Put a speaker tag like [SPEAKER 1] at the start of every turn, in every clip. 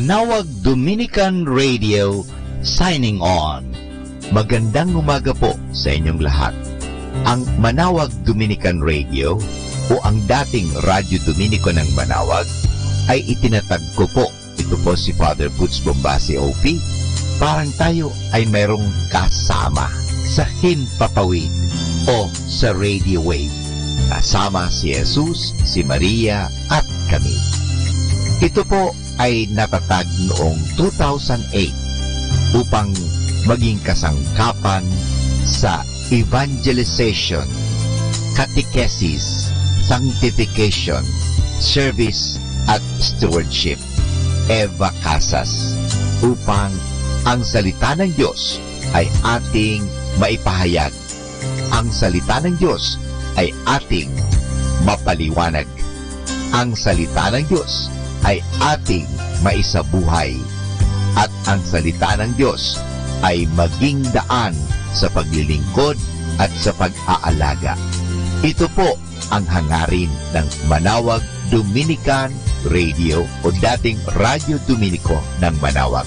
[SPEAKER 1] Manawag Dominican Radio signing on. Magandang umaga po sa inyong lahat. Ang Manawag Dominican Radio o ang dating Radyo Dominico ng Manawag ay itinatag ko po. Ito po si Father Butch Bombasi OP. Parang tayo ay mayroong kasama sa himpapawid o sa radio wave. Kasama si Jesus, si Maria at kami. Ito po ay natatag noong 2008 upang maging kasangkapan sa evangelization, catechesis, sanctification, service at stewardship, Eva Casas, upang ang salita ng Diyos ay ating maipahayag. Ang salita ng Diyos ay ating mapaliwanag. Ang salita ng Diyos ay ating maisabuhay. At ang salita ng Diyos ay maging daan sa paglilingkod at sa pag-aalaga. Ito po ang hangarin ng Manawag Dominican Radio o dating Radyo Dominico ng Manawag.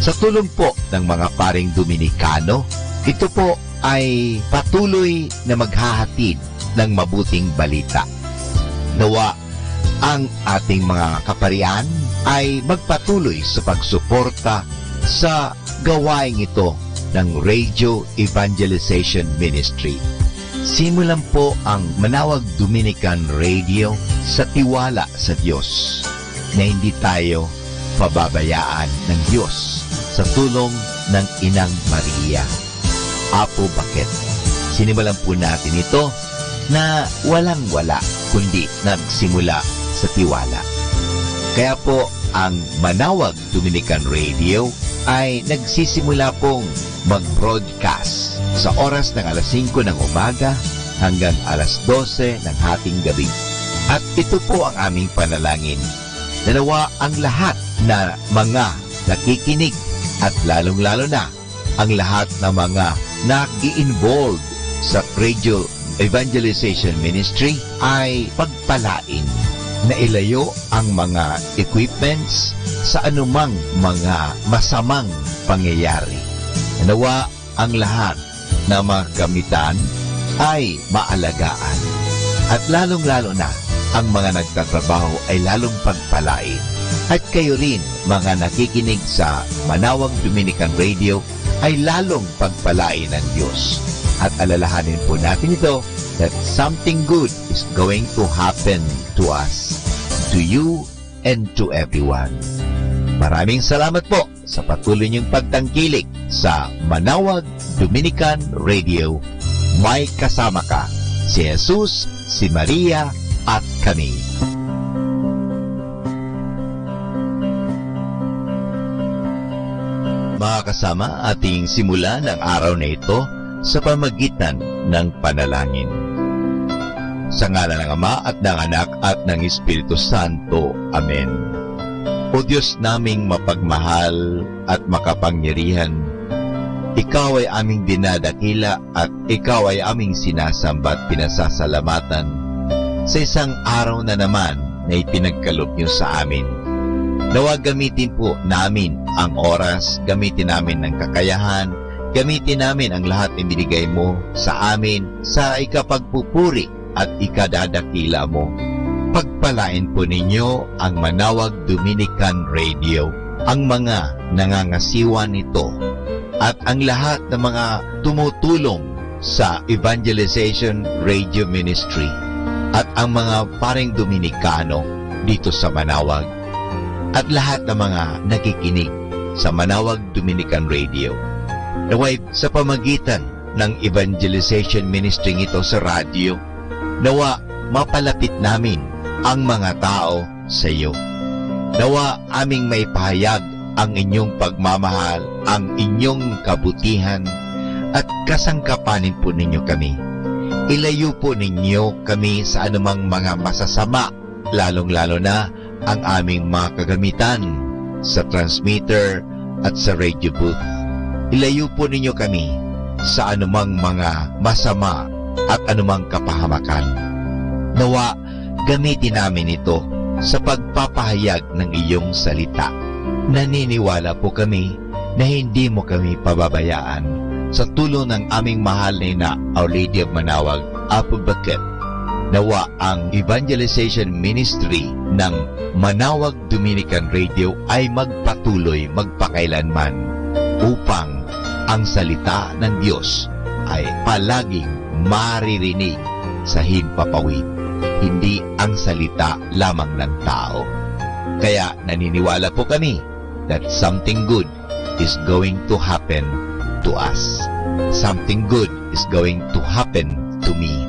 [SPEAKER 1] Sa tulong po ng mga paring Dominikano, ito po ay patuloy na maghahatid ng mabuting balita. Nawa ang ating mga kaparian ay magpatuloy sa pagsuporta sa gawain ito ng Radio Evangelization Ministry. Simulan po ang Manawag Dominican Radio sa tiwala sa Diyos na hindi tayo pababayaan ng Diyos sa tulong ng Inang Maria. Apo bakit? Sinimulan po natin ito na walang-wala kundi nagsimula sa tiwala. Kaya po ang Manawag Dominican Radio ay nagsisimula pong mag-broadcast sa oras ng alas 5 ng umaga hanggang alas 12 ng hating gabi. At ito po ang aming panalangin. Nawa ang lahat na mga nakikinig at lalong-lalo na ang lahat na mga nag-i-involve sa Radio Evangelization Ministry ay pagpalain na ilayo ang mga equipments sa anumang mga masamang pangyayari. Nawa ang lahat na mga gamitan ay maalagaan. At lalong-lalo na ang mga nagtatrabaho ay lalong pagpalain. At kayo rin, mga nakikinig sa Manawag Dominican Radio, ay lalong pagpalain ng Diyos. At alalahanin po natin ito that something good is going to happen to us, to you, and to everyone. Maraming salamat po sa patuloy niyong pagtangkilik sa Manawag Dominican Radio. May kasama ka, si Jesus, si Maria, at kami. Mga kasama, ating simulan ang araw na ito sa pamagitan ng panalangin. Sa ngalan ng Ama at ng Anak at ng Espiritu Santo. Amen. O Diyos naming mapagmahal at makapangyarihan, Ikaw ay aming dinadakila at Ikaw ay aming sinasamba at pinasasalamatan sa isang araw na naman na ipinagkaloob niyo sa amin. Nawa gamitin po namin ang oras, gamitin namin ang kakayahan, gamitin namin ang lahat na binigay mo sa amin sa ikapagpupuri at ikadadakila mo. Pagpalain po ninyo ang Manawag Dominican Radio, ang mga nangangasiwa nito, at ang lahat ng mga tumutulong sa Evangelization Radio Ministry, at ang mga paring Dominikano dito sa Manawag, at lahat ng mga nakikinig sa Manawag Dominican Radio. Naway sa pamagitan ng evangelization ministry ito sa radyo, nawa mapalapit namin ang mga tao sa iyo. Nawa aming maipahayag ang inyong pagmamahal, ang inyong kabutihan, at kasangkapanin po ninyo kami. Ilayo po ninyo kami sa anumang mga masasama, lalong-lalo na ang aming mga kagamitan sa transmitter at sa radio booth. Ilayo po ninyo kami sa anumang mga masama at anumang kapahamakan. Nawa, gamitin namin ito sa pagpapahayag ng iyong salita. naniniwala po kami na hindi mo kami pababayaan. Sa tulong ng aming mahal na ina, Our Lady of Manawag, Apo Bakit, nawa ang evangelization ministry ng Manawag Dominican Radio ay magpatuloy magpakailanman upang ang salita ng Diyos ay palaging maririnig sa himpapawid, hindi ang salita lamang ng tao. Kaya naniniwala po kami that something good is going to happen to us. Something good is going to happen to me.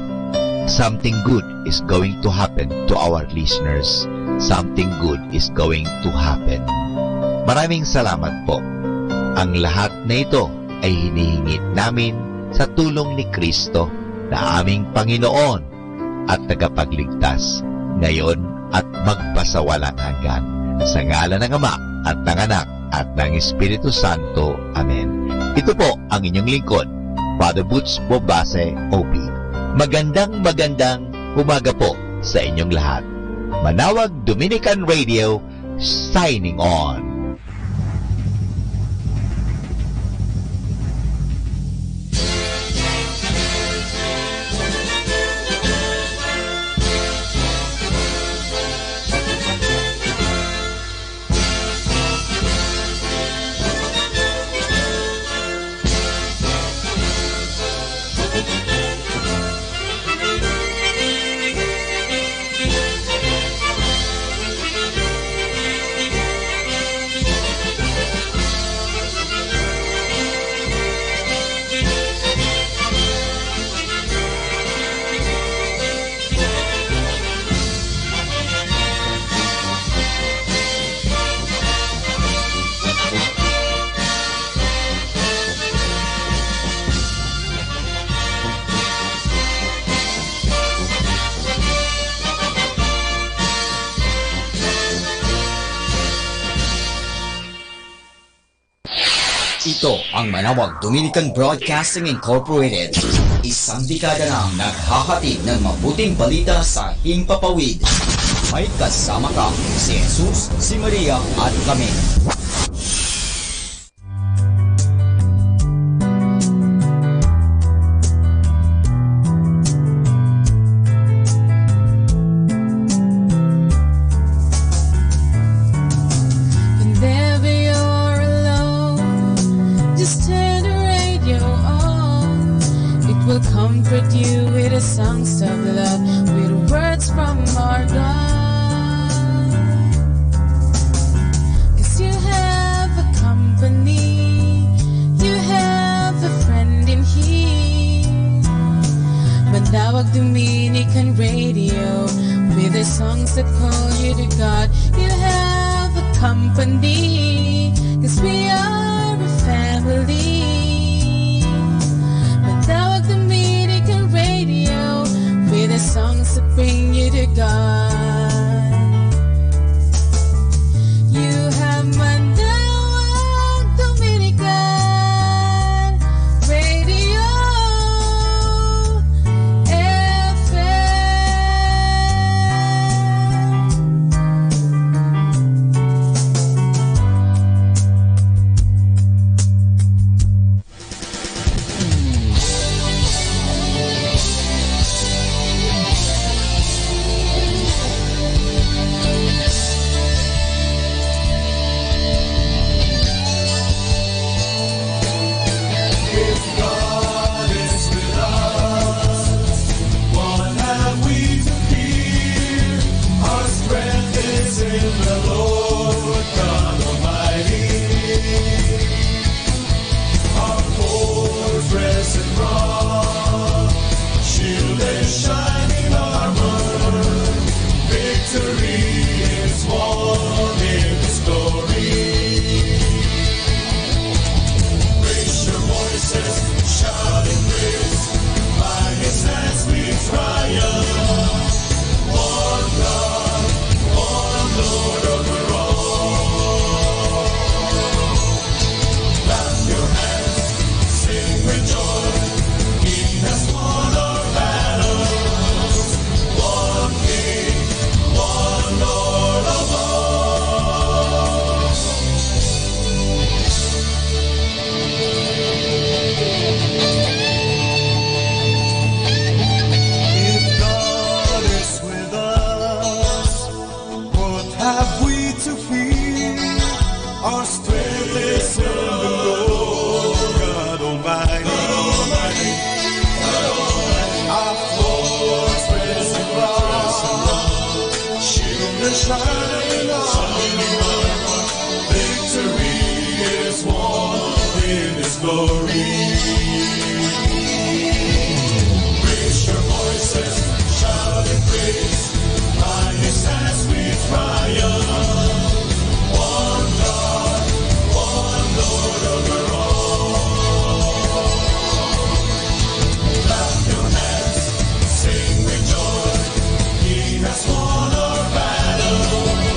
[SPEAKER 1] Something good is going to happen to our listeners. Something good is going to happen. Maraming salamat po. Ang lahat na ito ay hinihingi namin sa tulong ni Kristo na aming Panginoon at tagapagligtas ngayon at magpasawalang hanggan. Sa ngalan ng Ama at ng Anak at ng Espiritu Santo. Amen. Ito po ang inyong lingkod, Father Butch Bobase, OP. Magandang umaga po sa inyong lahat. Manawag Dominican Radio, signing on.
[SPEAKER 2] Ito ang Manawag Dominican Broadcasting Incorporated. Isang dekada nang naghahatid ng mabuting balita sa himpapawid. May kasama ka si Jesus, si Maria at kami.
[SPEAKER 3] Shine on. Victory is won in His glory. Raise your voices, shout and praise. By His hands we triumph. One God, one Lord over all. Clap your hands, sing with joy. He has won our battle.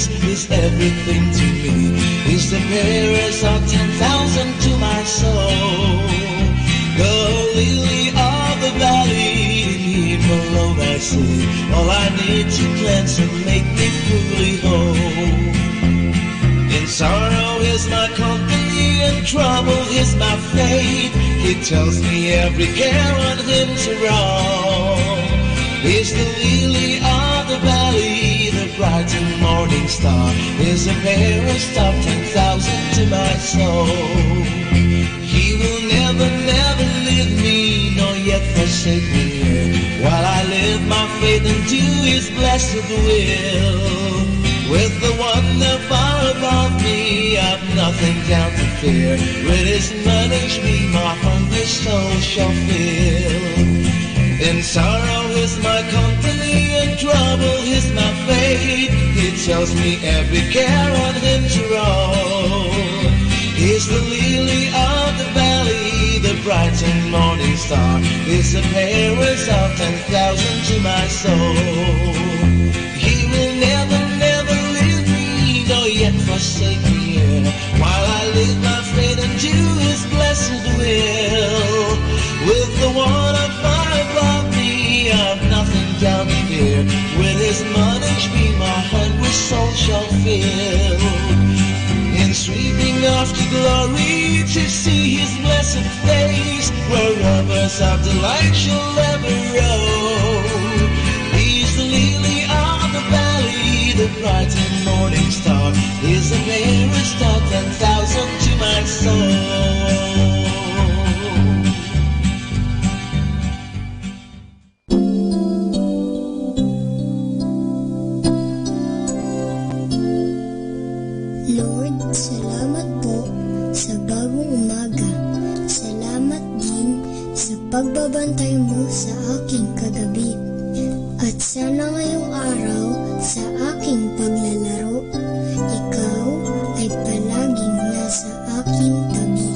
[SPEAKER 4] kiss is everything to me. Is the Paris of 10,000 to my soul. The lily of the valley, in him alone I see. All I need to cleanse and make me fully whole. In sorrow is my company, in trouble is my fate. He tells me every care on him to roam. He's the lily of the valley, the bright and morning star. Is a fairest of 10,000 to my soul. He will never, never leave me, nor yet forsake me, while I live my faith and do his blessed will. With the one that far above me, I've nothing down to fear. With his knowledge me, my hungry soul shall fill. In sorrow is my company, in trouble is my fate. He tells me every care on him to roll. He's the lily of the valley, the bright and morning star. Is the fairest of 10,000 to my soul. He will never, never leave me, nor yet forsake me, while I live my faith and do his blessed will. With the one up far above me, I've nothing down to fear. With his knowledge me, my hungry soul shall fill. In sweeping after glory to see his blessed face, where rivers of delight shall ever roll. He's the lily of the valley, the bright and morning star. He's the fairest of 10,000 to my soul.
[SPEAKER 5] Lord, salamat po sa bagong umaga. Salamat din sa pagbabantay mo sa aking kagabi. At sana ngayong araw sa aking paglalaro, ikaw ay palaging nasa aking tabi.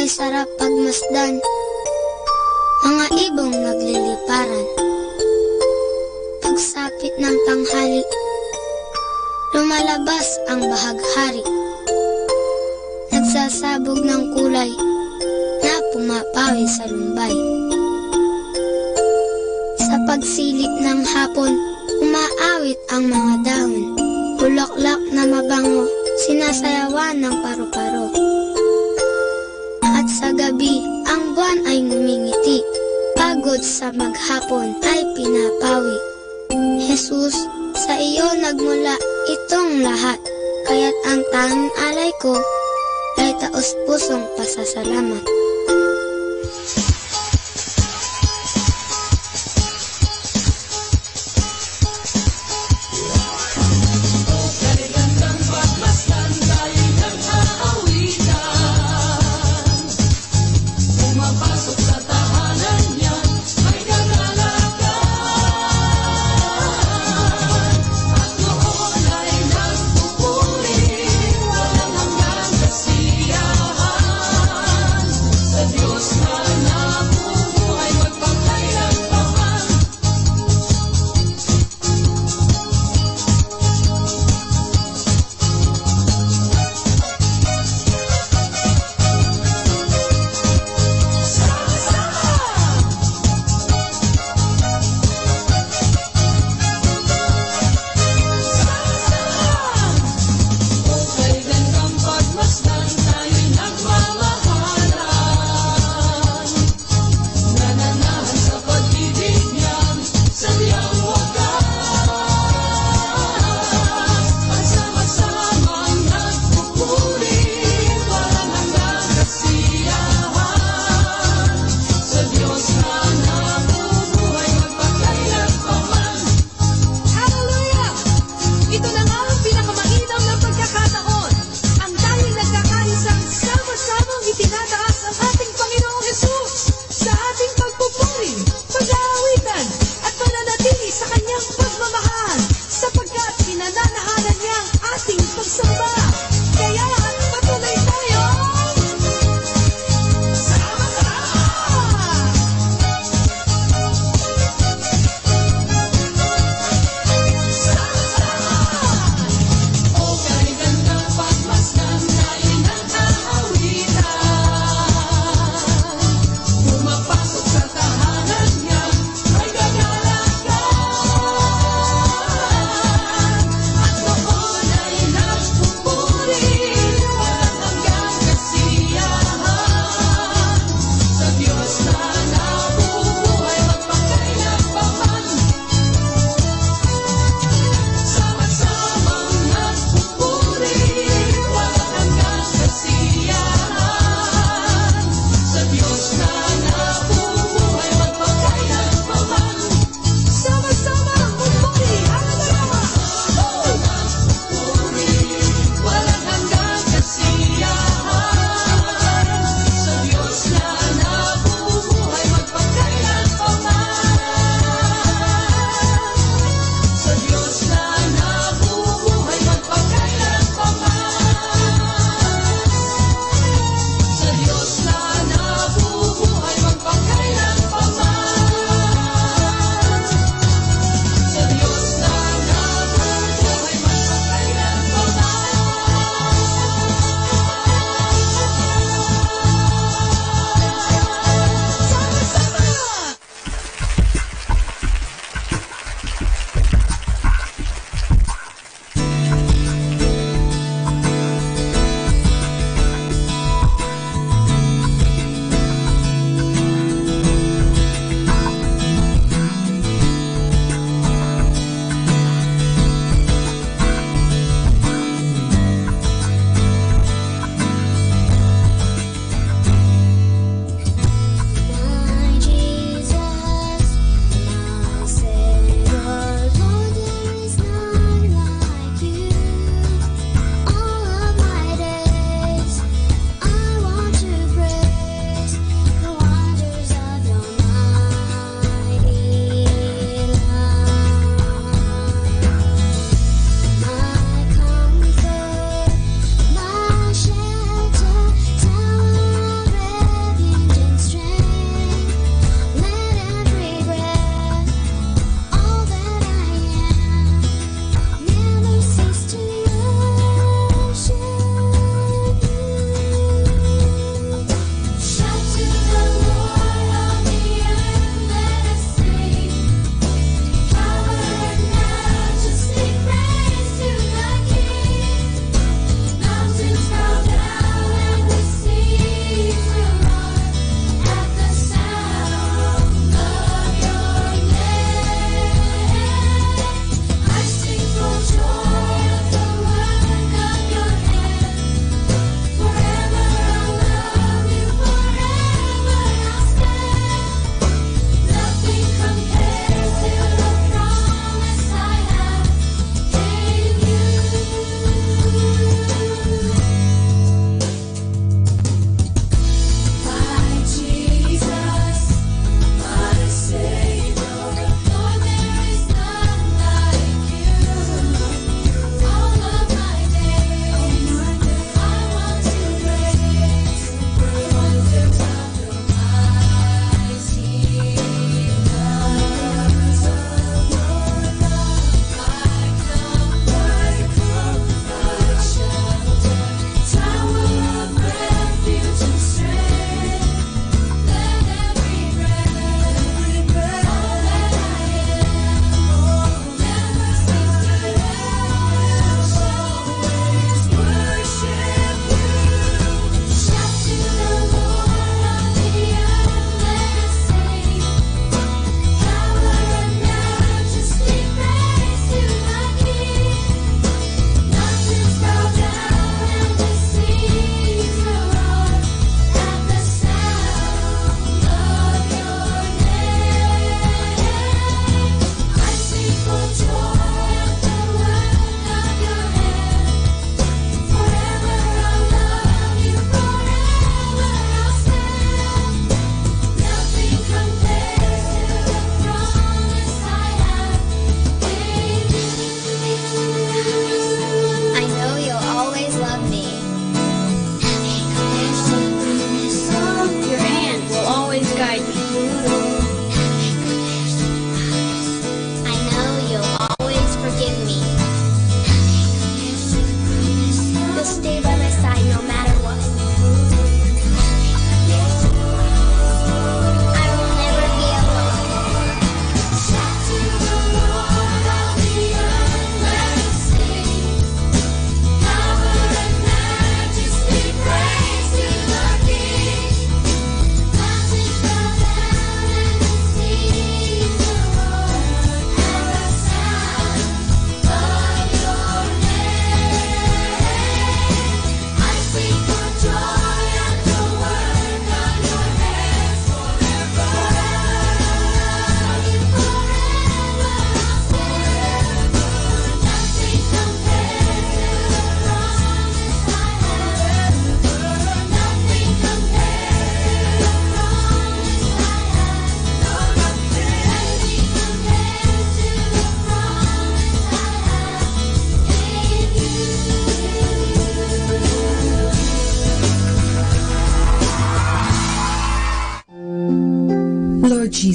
[SPEAKER 5] ay sarap pagmasdan. Mga ibong nagliliparan. Pagsapit ng tanghali, lumalabas ang bahaghari. Nagsasabog ng kulay na pumapawi sa lumbay. Sa pagsilip ng hapon, umaawit ang mga dahon. Bulaklak na mabango, sinasayawan ng paru-paro. At sa gabi, ang buwan ay ngumingiti. Pagod sa maghapon ay pinapawi. Jesus, sa iyo nagmula itong lahat. Kaya't ang tanging alay ko ay taos-pusong pasasalamat.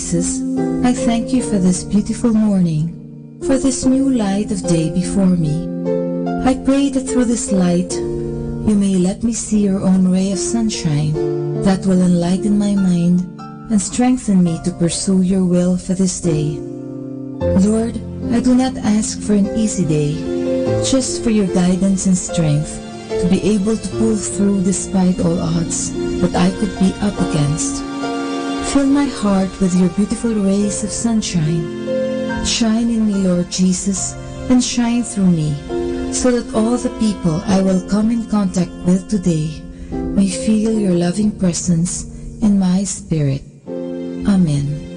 [SPEAKER 6] Jesus, I thank you for this beautiful morning, for this new light of day before me. I pray that through this light, you may let me see your own ray of sunshine that will enlighten my mind and strengthen me to pursue your will for this day. Lord, I do not ask for an easy day, just for your guidance and strength to be able to pull through despite all odds that I could be up against. Fill my heart with your beautiful rays of sunshine. Shine in me, Lord Jesus, and shine through me, so that all the people I will come in contact with today may feel your loving presence in my spirit. Amen.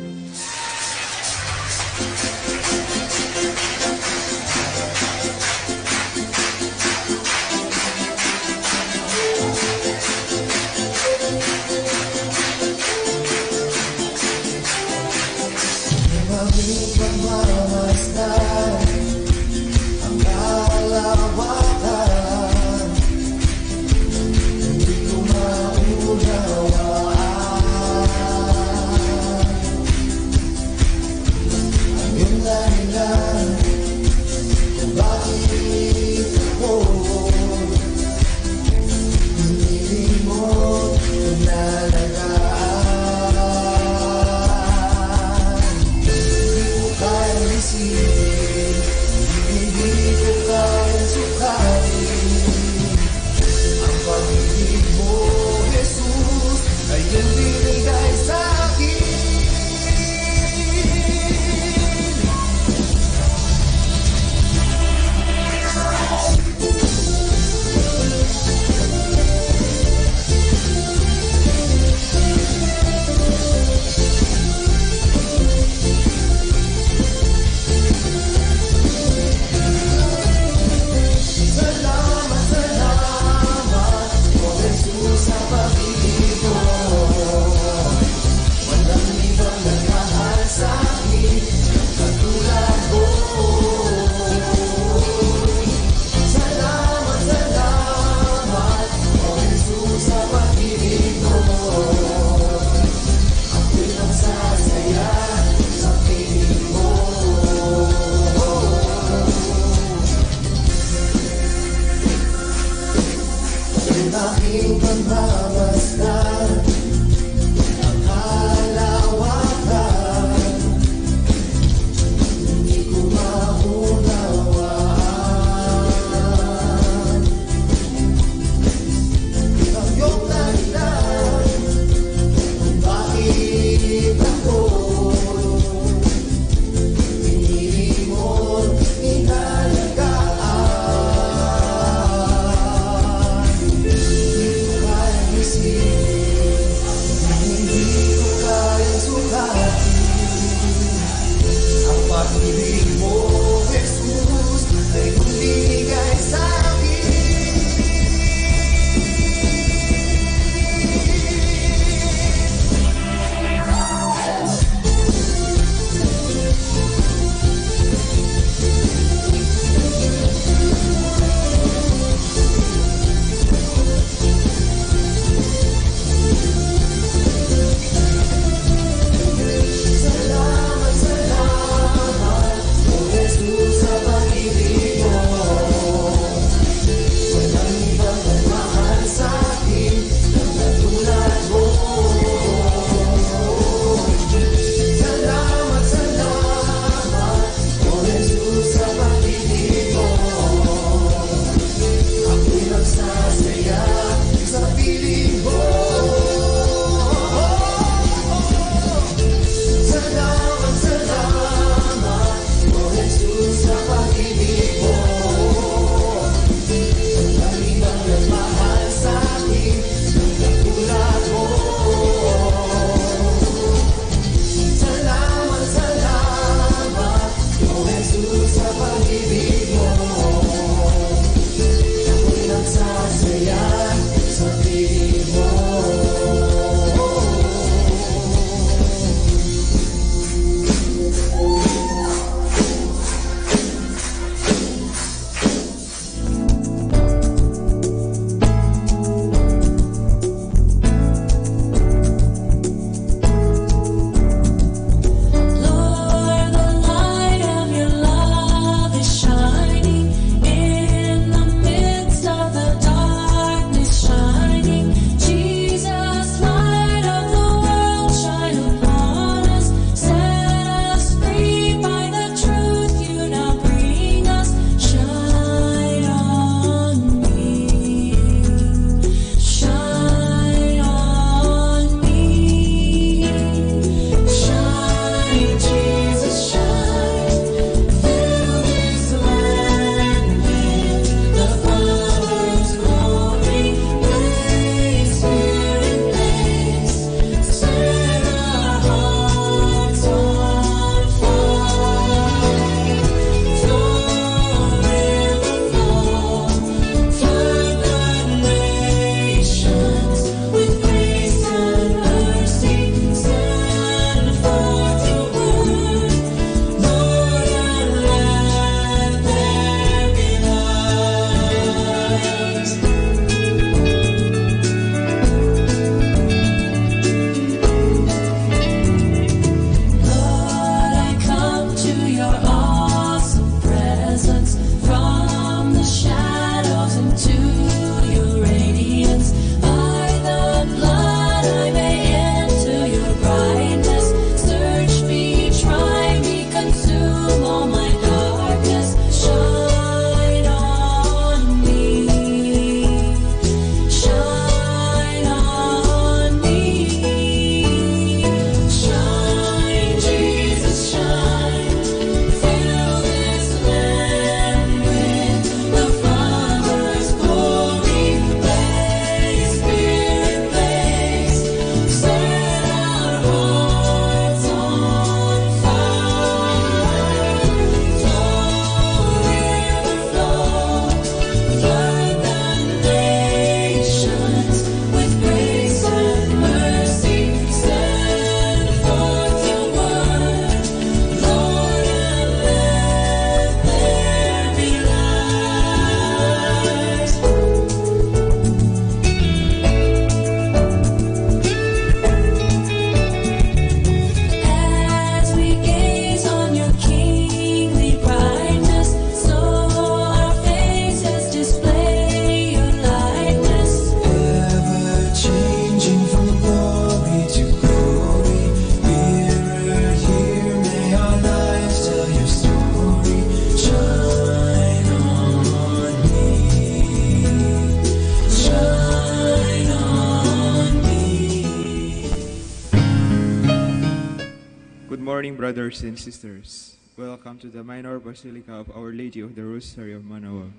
[SPEAKER 7] brothers and sisters, welcome to the Minor Basilica of Our Lady of the Rosary of Manaoag.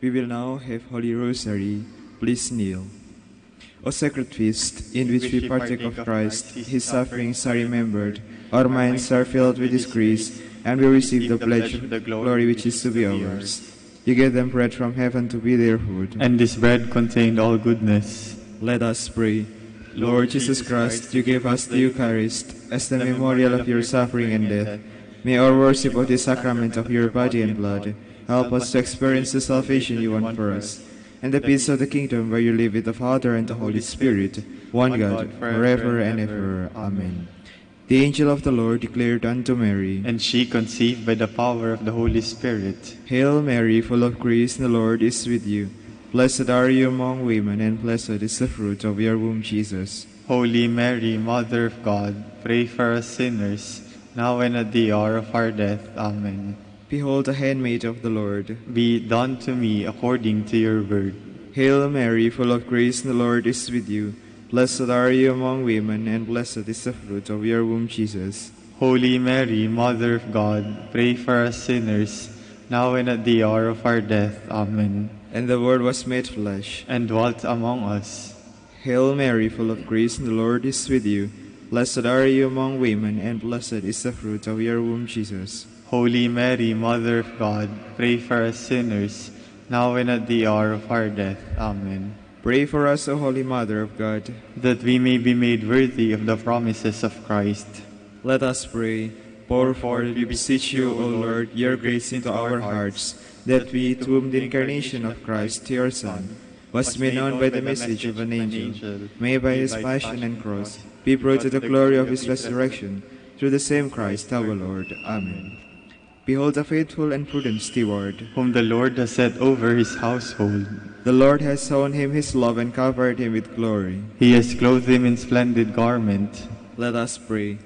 [SPEAKER 7] We will now have Holy Rosary. Please kneel. O sacred feast, in which we partake of Christ, His sufferings are remembered, our minds are filled with His grace, and we receive the pledge of the glory which is to be ours. You gave them bread from heaven to be their food.
[SPEAKER 8] And this bread contained all goodness.
[SPEAKER 7] Let us pray. Lord Jesus Christ, you gave us the Eucharist as the memorial of your suffering and death. May our worship of the sacrament of your body and blood help us to experience the salvation you want for us, and the peace of the kingdom where you live with the Father and the Holy Spirit, one God, forever and ever. Amen. The angel of the Lord declared unto Mary,
[SPEAKER 8] And she conceived by the power of the Holy Spirit.
[SPEAKER 7] Hail Mary, full of grace, the Lord is with you. Blessed are you among women, and blessed is the fruit of your womb, Jesus.
[SPEAKER 8] Holy Mary, Mother of God, pray for us sinners, now and at the hour of our death. Amen.
[SPEAKER 7] Behold the handmaid of the Lord.
[SPEAKER 8] Be it done to me according to your word.
[SPEAKER 7] Hail Mary, full of grace, the Lord is with you. Blessed are you among women, and blessed is the fruit of your womb, Jesus.
[SPEAKER 8] Holy Mary, Mother of God, pray for us sinners, now and at the hour of our death. Amen.
[SPEAKER 7] And the Word was made flesh,
[SPEAKER 8] and dwelt among us.
[SPEAKER 7] Hail Mary, full of grace, the Lord is with you. Blessed are you among women, and blessed is the fruit of your womb, Jesus.
[SPEAKER 8] Holy Mary, Mother of God, pray for us sinners, now and at the hour of our death. Amen.
[SPEAKER 7] Pray for us, O Holy Mother of God,
[SPEAKER 8] that we may be made worthy of the promises of Christ.
[SPEAKER 7] Let us pray. Pour forth, we beseech you, O Lord, your grace into our hearts, that we, to whom the incarnation of Christ, your Son, was made known by the message of an angel, may by his passion and cross be brought to the glory of his resurrection, through the same Christ our Lord. Amen. Behold the faithful and prudent steward,
[SPEAKER 8] whom the Lord has set over his household.
[SPEAKER 7] The Lord has shown him his love and covered him with glory.
[SPEAKER 8] He has clothed him in splendid garment.
[SPEAKER 7] Let us pray.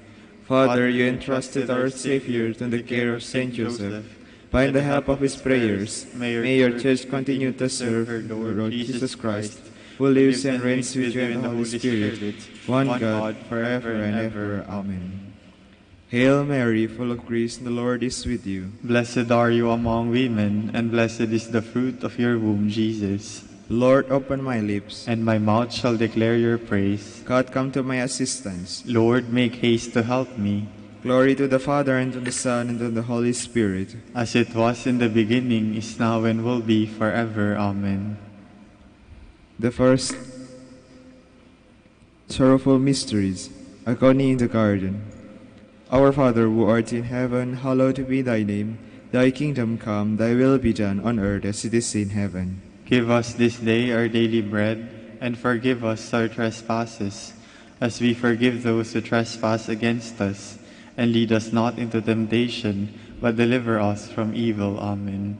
[SPEAKER 7] Father, you entrusted our Savior to the care of Saint Joseph. By the help of his prayers, may your church continue to serve her Lord Jesus Christ, who lives and reigns with you in the Holy Spirit, one God, forever and ever. Amen. Hail Mary, full of grace, the Lord is with you.
[SPEAKER 8] Blessed are you among women, and blessed is the fruit of your womb, Jesus.
[SPEAKER 7] Lord, open my lips,
[SPEAKER 8] and my mouth shall declare your praise.
[SPEAKER 7] God, come to my assistance.
[SPEAKER 8] Lord, make haste to help me.
[SPEAKER 7] Glory to the Father, and to the Son, and to the Holy Spirit.
[SPEAKER 8] As it was in the beginning, is now, and will be forever. Amen.
[SPEAKER 7] The first sorrowful mysteries, agony in the garden. Our Father, who art in heaven, hallowed be thy name. Thy kingdom come, thy will be done on earth as it is in heaven.
[SPEAKER 8] Give us this day our daily bread, and forgive us our trespasses, as we forgive those who trespass against us. And lead us not into temptation, but deliver us from evil. Amen.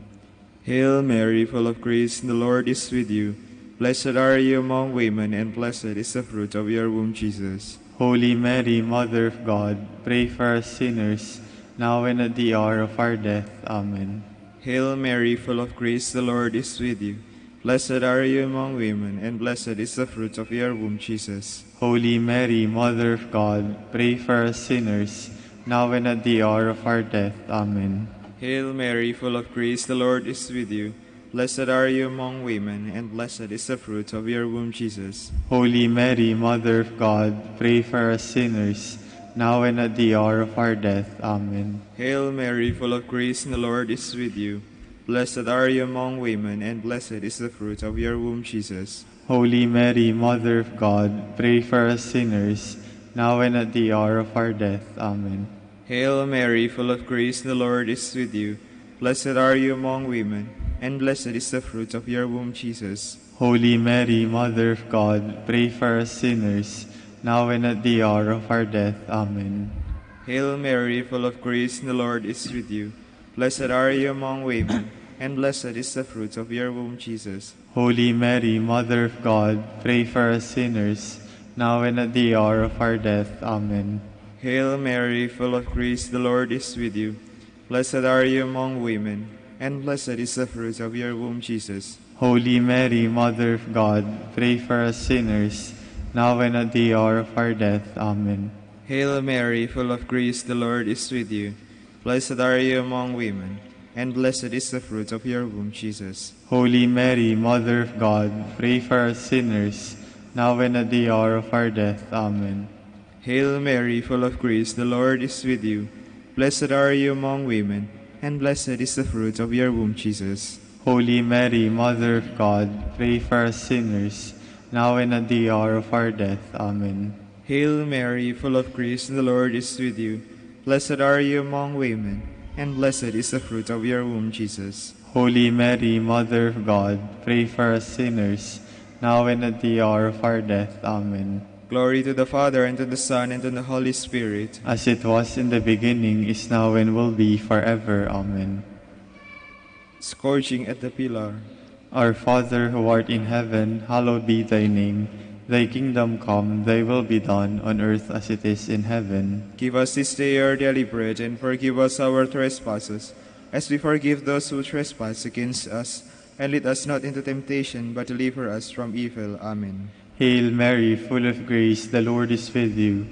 [SPEAKER 7] Hail Mary, full of grace, the Lord is with you. Blessed are you among women, and blessed is the fruit of your womb, Jesus.
[SPEAKER 8] Holy Mary, Mother of God, pray for us sinners, now and at the hour of our death. Amen.
[SPEAKER 7] Hail Mary, full of grace, the Lord is with you. Blessed are you among women, and blessed is the fruit of your womb, Jesus.
[SPEAKER 8] Holy Mary, Mother of God, pray for us sinners, now and at the hour of our death. Amen.
[SPEAKER 7] Hail Mary, full of grace, the Lord is with you. Blessed are you among women, and blessed is the fruit of your womb, Jesus.
[SPEAKER 8] Holy Mary, Mother of God, pray for us sinners, now and at the hour of our death. Amen.
[SPEAKER 7] Hail Mary, full of grace, the Lord is with you. Blessed are you among women, and blessed is the fruit of your womb, Jesus.
[SPEAKER 8] Holy Mary, Mother of God, pray for us sinners, now and at the hour of our death. Amen.
[SPEAKER 7] Hail Mary, full of grace, the Lord is with you. Blessed are you among women, and blessed is the fruit of your womb, Jesus.
[SPEAKER 8] Holy Mary, Mother of God, pray for us sinners, now and at the hour of our death. Amen.
[SPEAKER 7] Hail Mary, full of grace, the Lord is with you. Blessed are you among women, and blessed is the fruit of your womb, Jesus.
[SPEAKER 8] Holy Mary, Mother of God, pray for us sinners, now and at the hour of our death. Amen.
[SPEAKER 7] Hail Mary, full of grace, the Lord is with you. Blessed are you among women, and blessed is the fruit of your womb, Jesus.
[SPEAKER 8] Holy Mary, Mother of God, pray for us sinners, now and at the hour of our death. Amen.
[SPEAKER 7] Hail Mary, full of grace, the Lord is with you. Blessed are you among women, and blessed is the fruit of your womb, Jesus.
[SPEAKER 8] Holy Mary, Mother of God, pray for us sinners, now and at the hour of our death. Amen.
[SPEAKER 7] Hail Mary, full of grace, the Lord is with you. Blessed are you among women, and blessed is the fruit of your womb, Jesus.
[SPEAKER 8] Holy Mary, Mother of God, pray for us sinners, now and at the hour of our death. Amen.
[SPEAKER 7] Hail Mary, full of grace, the Lord is with you. Blessed are you among women, and blessed is the fruit of your womb, Jesus.
[SPEAKER 8] Holy Mary, Mother of God, pray for us sinners, now and at the hour of our death. Amen.
[SPEAKER 7] Glory to the Father, and to the Son, and to the Holy Spirit.
[SPEAKER 8] As it was in the beginning, is now, and will be forever. Amen.
[SPEAKER 7] Scourging at the pillar.
[SPEAKER 8] Our Father who art in heaven, hallowed be thy name. Thy kingdom come, thy will be done, on earth as it is in heaven.
[SPEAKER 7] Give us this day our daily bread, and forgive us our trespasses, as we forgive those who trespass against us. And lead us not into temptation, but deliver us from evil. Amen.
[SPEAKER 8] Hail Mary, full of grace, the Lord is with you.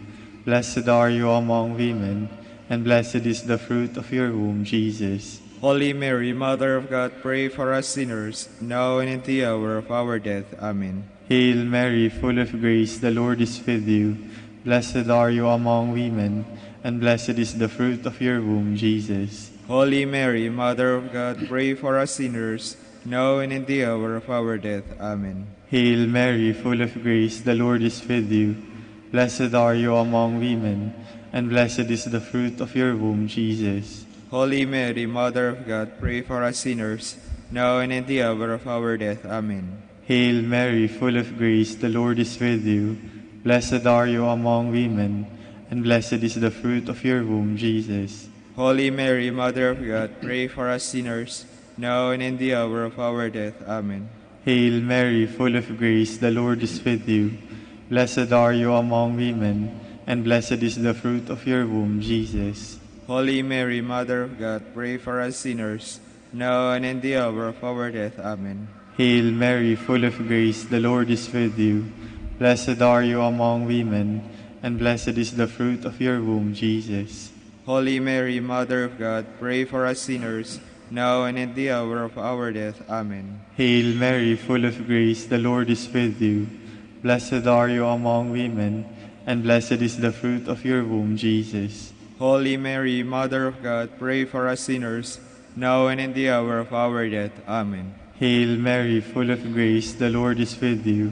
[SPEAKER 8] Blessed are you among women, and blessed is the fruit of your womb, Jesus.
[SPEAKER 7] Holy Mary, Mother of God, pray for us sinners, now and in the hour of our death. Amen.
[SPEAKER 8] Hail Mary, full of grace, the Lord is with you. Blessed are you among women, and blessed is the fruit of your womb, Jesus.
[SPEAKER 7] Holy Mary, Mother of God, pray for us sinners, now and in the hour of our death. Amen.
[SPEAKER 8] Hail Mary, full of grace, the Lord is with you. Blessed are you among women, and blessed is the fruit of your womb, Jesus.
[SPEAKER 7] Holy Mary, Mother of God, pray for us sinners, now and in the hour of our death. Amen.
[SPEAKER 8] Hail Mary, full of grace, the Lord is with you. Blessed are you among women, and blessed is the fruit of your womb, Jesus.
[SPEAKER 7] Holy Mary, Mother of God, pray for us sinners, now and in the hour of our death. Amen.
[SPEAKER 8] Hail Mary, full of grace, the Lord is with you. Blessed are you among women, and blessed is the fruit of your womb, Jesus.
[SPEAKER 7] Holy Mary, Mother of God, pray for us sinners, now and in the hour of our death. Amen.
[SPEAKER 8] Hail Mary, full of grace, the Lord is with you. Blessed are you among women, and blessed is the fruit of your womb, Jesus.
[SPEAKER 7] Holy Mary, Mother of God, pray for us sinners, now and in the hour of our death. Amen.
[SPEAKER 8] Hail Mary, full of grace, the Lord is with you. Blessed are you among women, and blessed is the fruit of your womb, Jesus.
[SPEAKER 7] Holy Mary, Mother of God, pray for us sinners, now and in the hour of our death. Amen.
[SPEAKER 8] Hail Mary, full of grace, the Lord is with you.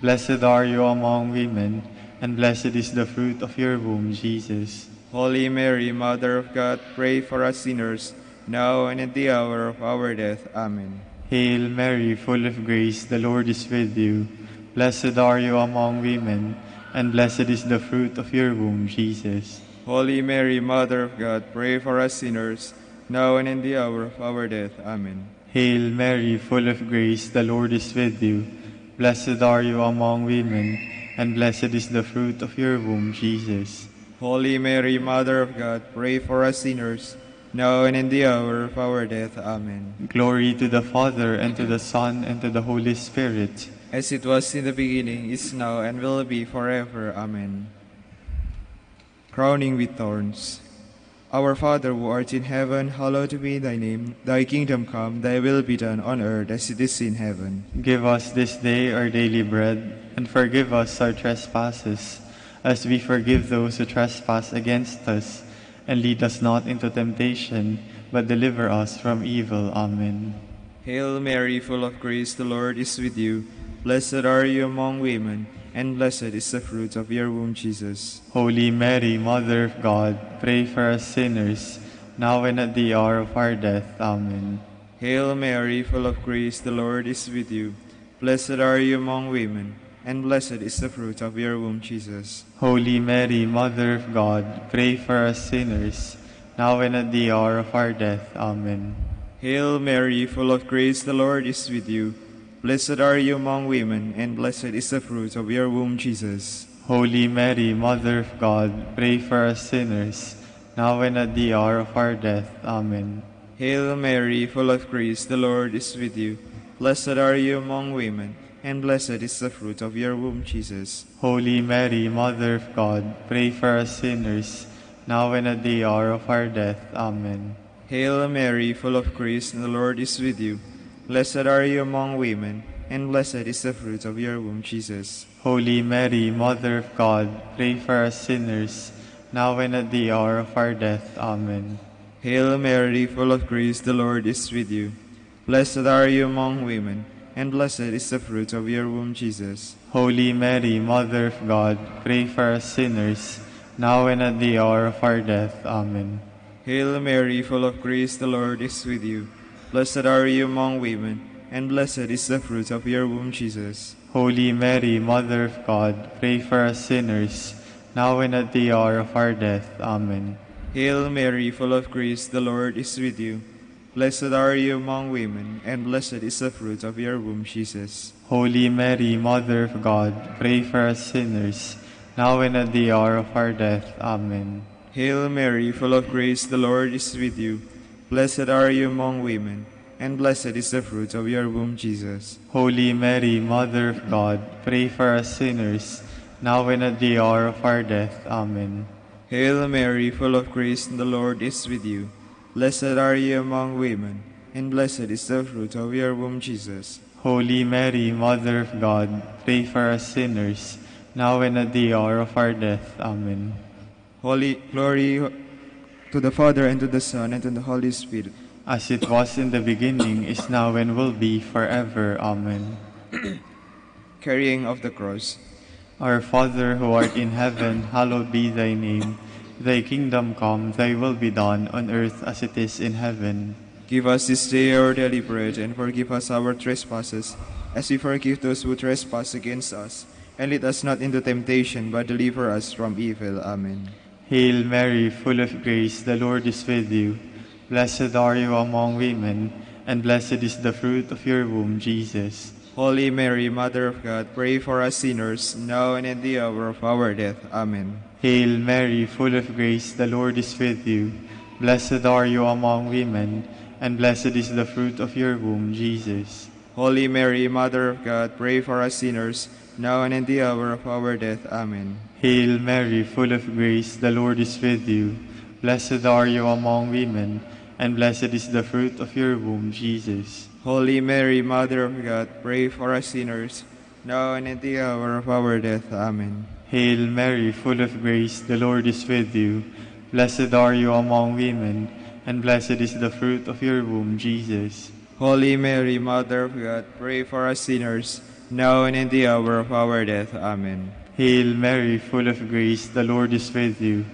[SPEAKER 8] Blessed are you among women, and blessed is the fruit of your womb, Jesus.
[SPEAKER 7] Holy Mary, Mother of God, pray for us sinners, now and in the hour of our death. Amen.
[SPEAKER 8] Hail Mary, full of grace, the Lord is with you. Blessed are you among women, and blessed is the fruit of your womb, Jesus.
[SPEAKER 7] Holy Mary, Mother of God, pray for us sinners, now and in the hour of our death. Amen.
[SPEAKER 8] Hail Mary, full of grace, the Lord is with you. Blessed are you among women, and blessed is the fruit of your womb, Jesus.
[SPEAKER 7] Holy Mary, Mother of God, pray for us sinners, now and in the hour of our death. Amen.
[SPEAKER 8] Glory to the Father, and to the Son, and to the Holy Spirit.
[SPEAKER 7] As it was in the beginning, is now, and will be forever. Amen. Crowning with thorns. Our Father who art in heaven, hallowed be thy name. Thy kingdom come, thy will be done on earth as it is in heaven.
[SPEAKER 8] Give us this day our daily bread, and forgive us our trespasses, as we forgive those who trespass against us. And lead us not into temptation, but deliver us from evil. Amen.
[SPEAKER 7] Hail Mary, full of grace, the Lord is with you. Blessed are you among women, and blessed is the fruit of your womb, Jesus.
[SPEAKER 8] Holy Mary, Mother of God, pray for us sinners, now and at the hour of our death. Amen.
[SPEAKER 7] Hail Mary, full of grace, the Lord is with you. Blessed are you among women, and blessed is the fruit of your womb, Jesus.
[SPEAKER 8] Holy Mary, Mother of God, pray for us sinners, now and at the hour of our death. Amen.
[SPEAKER 7] Hail Mary, full of grace, the Lord is with you. Blessed are you among women, and blessed is the fruit of your womb, Jesus.
[SPEAKER 8] Holy Mary, Mother of God, pray for us sinners, now and at the hour of our death. Amen.
[SPEAKER 7] Hail Mary, full of grace, the Lord is with you. Blessed are you among women, and blessed is the fruit of your womb, Jesus.
[SPEAKER 8] Holy Mary, Mother of God, pray for us sinners, now and at the hour of our death. Amen.
[SPEAKER 7] Hail Mary, full of grace, the Lord is with you. Blessed are you among women, and blessed is the fruit of your womb, Jesus.
[SPEAKER 8] Holy Mary, Mother of God, pray for us sinners, now and at the hour of our death. Amen.
[SPEAKER 7] Hail Mary, full of grace, the Lord is with you. Blessed are you among women, and blessed is the fruit of your womb, Jesus.
[SPEAKER 8] Holy Mary, Mother of God, pray for us sinners, now and at the hour of our death. Amen.
[SPEAKER 7] Hail Mary, full of grace, the Lord is with you. Blessed are you among women, and blessed is the fruit of your womb, Jesus.
[SPEAKER 8] Holy Mary, Mother of God, pray for us sinners, now and at the hour of our death. Amen.
[SPEAKER 7] Hail Mary, full of grace, the Lord is with you. Blessed are you among women, and blessed is the fruit of your womb, Jesus.
[SPEAKER 8] Holy Mary, Mother of God, pray for us sinners, now and at the hour of our death. Amen.
[SPEAKER 7] Hail Mary, full of grace, the Lord is with you. Blessed are you among women, and blessed is the fruit of your womb, Jesus.
[SPEAKER 8] Holy Mary, Mother of God, pray for us sinners, now and at the hour of our death. Amen.
[SPEAKER 7] Hail Mary, full of grace, the Lord is with you. Blessed are you among women, and blessed is the fruit of your womb, Jesus.
[SPEAKER 8] Holy Mary, Mother of God, pray for us sinners, now and at the hour of our death. Amen.
[SPEAKER 7] Holy glory to the Father, and to the Son, and to the Holy Spirit.
[SPEAKER 8] As it was in the beginning, is now, and will be forever. Amen.
[SPEAKER 7] Carrying of the cross.
[SPEAKER 8] Our Father, who art in heaven, hallowed be thy name. Thy kingdom come, thy will be done, on earth as it is in heaven.
[SPEAKER 7] Give us this day our daily bread, and forgive us our trespasses, as we forgive those who trespass against us. And lead us not into temptation, but deliver us from evil. Amen.
[SPEAKER 8] Hail Mary, full of grace, the Lord is with you. Blessed are you among women, and blessed is the fruit of your womb, Jesus.
[SPEAKER 7] Holy Mary, Mother of God, pray for us sinners, now and in the hour of our death. Amen.
[SPEAKER 8] Hail Mary, full of grace, the Lord is with you. Blessed are you among women, and blessed is the fruit of your womb, Jesus.
[SPEAKER 7] Holy Mary, Mother of God, pray for us sinners, now and in the hour of our death. Amen.
[SPEAKER 8] Hail Mary, full of grace, the Lord is with you. Blessed are you among women, and blessed is the fruit of your womb, Jesus.
[SPEAKER 7] Holy Mary, Mother of God, pray for us sinners, now and in the hour of our death. Amen.
[SPEAKER 8] Hail Mary, full of grace, the Lord is with you. Blessed are you among women, and blessed is the fruit of your womb, Jesus.
[SPEAKER 7] Holy Mary, Mother of God, pray for us sinners, now and in the hour of our death. Amen.
[SPEAKER 8] Hail Mary, full of grace, the Lord is with you.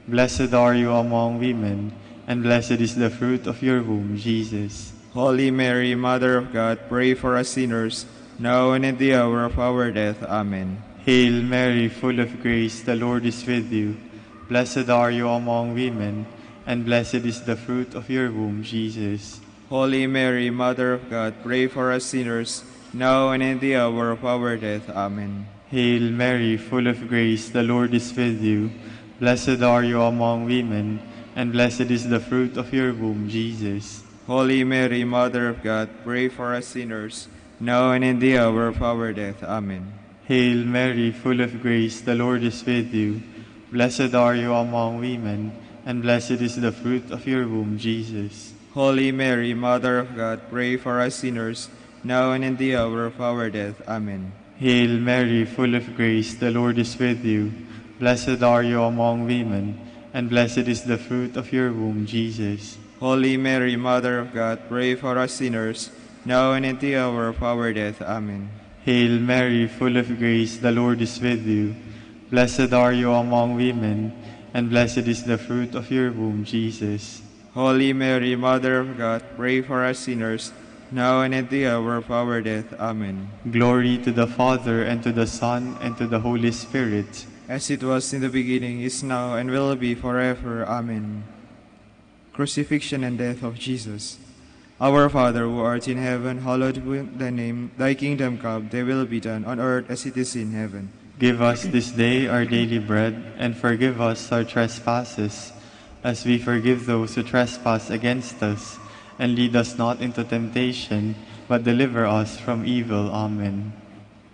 [SPEAKER 8] Blessed are you among women, and blessed is the fruit of your womb, Jesus.
[SPEAKER 7] Holy Mary, Mother of God, pray for us sinners, now and in the hour of our death. Amen.
[SPEAKER 8] Hail Mary, full of grace, the Lord is with you. Blessed are you among women, and blessed is the fruit of your womb, Jesus.
[SPEAKER 7] Holy Mary, Mother of God, pray for us sinners, now and in the hour of our death. Amen.
[SPEAKER 8] Hail Mary, full of grace, the Lord is with you. Blessed are you among women, and blessed is the fruit of your womb, Jesus.
[SPEAKER 7] Holy Mary, Mother of God, pray for us sinners, now and in the hour of our death. Amen.
[SPEAKER 8] Hail Mary, full of grace, the Lord is with you. Blessed are you among women, and blessed is the fruit of your womb, Jesus.
[SPEAKER 7] Holy Mary, Mother of God, pray for us sinners, now and in the hour of our death. Amen.
[SPEAKER 8] Hail Mary, full of grace, the Lord is with you. Blessed are you among women, and blessed is the fruit of your womb, Jesus.
[SPEAKER 7] Holy Mary, Mother of God, pray for us sinners, now and in the hour of our death. Amen.
[SPEAKER 8] Hail Mary, full of grace, the Lord is with you. Blessed are you among women, and blessed is the fruit of your womb, Jesus.
[SPEAKER 7] Holy Mary, Mother of God, pray for us sinners, now and at the hour of our death. Amen.
[SPEAKER 8] Glory to the Father, and to the Son, and to the Holy Spirit.
[SPEAKER 7] As it was in the beginning, is now, and will be forever. Amen. Crucifixion and Death of Jesus. Our Father, who art in heaven, hallowed be thy name. Thy kingdom come, thy will be done, on earth as it is in heaven.
[SPEAKER 8] Give us this day our daily bread, and forgive us our trespasses, as we forgive those who trespass against us. And lead us not into temptation, but deliver us from evil. Amen.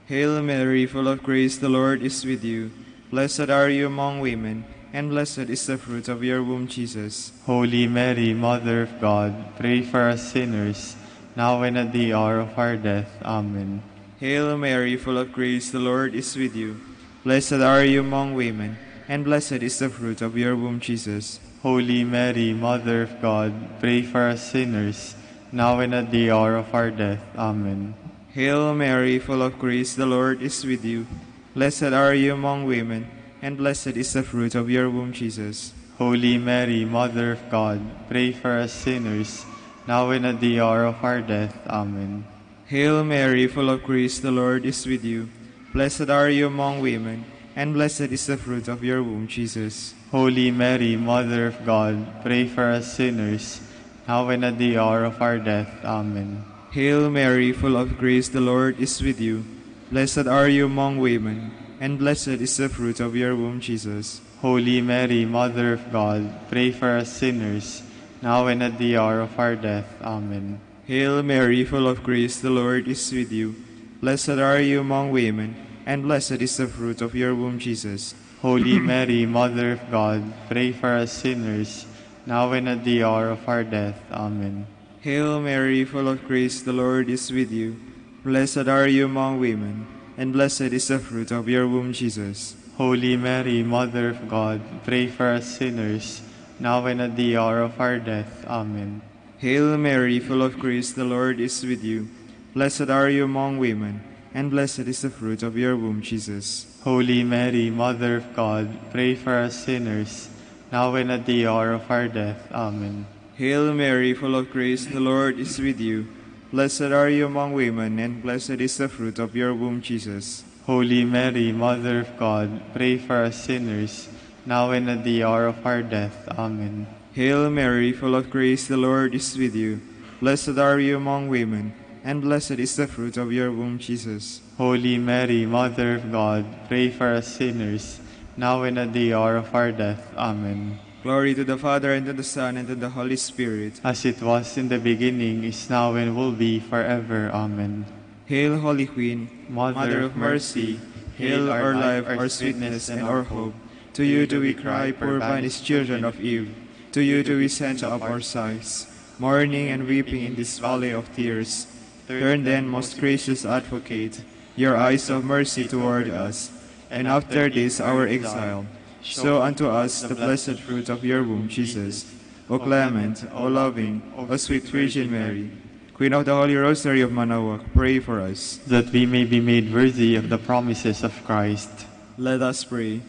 [SPEAKER 7] Hail Mary, full of grace, the Lord is with you. Blessed are you among women, and blessed is the fruit of your womb, Jesus.
[SPEAKER 8] Holy Mary, Mother of God, pray for us sinners, now and at the hour of our death. Amen.
[SPEAKER 7] Hail Mary, full of grace, the Lord is with you. Blessed are you among women, and blessed is the fruit of your womb, Jesus.
[SPEAKER 8] Holy Mary, Mother of God, pray for us sinners, now and at the hour of our death. Amen.
[SPEAKER 7] Hail Mary, full of grace, the Lord is with you. Blessed are you among women, and blessed is the fruit of your womb, Jesus.
[SPEAKER 8] Holy Mary, Mother of God, pray for us sinners, now and at the hour of our death. Amen.
[SPEAKER 7] Hail Mary, full of grace, the Lord is with you. Blessed are you among women, and blessed is the fruit of your womb, Jesus.
[SPEAKER 8] Holy Mary, Mother of God, pray for us sinners, now and at the hour of our death. Amen.
[SPEAKER 7] Hail Mary, full of grace, the Lord is with you. Blessed are you among women, and blessed is the fruit of your womb, Jesus.
[SPEAKER 8] Holy Mary, Mother of God, pray for us sinners, now and at the hour of our death. Amen.
[SPEAKER 7] Hail Mary, full of grace, the Lord is with you. Blessed are you among women, and blessed is the fruit of your womb, Jesus.
[SPEAKER 8] Holy Mary, Mother of God, pray for us sinners, now and at the hour of our death. Amen.
[SPEAKER 7] Hail Mary, full of grace, the Lord is with you. Blessed are you among women, and blessed is the fruit of your womb, Jesus.
[SPEAKER 8] Holy Mary, Mother of God, pray for us sinners, now and at the hour of our death. Amen.
[SPEAKER 7] Hail Mary, full of grace, the Lord is with you. Blessed are you among women, and blessed is the fruit of your womb, Jesus.
[SPEAKER 8] Holy Mary, Mother of God, pray for us sinners, now and at the hour of our death. Amen.
[SPEAKER 7] Hail Mary, full of grace, the Lord is with you. Blessed are you among women, and blessed is the fruit of your womb, Jesus.
[SPEAKER 8] Holy Mary, Mother of God, pray for us sinners, now and at the hour of our death. Amen.
[SPEAKER 7] Hail Mary, full of grace, the Lord is with you. Blessed are you among women, and blessed is the fruit of your womb, Jesus.
[SPEAKER 8] Holy Mary, Mother of God, pray for us sinners, now and at the hour of our death. Amen.
[SPEAKER 7] Glory to the Father, and to the Son, and to the Holy Spirit.
[SPEAKER 8] As it was in the beginning, is now, and will be forever. Amen.
[SPEAKER 7] Hail, Holy Queen,
[SPEAKER 8] Mother
[SPEAKER 7] of mercy, hail our life, our sweetness, and our hope. To you do we cry, poor banished children of Eve. To you do we send up our sighs, mourning and weeping in this valley of tears. Turn then, most gracious Advocate, your eyes of mercy toward us, and after this our exile, show unto us the blessed fruit of your womb, Jesus. O clement, O loving, O sweet Virgin Mary, Queen of the Holy Rosary of Manaoag, pray for us.
[SPEAKER 8] that we may be made worthy of the promises of Christ.
[SPEAKER 7] Let us pray.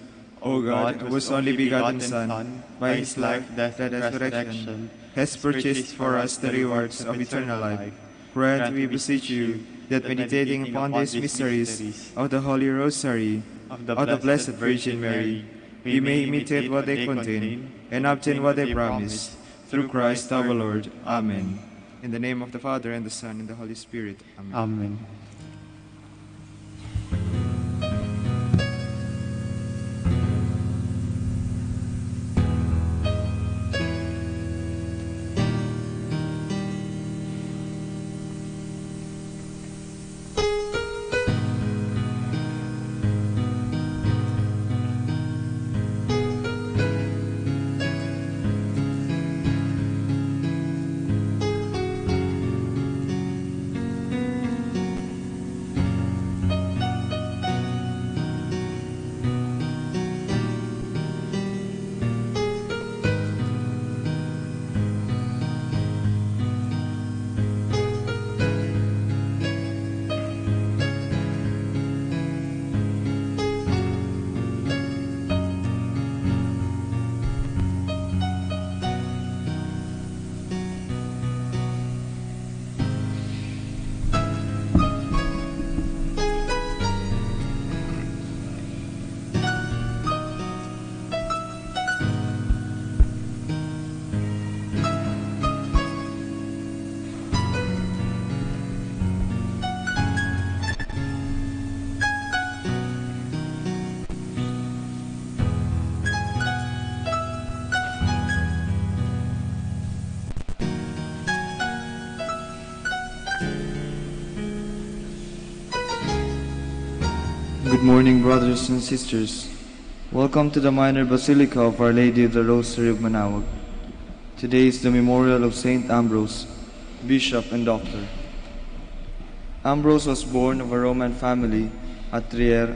[SPEAKER 7] O God, whose only begotten Son, by his life, death, and resurrection, has purchased for us the rewards of eternal life, grant, we beseech you, that meditating upon these mysteries of the Holy Rosary of the Blessed Virgin Mary, we may imitate what they contain and obtain what they promise. Through Christ our Lord. Amen. In the name of the Father, and the Son, and the Holy Spirit. Amen.
[SPEAKER 8] Amen.
[SPEAKER 9] morning, brothers and sisters. Welcome to the Minor Basilica of Our Lady of the Rosary of Manaoag. Today is the memorial of Saint Ambrose, Bishop and Doctor. Ambrose was born of a Roman family at Trier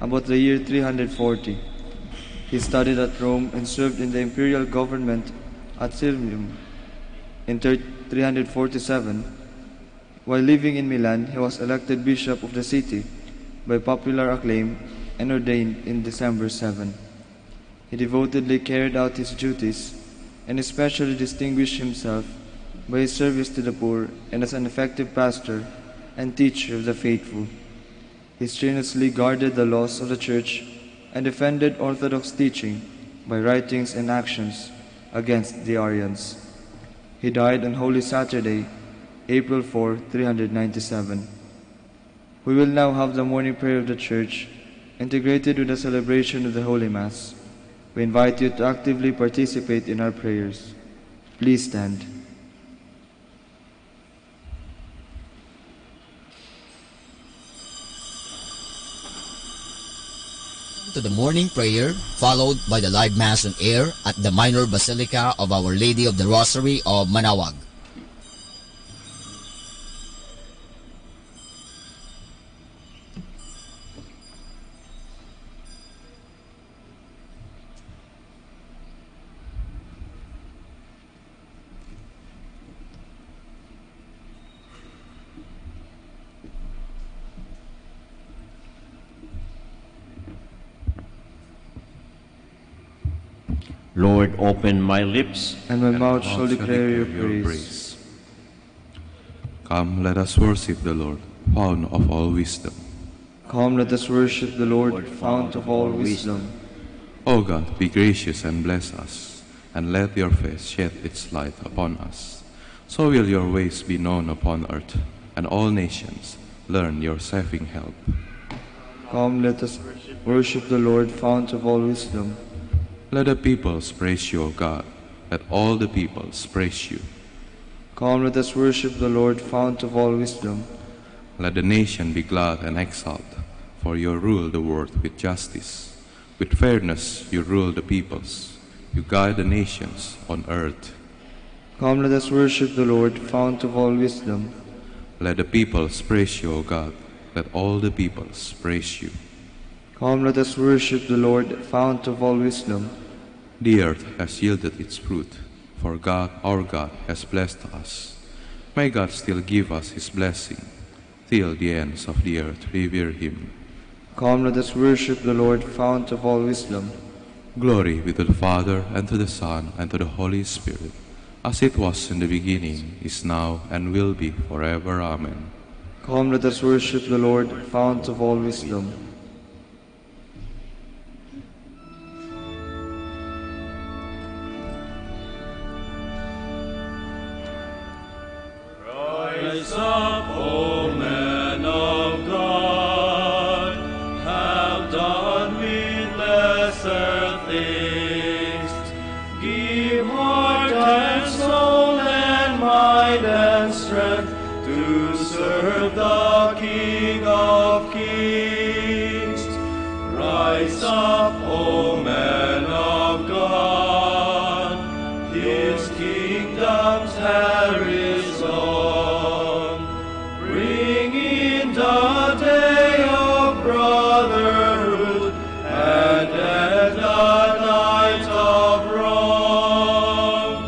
[SPEAKER 9] about the year 340. He studied at Rome and served in the imperial government at Sirmium in 347. While living in Milan, he was elected bishop of the city by popular acclaim and ordained in December 7. He devotedly carried out his duties and especially distinguished himself by his service to the poor and as an effective pastor and teacher of the faithful. He strenuously guarded the laws of the Church and defended Orthodox teaching by writings and actions against the Arians. He died on Holy Saturday, April 4, 397. We will now have the morning prayer of the Church, integrated with the celebration of the Holy Mass. We invite you to actively participate in our prayers. Please stand.
[SPEAKER 2] To the morning prayer, followed by the live Mass on air at the Minor Basilica of Our Lady of the Rosary of Manaoag.
[SPEAKER 10] Lord, open my lips,
[SPEAKER 9] and my mouth shall declare your praise.
[SPEAKER 11] Come, let us worship the Lord, fount of all wisdom.
[SPEAKER 9] Come, let us worship the Lord, fount of all wisdom.
[SPEAKER 11] O God, be gracious and bless us, and let your face shed its light upon us. So will your ways be known upon earth, and all nations learn your saving help.
[SPEAKER 9] Come, let us worship the Lord, fount of all wisdom.
[SPEAKER 11] Let the peoples praise you, O God. Let all the peoples praise you.
[SPEAKER 9] Come, let us worship the Lord, fount of all wisdom.
[SPEAKER 11] Let the nation be glad and exult, for you rule the world with justice. With fairness you rule the peoples. You guide the nations on earth.
[SPEAKER 9] Come, let us worship the Lord, fount of all wisdom.
[SPEAKER 11] Let the peoples praise you, O God. Let all the peoples praise you.
[SPEAKER 9] Come, let us worship the Lord, fount of all wisdom.
[SPEAKER 11] The earth has yielded its fruit, for God, our God, has blessed us. May God still give us his blessing, till the ends of the earth revere him.
[SPEAKER 9] Come, let us worship the Lord, fount of all wisdom.
[SPEAKER 11] Glory be to the Father, and to the Son, and to the Holy Spirit, as it was in the beginning, is now, and will be forever. Amen.
[SPEAKER 9] Come, let us worship the Lord, fount of all wisdom.
[SPEAKER 3] Rise up, O men of God, have done with lesser things. Give heart and soul and mind and strength to serve the King of Kings. Rise up, O men of God, his kingdom's have risen. Bring in the day of brotherhood and at the night of wrong.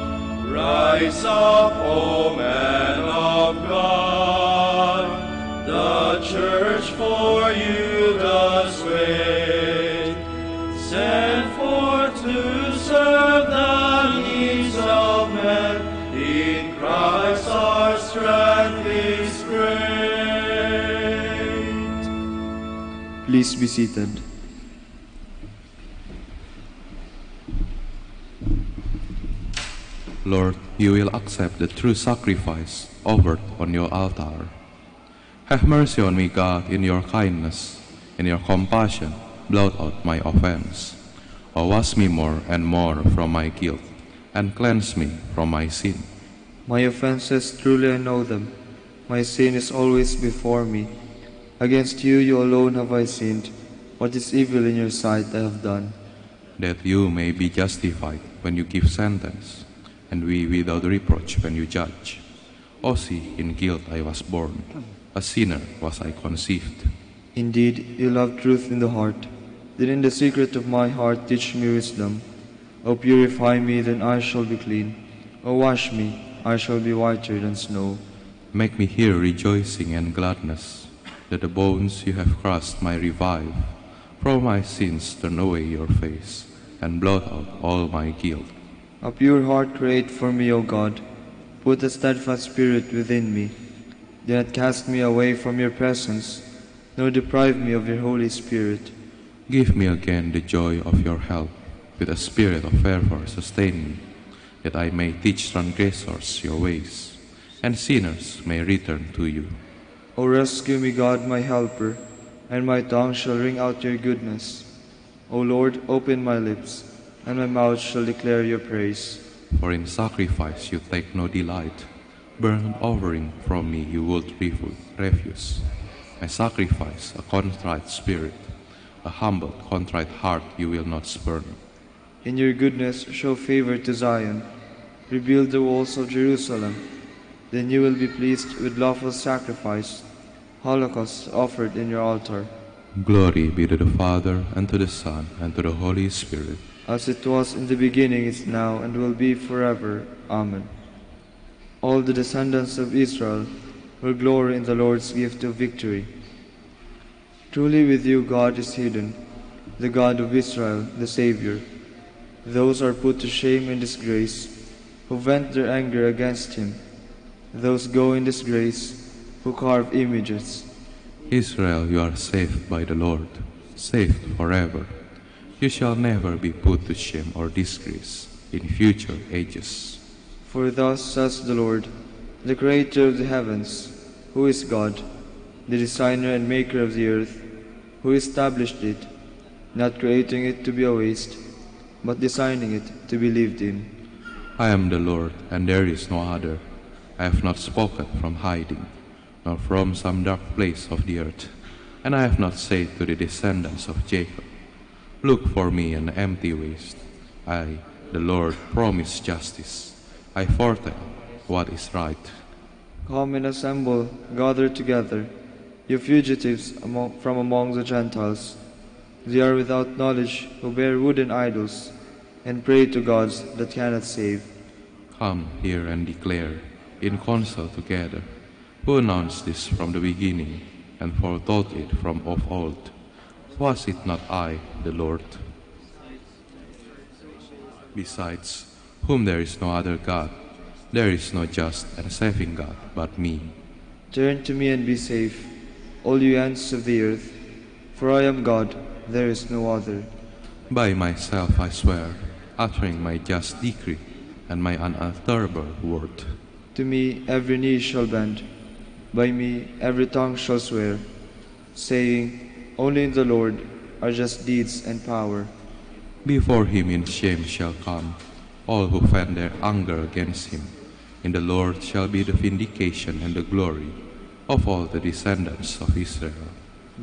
[SPEAKER 3] Rise up, O men of God, the church for you does wait. Send forth to serve the needs of men. In Christ our strength is great.
[SPEAKER 9] Please be seated.
[SPEAKER 11] Lord, you will accept the true sacrifice offered on your altar. Have mercy on me, God, in your kindness. In your compassion, blot out my offense. O wash me more and more from my guilt, and cleanse me from my sin.
[SPEAKER 9] My offenses, truly I know them. My sin is always before me. Against you alone have I sinned, What is evil in your sight I have done,
[SPEAKER 11] that you may be justified when you give sentence, and we without reproach when you judge. O see, in guilt I was born, a sinner was I conceived.
[SPEAKER 9] Indeed, you love truth in the heart. Then in the secret of my heart teach me wisdom. O purify me, then I shall be clean. O wash me, I shall be whiter than snow.
[SPEAKER 11] Make me hear rejoicing and gladness, that the bones you have crushed might revive. From my sins turn away your face, and blot out all my guilt.
[SPEAKER 9] A pure heart create for me, O God. Put a steadfast spirit within me. Do not cast me away from your presence, nor deprive me of your Holy Spirit.
[SPEAKER 11] Give me again the joy of your help, with a spirit of fervor sustain me, that I may teach transgressors your ways, and sinners may return to you.
[SPEAKER 9] O rescue me, God, my helper, and my tongue shall ring out your goodness. O Lord, open my lips, and my mouth shall declare your praise.
[SPEAKER 11] For in sacrifice you take no delight, burnt offering from me you would refuse. I sacrifice a contrite spirit, a humble, contrite heart you will not spurn.
[SPEAKER 9] In your goodness show favor to Zion, rebuild the walls of Jerusalem. Then you will be pleased with lawful sacrifice, holocausts offered in your altar.
[SPEAKER 11] Glory be to the Father, and to the Son, and to the Holy Spirit.
[SPEAKER 9] As it was in the beginning, is now, and will be forever. Amen. All the descendants of Israel will glory in the Lord's gift of victory. Truly with you God is hidden, the God of Israel, the Savior. Those are put to shame and disgrace, who vent their anger against him. Those go in disgrace, who carve images.
[SPEAKER 11] Israel, you are saved by the Lord, saved forever. You shall never be put to shame or disgrace in future ages.
[SPEAKER 9] For thus says the Lord, the Creator of the heavens, who is God, the designer and maker of the earth, who established it, not creating it to be a waste, but designing it to be lived in.
[SPEAKER 11] I am the Lord, and there is no other. I have not spoken from hiding, nor from some dark place of the earth. And I have not said to the descendants of Jacob, look for me an empty waste. I, the Lord, promise justice. I foretell what is right.
[SPEAKER 9] Come and assemble, gather together, you fugitives from among the Gentiles. They are without knowledge, who bear wooden idols, and pray to gods that cannot save.
[SPEAKER 11] Come here and declare, in council together, who announced this from the beginning, and foretold it from of old. Was it not I, the Lord? Besides whom there is no other God, there is no just and saving God but me.
[SPEAKER 9] Turn to me and be safe, all you ends of the earth, for I am God, there is no other.
[SPEAKER 11] By myself I swear, uttering my just decree and my unalterable word.
[SPEAKER 9] To me every knee shall bend, by me every tongue shall swear, saying, only in the Lord are just deeds and power.
[SPEAKER 11] Before him in shame shall come all who fan their anger against him. In the Lord shall be the vindication and the glory of all the descendants of Israel.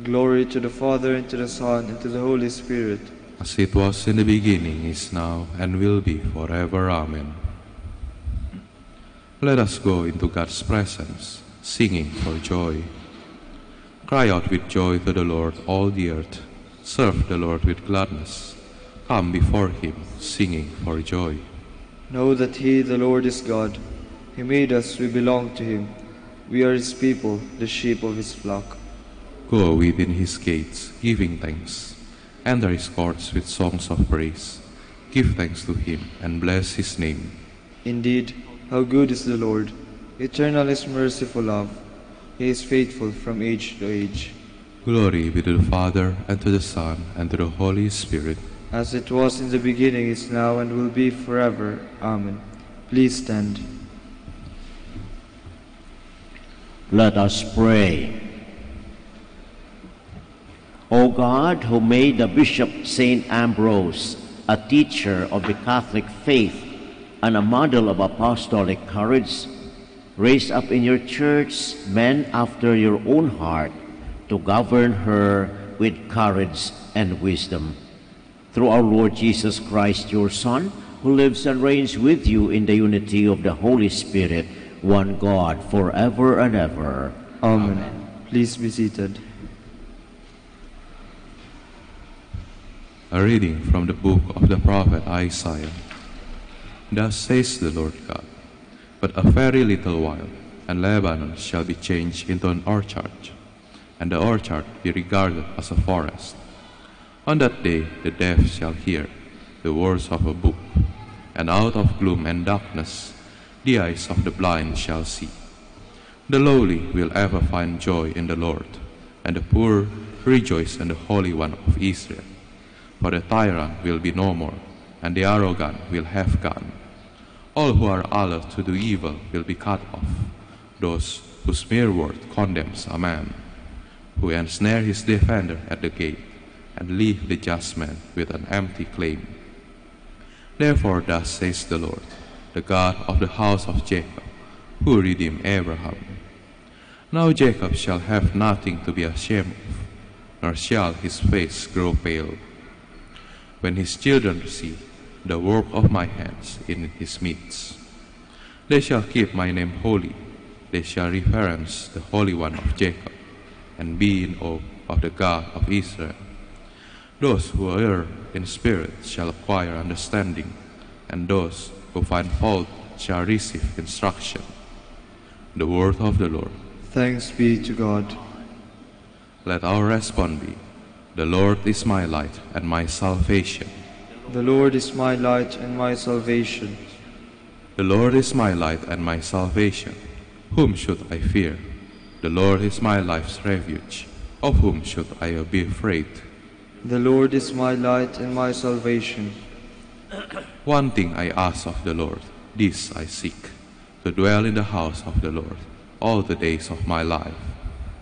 [SPEAKER 9] Glory to the Father, and to the Son, and to the Holy Spirit.
[SPEAKER 11] As it was in the beginning, is now, and will be forever. Amen. Let us go into God's presence, singing for joy. Cry out with joy to the Lord, all the earth. Serve the Lord with gladness. Come before him, singing for joy.
[SPEAKER 9] Know that he, the Lord, is God. He made us, we belong to him. We are his people, the sheep of his flock.
[SPEAKER 11] Go within his gates, giving thanks. Enter his courts with songs of praise. Give thanks to him, and bless his name.
[SPEAKER 9] Indeed, how good is the Lord! Eternal is merciful love. He is faithful from age to age.
[SPEAKER 11] Glory be to the Father, and to the Son, and to the Holy Spirit.
[SPEAKER 9] As it was in the beginning, is now, and will be forever. Amen. Please stand.
[SPEAKER 10] Let us pray. O God, who made the Bishop St. Ambrose a teacher of the Catholic faith and a model of apostolic courage, raise up in your church men after your own heart to govern her with courage and wisdom. Through our Lord Jesus Christ, your Son, who lives and reigns with you in the unity of the Holy Spirit, one God, forever and ever.
[SPEAKER 9] Amen. Please be seated.
[SPEAKER 11] A reading from the book of the prophet Isaiah. Thus says the Lord God, but a very little while, and Lebanon shall be changed into an orchard, and the orchard be regarded as a forest. On that day the deaf shall hear the words of a book, and out of gloom and darkness the eyes of the blind shall see. The lowly will ever find joy in the Lord, and the poor rejoice in the Holy One of Israel. For the tyrant will be no more, and the arrogant will have gone. All who are alert to do evil will be cut off, those whose mere word condemns a man, who ensnare his defender at the gate, and leave the just man with an empty claim. Therefore thus says the Lord, the God of the house of Jacob, who redeemed Abraham. Now Jacob shall have nothing to be ashamed of, nor shall his face grow pale, when his children see the work of my hands in his midst. They shall keep my name holy, they shall reverence the Holy One of Jacob, and be in awe of the God of Israel. Those who err in spirit shall acquire understanding, and those who find fault shall receive instruction. The word of the Lord.
[SPEAKER 9] Thanks be to God.
[SPEAKER 11] Let our response be, the Lord is my light and my salvation.
[SPEAKER 9] The Lord is my light and my salvation.
[SPEAKER 11] The Lord is my light and my salvation. Whom should I fear? The Lord is my life's refuge. Of whom should I be afraid?
[SPEAKER 9] The Lord is my light and my salvation.
[SPEAKER 11] One thing I ask of the Lord, this I seek, to dwell in the house of the Lord all the days of my life,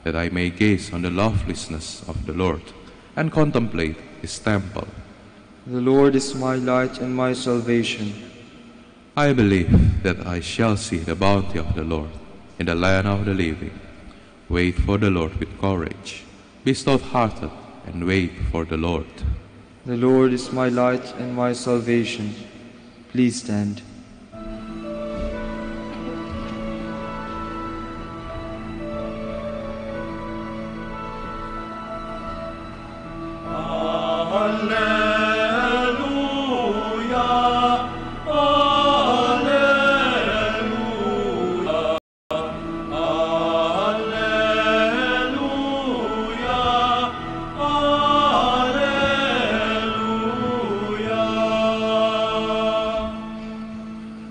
[SPEAKER 11] that I may gaze on the loveliness of the Lord and contemplate his temple.
[SPEAKER 9] The Lord is my light and my salvation.
[SPEAKER 11] I believe that I shall see the bounty of the Lord in the land of the living. Wait for the Lord with courage. Be stout-hearted and wait for the Lord.
[SPEAKER 9] The Lord is my light and my salvation. Please stand.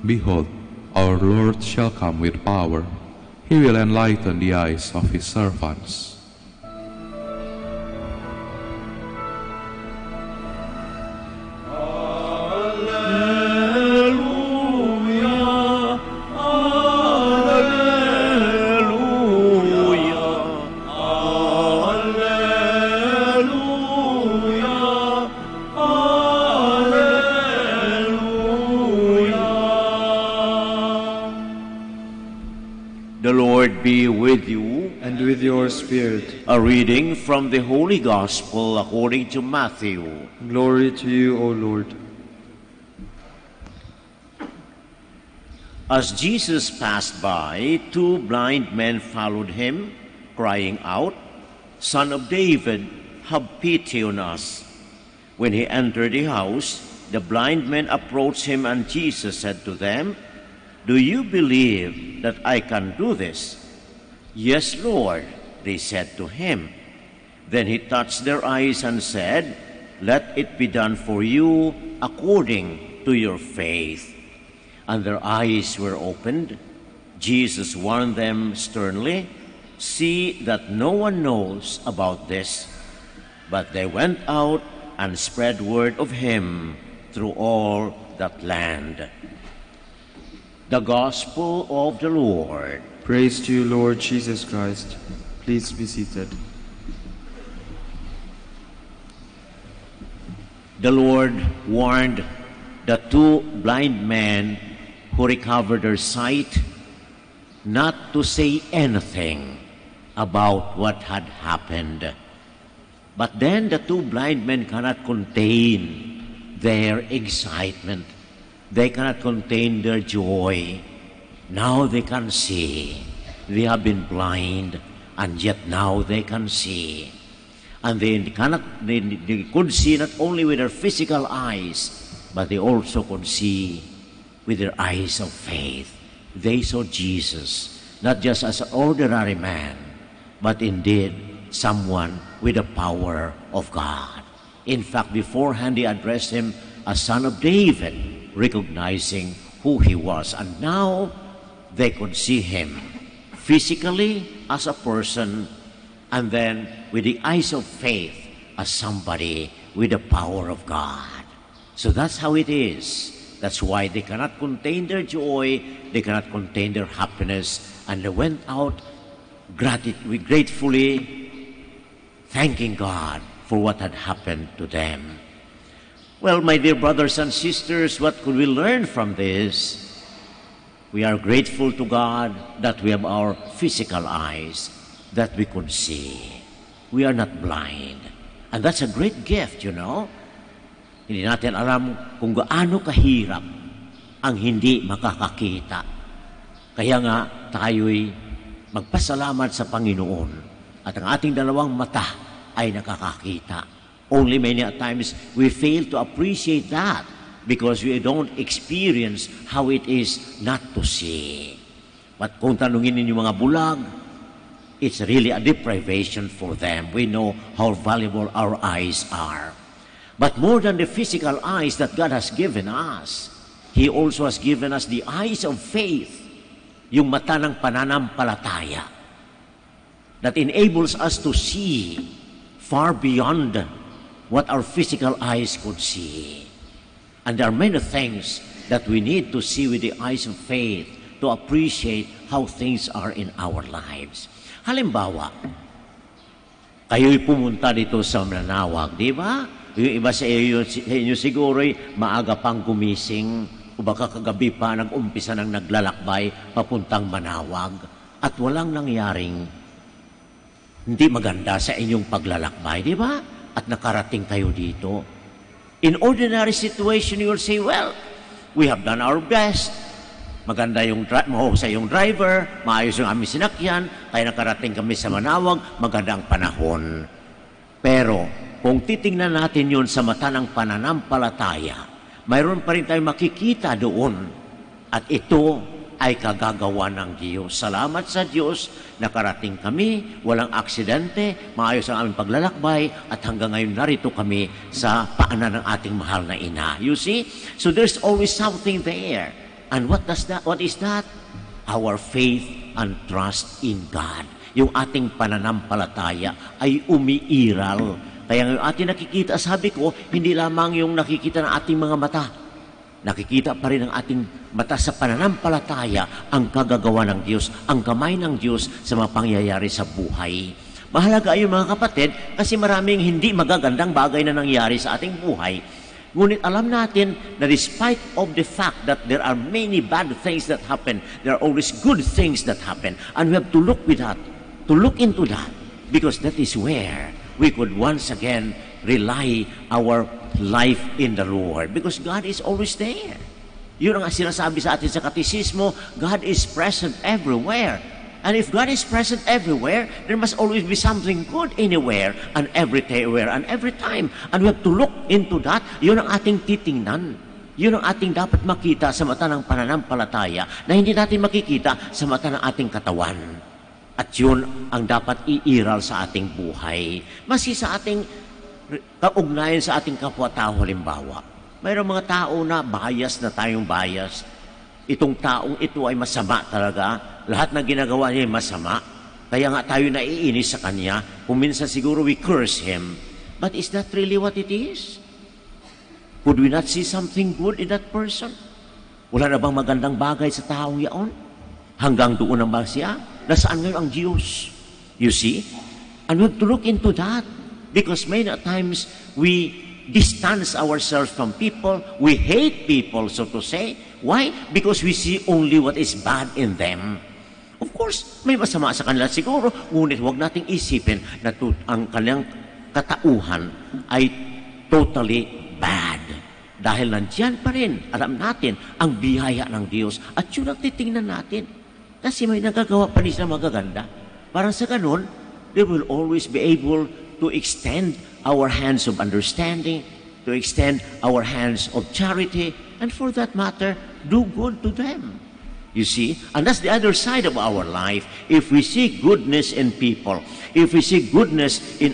[SPEAKER 11] Behold, our Lord shall come with power. He will enlighten the eyes of his servants.
[SPEAKER 10] The Lord be with you.
[SPEAKER 9] And with your spirit.
[SPEAKER 10] A reading from the Holy Gospel according to Matthew.
[SPEAKER 9] Glory to you, O Lord.
[SPEAKER 10] As Jesus passed by, two blind men followed him, crying out, "Son of David, have pity on us." When he entered the house, the blind men approached him, and Jesus said to them, "Do you believe that I can do this?" "Yes, Lord," they said to him. Then he touched their eyes and said, "Let it be done for you according to your faith." And their eyes were opened. Jesus warned them sternly, "See that no one knows about this." But they went out and spread word of him through all that land. The Gospel of the Lord.
[SPEAKER 9] Praise to you, Lord Jesus Christ. Please be seated.
[SPEAKER 10] The Lord warned the two blind men who recovered their sight not to say anything about what had happened. But then the two blind men cannot contain their excitement. They cannot contain their joy. Now they can see. They have been blind, and yet now they can see. And they could see not only with their physical eyes, but they also could see with their eyes of faith. They saw Jesus, not just as an ordinary man, but indeed someone with the power of God. In fact, beforehand, they addressed him as Son of David, recognizing who he was. And now they could see him physically as a person, and then with the eyes of faith as somebody with the power of God. So that's how it is. That's why they cannot contain their joy, they cannot contain their happiness, and they went out gratefully thanking God for what had happened to them. Well, my dear brothers and sisters, what could we learn from this? We are grateful to God that we have our physical eyes, that we could see. We are not blind. And that's a great gift, you know. Hindi natin alam kung gaano kahirap ang hindi makakakita. Kaya nga, tayo'y magpasalamat sa Panginoon at ang ating dalawang mata ay nakakakita. Only many times we fail to appreciate that because we don't experience how it is not to see. But kung tanungin ninyo mga bulag, it's really a deprivation for them. We know how valuable our eyes are. But more than the physical eyes that God has given us, He also has given us the eyes of faith, yung mata ng pananampalataya, that enables us to see far beyond what our physical eyes could see. And there are many things that we need to see with the eyes of faith to appreciate how things are in our lives. Halimbawa, kayo'y pumunta dito sa Manawag, di ba? Yung iba sa inyo siguro'y maaga pang gumising o baka kagabi pa nag-umpisa ng naglalakbay papuntang Manawag at walang nangyaring hindi maganda sa inyong paglalakbay, di ba? At nakarating kayo dito. In ordinary situation, you will say, well, we have done our best. Maganda yung mahusay yung driver, maayos yung aming sinakyan, kaya nakarating kami sa Manawag, magandang panahon. Pero, kung titingnan natin yun sa mata ng pananampalataya, mayroon pa rin tayong makikita doon. At ito ay kagagawa ng Diyos. Salamat sa Diyos, nakarating kami, walang aksidente, maayos ang aming paglalakbay, at hanggang ngayon narito kami sa paanan ng ating mahal na ina. You see? So there's always something there. And what is that? Our faith and trust in God. Yung ating pananampalataya ay umiiral. Kaya yung ating nakikita, sabi ko, hindi lamang yung nakikita ng ating mga mata. Nakikita pa rin ang ating mata sa pananampalataya ang kagagawa ng Diyos, ang kamay ng Diyos sa mga pangyayari sa buhay. Mahalaga yun mga kapatid kasi maraming hindi magagandang bagay na nangyari sa ating buhay. Ngunit alam natin na despite of the fact that there are many bad things that happen, there are always good things that happen. And we have to look with that, to look into that, because that is where we could once again rely our life in the Lord. Because God is always there. Yun ang sinasabi sa atin sa katisismo, God is present everywhere. And if God is present everywhere, there must always be something good anywhere and everywhere and every time. And we have to look into that. Yun ang ating titingnan. Yun ang ating dapat makita sa mata ng pananampalataya na hindi natin makikita sa mata ng ating katawan. At yun ang dapat iiral sa ating buhay. Masi sa ating kaugnayan sa ating kapwa-tao halimbawa. Mayroong mga tao na bias na tayong bias. Itong taong ito ay masama talaga. Lahat na ginagawa niya ay masama. Kaya nga tayo naiinis sa kanya. Kung minsan siguro we curse him. But is that really what it is? Could we not see something good in that person? Wala na bang magandang bagay sa taong yaon? Hanggang doon ang ba siya? Nasaan ngayon ang Diyos? You see? And we have to look into that. Because many times we distance ourselves from people. We hate people, so to say. Why? Because we see only what is bad in them. Of course, may masama sa kanila siguro, ngunit huwag nating isipin na ang kanilang katauhan ay totally bad. Dahil nandyan pa rin, alam natin, ang biyaya ng Diyos. At yun ang titingnan natin. Kasi may nagagawa pa rin sila magaganda. Parang sa ganun, they will always be able to extend our hands of understanding, to extend our hands of charity, and for that matter, do good to them. You see? And that's the other side of our life. If we see goodness in people, if we see goodness in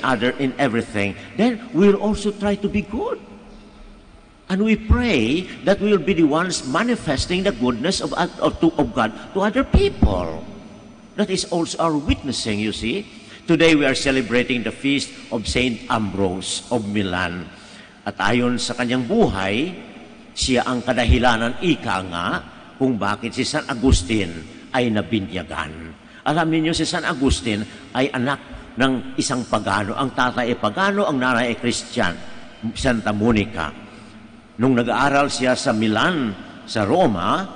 [SPEAKER 10] everything, then we'll also try to be good. And we pray that we will be the ones manifesting the goodness of God to other people. That is also our witnessing, you see. Today we are celebrating the feast of Saint Ambrose of Milan. At ayon sa kanyang buhay, siya ang kadahilanan ika nga kung bakit si San Agustin ay nabinyagan. Alam niyo, si San Agustin ay anak ng isang pagano. Ang tatay ay pagano, ang nanay ay Christian, Santa Monica. Nung nag-aaral siya sa Milan, sa Roma,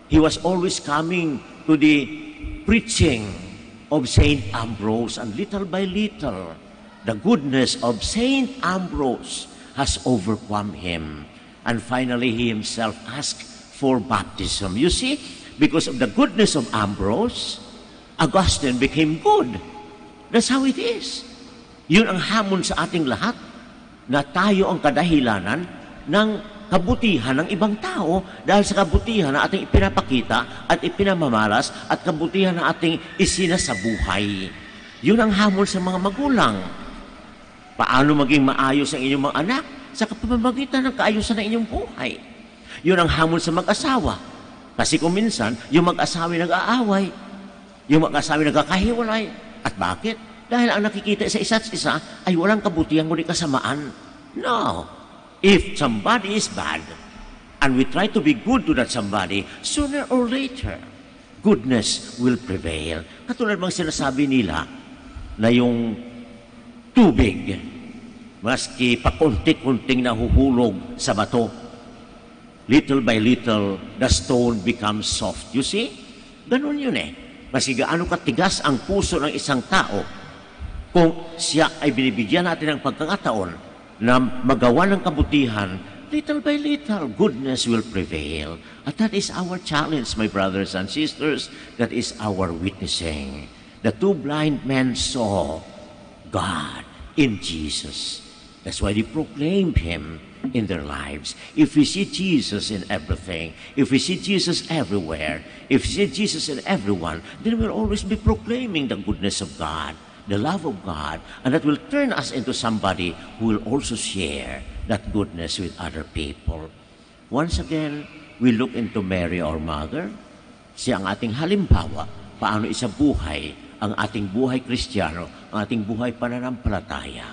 [SPEAKER 10] he was always coming to the preaching of Saint Ambrose, and little by little, the goodness of Saint Ambrose has overcome him. And finally, he himself asked for baptism. You see, because of the goodness of Ambrose, Augustine became good. That's how it is. Yun ang hamon sa ating lahat, na tayo ang kadahilanan ng kabutihan ng ibang tao dahil sa kabutihan na ating ipinapakita at ipinamamalas at kabutihan na ating isinasabuhay. Yun ang hamon sa mga magulang. Paano maging maayos ang inyong mga anak? Sa pamamagitan ng kaayusan ng inyong buhay. Yun ang hamon sa mag-asawa. Kasi kung minsan, yung mag-asawa nag-aaway, yung mag-asawa nagkakahiwalay. At bakit? Dahil ang nakikita sa isa't isa ay walang kabutihan kundi kasamaan. No. If somebody is bad, and we try to be good to that somebody, sooner or later, goodness will prevail. Katulad bang sinasabi nila na yung tubig, maski pakunti-kunting nahuhulog sa bato, little by little, the stone becomes soft. You see? Ganun yun eh. Maski gaano katigas ang puso ng isang tao, kung siya ay binibigyan natin ng pagkakataon na magawa ng kabutihan, little by little, goodness will prevail. At that is our challenge, my brothers and sisters. That is our witnessing. The two blind men saw God in Jesus. That's why they proclaimed Him in their lives. If we see Jesus in everything, if we see Jesus everywhere, if we see Jesus in everyone, then we'll always be proclaiming the goodness of God, the love of God, and that will turn us into somebody who will also share that goodness with other people. Once again, we look into Mary, our mother. Siya ang ating halimbawa, paano isabuhay ang ating buhay Kristiyano, ang ating buhay pananampalataya.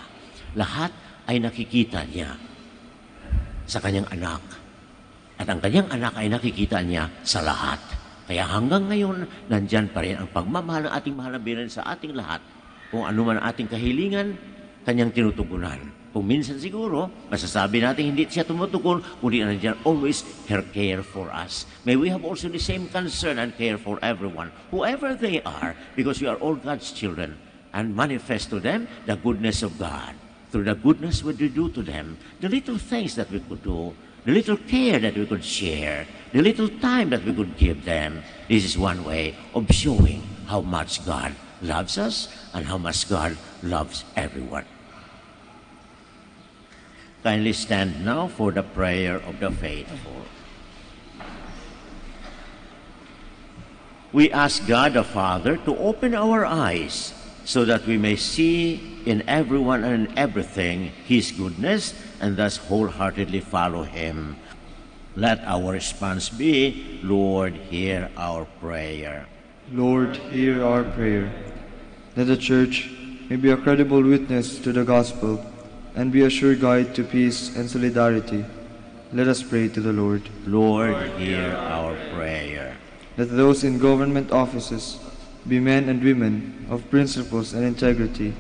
[SPEAKER 10] Lahat ay nakikita niya sa kanyang anak. At ang kanyang anak ay nakikita niya sa lahat. Kaya hanggang ngayon, nandyan pa rin ang pagmamahal ng ating mahal na Birhen sa ating lahat. Kung ano man ang ating kahilingan, kanyang tinutugunan. Kung minsan siguro, masasabi natin hindi siya tumutugon, kundi nandiyan always her care for us. May we have also the same concern and care for everyone, whoever they are, because we are all God's children, and manifest to them the goodness of God. Through the goodness we do to them, the little things that we could do, the little care that we could share, the little time that we could give them, this is one way of showing how much God loves us and how much God loves everyone. Kindly stand now for the prayer of the faithful. We ask God the Father to open our eyes so that we may see in everyone and everything His goodness and thus wholeheartedly follow Him. Let our response be, Lord, hear our prayer.
[SPEAKER 9] Lord, hear our prayer. That the Church may be a credible witness to the gospel and be a sure guide to peace and solidarity. Let us pray to the Lord.
[SPEAKER 10] Lord, hear our prayer.
[SPEAKER 9] That those in government offices be men and women of principles and integrity.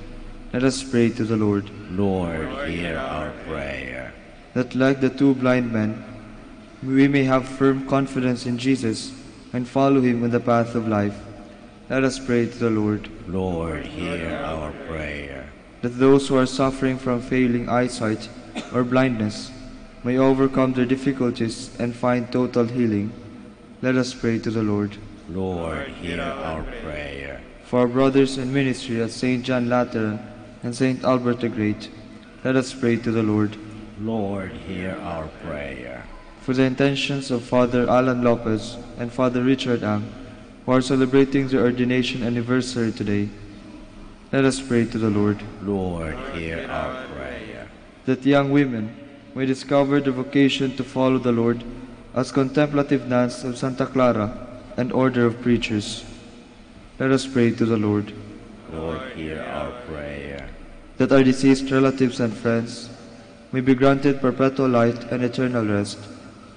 [SPEAKER 9] Let us pray to the Lord.
[SPEAKER 10] Lord, hear our prayer.
[SPEAKER 9] That like the two blind men, we may have firm confidence in Jesus and follow Him in the path of life. Let us pray to the Lord.
[SPEAKER 10] Lord, hear our prayer.
[SPEAKER 9] that those who are suffering from failing eyesight or blindness may overcome their difficulties and find total healing. Let us pray to the Lord.
[SPEAKER 10] Lord, hear our prayer.
[SPEAKER 9] For our brothers in ministry at St. John Lateran and St. Albert the Great, let us pray to the Lord.
[SPEAKER 10] Lord, hear our prayer.
[SPEAKER 9] For the intentions of Father Alan Lopez and Father Richard Ang, who are celebrating their ordination anniversary today, let us pray to the Lord.
[SPEAKER 10] Lord, hear our prayer.
[SPEAKER 9] That young women may discover the vocation to follow the Lord as contemplative nuns of Santa Clara and Order of Preachers. Let us pray to the Lord.
[SPEAKER 10] Lord, hear our prayer.
[SPEAKER 9] That our deceased relatives and friends may be granted perpetual light and eternal rest.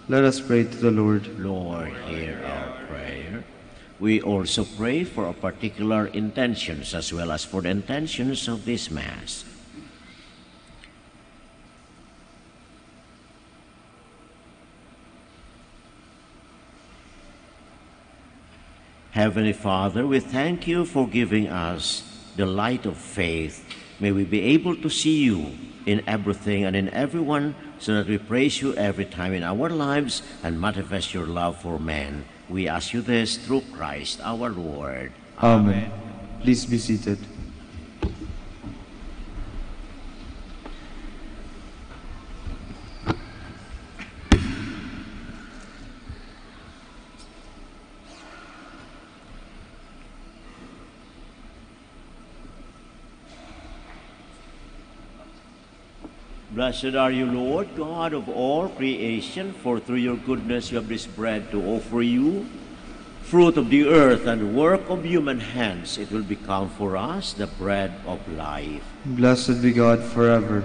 [SPEAKER 9] Let us pray to the Lord.
[SPEAKER 10] Lord, hear our prayer. We also pray for our particular intentions as well as for the intentions of this Mass. Heavenly Father, we thank you for giving us the light of faith. May we be able to see you in everything and in everyone, so that we praise you every time in our lives and manifest your love for men. We ask you this through Christ our Lord.
[SPEAKER 9] Amen. Please be seated.
[SPEAKER 10] Blessed are you, Lord, God of all creation, for through your goodness you have this bread to offer you, fruit of the earth and work of human hands. It will become for us the bread of life.
[SPEAKER 9] Blessed be God forever.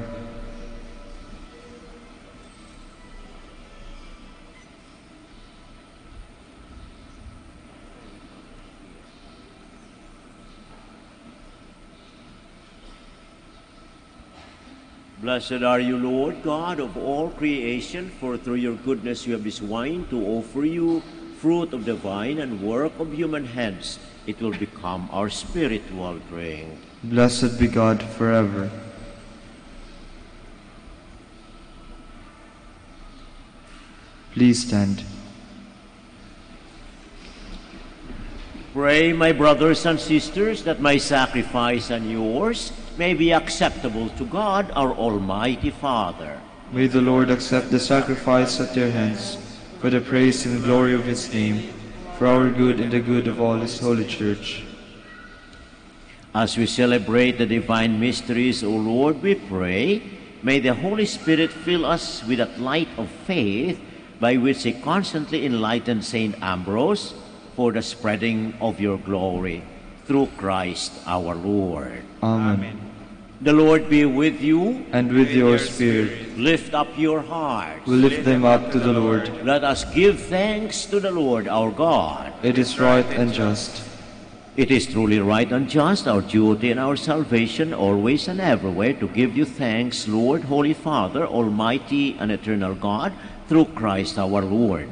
[SPEAKER 10] Blessed are you, Lord, God of all creation, for through your goodness you have this wine to offer you, fruit of the vine and work of human hands. It will become our spiritual drink.
[SPEAKER 9] Blessed be God forever. Please stand.
[SPEAKER 10] Pray, my brothers and sisters, that my sacrifice and yours may be acceptable to God, our Almighty Father.
[SPEAKER 9] May the Lord accept the sacrifice at your hands, for the praise and glory of his name, for our good and the good of all his holy church.
[SPEAKER 10] As we celebrate the divine mysteries, O Lord, we pray, may the Holy Spirit fill us with that light of faith by which he constantly enlightened St. Ambrose for the spreading of your glory, through Christ our Lord.
[SPEAKER 9] Amen.
[SPEAKER 10] The Lord be with you.
[SPEAKER 9] And with your spirit.
[SPEAKER 10] Lift up your hearts.
[SPEAKER 9] We lift them up to the Lord.
[SPEAKER 10] Let us give thanks to the Lord our God.
[SPEAKER 9] It is right and just.
[SPEAKER 10] It is truly right and just, our duty and our salvation, always and everywhere, to give you thanks, Lord, Holy Father, Almighty and Eternal God, through Christ our Lord.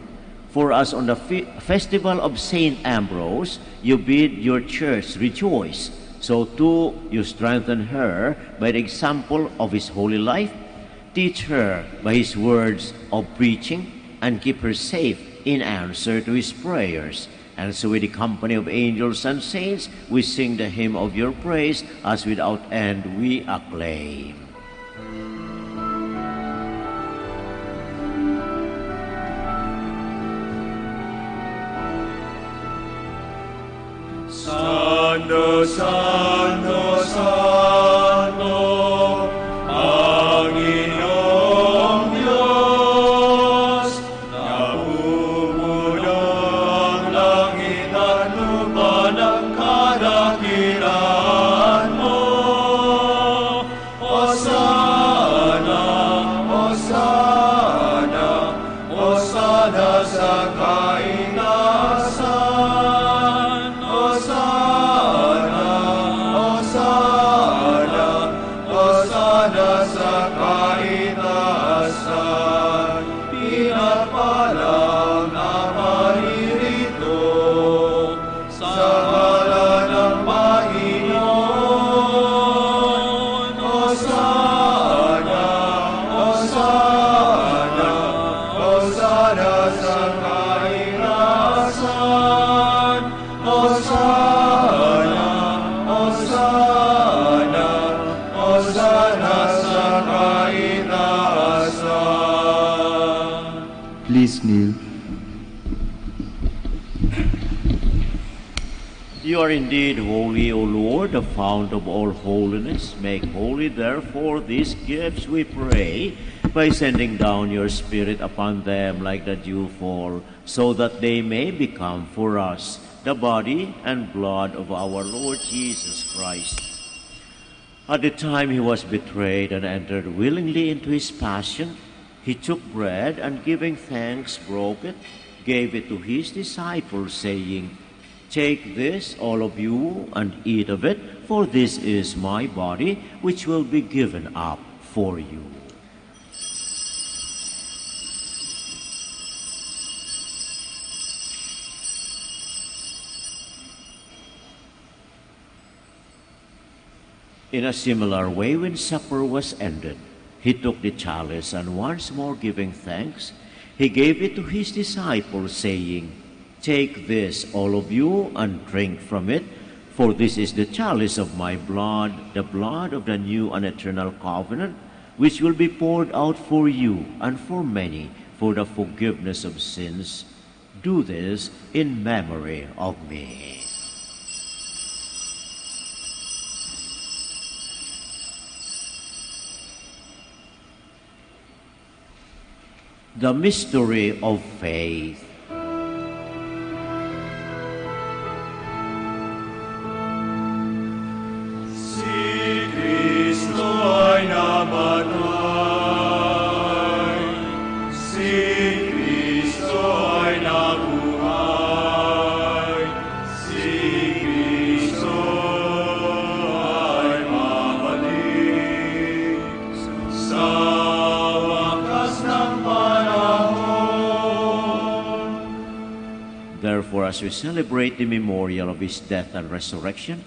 [SPEAKER 10] For as on the festival of St. Ambrose, you bid your church rejoice, so too you strengthen her by the example of his holy life. Teach her by his words of preaching, and keep her safe in answer to his prayers. And so with the company of angels and saints, we sing the hymn of your praise, as without end we acclaim.
[SPEAKER 3] Santo, Santo, Santo, Panginoong Diyos, napupuno ang langit at lupa ng kadakilaan mo. Hosana, Hosana, Hosana sa kainasan. Hosanna, Hosanna.
[SPEAKER 10] You are indeed holy, O Lord, the fount of all holiness. Make holy, therefore, these gifts, we pray, by sending down your Spirit upon them like the dewfall, so that they may become for us the body and blood of our Lord Jesus Christ. At the time he was betrayed and entered willingly into his passion, he took bread and, giving thanks, broke it, gave it to his disciples, saying, "Take this, all of you, and eat of it, for this is my body, which will be given up for you." In a similar way, when supper was ended, he took the chalice, and once more giving thanks, he gave it to his disciples, saying, "Take this, all of you, and drink from it, for this is the chalice of my blood, the blood of the new and eternal covenant, which will be poured out for you and for many for the forgiveness of sins. Do this in memory of me." The mystery of faith.
[SPEAKER 3] Si Kristo ay namatay, si Kristo ay nabuhay, si Kristo ay babalik sa wakas ng
[SPEAKER 10] Therefore, as we celebrate the memorial of his death and resurrection,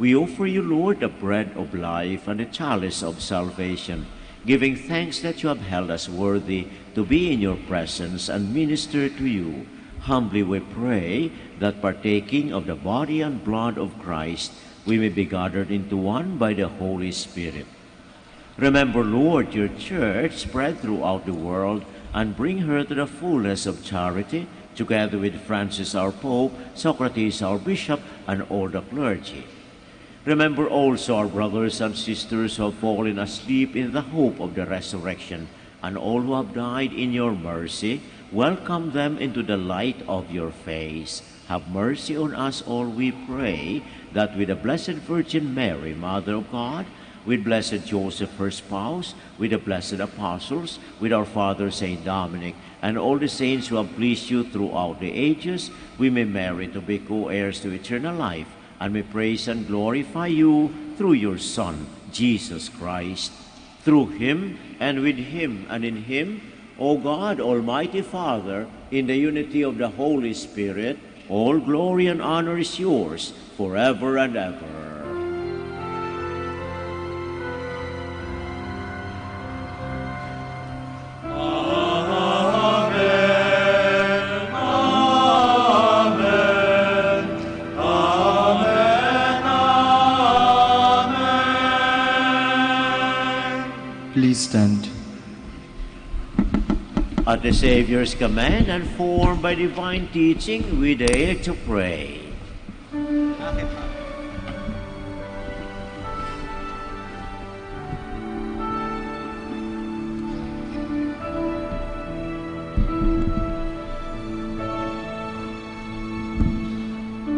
[SPEAKER 10] we offer you, Lord, the bread of life and the chalice of salvation, giving thanks that you have held us worthy to be in your presence and minister to you. Humbly we pray that, partaking of the body and blood of Christ, we may be gathered into one by the Holy Spirit. Remember, Lord, your church spread throughout the world, and bring her to the fullness of charity, together with Francis our Pope, Socrates our Bishop, and all the clergy. Remember also our brothers and sisters who have fallen asleep in the hope of the resurrection, and all who have died in your mercy. Welcome them into the light of your face. Have mercy on us all, we pray, that with the Blessed Virgin Mary, Mother of God, with Blessed Joseph, her spouse, with the blessed apostles, with our Father Saint Dominic, and all the saints who have pleased you throughout the ages, we may merit to be co-heirs to eternal life, and may praise and glorify you through your Son, Jesus Christ. Through him, and with him, and in him, O God, Almighty Father, in the unity of the Holy Spirit, all glory and honor is yours forever and ever.
[SPEAKER 9] Please stand.
[SPEAKER 10] At the Savior's command and formed by divine teaching, we dare to pray.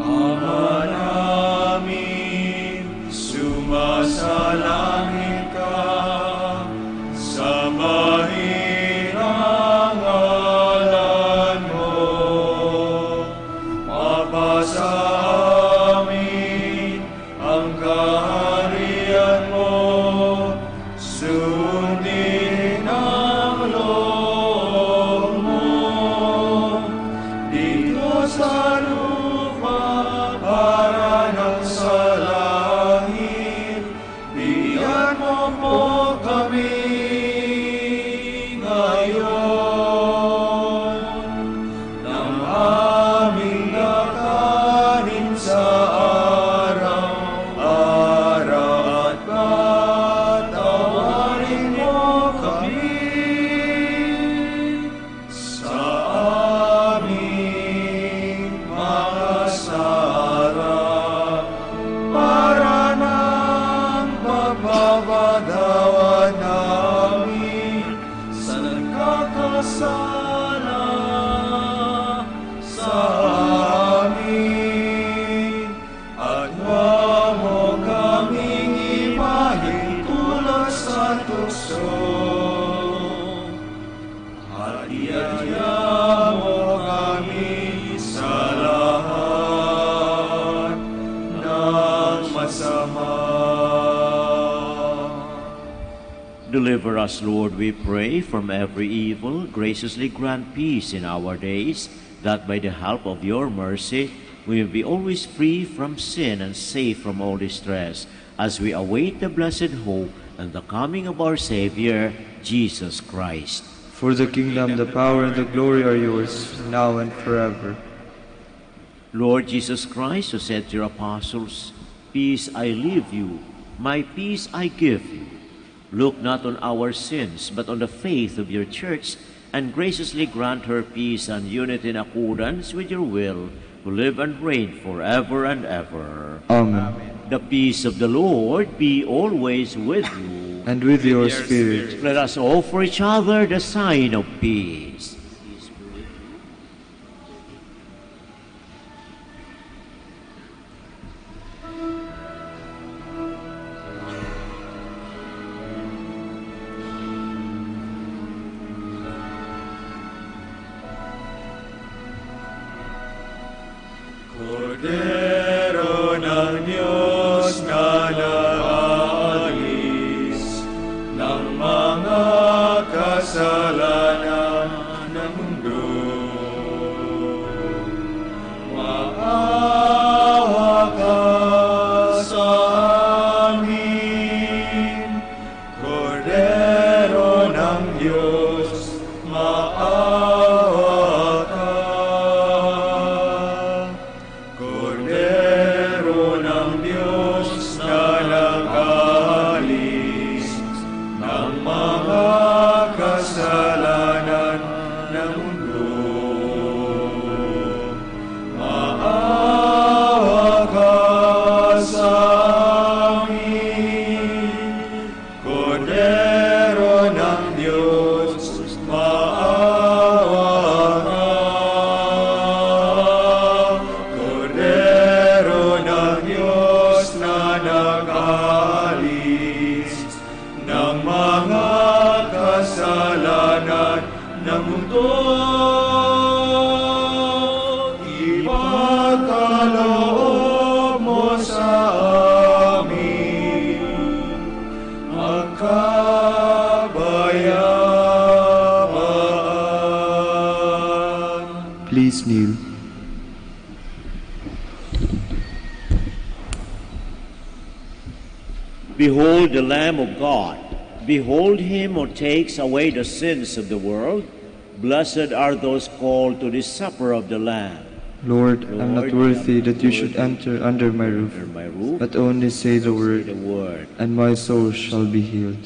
[SPEAKER 3] Ama namin, sumasalangit ka, sambahin ang ngalan mo, mapasa amin ang kaharian mo, sundin ang loob mo, dito sa para ng sa langit, bigyan mo po kami ngayon ng aming kakanin.
[SPEAKER 10] Deliver us, Lord, we pray, from every evil. Graciously grant peace in our days, that by the help of your mercy we will be always free from sin and safe from all distress, as we await the blessed hope and the coming of our Savior, Jesus Christ.
[SPEAKER 9] For the kingdom, the power, and the glory are yours, now and forever.
[SPEAKER 10] Lord Jesus Christ, who said to your apostles, Peace I leave you, my peace I give you. Look not on our sins, but on the faith of your church, and graciously grant her peace and unity in accordance with your will, who live and reign forever and ever.
[SPEAKER 9] Amen.
[SPEAKER 10] The peace of the Lord be always with you.
[SPEAKER 9] And with your spirit.
[SPEAKER 10] Let us offer each other the sign of peace.
[SPEAKER 3] Cordero ng Diyos na naalis ng mga kasalanan ng mundo, maawa ka sa amin. Cordero ng Diyos, maawa ka. Cordero ng Diyos na nag-alis ng mga kasalanan ng mundo, maawa ka sa amin. Cordero ng Diyos, maawa ka. Cordero ng Diyos na nag-alis ng mga kasalanan ng mundo, ipagkaloob mo sa amin ang kabayaman.
[SPEAKER 9] Please kneel.
[SPEAKER 10] Behold the Lamb of God. Behold him who takes away the sins of the world. Blessed are those called to the supper of the Lamb.
[SPEAKER 9] Lord, I'm not worthy that you should enter under my roof,
[SPEAKER 10] Under my roof,
[SPEAKER 9] but only say the word,
[SPEAKER 10] the word.
[SPEAKER 9] and my soul shall be healed.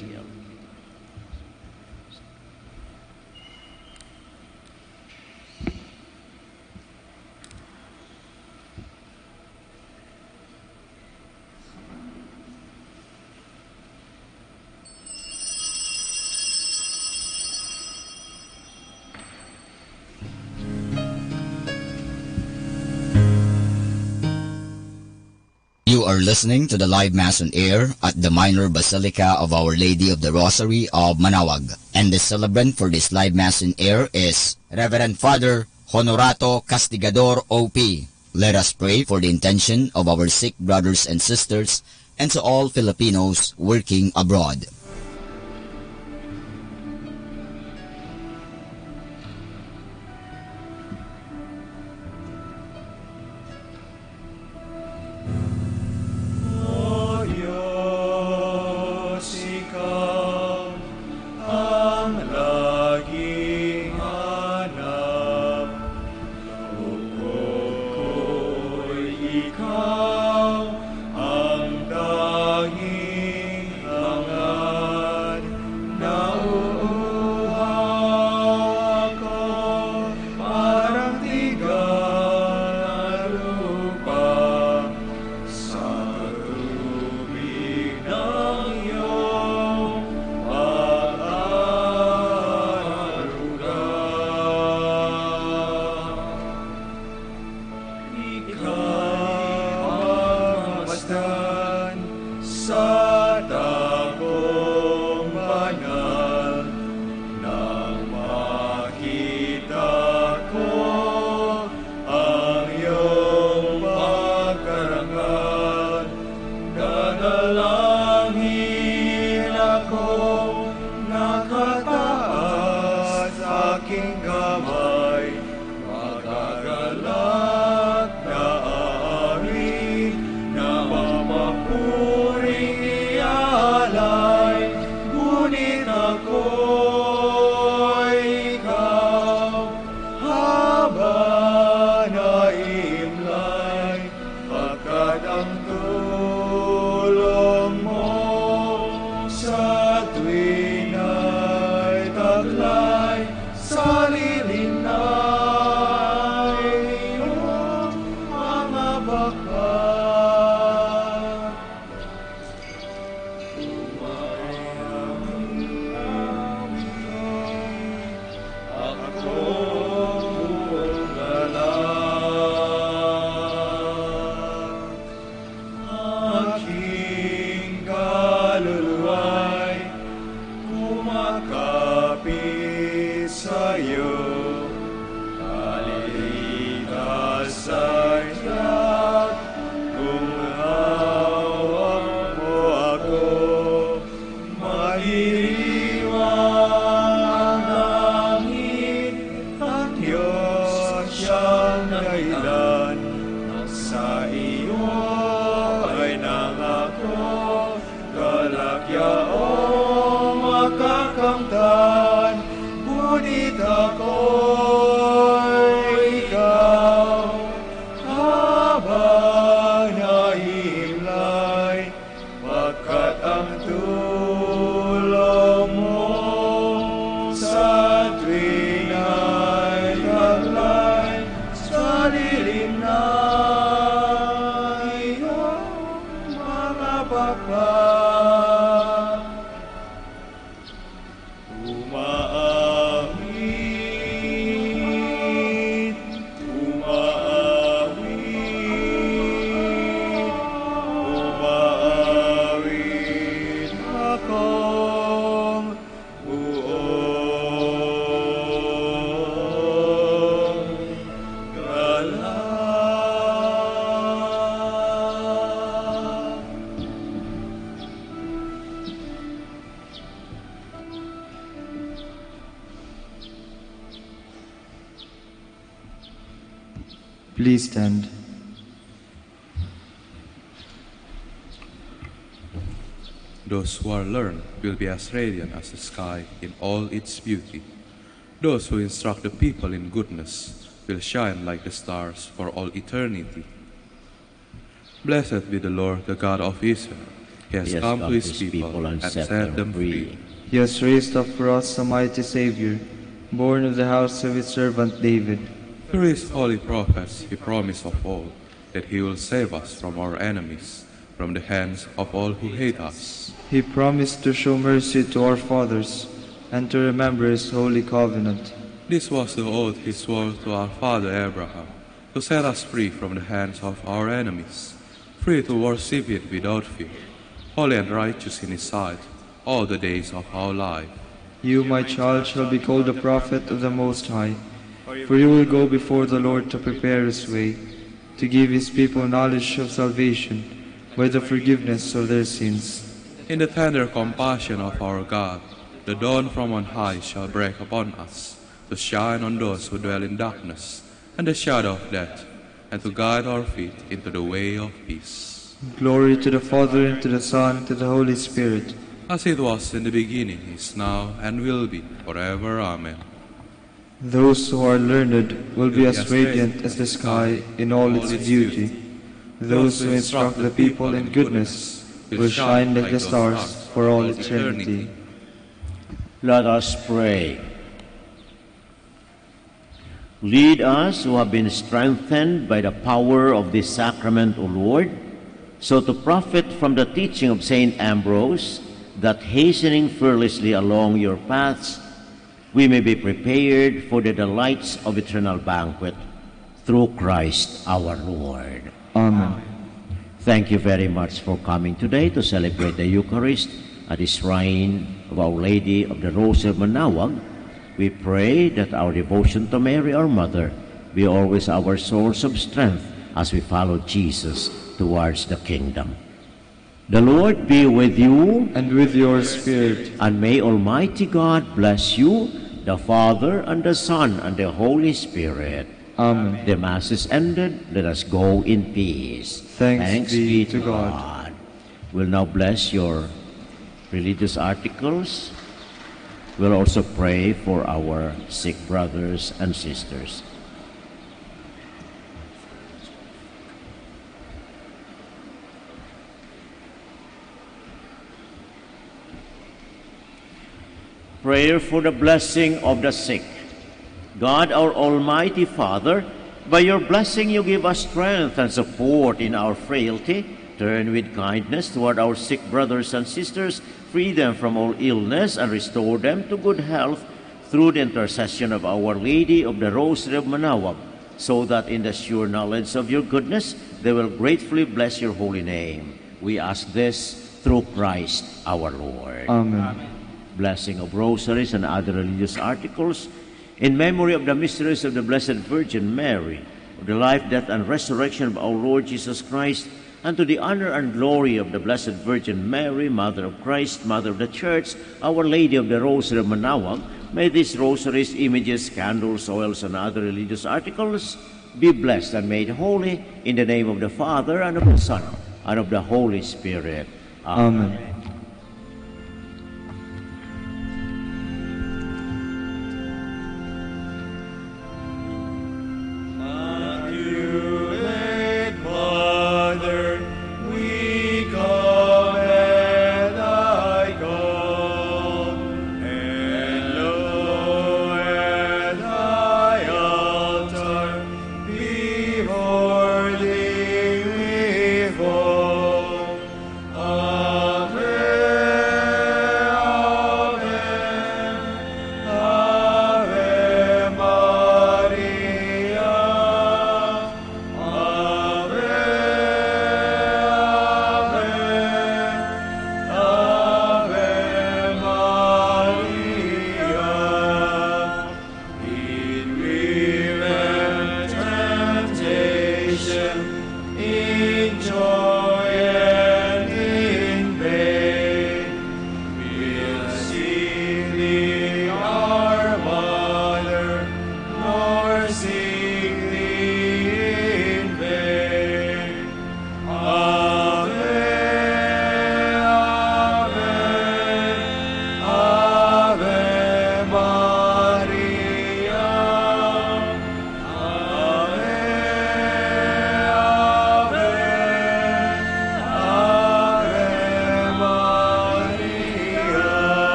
[SPEAKER 2] You are listening to the live Mass on air at the Minor Basilica of Our Lady of the Rosary of Manaoag. And the celebrant for this live Mass on air is Reverend Father Honorato Castigador O.P. Let us pray for the intention of our sick brothers and sisters and to all Filipinos working abroad.
[SPEAKER 3] O Diyos, ikaw ang laging hanap. Loob ko'y ikaw ang tanging hangad. Nauuhaw ako parang tigang na lupa sa tubig ng iyong pag-aaruga. Ikaw ang masdan sa dagong banal. Nang makita ko ang iyong pagkarangal, dadalangin ako
[SPEAKER 9] Please stand.
[SPEAKER 11] Those who are learned will be as radiant as the sky in all its beauty. Those who instruct the people in goodness will shine like the stars for all eternity. Blessed be the Lord, the God of Israel. He has come to his people and set them free.
[SPEAKER 9] He has raised up for us a mighty Savior, born of the house of his servant David.
[SPEAKER 11] Through his holy prophets he promised of old that he will save us from our enemies, from the hands of all who hate us.
[SPEAKER 9] He promised to show mercy to our fathers and to remember his holy covenant.
[SPEAKER 11] This was the oath he swore to our father Abraham, to set us free from the hands of our enemies, free to worship him without fear, holy and righteous in his sight, all the days of our life.
[SPEAKER 9] You, my child, shall be called a prophet of the Most High, for you will go before the Lord to prepare his way, to give his people knowledge of salvation by the forgiveness of their sins.
[SPEAKER 11] In the tender compassion of our God, the dawn from on high shall break upon us, to shine on those who dwell in darkness and the shadow of death, and to guide our feet into the way of peace.
[SPEAKER 9] Glory to the Father, and to the Son, and to the Holy Spirit.
[SPEAKER 11] As it was in the beginning, is now, and will be, forever. Amen.
[SPEAKER 9] Those who are learned will be as radiant as the sky in all its beauty. Those who instruct the people in goodness will shine like the stars for all eternity.
[SPEAKER 10] Let us pray. Lead us who have been strengthened by the power of this sacrament, O Lord, so to profit from the teaching of Saint Ambrose, that hastening fearlessly along your paths, we may be prepared for the delights of eternal banquet, through Christ our Lord.
[SPEAKER 9] Amen.
[SPEAKER 10] Thank you very much for coming today to celebrate the Eucharist at the shrine of Our Lady of the Rosary of Manaoag. We pray that our devotion to Mary, our Mother, be always our source of strength as we follow Jesus towards the kingdom. The Lord be with you,
[SPEAKER 9] and with your spirit.
[SPEAKER 10] And may Almighty God bless you, the Father, and the Son, and the Holy Spirit.
[SPEAKER 9] Amen.
[SPEAKER 10] The Mass is ended. Let us go in peace.
[SPEAKER 9] Thanks be to God.
[SPEAKER 10] We'll now bless your religious articles. We'll also pray for our sick brothers and sisters. Prayer for the blessing of the sick. God, our Almighty Father, By your blessing, you give us strength and support in our frailty. Turn with kindness toward our sick brothers and sisters, free them from all illness, and restore them to good health through the intercession of Our Lady of the Rosary of Manaoag, so that in the sure knowledge of your goodness, they will gratefully bless your holy name. We ask this through Christ our Lord.
[SPEAKER 9] Amen.
[SPEAKER 10] Blessing of rosaries and other religious articles, in memory of the mysteries of the Blessed Virgin Mary, of the life, death, and resurrection of our Lord Jesus Christ, and to the honor and glory of the Blessed Virgin Mary, Mother of Christ, Mother of the Church, Our Lady of the Rosary of Manaoag, may these rosaries, images, candles, oils, and other religious articles be blessed and made holy in the name of the Father, and of the Son, and of the Holy Spirit. Amen.
[SPEAKER 9] Amen.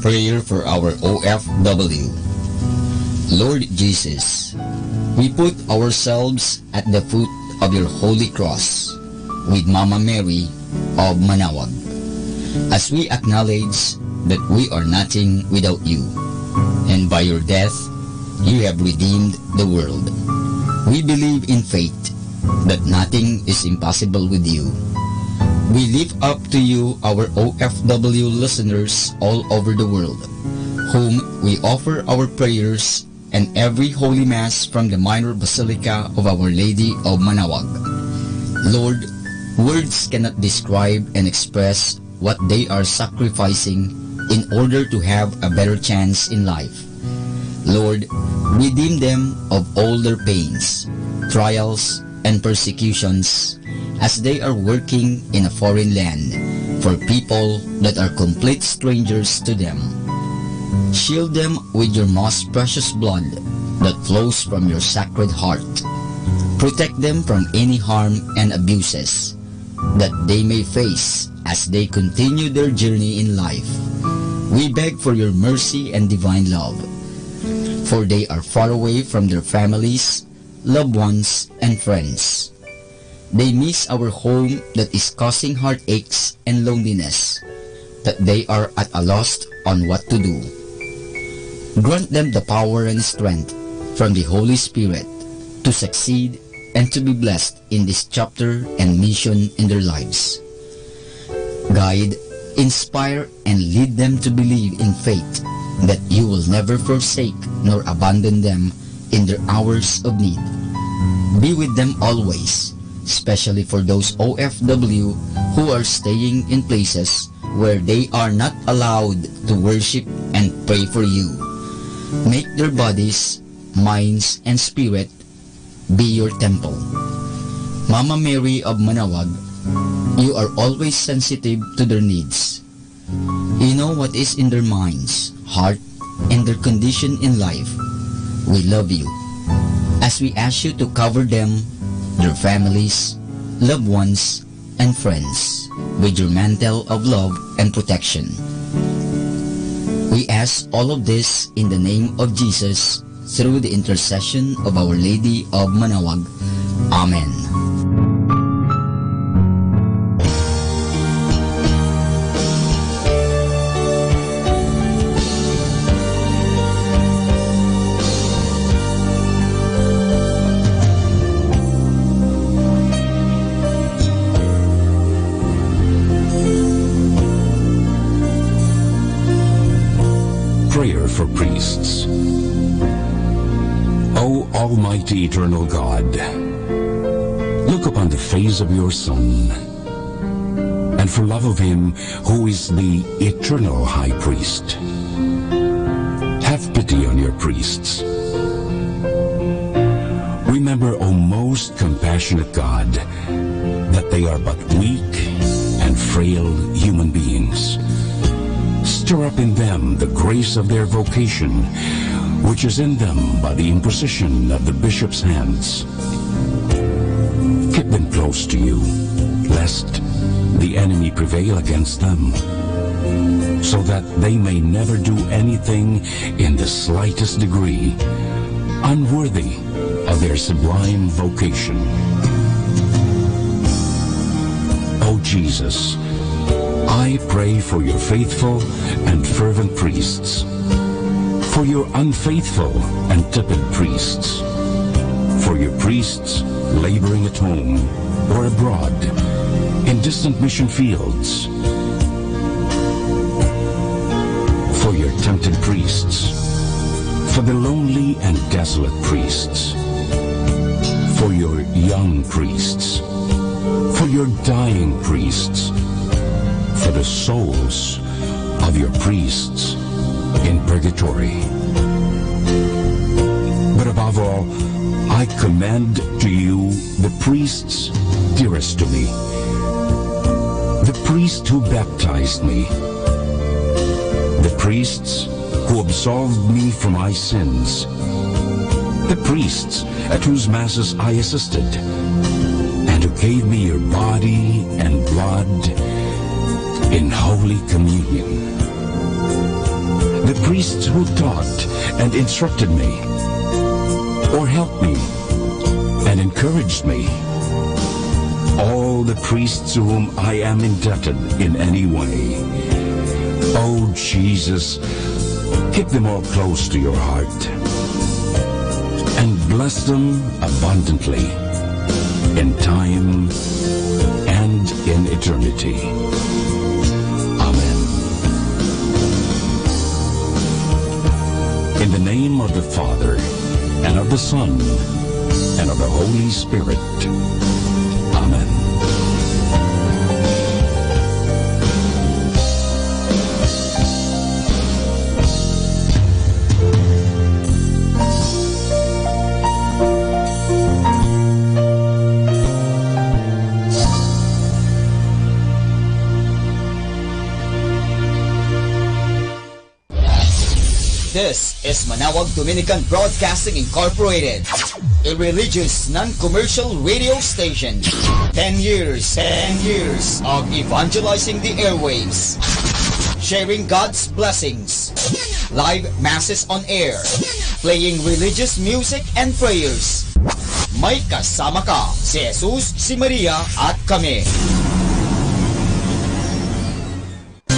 [SPEAKER 2] Prayer for our OFW. Lord Jesus, we put ourselves at the foot of your holy cross with Mama Mary of Manaoag, as we acknowledge that we are nothing without you, and by your death you have redeemed the world. We believe in faith that nothing is impossible with you. We lift up to you our OFW listeners all over the world, whom we offer our prayers and every Holy Mass from the Minor Basilica of Our Lady of Manaoag. Lord, words cannot describe and express what they are sacrificing in order to have a better chance in life. Lord, redeem them of all their pains, trials, and persecutions as they are working in a foreign land for people that are complete strangers to them. Shield them with your most precious blood that flows from your sacred heart. Protect them from any harm and abuses that they may face as they continue their journey in life. We beg for your mercy and divine love, for they are far away from their families, loved ones, and friends. They miss our home that is causing heartaches and loneliness, that they are at a loss on what to do. Grant them the power and strength from the Holy Spirit to succeed and to be blessed in this chapter and mission in their lives. Guide, inspire, and lead them to believe in faith that you will never forsake nor abandon them in their hours of need. Be with them always, especially for those OFW who are staying in places where they are not allowed to worship and pray for you. Make their bodies, minds, and spirit be your temple. Mama Mary of Manaoag, you are always sensitive to their needs. You know what is in their minds, heart, and their condition in life. We love you. as we ask you to cover them, their families, loved ones, and friends with your mantle of love and protection. We ask all of this in the name of Jesus through the intercession of Our Lady of Manaoag. Amen.
[SPEAKER 12] Prayer for priests. O Almighty Eternal God, look upon the face of your Son, and for love of him who is the eternal High Priest, have pity on your priests. Remember, O most compassionate God, that they are but weak and frail human beings. Stir up in them the grace of their vocation, which is in them by the imposition of the bishop's hands. Keep them close to you, lest the enemy prevail against them, so that they may never do anything in the slightest degree unworthy of their sublime vocation. O Jesus, I pray for your faithful and fervent priests, for your unfaithful and tepid priests, for your priests laboring at home or abroad in distant mission fields, for your tempted priests, for the lonely and desolate priests, for your young priests, for your dying priests, for the souls of your priests in purgatory. But above all, I commend to you the priests dearest to me, the priest who baptized me, the priests who absolved me from my sins, the priests at whose masses I assisted, and who gave me your body and blood in Holy Communion. The priests who taught and instructed me, or helped me and encouraged me. All the priests to whom I am indebted in any way. Oh Jesus, keep them all close to your heart, and bless them abundantly in time and in eternity. In the name of the Father, and of the Son, and of the Holy Spirit. Amen.
[SPEAKER 2] This is Manaoag Dominican Broadcasting Incorporated, a religious, non-commercial radio station. 10 years of evangelizing the airwaves, sharing God's blessings, live masses on air, playing religious music and prayers. May kasama ka, si Jesus, si Maria, at kami.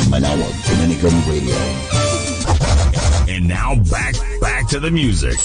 [SPEAKER 12] Manaoag Dominican Radio.
[SPEAKER 13] And now back to the music.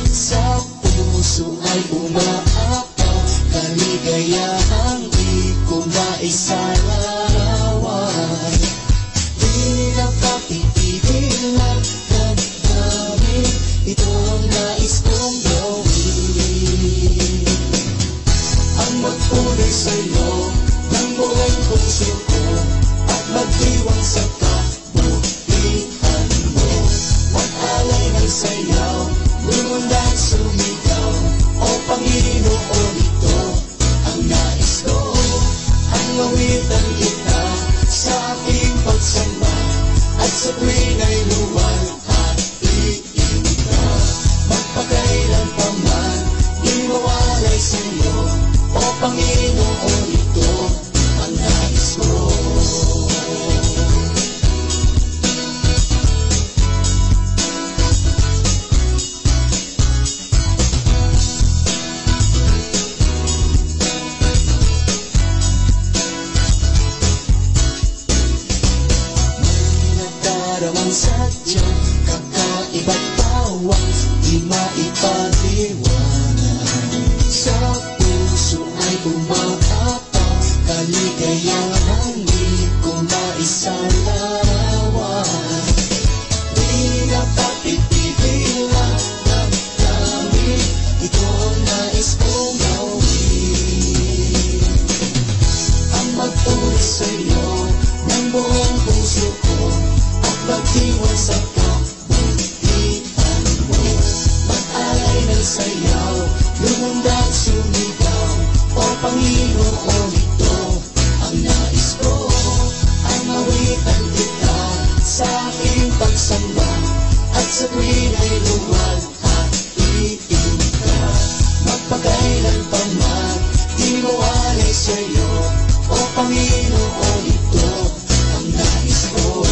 [SPEAKER 4] Sa puso ay umaapaw. Kaligayahang di ko maisalawan. Di na papitigil ang damdamin, ito ang nais kong gawin. Ang magpunay sa'yo ng buong puso ko at magdiwang sa kabutihan mo. Mag-alay ng sayaw, lumundan sumigaw, o Panginoon, ito ang nais ko. Ang mawitan kita sa aking pagsamba, at sa tuwin ay luwalhatiin ka. Magpakailan pa man, di mawalay sa'yo, o Panginoon, ito ang nais ko. Daramang sadyang kakaiba't tawa, di maipaliwanag. Sa puso ay umaapaw, kaligayahang di ko maisalawan. Di na papitigil ang damdamin, ito ang nais kong gawin. Ang magpunay sa'yo ng buong puso ko, magdiwang sa kabutihan mo. Mag-alay ng sayaw, lumundan sumigaw, o Panginoon, ito ang nais ko. Ang mawitan kita sa aking pagsamba, at sa tuwin ay luwalhatiin ka. Magpakailan pa man, di mawalay sa'yo, o Panginoon, ito ang nais ko.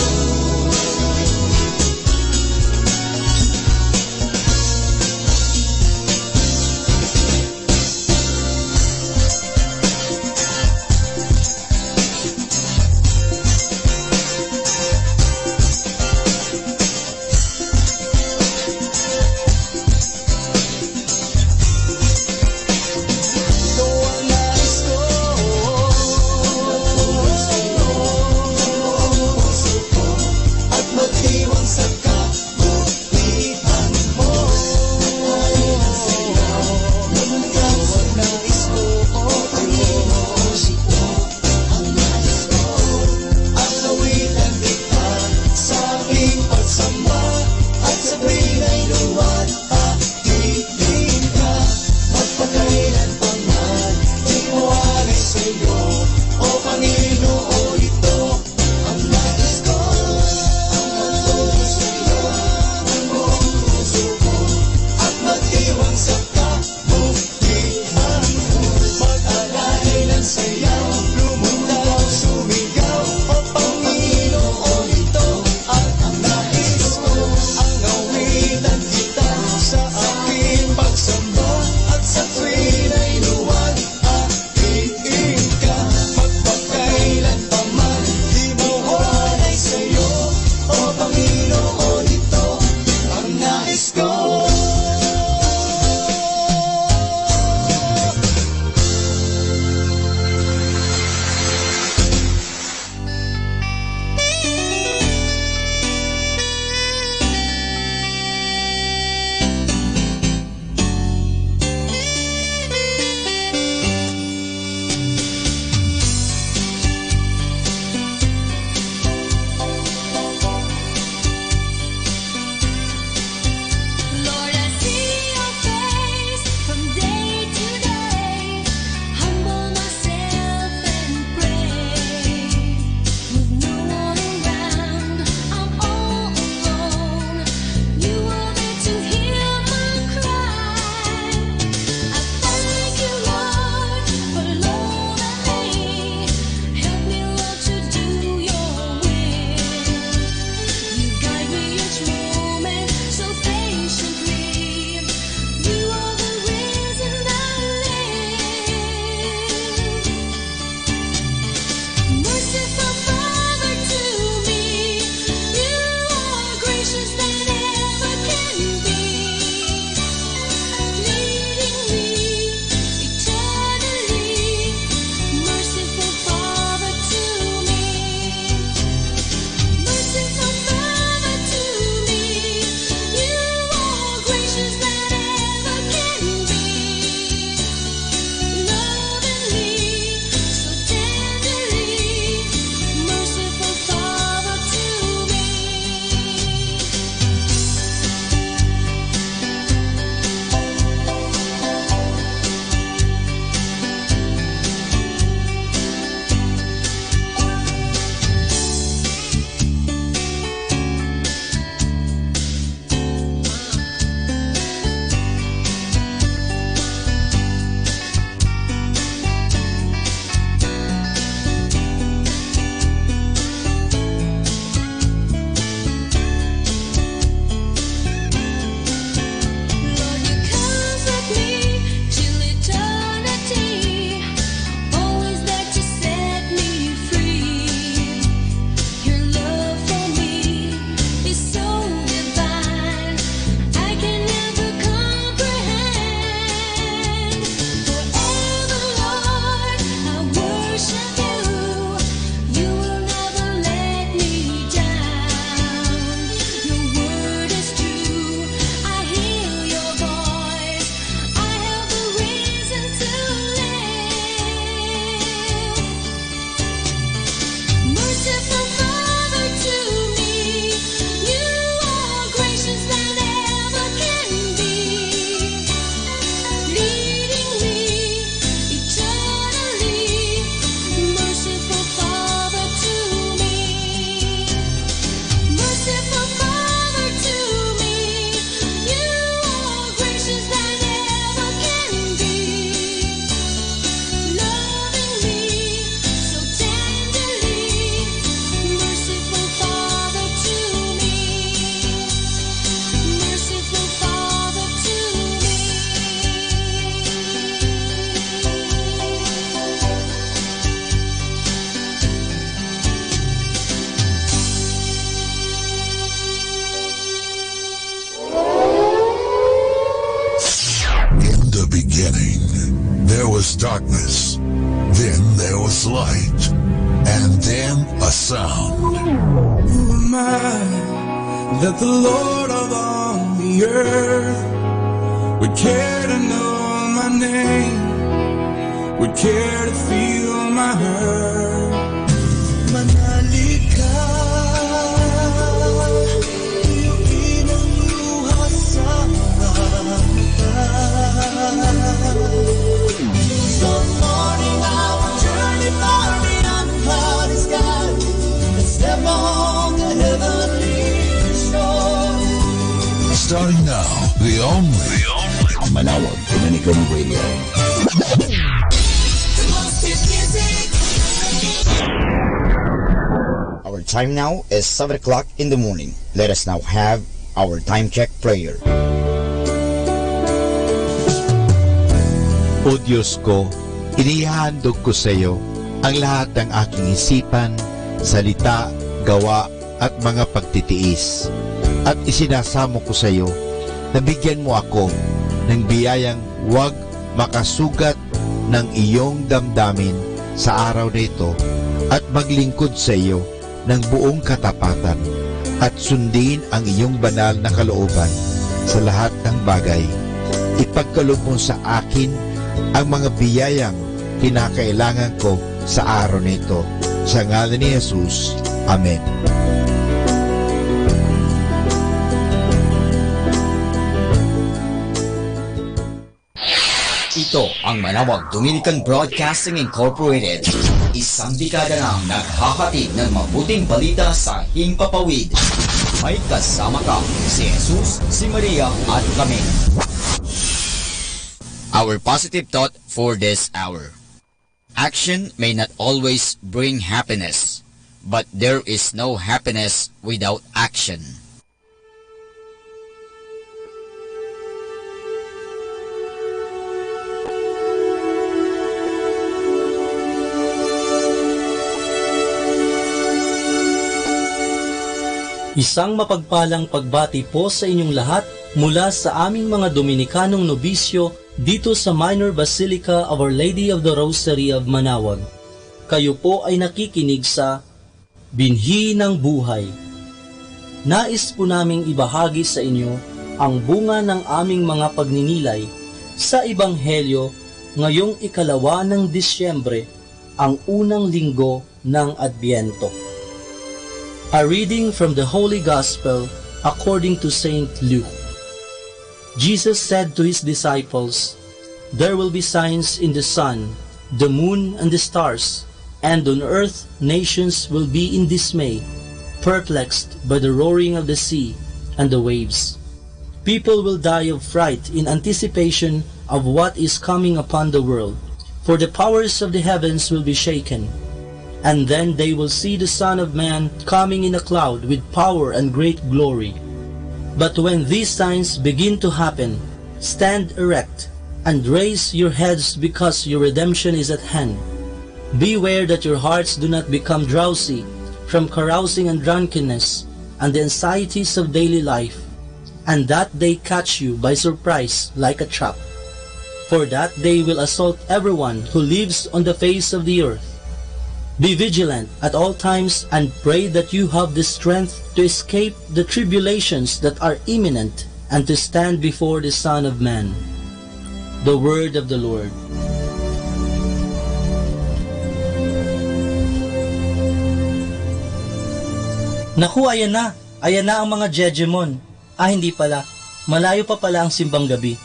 [SPEAKER 13] darkness, then there was light, and then a sound.
[SPEAKER 4] Who am I that the Lord of all the earth would care to know my name, would care to feel my hurt? Manali ka, iuwinan luha sa some morning I will journey far beyond the cloudy sky and step on the heavenly shore.
[SPEAKER 13] Starting now, the only
[SPEAKER 12] Manawag Dominican Radio.
[SPEAKER 2] Our time now is 7 o'clock in the morning. Let us now have our time check prayer.
[SPEAKER 1] O Diyos ko, inihandog ko sa iyo ang lahat ng aking isipan, salita, gawa at mga pagtitiis. At isinasamo ko sa iyo na bigyan mo ako ng biyayang huwag makasugat ng iyong damdamin sa araw na ito at maglingkod sa iyo ng buong katapatan at sundin ang iyong banal na kalooban sa lahat ng bagay. Ipagkaloob mo sa akin ang mga biyayang kinakailangan ko sa araw na ito. Sa ngalan ni Jesus. Amen.
[SPEAKER 2] Ito ang Manawag Dominican Broadcasting Incorporated. Isang dekada nang naghahatid ng mabuting balita sa Himpapawid. May kasama ka, si Jesus, si Maria at kami. Our positive thought for this hour. Action may not always bring happiness, but there is no happiness without action.
[SPEAKER 14] Isang mapagpalang pagbati po sa inyong lahat mula sa aming mga Dominikanong nobisyo dito sa Minor Basilica of Our Lady of the Rosary of Manawag. Kayo po ay nakikinig sa Binhi ng Buhay. Nais po naming ibahagi sa inyo ang bunga ng aming mga pagninilay sa Ebanghelyo ngayong 2 ng Disyembre, ang unang linggo ng Adbyento. A reading from the Holy Gospel according to Saint Luke. Jesus said to his disciples, "There will be signs in the sun, the moon, and the stars, and on earth nations will be in dismay, perplexed by the roaring of the sea and the waves. People will die of fright in anticipation of what is coming upon the world, for the powers of the heavens will be shaken. And then they will see the Son of Man coming in a cloud with power and great glory. But when these signs begin to happen, stand erect and raise your heads, because your redemption is at hand. Beware that your hearts do not become drowsy from carousing and drunkenness and the anxieties of daily life, and that they catch you by surprise like a trap. For that day will assault everyone who lives on the face of the earth. Be vigilant at all times and pray that you have the strength to escape the tribulations that are imminent and to stand before the Son of Man." The word of the Lord. Naku, ayan na ang mga Jejemon. Hindi pala, malayo pa pala ang simbang gabi.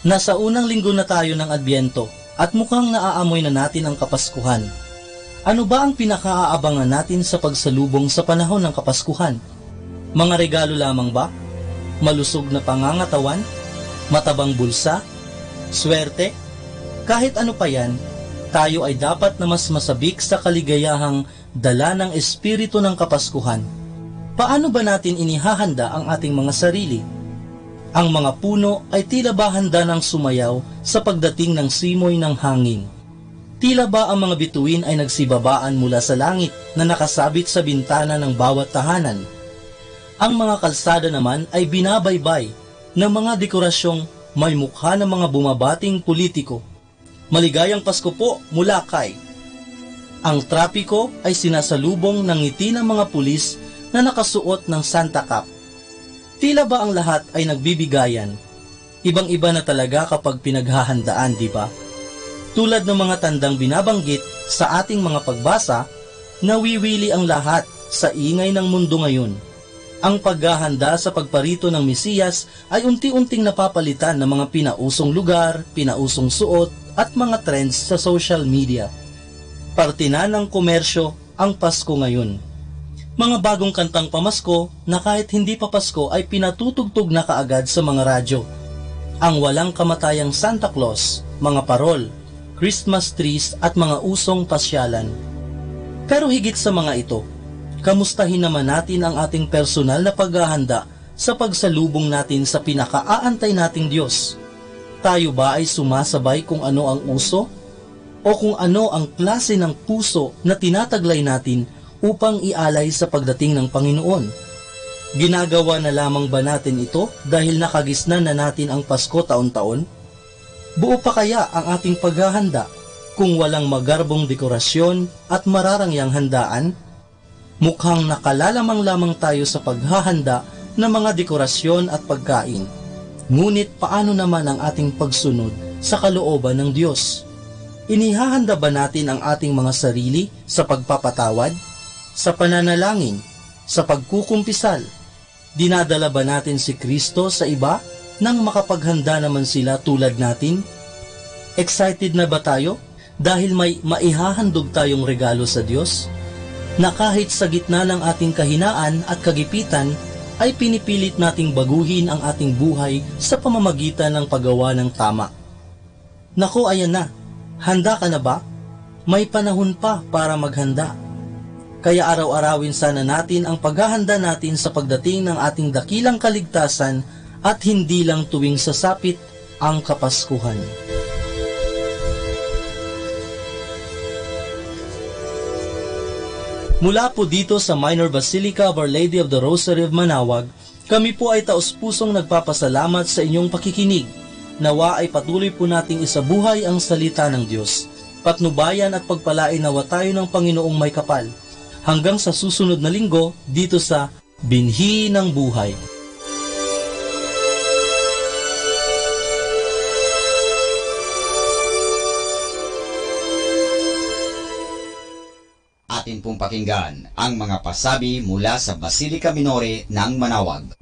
[SPEAKER 14] Nasa unang linggo na tayo ng Adbyento at mukhang naaamoy na natin ang Kapaskuhan. Ano ba ang pinakaaabangan natin sa pagsalubong sa panahon ng Kapaskuhan? Mga regalo lamang ba? Malusog na pangangatawan? Matabang bulsa? Swerte? Kahit ano pa yan, tayo ay dapat na mas masabik sa kaligayahang dala ng espiritu ng Kapaskuhan. Paano ba natin inihahanda ang ating mga sarili? Ang mga puno ay tila ba handa ng sumayaw sa pagdating ng simoy ng hangin? Tila ba ang mga bituin ay nagsibabaan mula sa langit na nakasabit sa bintana ng bawat tahanan? Ang mga kalsada naman ay binabaybay ng mga dekorasyong may mukha ng mga bumabating politiko. Maligayang Pasko po mula kay. Ang trapiko ay sinasalubong ng ngiti ng mga pulis na nakasuot ng Santa Cap. Tila ba ang lahat ay nagbibigayan? Ibang-iba na talaga kapag pinaghahandaan, di ba? Tulad ng mga tandang binabanggit sa ating mga pagbasa, nawiwili ang lahat sa ingay ng mundo ngayon. Ang paghahanda sa pagparito ng Mesiyas ay unti-unting napapalitan ng mga pinausong lugar, pinausong suot at mga trends sa social media. Parte na ng komersyo ang Pasko ngayon. Mga bagong kantang pamasko na kahit hindi pa Pasko ay pinatutugtog na kaagad sa mga radyo. Ang walang kamatayang Santa Claus, mga parol, Christmas trees at mga usong pasyalan. Pero higit sa mga ito, kamustahin naman natin ang ating personal na paghahanda sa pagsalubong natin sa pinakaaantay nating Diyos. Tayo ba ay sumasabay kung ano ang uso? O kung ano ang klase ng puso na tinataglay natin upang ialay sa pagdating ng Panginoon? Ginagawa na lamang ba natin ito dahil nakagisnan na natin ang Pasko taon-taon? Buo pa kaya ang ating paghahanda kung walang magarbong dekorasyon at mararangyang handaan? Mukhang nakalalamang lamang tayo sa paghahanda ng mga dekorasyon at pagkain. Ngunit paano naman ang ating pagsunod sa kalooban ng Diyos? Inihahanda ba natin ang ating mga sarili sa pagpapatawad, sa pananalangin, sa pagkukumpisal? Dinadala ba natin si Kristo sa iba nang makapaghanda naman sila tulad natin? Excited na ba tayo dahil may maihahandog tayong regalo sa Diyos? Na kahit sa gitna ng ating kahinaan at kagipitan, ay pinipilit nating baguhin ang ating buhay sa pamamagitan ng paggawa ng tama. Naku, ayan na. Handa ka na ba? May panahon pa para maghanda. Kaya araw-arawin sana natin ang paghahanda natin sa pagdating ng ating dakilang kaligtasan at hindi lang tuwing sasapit ang Kapaskuhan. Mula po dito sa Minor Basilica of Our Lady of the Rosary of Manaoag, kami po ay taus-pusong nagpapasalamat sa inyong pakikinig. Nawa ay patuloy po nating isabuhay ang salita ng Diyos. Patnubayan at pagpalain nawa tayo ng Panginoong may kapal. Hanggang sa susunod na linggo dito sa Binhi ng Buhay.
[SPEAKER 2] Atin pong pakinggan ang mga pasabi mula sa Basilica Minore ng Manaoag.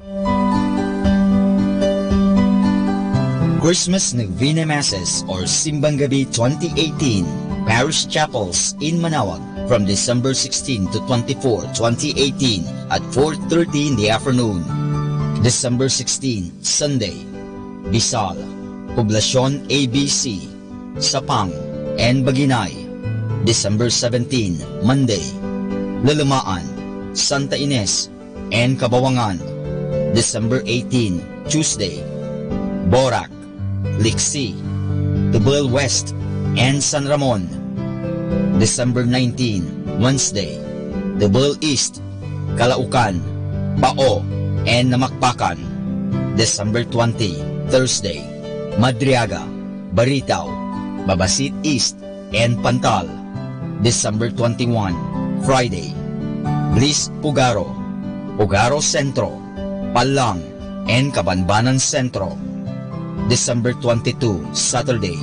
[SPEAKER 2] Christmas Novena Masses or Simbang Gabi 2018, Parish Chapels in Manaoag from December 16 to 24, 2018 at 4:30 in the afternoon. December 16, Sunday, Bisal, Poblacion ABC, Sapang, and Baginay. December 17, Monday, Lalamaan, Santa Ines, and Kabawangan. December 18, Tuesday, Borac, Liksi, Tubal West, and San Ramon. December 19, Wednesday, Tubal East, Calaucan, Pao, and Namakpakan. December 20, Thursday, Madriaga, Baritao, Babasit East, and Pantal. December 21, Friday, Bliss Pugaro, Pugaro Centro, Palang, and Cabanbanan Centro. December 22, Saturday,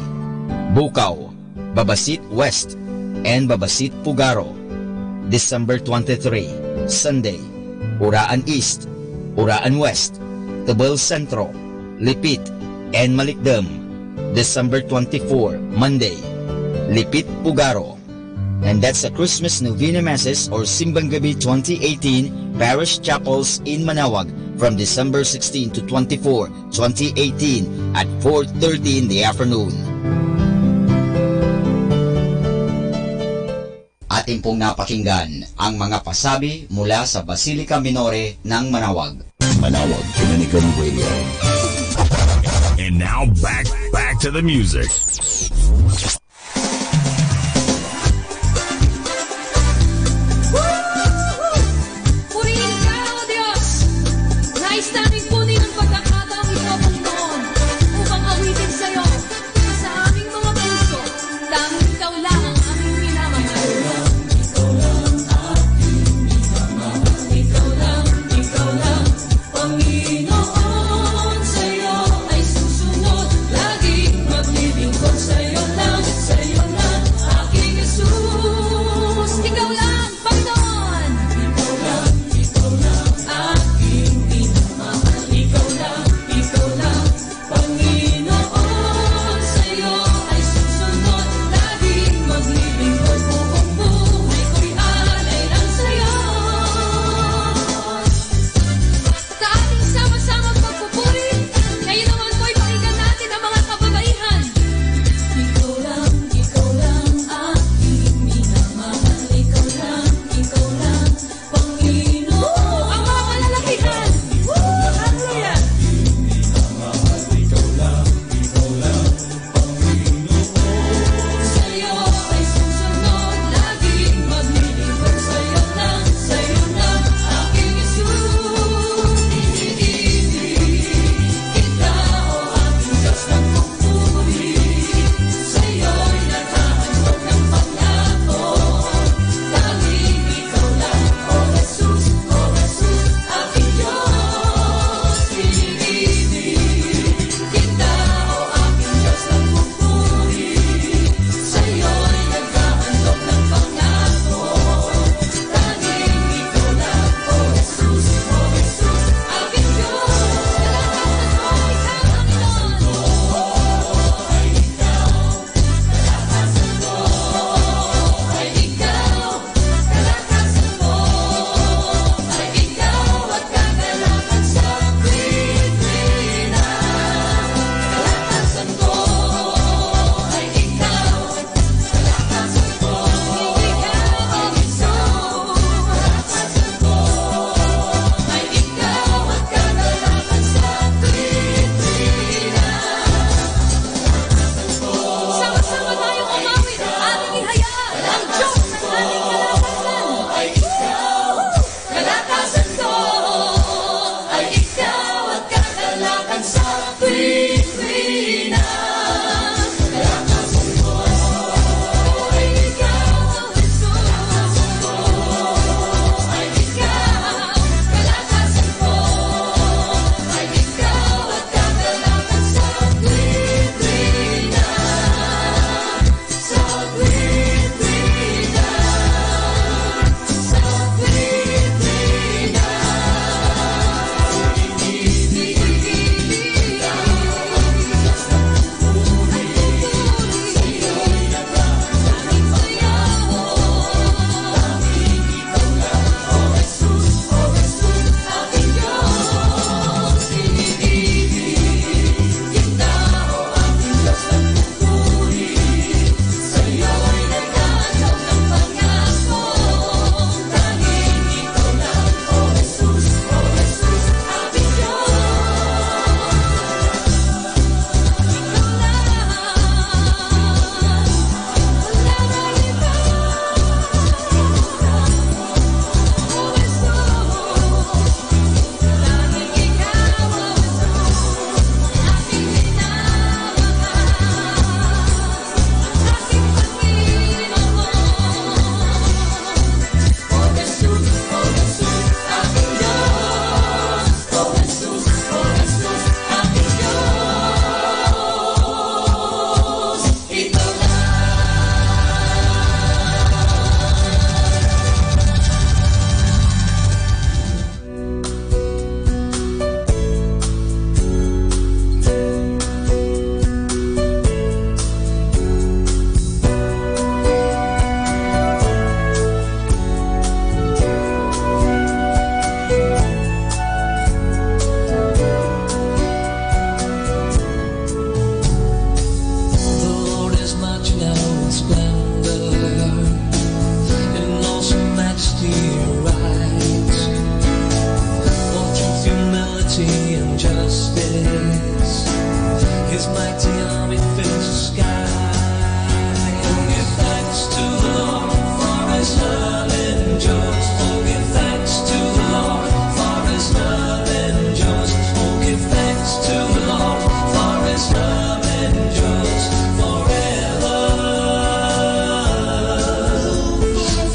[SPEAKER 2] Bukaw, Babasit West, and Babasit Pugaro. December 23, Sunday, Uraan East, Uraan West, Tubal Centro, Lipit, and Malikdam. December 24, Monday, Lipit Pugaro. And that's the Christmas Novena Masses or Simbang Gabi 2018 Parish Chapels in Manaoag from December 16 to 24, 2018 at 4:30 in the afternoon. Atin pong napakinggan ang mga pasabi mula sa Basilica Minore ng Manaoag.
[SPEAKER 12] Manaoag Dominican Radio.
[SPEAKER 15] And now back to the music.
[SPEAKER 4] justice. His mighty army fills the sky. Oh, give thanks to the Lord for His love endures. Oh, give thanks to the Lord for His love endures. Oh, give thanks to the Lord for His love endures forever,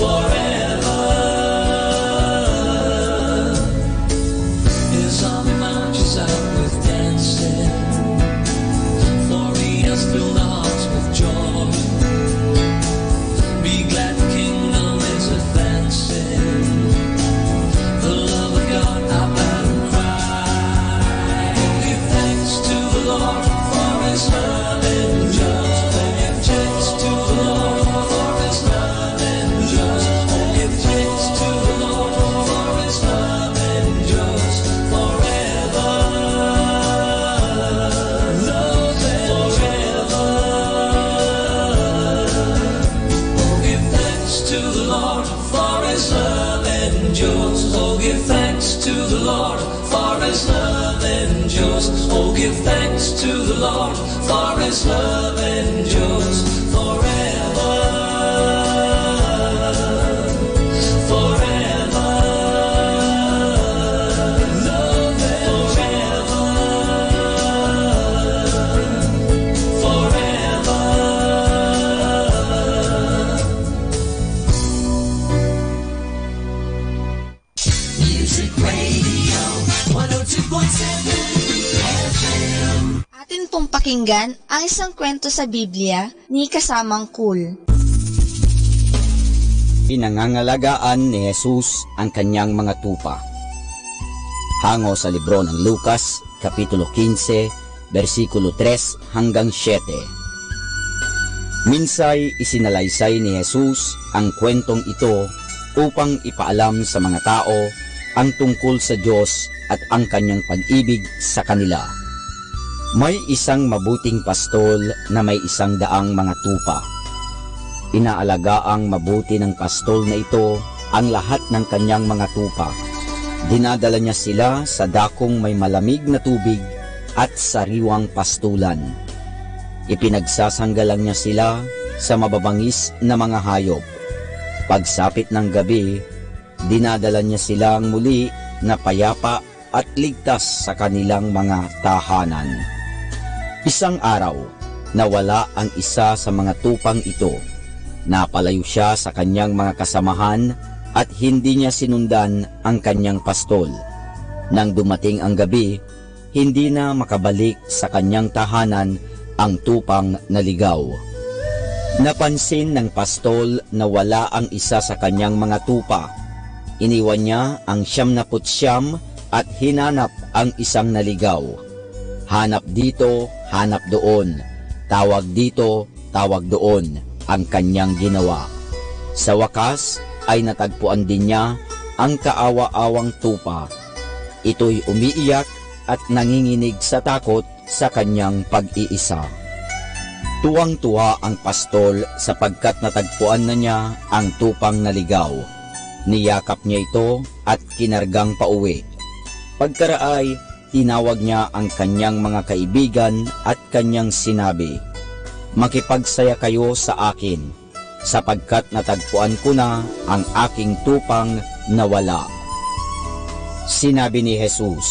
[SPEAKER 4] forever. His army marches out with dancing, for He has filled our hearts with joy. Be glad the kingdom is advancing. The love of God, our battle cry. Oh, give thanks to the Lord for His love endures. Oh, give thanks to the Lord for His love endures. Oh, give thanks to the Lord for His love endures forever. Love forever. Oh, give thanks to the Lord for His love endures. Oh, give thanks to the Lord for His love endures. Oh, give thanks to the Lord for His love endures forever, forever. Love forever, forever. Music Radio 102.7 FM.
[SPEAKER 16] Atin pong pakinggan ang isang kwento sa Biblia ni Kasamang Cool.
[SPEAKER 2] Pinangangalagaan ni Jesus ang kanyang mga tupa. Hango sa libro ng Lucas, Kapitulo 15, versikulo 3 hanggang 7. Minsay isinalaysay ni Jesus ang kwentong ito upang ipaalam sa mga tao ang tungkol sa Diyos at ang kanyang pag-ibig sa kanila. May isang mabuting pastol na may 100 mga tupa. Inaalagaang mabuti ng pastol na ito ang lahat ng kanyang mga tupa. Dinadala niya sila sa dakong may malamig na tubig at sariwang pastulan. Ipinagsasanggalang niya sila sa mababangis na mga hayop. Pagsapit ng gabi, dinadala niya silang muli na payapa at ligtas sa kanilang mga tahanan. Isang araw, nawala ang isa sa mga tupang ito. Napalayo siya sa kanyang mga kasamahan at hindi niya sinundan ang kanyang pastol. Nang dumating ang gabi, hindi na makabalik sa kanyang tahanan ang tupang naligaw. Napansin ng pastol na wala ang isa sa kanyang mga tupa. Iniwan niya ang 99 at hinanap ang isang naligaw. Hanap dito, hanap doon. Tawag dito, tawag doon ang kanyang ginawa. Sa wakas ay natagpuan din niya ang kaawa-awang tupa. Ito'y umiiyak at nanginginig sa takot sa kanyang pag-iisa. Tuwang-tuwa ang pastol sapagkat natagpuan na niya ang tupang naligaw. Niyakap niya ito at kinargang pauwi. Pagkaraay, tinawag niya ang kanyang mga kaibigan at kanyang sinabi, "Makipagsaya kayo sa akin, sapagkat natagpuan ko na ang aking tupang nawala." Sinabi ni Jesus,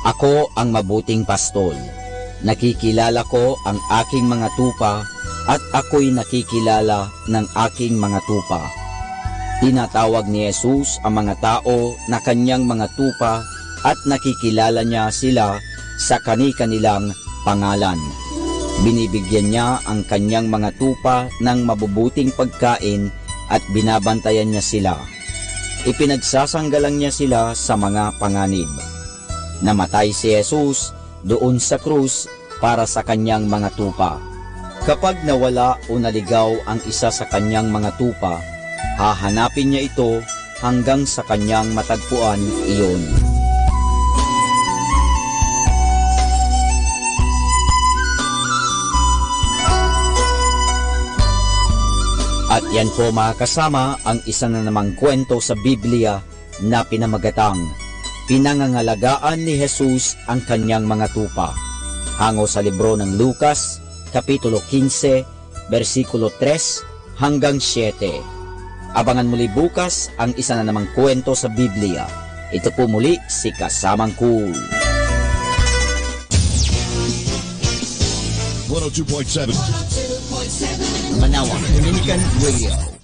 [SPEAKER 2] "Ako ang mabuting pastol. Nakikilala ko ang aking mga tupa at ako'y nakikilala ng aking mga tupa." Tinatawag ni Jesus ang mga tao na kanyang mga tupa at nakikilala niya sila sa kani-kanilang pangalan. Binibigyan niya ang kanyang mga tupa ng mabubuting pagkain at binabantayan niya sila. Ipinagsasanggalang niya sila sa mga panganib. Namatay si Jesus doon sa krus para sa kanyang mga tupa. Kapag nawala o naligaw ang isa sa kanyang mga tupa, hahanapin niya ito hanggang sa kanyang matagpuan iyon. At yan po mga kasama ang isa na namang kwento sa Biblia na pinamagatang pinangangalagaan ni Jesus ang kanyang mga tupa. Hango sa libro ng Lucas, Kapitulo 15, versikulo 3 hanggang 7. Abangan muli bukas ang isa na namang kwento sa Biblia. Ito po muli si Kasamang Cool.
[SPEAKER 13] 102.7
[SPEAKER 2] Manawag Dominican Radio.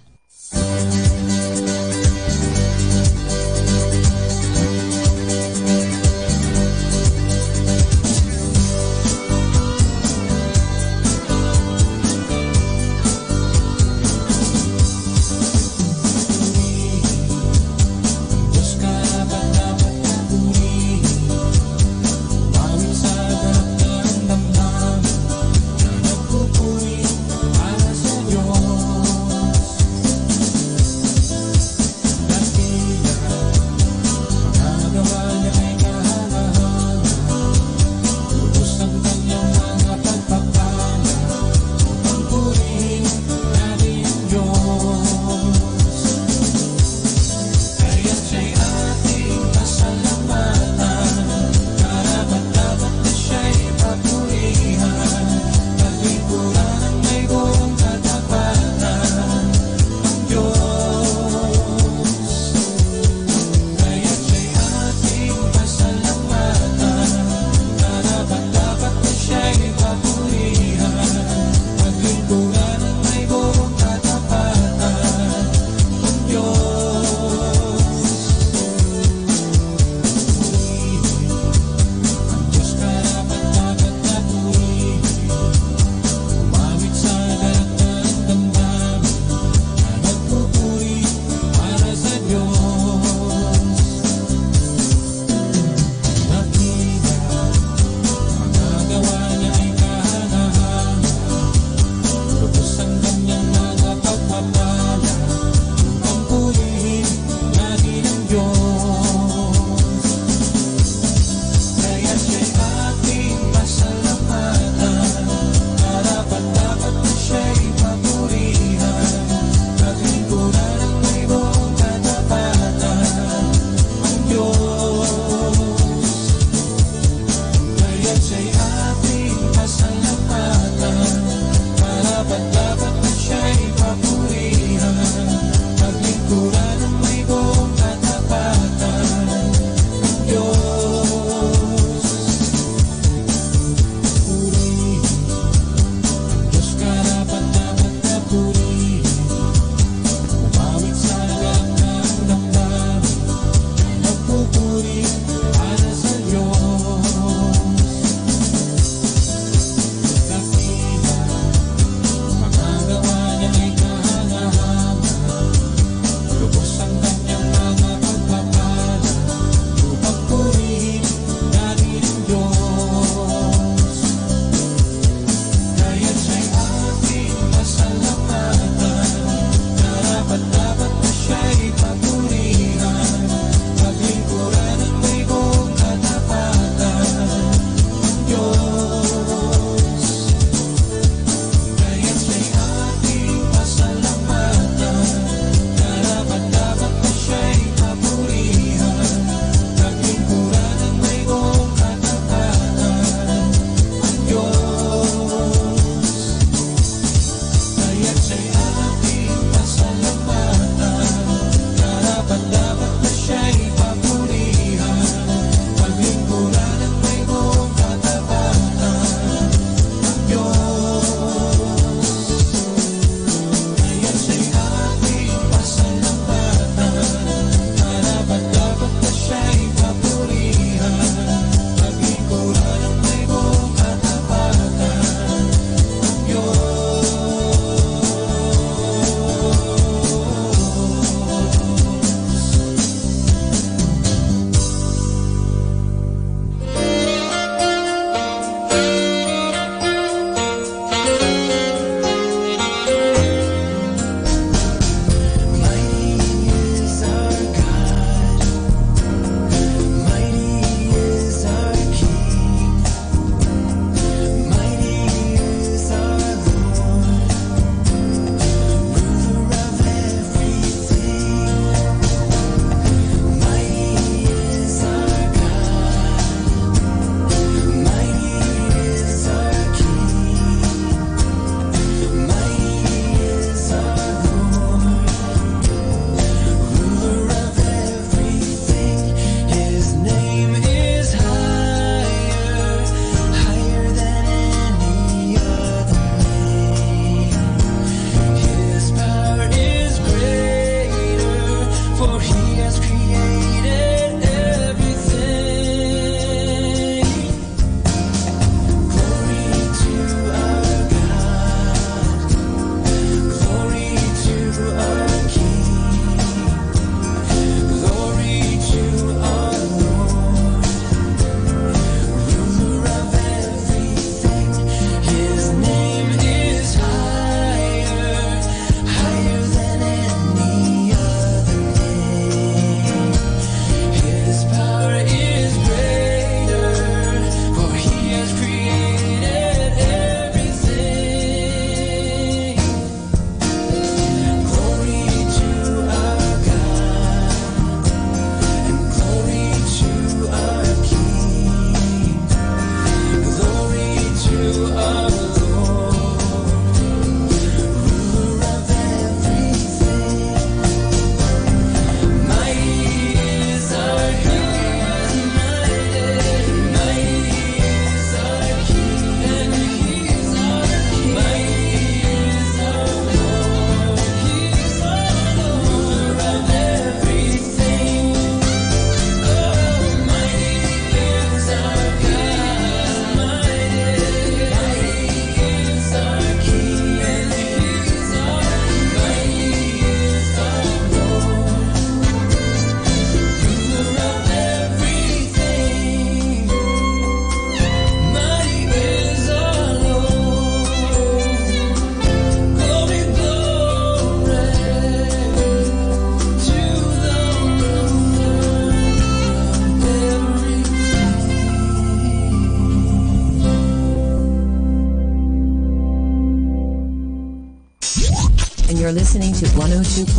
[SPEAKER 6] You're listening to 102.7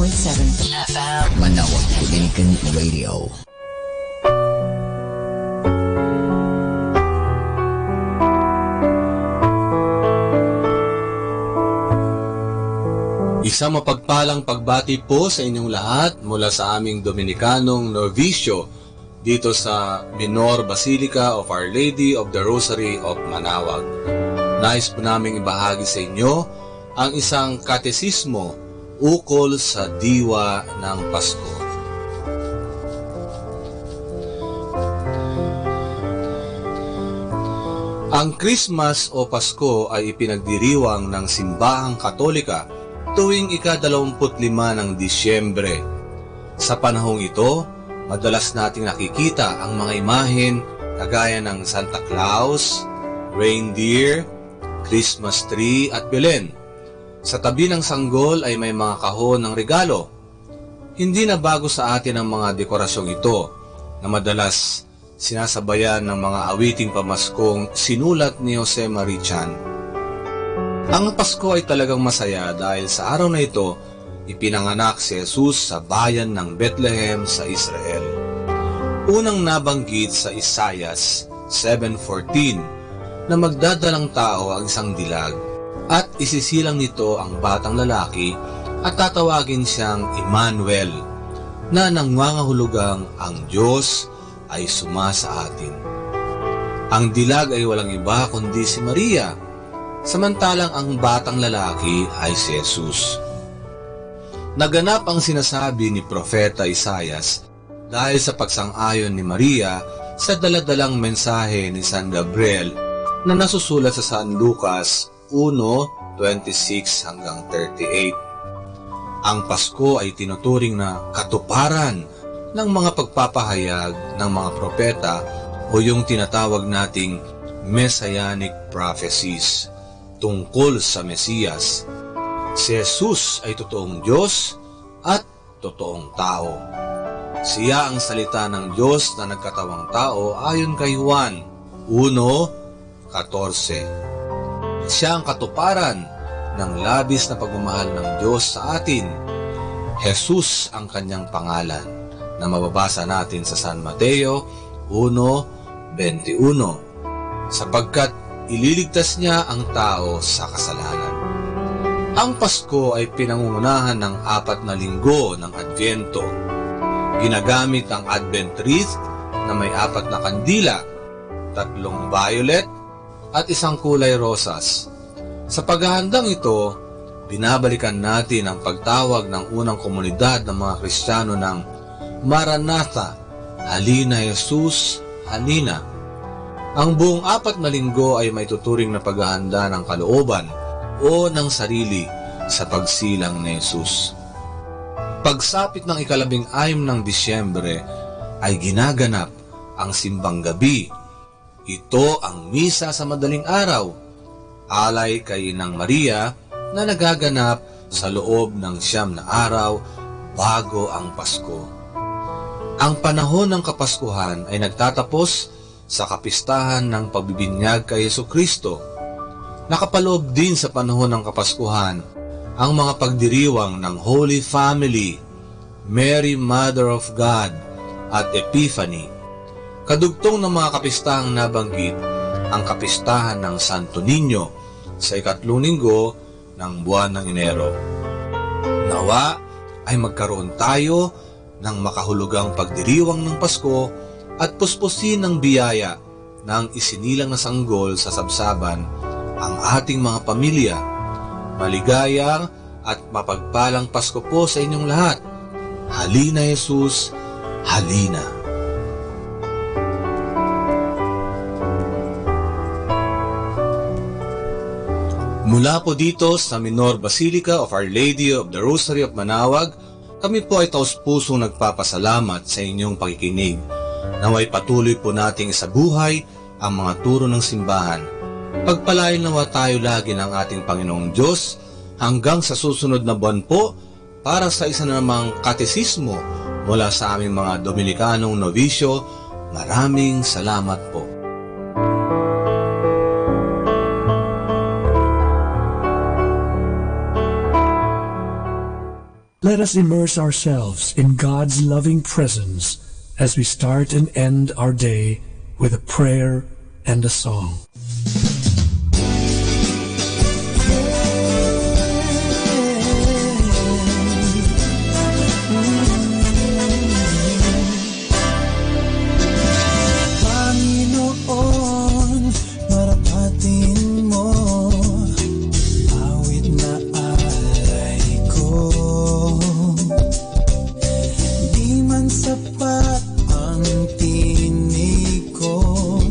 [SPEAKER 6] FM
[SPEAKER 2] Manawag Dominican Radio.
[SPEAKER 17] Isang mapagpalang pagbati po sa inyong lahat mula sa aming Dominikanong Novicio dito sa Minor Basilica of Our Lady of the Rosary of Manawag. Nais po naming ibahagi sa inyo ang isang katesismo ukol sa diwa ng Pasko. Ang Christmas o Pasko ay ipinagdiriwang ng Simbahang Katolika tuwing ika-25 ng Disyembre. Sa panahong ito, madalas nating nakikita ang mga imahen kagaya ng Santa Claus, reindeer, Christmas tree at Belen. Sa tabi ng sanggol ay may mga kahon ng regalo. Hindi na bago sa atin ang mga dekorasyong ito na madalas sinasabayan ng mga awiting pamaskong sinulat ni Jose Marichan. Ang Pasko ay talagang masaya dahil sa araw na ito, ipinanganak si Jesus sa bayan ng Bethlehem sa Israel. Unang nabanggit sa Isaias 7:14 na magdadalang tao ang isang dilag at isisilang nito ang batang lalaki at tatawagin siyang Emmanuel na nangangahulugang ang Diyos ay sumasa atin. Ang dilag ay walang iba kundi si Maria, samantalang ang batang lalaki ay si Jesus. Naganap ang sinasabi ni Propeta Isaias dahil sa pagsang-ayon ni Maria sa daladalang mensahe ni San Gabriel na nasusulat sa San Lucas 1:26-38. Ang Pasko ay tinuturing na katuparan ng mga pagpapahayag ng mga propeta o yung tinatawag nating Messianic prophecies tungkol sa Mesiyas. Si Jesus ay totoong Diyos at totoong tao. Siya ang salita ng Diyos na nagkatawang tao ayon kay Juan 1:14. Siya ang katuparan ng labis na pagmamahal ng Diyos sa atin. Jesus ang kanyang pangalan na mababasa natin sa San Mateo 1:21 sapagkat ililigtas niya ang tao sa kasalanan. Ang Pasko ay pinangungunahan ng 4 na linggo ng Adbyento. Ginagamit ang Advent wreath na may 4 na kandila, 3 violet at 1 kulay rosas. Sa paghahandang ito, binabalikan natin ang pagtawag ng unang komunidad ng mga Kristiyano ng Maranatha, halina Jesus, halina. Ang buong 4 na linggo ay may tuturing na paghahanda ng kalooban o ng sarili sa pagsilang ni Jesus. Pagsapit ng 16 ng Disyembre ay ginaganap ang simbang gabi. Ito ang misa sa madaling araw, alay kay Inang Maria na nagaganap sa loob ng 9 na araw bago ang Pasko. Ang panahon ng Kapaskuhan ay nagtatapos sa kapistahan ng pagbibinyag kay Jesucristo. Nakapaloob din sa panahon ng Kapaskuhan ang mga pagdiriwang ng Holy Family, Mary Mother of God at Epiphany. Kadugtong ng mga kapistahang nabanggit ang kapistahan ng Santo Niño sa 3 linggo ng buwan ng Enero. Nawa ay magkaroon tayo ng makahulugang pagdiriwang ng Pasko at puspusin ng biyaya ng isinilang na sanggol sa sabsaban ang ating mga pamilya. Maligayang at mapagpalang Pasko po sa inyong lahat. Halina Jesus, halina. Mula po dito sa Minor Basilica of Our Lady of the Rosary of Manawag, kami po ay taus-pusong nagpapasalamat sa inyong pakikinig. Naway patuloy po nating isabuhay ang mga turo ng simbahan. Pagpalain nawa tayo lagi ng ating Panginoong Diyos hanggang sa susunod na buwan po para sa isa na namang katesismo mula sa aming mga Dominikanong Novicio. Maraming salamat po.
[SPEAKER 18] Let us immerse ourselves in God's loving presence as we start and end our day with a prayer and a song.
[SPEAKER 4] Panginoon, marapatin mo awit na alay ko. Di man sapat ang tinig ko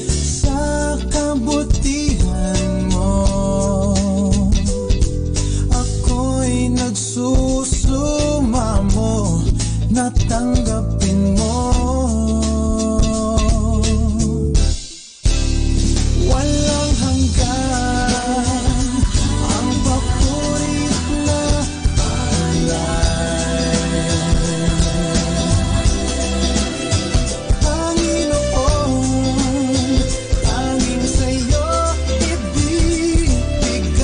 [SPEAKER 4] sa kabutihan mo. Ako'y nagsusumamo na tanggapin mo. Walang hanggan ang papurit na alay. Panginoon, tanging sa'yo ibibigay.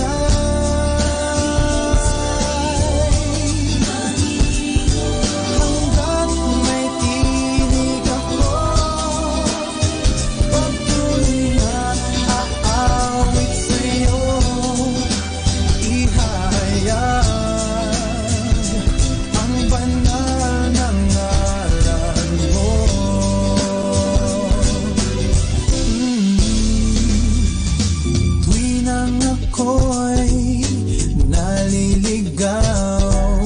[SPEAKER 4] Hanggang may tinig ako, pagtuloy na aawit sa'yo, ihahayag ang banal na ngalan mo. Tuwing nang ako'y naliligaw,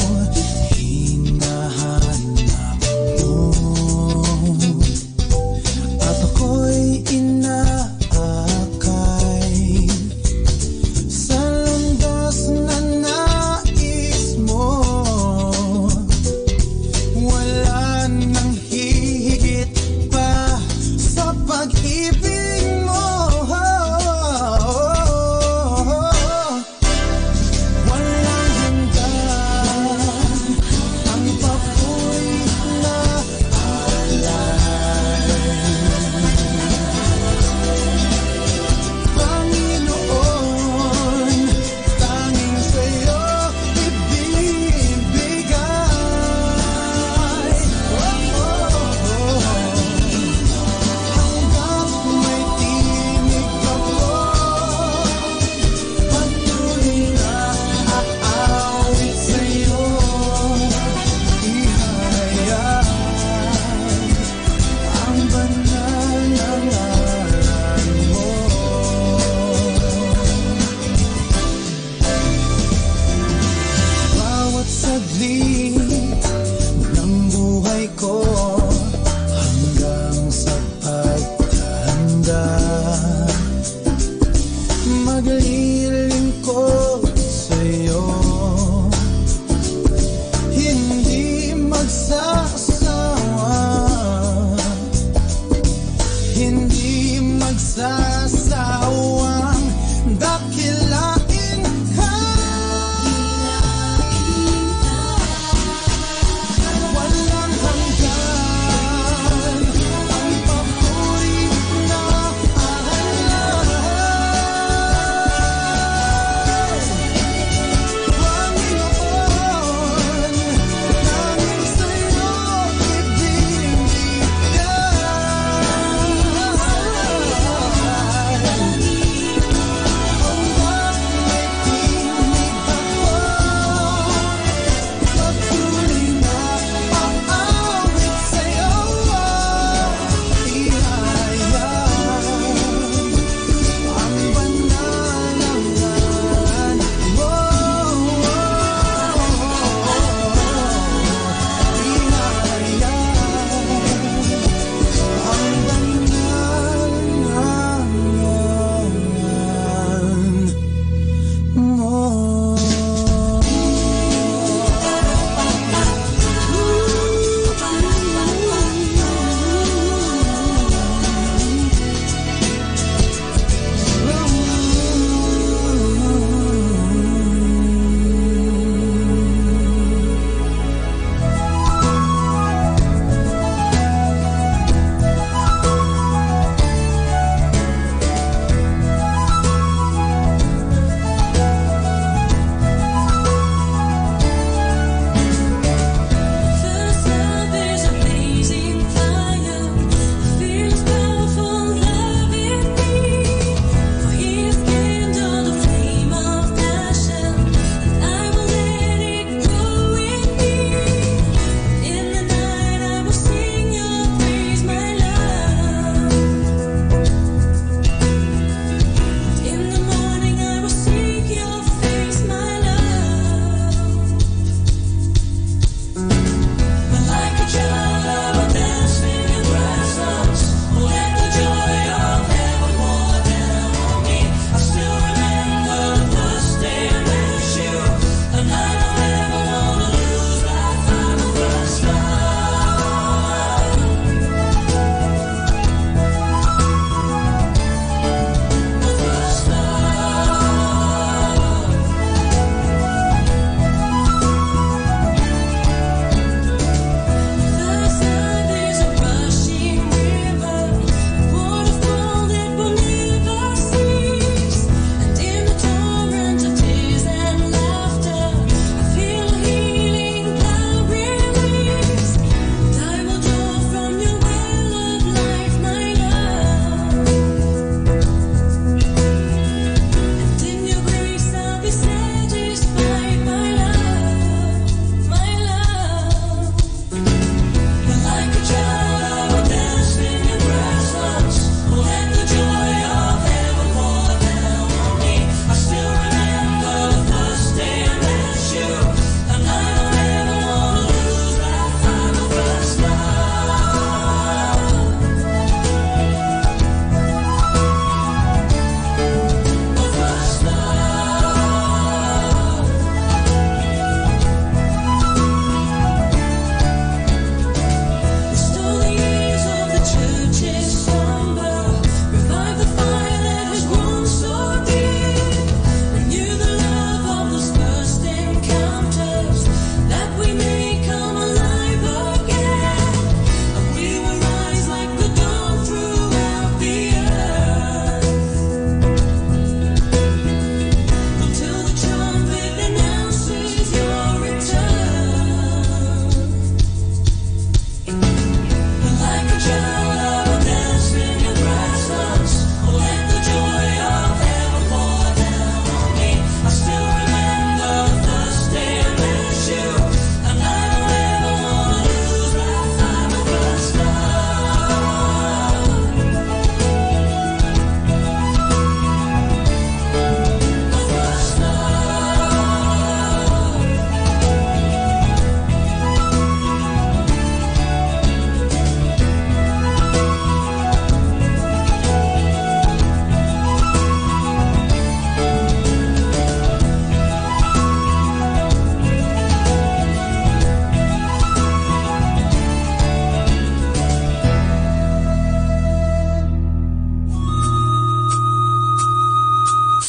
[SPEAKER 4] hinahanap mo, at ako'y inaakay sa landas na nais mo. Wala nang higit pa sa pag-ibig mo. Walang hanggan ang papurit na alay. Panginoon, tanging sa'yo ibibigay. Hanggat may tinig ako, patuloy na aawit sa'yo, ihahayag ang banal na ngalan mo. Bawat saglit ng buhay ko hanggang sa pagtanda, maglilingkod sa'yo, hindi magsasawa, hindi magsasawang dakilain ka. Walang hanggan ang papurit na alay. Panginoon, tanging sa'yo ibibigay.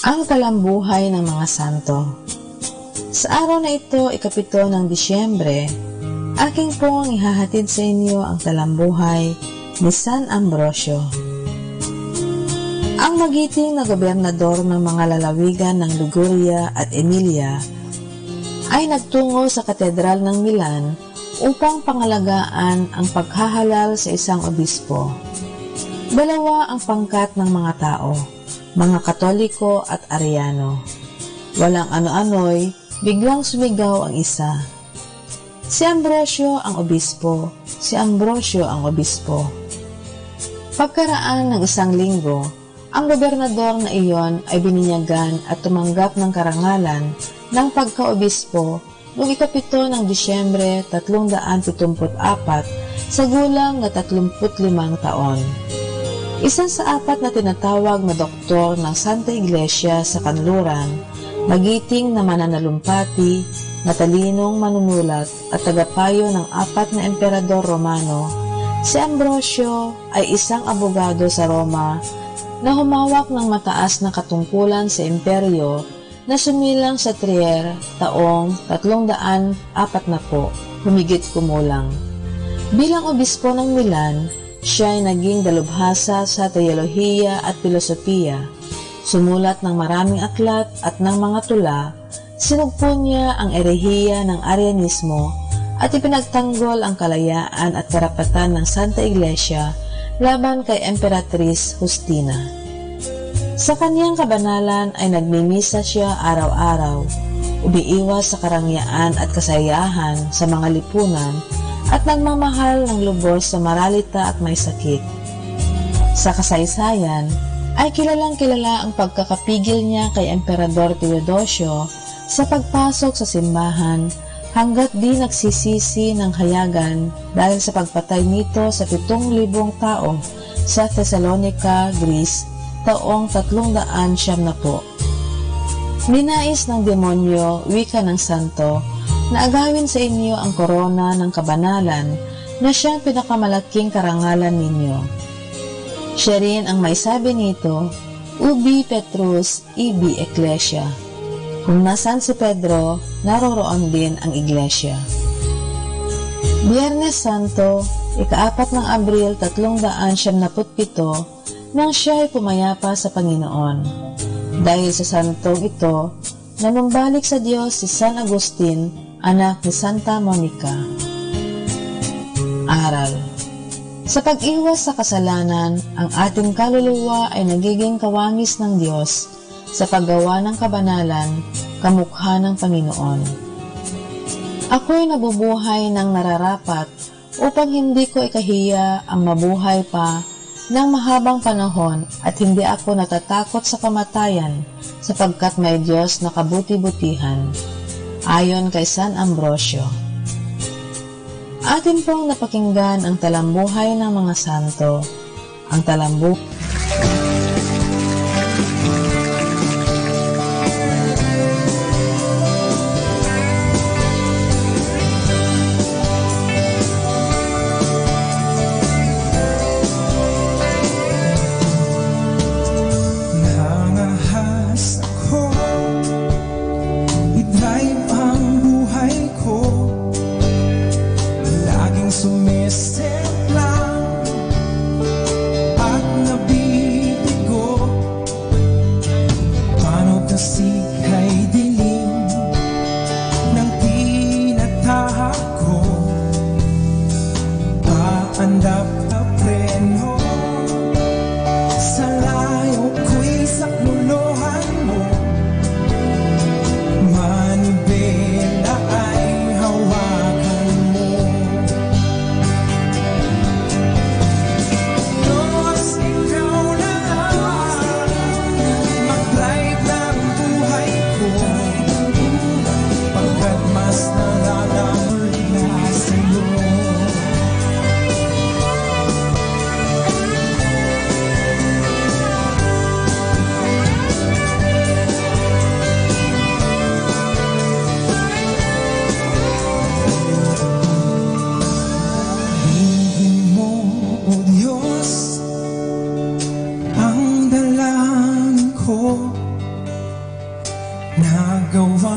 [SPEAKER 6] Ang talambuhay ng mga santo. Sa araw na ito, 7 ng Disyembre, aking pong ihahatid sa inyo ang talambuhay ni San Ambrosio. Ang magiting na gobernador ng mga lalawigan ng Liguria at Emilia ay nagtungo sa katedral ng Milan upang pangalagaan ang paghahalal sa isang obispo. Dalawa ang pangkat ng mga tao, mga Katoliko at Ariano. Walang ano-ano'y biglang sumigaw ang isa. Si Ambrosio ang obispo, si Ambrosio ang obispo. Pagkaraan ng 1 linggo, ang gobernador na iyon ay bininyagan at tumanggap ng karangalan ng pagkaobispo noong 7 ng Disyembre 374 sa gulang na 35 taon. Isa sa 4 na tinatawag na doktor ng Santa Iglesia sa kanluran, magiting na mananalumpati, matalinong manunulat at tagapayo ng 4 na emperador Romano, si Ambrosio ay isang abogado sa Roma na humawak ng mataas na katungkulan sa imperyo na sumilang sa Trier taong 340, humigit kumulang. Bilang obispo ng Milan, siya ay naging dalubhasa sa teolohiya at filosofiya. Sumulat ng maraming aklat at ng mga tula, sinugpo niya ang erehiya ng Arianismo at ipinagtanggol ang kalayaan at karapatan ng Santa Iglesia laban kay Emperatriz Justina. Sa kanyang kabanalan ay nagmimisa siya araw-araw, umiiwas sa karangyaan at kasayahan sa mga lipunan at nagmamahal ng lubos sa maralita at may sakit. Sa kasaysayan, ay kilalang-kilala ang pagkakapigil niya kay Emperador Teodosio sa pagpasok sa simbahan hanggat di nagsisisi ng hayagan dahil sa pagpatay nito sa 7,000 tao sa Thessalonica, Greece, taong 370. Ninais ng demonyo, wika ng santo, na agawin sa inyo ang korona ng kabanalan na siyang pinakamalaking karangalan ninyo. Siya rin ang may sabi nito, Ubi Petrus, ibi Ecclesia. Kung nasan si Pedro, naroroon din ang Iglesia. Biyernes Santo, 4 ng Abril 377, nang siya ay pumayapa sa Panginoon. Dahil sa santong ito, nanumbalik sa Diyos si San Agustin, anak ni Santa Monica. Aral. Sa pag-iwas sa kasalanan, ang ating kaluluwa ay nagiging kawangis ng Diyos sa paggawa ng kabanalan, kamukha ng Panginoon. Ako'y nabubuhay ng nararapat upang hindi ko ikahiya ang mabuhay pa ng mahabang panahon at hindi ako natatakot sa kamatayan sapagkat may Diyos na kabuti-butihan. Ayon kay San Ambrosio. Atin pong napakinggan ang talambuhay ng mga santo. Ang talambuhay
[SPEAKER 4] Sumisip lang at nabi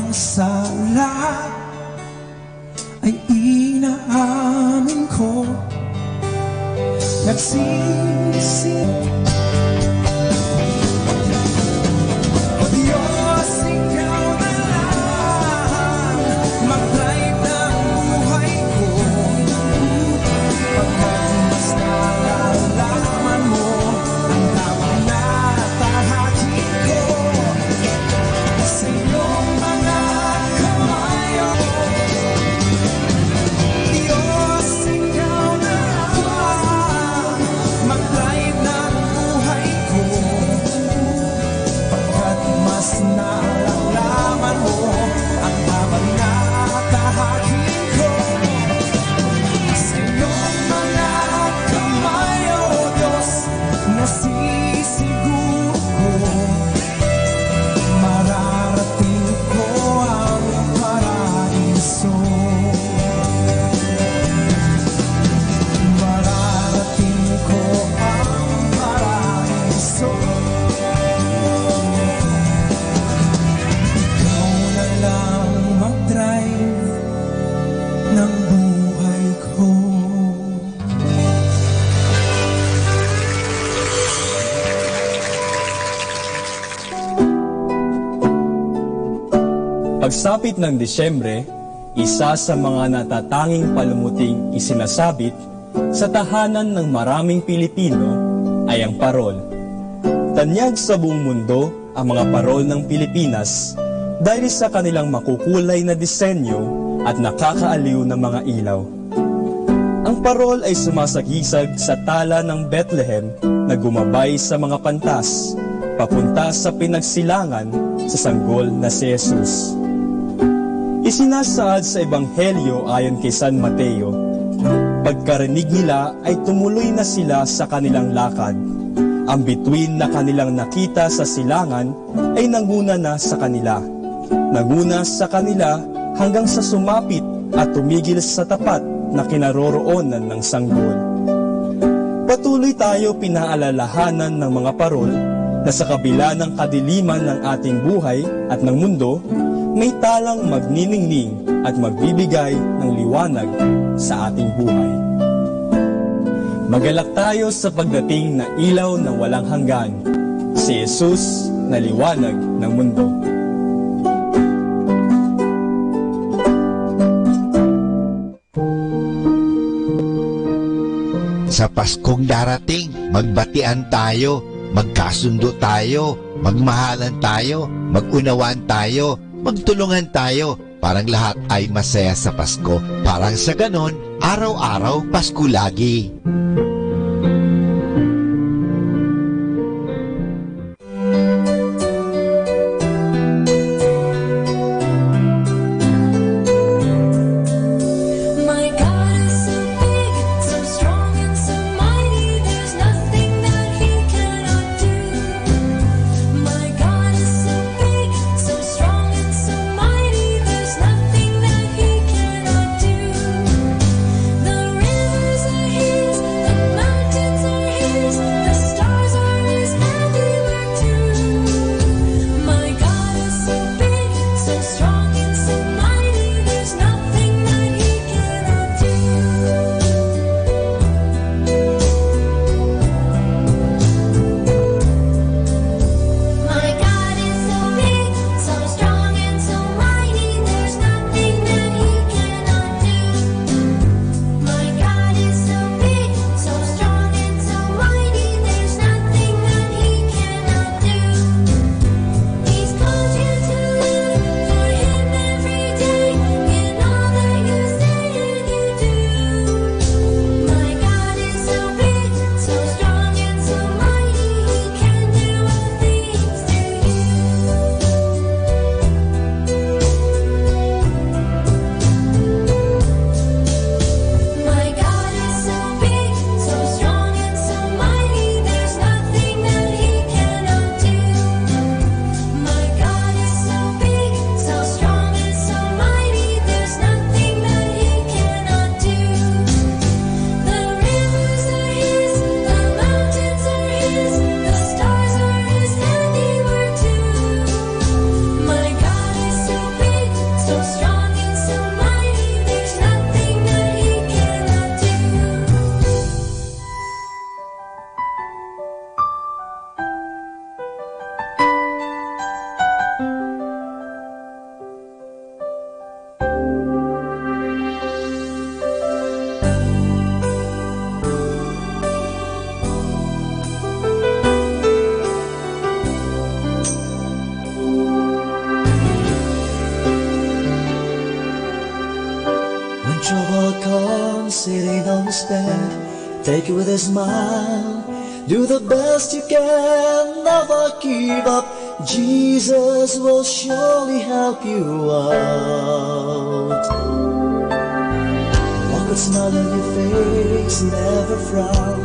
[SPEAKER 4] ang sala ay inaamin ko. Nagsisi O Diyos, ikaw na lang mag-drive ng buhay ko, pagkat mas nalalaman mo ang tamang natahakin ko. Sa iyong mga kamay, Diyos, ikaw na lang mag-drive ng buhay ko, pagkat mas nalalaman mo ang tamang natahakin ko. Sa iyong mga kamay, O Diyos, nasisiguro ko mararating ko ang paraiso. Mararating ko ang paraiso. Ikaw na lang mag-drive ng buhay ko.
[SPEAKER 19] Pagsapit ng Disyembre, isa sa mga natatanging palumuting isinasabit sa tahanan ng maraming Pilipino ay ang parol. Tanyag sa buong mundo ang mga parol ng Pilipinas dahil sa kanilang makukulay na disenyo at nakakaaliw na mga ilaw. Ang parol ay sumasagisag sa tala ng Bethlehem na gumabay sa mga pantas, papunta sa pinagsilangan sa sanggol na si Jesus. Isinasaad sa Ebanghelyo ayon kay San Mateo, pagkarinig nila ay tumuloy na sila sa kanilang lakad. Ang bituin na kanilang nakita sa silangan ay nanguna na sa kanila. Nanguna sa kanila hanggang sa sumapit at tumigil sa tapat na kinaroroonan ng sanggol. Patuloy tayo pinaalalahanan ng mga parol na sa kabila ng kadiliman ng ating buhay at ng mundo, may talang magniningning at magbibigay ng liwanag sa ating buhay. Magalak tayo sa pagdating na ilaw na walang hanggan, si Jesus na liwanag ng mundo.
[SPEAKER 1] Sa Paskong darating, magbatian tayo, magkasundo tayo, magmahalan tayo, magunawaan tayo, magtulungan tayo, parang lahat ay masaya sa Pasko. Parang sa ganon, araw-araw Pasko lagi.
[SPEAKER 20] The rivers are his, the
[SPEAKER 4] understand. Take it with a smile. Do the best you can. Never give up. Jesus will surely help you out. Walk with a smile on your face. Never frown.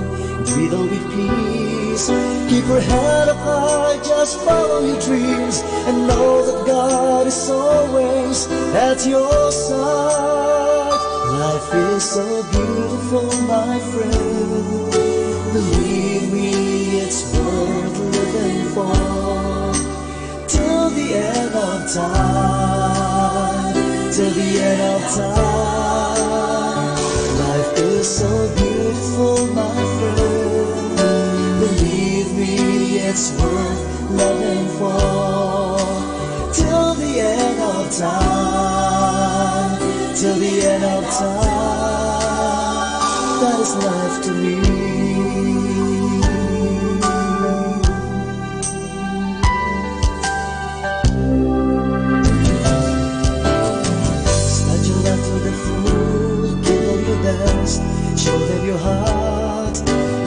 [SPEAKER 4] Breathe all with peace. Keep your head up high. Just follow your dreams. And know that God is always at your side. Life is so beautiful, my friend. Believe me, it's worth living for. Till the end of time. Till the end of time. Life is so beautiful, my friend. Believe me, it's worth living for. Till the end of time. Till the end of time. That is life to me. Spend your life to the full. Give all your best. Show them your heart.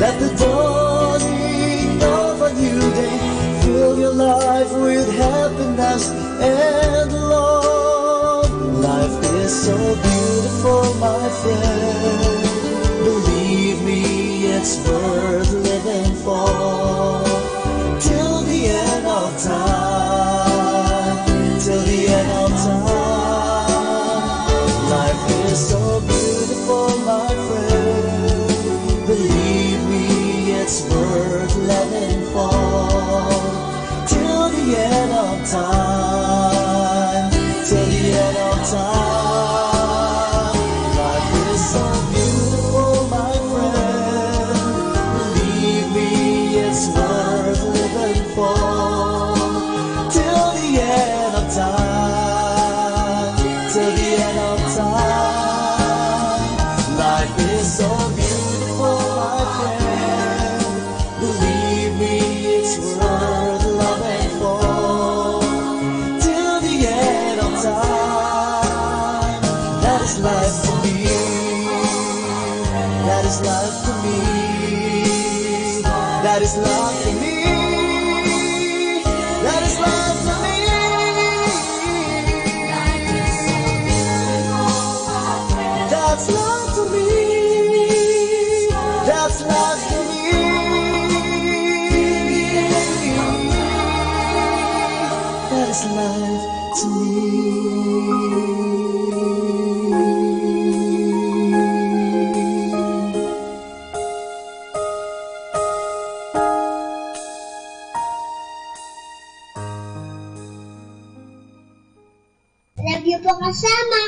[SPEAKER 4] Let the dawning of a new day fill your life with happiness and love. Life is so beautiful, my friend. Believe me, it's worth living for. Till the end of time. Till the end of time. Life is so beautiful, my friend. Believe me, it's worth living for. Till the end of time. Till the end of time. Life is so beautiful, my friend. Believe me, it's worth living for. Till the end of time. Till the end of time. Life is so beautiful, my friend. Believe me, it's worth loving for. Till the end of time. That is life to me. That is life to me. That is love to me. That is life to me. That's love to me. That's love to me. That is life to
[SPEAKER 20] Love you po kasama.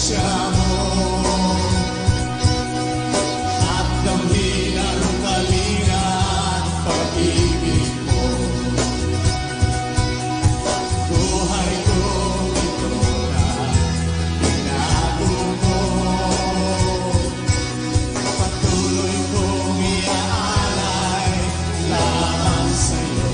[SPEAKER 4] grasya mo at damhin ang kalingan pag-ibig mo. Buhay ko ito na binago mo, patuloy kong iaalay lamang sa'yo.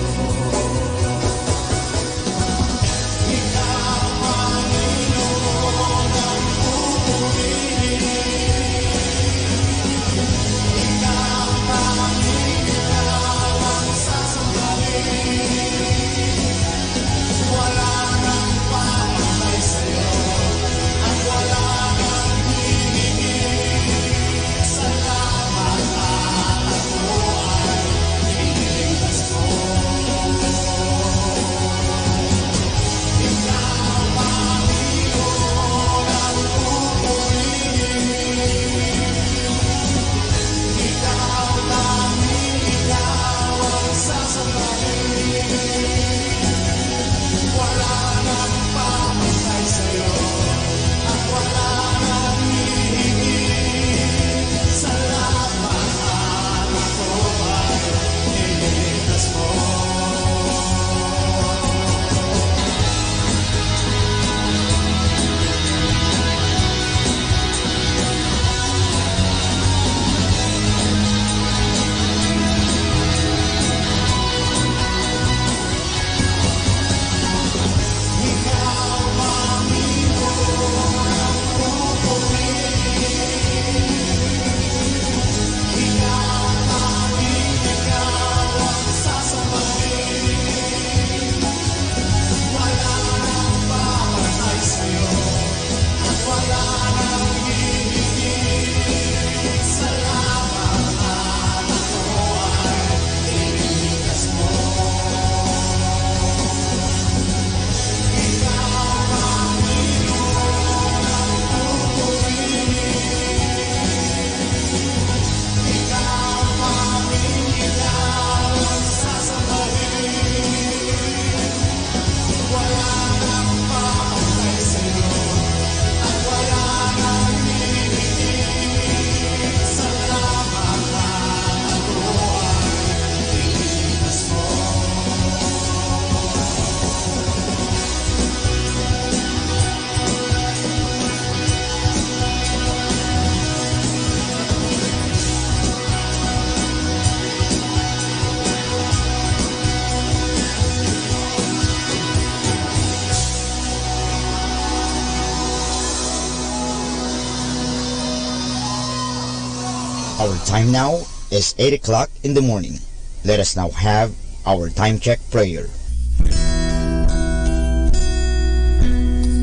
[SPEAKER 2] Our time now is 8 o'clock in the morning. Let us now have our time check prayer.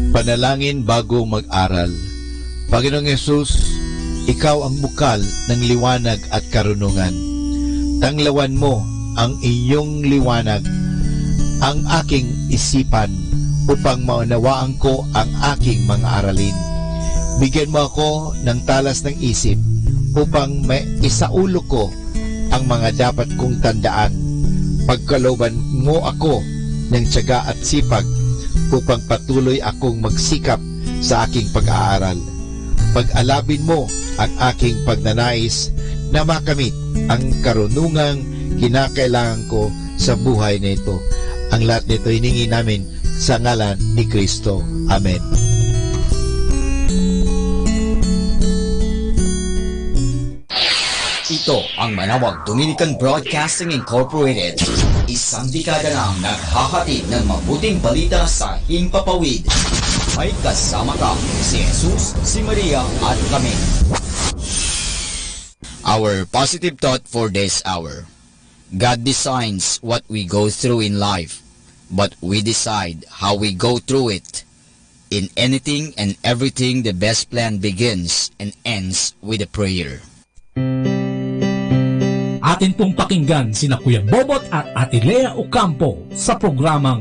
[SPEAKER 1] Panalangin bago mag-aral. Panginoong Yesus, Ikaw ang bukal ng liwanag at karunungan. Tanglawan mo ang iyong liwanag, ang aking isipan, upang maunawaan ko ang aking mga aralin. Bigyan mo ako ng talas ng isip upang maisaulo ko ang mga dapat kong tandaan. Pagkalooban mo ako ng tiyaga at sipag upang patuloy akong magsikap sa aking pag-aaral. Pag-alabin mo ang aking pagnanais na makamit ang karunungang kinakailangan ko sa buhay na ito. Ang lahat nito hiningi namin sa ngalan ni Kristo. Amen.
[SPEAKER 2] Ito ang Manawag Dominican Broadcasting Incorporated. Isang dekada nang naghahatid ng mabuting balita sa himpapawid. May kasama ka, si Jesus, si Maria at kami. Our positive thought for this hour. God designs what we go through in life, but we decide how we go through it. In anything and everything, the best plan begins and ends with a prayer.
[SPEAKER 20] Atin pong pakinggan sina Kuya Bobot at Ate Lea Ocampo sa programang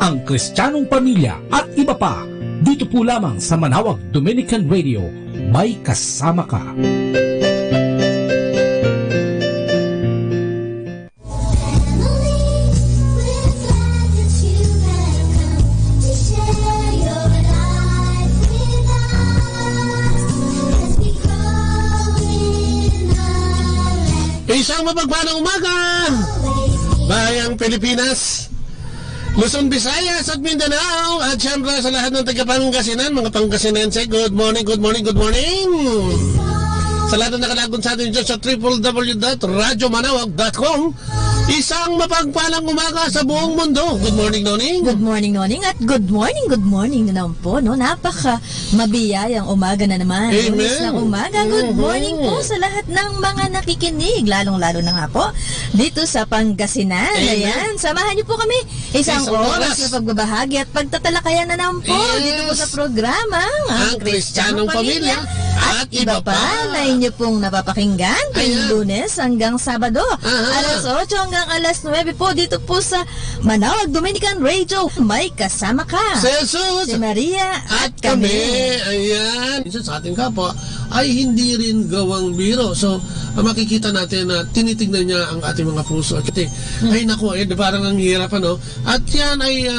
[SPEAKER 20] Ang Kristiyanong Pamilya at iba pa, dito po lamang sa Manawag Dominican Radio. May kasama ka.
[SPEAKER 21] Isang mapagpalang umaga, bayang Pilipinas, Luzon, Visayas at Mindanao, at syempre sa lahat ng taga-Pangasinan, mga Pangasinense, good morning, good morning, good morning. Sa lahat ng nakalagon sa atin dyan sa www.radyomanawag.com, isang mapagpalang umaga sa buong mundo. Good morning, Noning.
[SPEAKER 22] Good morning, Noning. At good morning na naman po. No? Napaka mabiyayang umaga na naman.
[SPEAKER 21] Amen.
[SPEAKER 22] Lunes na umaga. Good morning po sa lahat ng mga nakikinig. Lalong-lalo na nga po dito sa Pangasinan. Ayan. Samahan niyo po kami. Isang oras na pagbabahagi at pagtatalakayan na naman po dito po sa programa
[SPEAKER 21] ang Kristiyanong Pamilya at iba pa
[SPEAKER 22] na inyo pong napapakinggan tuwing Lunes hanggang Sabado. Alas 8 hanggang alas 9 po dito po sa Manawag Dominican Radio. May kasama ka,
[SPEAKER 21] si Jesus,
[SPEAKER 22] si Maria at
[SPEAKER 21] kami. Ayan. Minsan sa ating kapwa ay hindi rin gawang biro. So, makikita natin na tinitignan niya ang ating mga puso. At ay naku, parang ang hirap, ano? At yan ay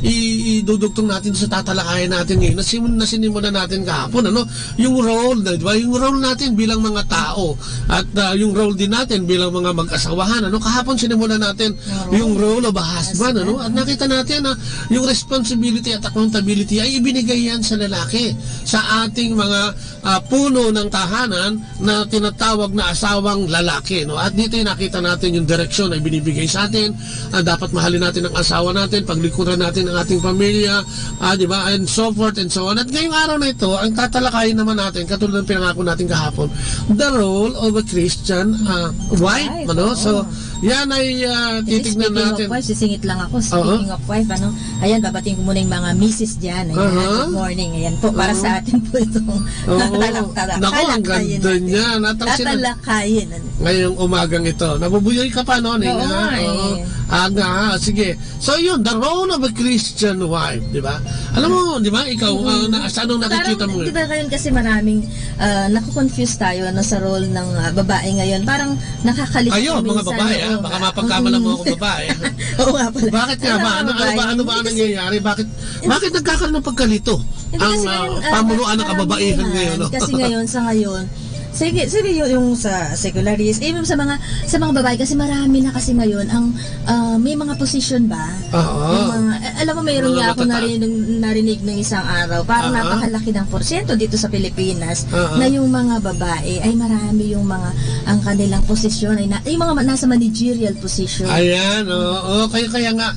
[SPEAKER 21] idudugtong natin sa tatalakayan natin ngayon. Nasinimulan natin kahapon, ano? Yung role, di ba? Yung role natin bilang mga tao. At yung role din natin bilang mga mag-asawahan, ano? Kahapon sinimulan natin yung role of a husband, ano? At nakita natin na yung responsibility at accountability ay ibinigay yan sa lalaki, sa ating mga puno ng tahanan na tinatawag na asawang lalaki, no? At dito nakita natin yung direksyon ay binibigay sa atin. Dapat mahalin natin ang asawa natin, paglikuran natin ang ating pamilya, di ba? And so forth and so on. At ngayong araw na ito, ang tatalakayin naman natin, katulad ng pinangako natin kahapon, the role of a Christian wife, ano? So, yan ay titignan natin.
[SPEAKER 22] Speaking of wife, sisingit lang ako. Speaking of wife, ano? Ayan, babatiin ko muna yung mga misis dyan. Ayan, good morning. Ayan po, para sa atin po itong
[SPEAKER 21] naku, ang ganda niya.
[SPEAKER 22] Tatalakayin.
[SPEAKER 21] Ngayong umagang ito. Nabubuyoy ka pa, no? Sige. So yun, the role of a Christian wife, di ba? Alam mo, di ba, ikaw, saan nung nakikita mo?
[SPEAKER 22] Di ba ngayon kasi maraming nakukonfuse tayo sa role ng babae ngayon. Parang nakakalito
[SPEAKER 21] minsan. Mga babae, baka mapagkamalan mo ako babae.
[SPEAKER 22] Oo nga pala.
[SPEAKER 21] Bakit nga ba? Ano ba ang nangyayari? Bakit nagkakaroon ng pagkalito ang pamunuan ng kababaihan ngayon?
[SPEAKER 22] Kasi sa ngayon, sige yung sa secularists, even sa mga babae kasi marami na kasi ngayon ang may mga position ba? Alam mo, mayroon nga ako narinig ng isang araw, parang napakalaki ng porsyento dito sa Pilipinas na yung mga babae ay marami yung mga ang kanilang posisyon ay yung mga nasa managerial position.
[SPEAKER 21] Ayan, kaya nga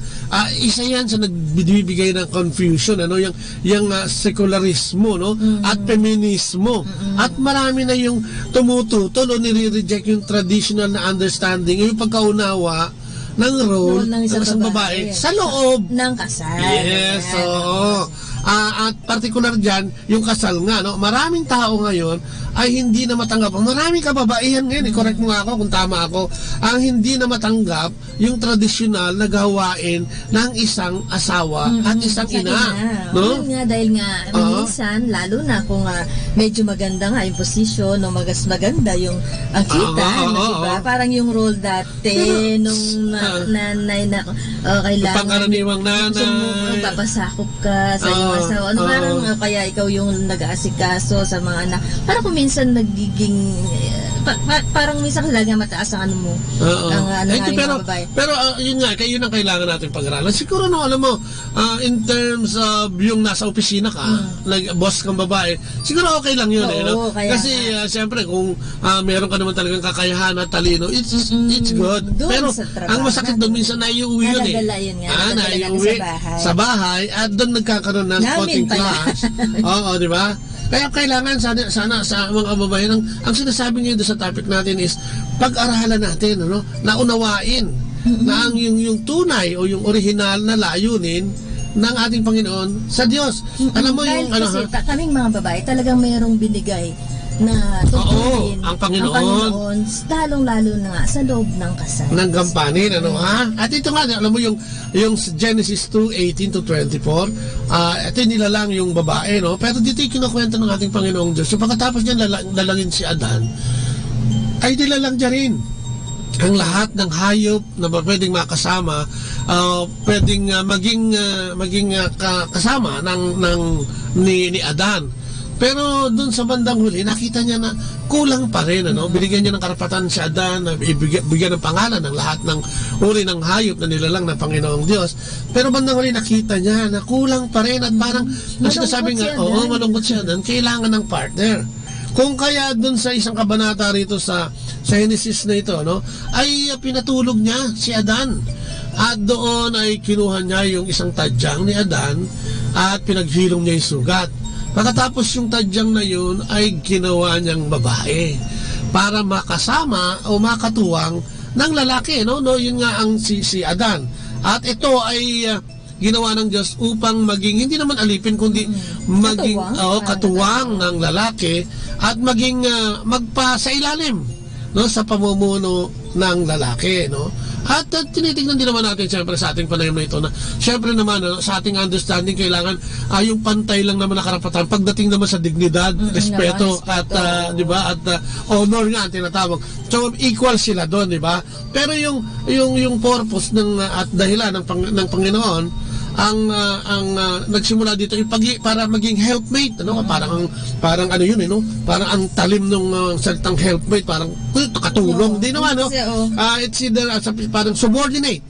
[SPEAKER 21] isa yan sa nagbibigay ng confusion, ano, yung secularismo, no? At feminismo. At marami na yung tumututol o nire-reject yung traditional na understanding, yung pagkaunawa ng role ng isang babae sa loob
[SPEAKER 22] ng kasal.
[SPEAKER 21] Yes, at particular dyan, yung kasal nga, no? Maraming tao ngayon ay hindi na matanggap. Maraming kababaihan ngayon, correct mo nga ako kung tama ako, ang hindi na matanggap yung tradisyonal na gawain ng isang asawa at isang ina. No?
[SPEAKER 22] Nga, dahil nga, minsan, lalo na kung medyo maganda nga yung posisyon, no, maganda yung kita, diba? Parang yung role dati, nung nanay na kailangan
[SPEAKER 21] pangkaraniwang nanay,
[SPEAKER 22] papasakop ka sa iyong asawa. Ano, parang kaya ikaw yung nag-aasikaso sa mga anak. Parang kung minsan nagiging parang minsan lagi mataas ang ano mo.
[SPEAKER 21] Pero yun nga, yun ang kailangan natin pag-aralan. Siguro no, alam mo, in terms of yung nasa opisina ka, boss kang babae, siguro okay lang yun. No? Kasi siyempre kung meron ka naman talagang kakayahan at talino, it's good. Pero ang masakit doon minsan na iuwi yun naiuwi sa bahay at doon nagkakaroon ng konting clash. Oo, di ba? Kaya kailangan sana sa mga kababayan, ang sinasabi ngayon sa topic natin is pag-aralan natin, ano, naunawain na ang yung tunay o yung original na layunin ng ating Panginoon sa Diyos. Alam mo yung
[SPEAKER 22] kasi kaming mga babae talagang mayroong binigay na tutunin
[SPEAKER 21] ang Panginoon
[SPEAKER 22] lalong-lalo na nga sa loob ng kasal.
[SPEAKER 21] Ng gampanin, ano ha? At ito nga, alam mo yung Genesis 2:18 to 24, ito nilalang yung babae, no? Pero dito yung kinukwento ng ating Panginoong Diyos. So pagkatapos niya lalangin si Adan, ay nilalang niya rin ang lahat ng hayop na pwedeng makasama, pwedeng maging kasama ni Adan. Pero doon sa bandang huli, nakita niya na kulang pa rin. Binigyan niya ng karapatan si Adan na bigyan ng pangalan ng lahat ng uri ng hayop na nilalang ng Panginoong Diyos. Pero bandang huli, nakita niya na kulang pa rin at parang, ang sinasabi nga, malungkot si Adan, kailangan ng partner. Kung kaya doon sa isang kabanata rito sa Genesis na ito, ay pinatulog niya si Adan. At doon ay kinuha niya yung isang tadyang ni Adan at pinaghilom niya yung sugat. Pagkatapos yung tadyang na yun ay ginawa niyang babae para makasama o makatuwang ng lalaki. Yun nga ang si Adan. At ito ay ginawa ng Diyos upang maging, hindi naman alipin, kundi maging katuwang ng lalaki at maging sa ilalim sa pamumuno ng lalaki. At tinitingnan din naman natin siyempre sa ating panayam na ito na siyempre naman sa ating understanding kailangan yung pantay lang naman na karapatan pagdating naman sa dignidad, respeto at di ba, at honor nga ang tinatawag. So equal sila doon, di ba? Pero yung purpose at dahilan ng Panginoon ang nagsimula dito para maging helpmate, parang ano yun, parang ang talim ng salitang helpmate, parang katulong din naman, it's either parang subordinate,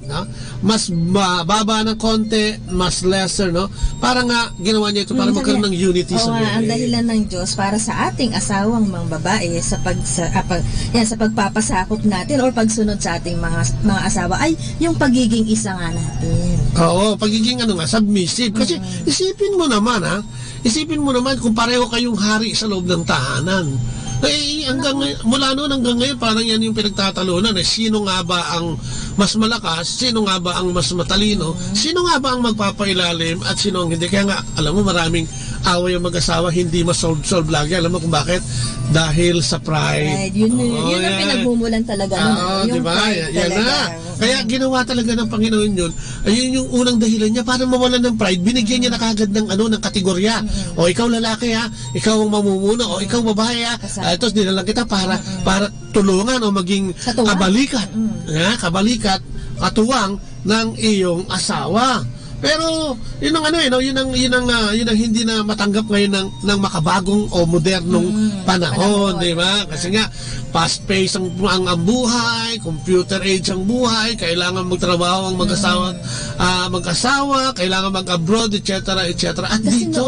[SPEAKER 21] mas baba ng konti, mas lesser, parang nga ginawa niya ito para magkaroon ng unity sa buhay.
[SPEAKER 22] Ang dahilan ng Diyos para sa ating asawang mga babae sa pagpapasakop natin or pagsunod sa ating mga asawa ay yung pagiging isa nga natin.
[SPEAKER 21] Oo, pagiging submissive. Kasi isipin mo naman kung pareho kayong hari sa loob ng tahanan. Mula noon hanggang ngayon, parang yan yung pinagtatalunan. Sino nga ba ang mas malakas? Sino nga ba ang mas matalino? Sino nga ba ang magpapailalim? At sino ang hindi? Kaya nga, alam mo, maraming away ang mag-asawa, hindi masolve lagi. Alam mo kung bakit? Dahil sa pride.
[SPEAKER 22] Yun ang pinagmumulan talaga.
[SPEAKER 21] Diba? Yan na. Kaya ginawa talaga ng Panginoon yun. Ayun yung unang dahilan niya para mawalan ng pride. Binigyan niya na kagad ng kategorya. O ikaw lalaki ikaw ang mamumuno, o ikaw babae ito nilalang kita para tulungan o maging kabalikat, katuwang ng iyong asawa. Pero yun ang hindi na matanggap ngayon ng makabagong o modernong panahon, di ba? Kasi nga fast-paced ang buhay, computer age ang buhay, kailangan magtrabaho ang mag-asawa, kailangan mag-abroad, etc. At
[SPEAKER 22] kasi
[SPEAKER 21] dito,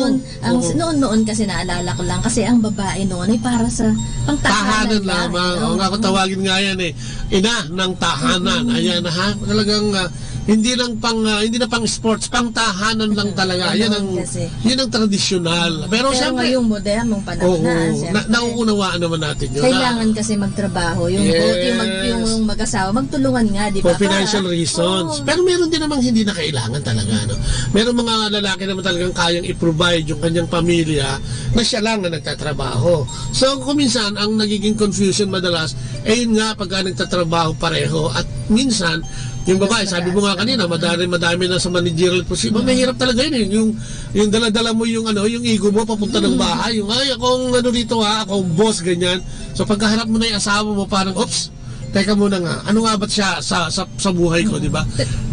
[SPEAKER 22] noon kasi naalala ko lang, kasi ang babae noon ay para sa pangtahanan
[SPEAKER 21] lamang. O nga, kung tawagin nga yan ina ng tahanan. Ayan talagang hindi na pang sports, pang tahanan lang talaga. Yan ang tradisyonal. Pero
[SPEAKER 22] ngayong modernong panahon
[SPEAKER 21] nauunawaan naman natin yun.
[SPEAKER 22] Kailangan kasi magtrabaho. Yung mag-asawa, magtulungan nga, di ba?
[SPEAKER 21] For financial reasons. Pero meron din namang hindi na kailangan talaga. Meron mga lalaki naman talagang kayang i-provide yung kanyang pamilya na siya lang na nagtatrabaho. So, kuminsan, ang nagiging confusion madalas, yun nga, pagka nagtatrabaho pareho. At minsan, yung babae, sabi mo nga kanina, madami na sa managerial position. Mahirap talaga yun. Yung dala-dala mo yung ego mo papunta ng bahay. Yung akong dito akong boss, ganyan. So pagkaharap mo na yung asawa mo, parang, oops, teka muna nga, ano nga ba't siya sa buhay ko, di ba?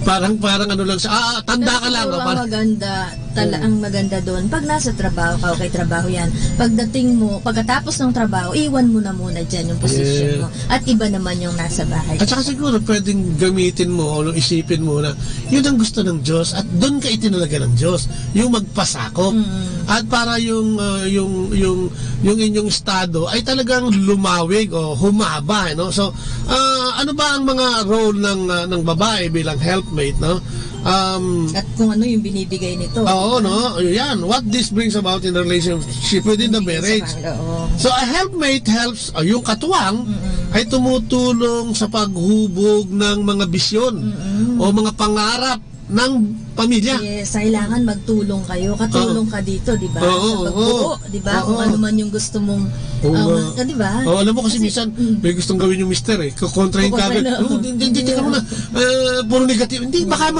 [SPEAKER 21] Parang lang siya, tanda ka lang.
[SPEAKER 22] Ang maganda doon, pag nasa trabaho ka, okay, trabaho yan. Pagdating mo, pagkatapos ng trabaho, iwan mo na muna dyan yung position mo. At iba naman yung nasa bahay.
[SPEAKER 21] At saka siguro, pwedeng gamitin mo o isipin mo na yun ang gusto ng Diyos at doon ka itinalaga ng Diyos. Yung magpasakop. At para yung inyong estado ay talagang lumawig o humaba. So, ano ba ang mga role ng babae bilang helpmate,
[SPEAKER 22] at kung ano yung binibigay nito.
[SPEAKER 21] Yan. What this brings about in the relationship within the marriage. So, a helpmate helps, yung katuwang, ay tumutulong sa paghubog ng mga bisyon o mga pangarap ng pamilya.
[SPEAKER 22] Yes, kailangan magtulong kayo. Katulong ka dito, di ba? Sa pagbuo, di ba? Kung ano man yung gusto mong di ba?
[SPEAKER 21] Alam mo kasi minsan may gustong gawin yung mister kukontrahin ka agad. Hindi ka muna puro negative. Hindi, baka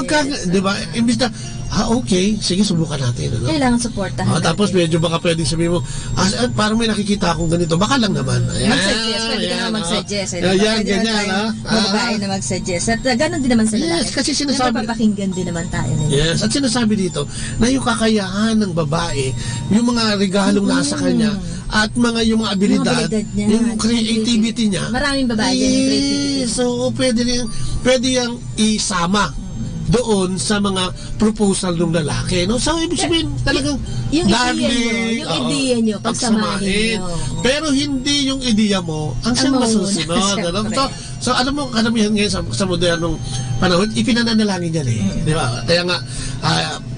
[SPEAKER 21] di ba? Imbis na Okay, sige, subukan natin. Ano?
[SPEAKER 22] Kailangan supportahan
[SPEAKER 21] tapos medyo baka pwedeng sabihin mo, parang may nakikita akong ganito, baka lang naman.
[SPEAKER 22] Mag-suggest, pwede ka naman mag-suggest.
[SPEAKER 21] Ganyan,
[SPEAKER 22] mga babae na mag-suggest. At ganun din naman sa lalaki.
[SPEAKER 21] Yes, kasi sinasabi,
[SPEAKER 22] napapakinggan din naman tayo nila.
[SPEAKER 21] Yes, at sinasabi dito, na yung kakayahan ng babae, yung mga regalong nasa kanya, at yung mga abilidad, yung creativity niya.
[SPEAKER 22] Maraming babae din yung creativity.
[SPEAKER 21] So, pwede yung isama doon sa mga proposal ng lalaki, no? So, ibig sabihin, talagang
[SPEAKER 22] yung ideya nyo, pagsamahin nyo.
[SPEAKER 21] Pero hindi yung ideya mo ang siyang masusunod. So, alam mo, karamihan ngayon sa modernong panahon, ipinananalangin yan di ba? Kaya nga,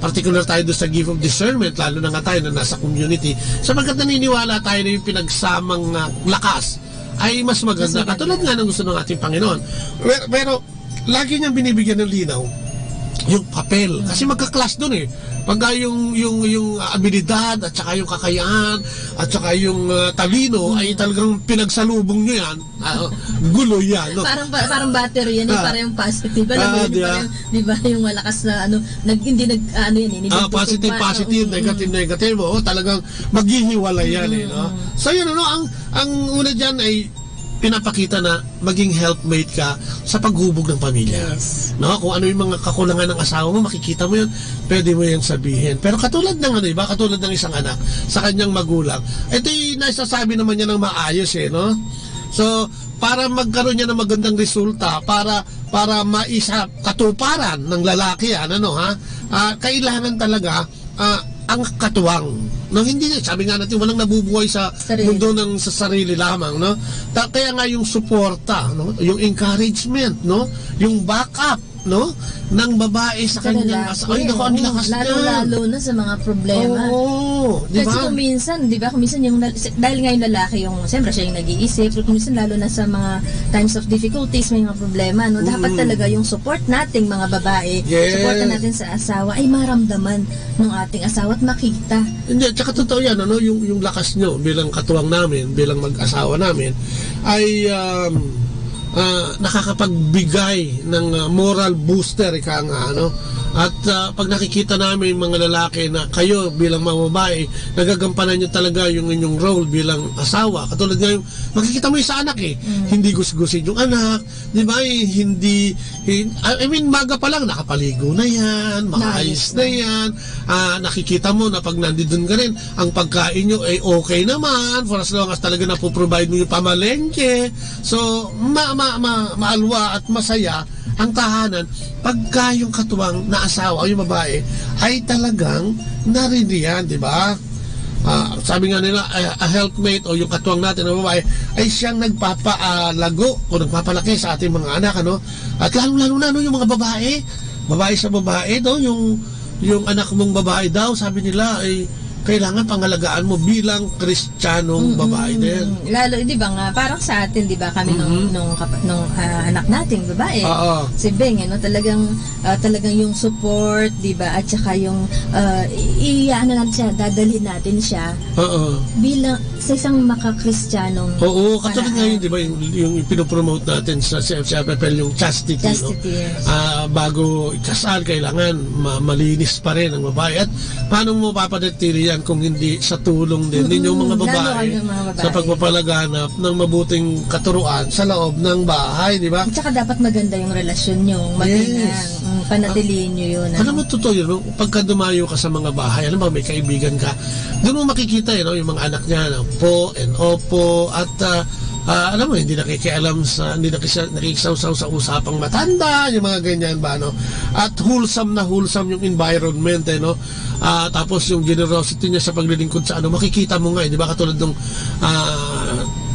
[SPEAKER 21] particular tayo doon sa gift of discernment, lalo na nga tayo na nasa community, sapagkat naniniwala tayo na yung pinagsamang lakas ay mas maganda. Katulad nga ng gusto ng ating Panginoon. Pero lagi niyang binibigyan ng linaw yung papel. Kasi magka-clash doon Pagka yung abilidad at saka yung kakayahan at saka yung talino ay talagang pinagsalubong nyo yan. Gulo yan. No?
[SPEAKER 22] Parang battery yan. Parang yung positive. Alam mo yun, di ba yung malakas na
[SPEAKER 21] positive, negative. Talagang maghihiwalay yan. No? So yun, ang una dyan ay pinapakita na maging helpmate ka sa paghubog ng pamilya.
[SPEAKER 22] Yes.
[SPEAKER 21] No? Kung ano yung mga kakulangan ng asawa mo, makikita mo yun, pwede mo yung sabihin. Pero katulad ng katulad ng isang anak sa kanyang magulang, ito yung naisasabi naman niya ng maayos no? So, para magkaroon niya ng magandang resulta, para maisa katuparan ng lalaki, kailangan talaga ang katuwang. No, hindi sabi nga natin walang nabubuhay sa mundo ng sa sarili lamang, no? Kaya nga yung suporta, no? Yung encouragement, no? Yung backup, no? Ng babae sa kanyang asawa. Ay, naku, ang lakas na.
[SPEAKER 22] Lalo na sa mga problema.
[SPEAKER 21] Diba?
[SPEAKER 22] Kasi kung minsan yung dahil nga yung lalaki yung siyempre siya yung nag-iisip, so kung minsan lalo na sa mga times of difficulties, may mga problema, no? Dapat talaga yung support nating mga babae, supportan natin sa asawa ay maramdaman ng ating asawa at makita.
[SPEAKER 21] Hindi, tsaka totoo yan, yung lakas nyo bilang katuwang namin, bilang mag-asawa namin, ay nakakapagbigay ng moral booster, at pag nakikita namin mga lalaki na kayo bilang mga babae, nagagampanan nyo talaga yung inyong role bilang asawa. Katulad nga yung makikita mo yung sa anak hindi gusgusin yung anak, di ba? Maga pa lang nakapaligo na yan, maayos na yan, nakikita mo na pag nandun ka rin, ang pagkain nyo ay okay naman for as long as talaga napoprovide mo yung pamalengke. So maalwa at masaya ang tahanan pagka yung katuwang na asawa o yung babae ay talagang naririyan, di ba? Sabi nga nila, a helpmate o yung katuwang natin na babae ay siyang nagpapalago o nagpapalaki sa ating mga anak, At lalo na yung mga babae sa babae, yung anak mong babae daw, sabi nila ay kailangan pangalagaan mo bilang Kristiyanong babae din.
[SPEAKER 22] Lalo, di ba nga, parang sa atin, di ba, kami nung anak nating babae, si Beng, talagang yung support, di ba, at saka yung dadalhin natin siya bilang sa isang makakristiyanong
[SPEAKER 21] katulad ngayon, di ba, yung pinopromote natin sa CFCFL, yung chastity, bago ikasal, kailangan malinis pa rin ang babae. At paano mo papadatili yan kung hindi sa tulong din ninyong mga babae sa pagpapalaganap ng mabuting katuruan sa loob ng bahay, di ba?
[SPEAKER 22] At saka dapat maganda yung relasyon nyo, panatilihin nyo yun.
[SPEAKER 21] Alam mo, totoo yun, pagka dumayo ka sa mga bahay, may kaibigan ka, doon mo makikita yung mga anak niya, po and opo, at alam mo, hindi nakikisaw-saw sa usapang matanda, yung mga ganyan ba, At wholesome yung environment, tapos yung generosity niya sa paglilingkod sa makikita mo nga, di ba, katulad nung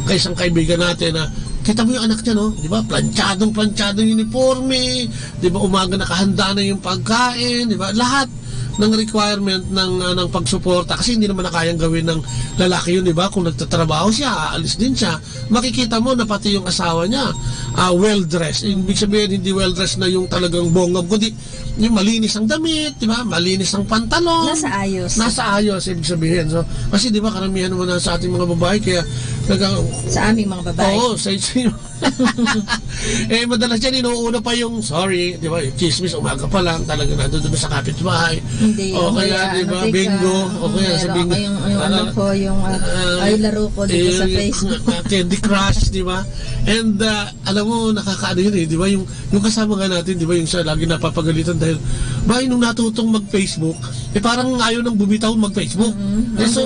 [SPEAKER 21] isang kaibigan natin na kita mo yung anak niya, di ba, planchadong uniforme, di ba, umaga nakahanda na yung pagkain, di ba, lahat requirement ng pagsuporta, kasi hindi naman na kayang gawin ng lalaki yun, di ba? Kung nagtatrabaho siya, aalis din siya, makikita mo na pati yung asawa niya well-dressed. Ibig sabihin, hindi well-dressed na yung talagang bonggang, kundi yung malinis ang damit, di ba? Malinis ang pantalon. Nasa ayos, ibig sabihin. So, kasi di ba, karamihan naman na sa ating mga babae, kaya
[SPEAKER 22] sa aming mga babae.
[SPEAKER 21] Oo, sa inyo. Madalas yan, inuuna pa yung sorry, di ba? Yung chismis, umaga pa lang, talaga nandun sa kapitbahay.
[SPEAKER 22] Hindi.
[SPEAKER 21] O kaya, di ba, bingo. O kaya sa bingo.
[SPEAKER 22] Yung ano ko, yung ay laro ko dito sa Facebook.
[SPEAKER 21] Candy Crush, di ba? And alam mo, nakakaano yun di ba? Yung kasama nga natin, di ba? Yung siya lagi napapagalitan dahil, ba, nung natutong mag-Facebook, parang ayaw nang bumitaw mag-Facebook. So,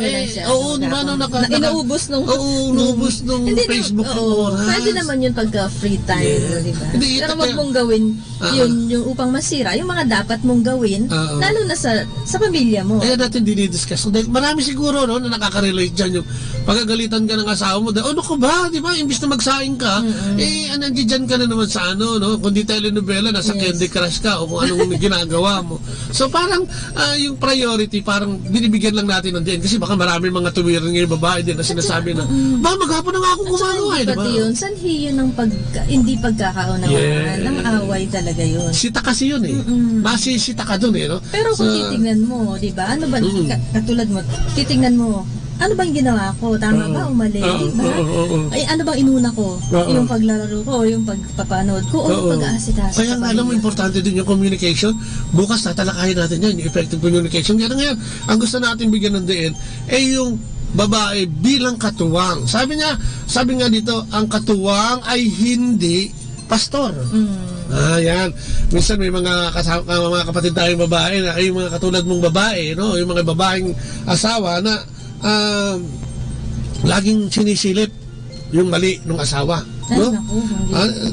[SPEAKER 21] oo, di ba?
[SPEAKER 22] Inuubos nung
[SPEAKER 21] Facebook oras.
[SPEAKER 22] Pwede naman yun pagka free time, di ba? Pero wag mong gawin yun yung upang masira. Yung mga dapat mong gawin, lalo na sa pamilya mo.
[SPEAKER 21] Kaya natin dinidiscuss. Marami siguro na nakaka-relate dyan yung pagagalitan ka ng asawa mo. Ano ka ba? Di ba? Imbis na magsaing ka, nandiyan ka na naman sa kung di telenovela, nasa Candy Crush ka o kung anong ginagawa mo. So parang yung priority, parang binibigyan lang natin ng din. Kasi baka marami mga tuwiran ngayon babae din na sinasabi na, ba, maghapon na nga akong gumagawa.
[SPEAKER 22] Pati yun, sanhi yun ng hindi pagkakaunawaan, ng away talaga yun.
[SPEAKER 21] Sita kasi yun masisita ka dun no?
[SPEAKER 22] Pero kung titignan mo, di ba, ano ba, katulad mo, titignan mo, ano bang ginawa ko? Tama ba o mali? Diba? Ay, ano bang inuna ko? Yung paglalaro ko, yung pagpapanood ko, o pag-aasikaso.
[SPEAKER 21] Kaya nga alam mo, importante din yung communication. Bukas tatalakayin natin yan, yung effective communication. Kaya nga, ang gusto natin bigyan ng diin, yung babae bilang katuwang. Sabi nga dito, ang katuwang ay hindi pastor. Yan. Minsan may mga kapatid tayong babae na ay mga katulad mong babae, no? Yung mga babaeng asawa na laging sinisilip yung mali ng asawa. No?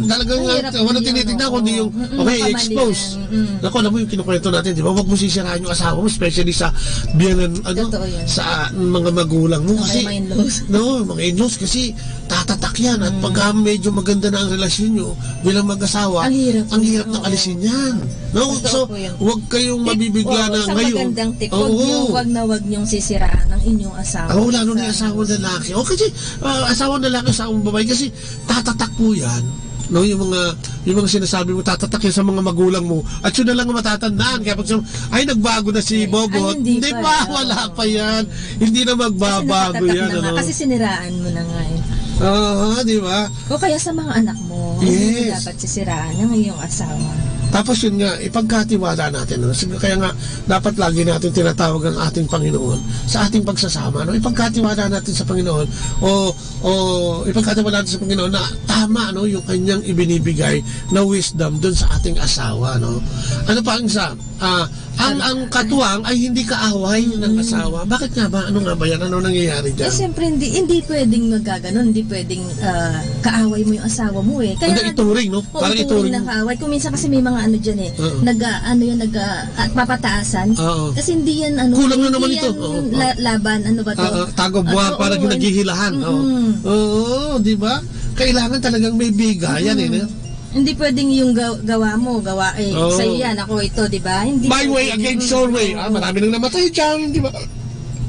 [SPEAKER 21] Talagang wala tinitignan kundi yung expose. Naku, alam mo yung kinukwento natin, di ba? Huwag mo sisiraan yung asawa mo, especially sa biyanan, sa mga magulang mo. Kasi, mga in-laws, kasi tatatak yan. At pagka medyo maganda na ang relasyon nyo bilang mag-asawa, ang hirap ng alisin yan. No? So, huwag kayong mabibigla na ngayon.
[SPEAKER 22] Sa magandang tip, huwag na huwag niyong sisiraan ang inyong asawa.
[SPEAKER 21] Lalo na asawa ng lalaki. Kasi asawa ng lalaki, asawa ng babae, kasi tatatak po yan. No, yung mga sinasabi mo, tatatak yan sa mga magulang mo at yun na lang matatandaan. Kaya pag nagbago na si Bobot, hindi pa, wala pa yan, hindi na magbabago yan,
[SPEAKER 22] kasi siniraan mo na nga
[SPEAKER 21] di ba?
[SPEAKER 22] O kaya sa mga anak mo, hindi dapat sisiraan ng iyong asawa.
[SPEAKER 21] Tapos yun nga, ipagkatiwala natin. Kaya nga, dapat lagi natin tinatawag ang ating Panginoon sa ating pagsasama. Ipagkatiwala natin sa Panginoon o ipagkatiwala natin sa Panginoon na tama yung kanyang ibinibigay na wisdom dun sa ating asawa. Ano pa ang isa? Ang katuwang ay hindi kaaway ng asawa. Bakit nga ba? Ano nga ba yan? Ano nangyayari dyan?
[SPEAKER 22] Siyempre, hindi pwedeng magaganon. Hindi pwedeng kaaway mo yung asawa mo
[SPEAKER 21] Kaya ituring, no? Parang ituring
[SPEAKER 22] na kaaway. Kung minsan kasi may mga dyan papataasan. Kasi hindi yan
[SPEAKER 21] kulang na naman ito.
[SPEAKER 22] Laban, ano ba to?
[SPEAKER 21] Tago-buwan, parang naghihilahan. Di ba? Kailangan talagang may bigayan
[SPEAKER 22] Hindi pwedeng yung gawa mo, sa'yo yan, ako ito, di ba?
[SPEAKER 21] My way against your way. Marami nang namatay dyan, di ba?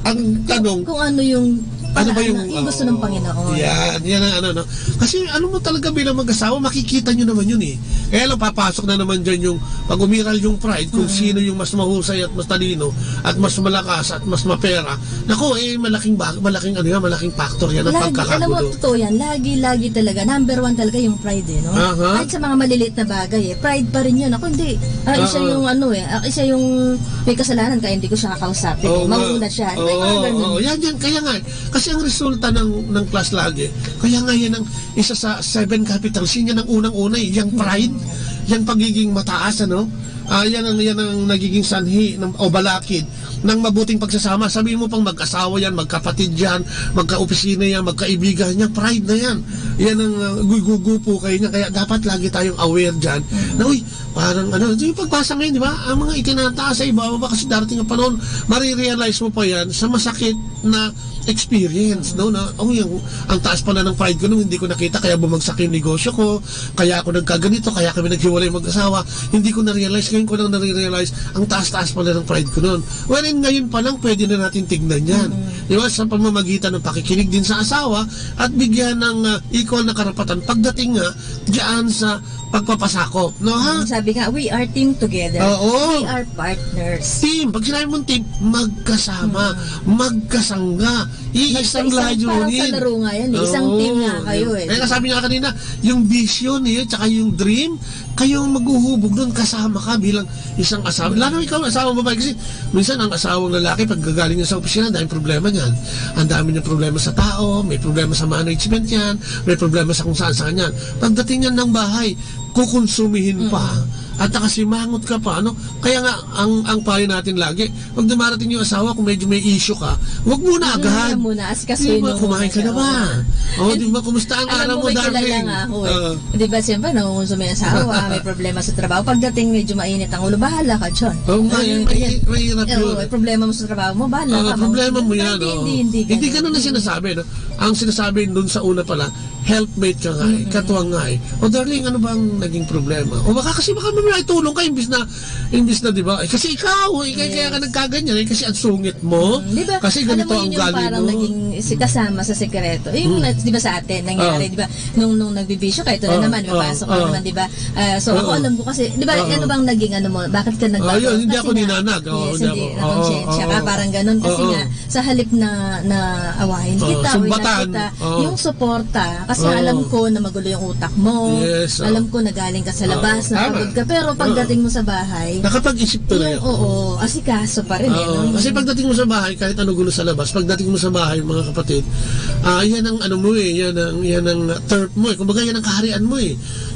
[SPEAKER 21] Ang tanong,
[SPEAKER 22] kung ano yung
[SPEAKER 21] ano ba yung
[SPEAKER 22] gusto ng Panginoon?
[SPEAKER 21] Yan ang Kasi ano mo talaga bilang mag-asawa, makikita nyo naman yun Kaya lang papasok na naman dyan yung pag umiral yung pride, kung sino yung mas mahusay at mas talino at mas malakas at mas mapera. Naku, malaking factor yan ang pagkakagulo.
[SPEAKER 22] Alam mo, totoo yan. Lagi talaga. Number one talaga yung pride no? Kahit sa mga maliliit na bagay pride pa rin yun. Ako hindi. Isa yung isa yung may kasalanan kaya hindi ko siya kakausapin. Mauna siya.
[SPEAKER 21] Yan. Kaya nga, kasi ang resulta ng class lagi, kaya nga yan ang isa sa 7 capitals, yan ang unang-una yung pride, yung pagiging mataas, yan ang nagiging sanhi o balakid ng mabuting pagsasama. Sabihin mo pang mag-asawa yan, magkapatid yan, magka-opisina yan, magkaibigan yan, pride na yan. Yan ang gugupo kayo niya. Kaya dapat lagi tayong aware dyan na parang yung pagbasa ngayon, di ba? Ang mga itinataas sa ibaba kasi darating ang panahon, marirealize mo pa yan sa masakit na experience, ang taas pala ng pride ko nung hindi ko nakita, kaya bumagsak yung negosyo ko, kaya ako nagkaganito, kaya kami naghiwalay mag-asawa, hindi ko na-realize ngayon ko lang nare-realize, ang taas-taas pala ng pride ko noon. Wherein ngayon pa lang, pwede na natin tignan yan. Di ba? Sa pamamagitan ng pakikinig din sa asawa at bigyan ng equal na karapatan pagdating nga diyan sa pagpapasakop. No, ha?
[SPEAKER 22] Sabi nga, we are team together.
[SPEAKER 21] Oo.
[SPEAKER 22] We are partners.
[SPEAKER 21] Team. Pag sinabi mong team, magkasama, magkasangga, iisang layunin.
[SPEAKER 22] Parang sa laro nga yan, isang team nga kayo eh.
[SPEAKER 21] Kaya sabi nga kanina, yung vision tsaka yung dream, kayong maghuhubog doon, kasama ka bilang isang asawa. Lalo ikaw, asawang babae, kasi minsan ang asawang lalaki, pag gagaling niya sa opisina, dahil problema niyan. Ang dami niyang problema sa tao, may problema sa management yan, may problema sa kung saan yan. Pagdating niyan ng bahay, kukonsumihin pa. At nakasimangot ka pa, ano? Kaya nga, ang payo natin lagi, pag dumarating yung asawa, kung medyo may issue ka, huwag muna agad.
[SPEAKER 22] Huwag muna, asikasuhin mo.
[SPEAKER 21] Kumain ka na ba? Di ba, kumusta ang araw mo, darling?
[SPEAKER 22] Di ba, siyempre, nangungonsumi ang asawa, may problema sa trabaho. Pagdating medyo mainit ang ulo, bahala ka dyan.
[SPEAKER 21] Mahirap yun.
[SPEAKER 22] Problema mo sa trabaho mo, bahala ka.
[SPEAKER 21] Problema mo yan, hindi ganun na sinasabi, no? Ang sinasabi dun sa una pala, helpmate ka nga katuwang nga O darling, ano bang naging problema? O baka may tulong ka imbis na di ba? Kasi ikaw, kaya ka nagkaganyan kasi ang sungit mo.
[SPEAKER 22] Diba,
[SPEAKER 21] kasi ganito ang galing mo.
[SPEAKER 22] Parang naging kasama sa sekreto. Yung di ba sa atin nangyari, di ba? Nung nagbibisyo ka, ito na naman, papasok na naman, di ba? So ako alam ko kasi, di ba, ano bang naging mo? Bakit ka nagbago?
[SPEAKER 21] Hindi ako ninanag.
[SPEAKER 22] Yes, hindi nakonsensya ka, parang ganun. Kasi nga, sa halip na awahin kita, yung suporta, kasi alam ko na magulo yung utak mo. Alam ko na galing ka sa labas, napagod ka, pero pagdating mo sa bahay,
[SPEAKER 21] nakapag-isip to na yun.
[SPEAKER 22] Oo, asikaso pa rin.
[SPEAKER 21] Kasi pagdating mo sa bahay, kahit ano gulo sa labas, pagdating mo sa bahay, mga kapatid, yan ang ano mo yan ang turf mo kumbaga yan ang kaharian mo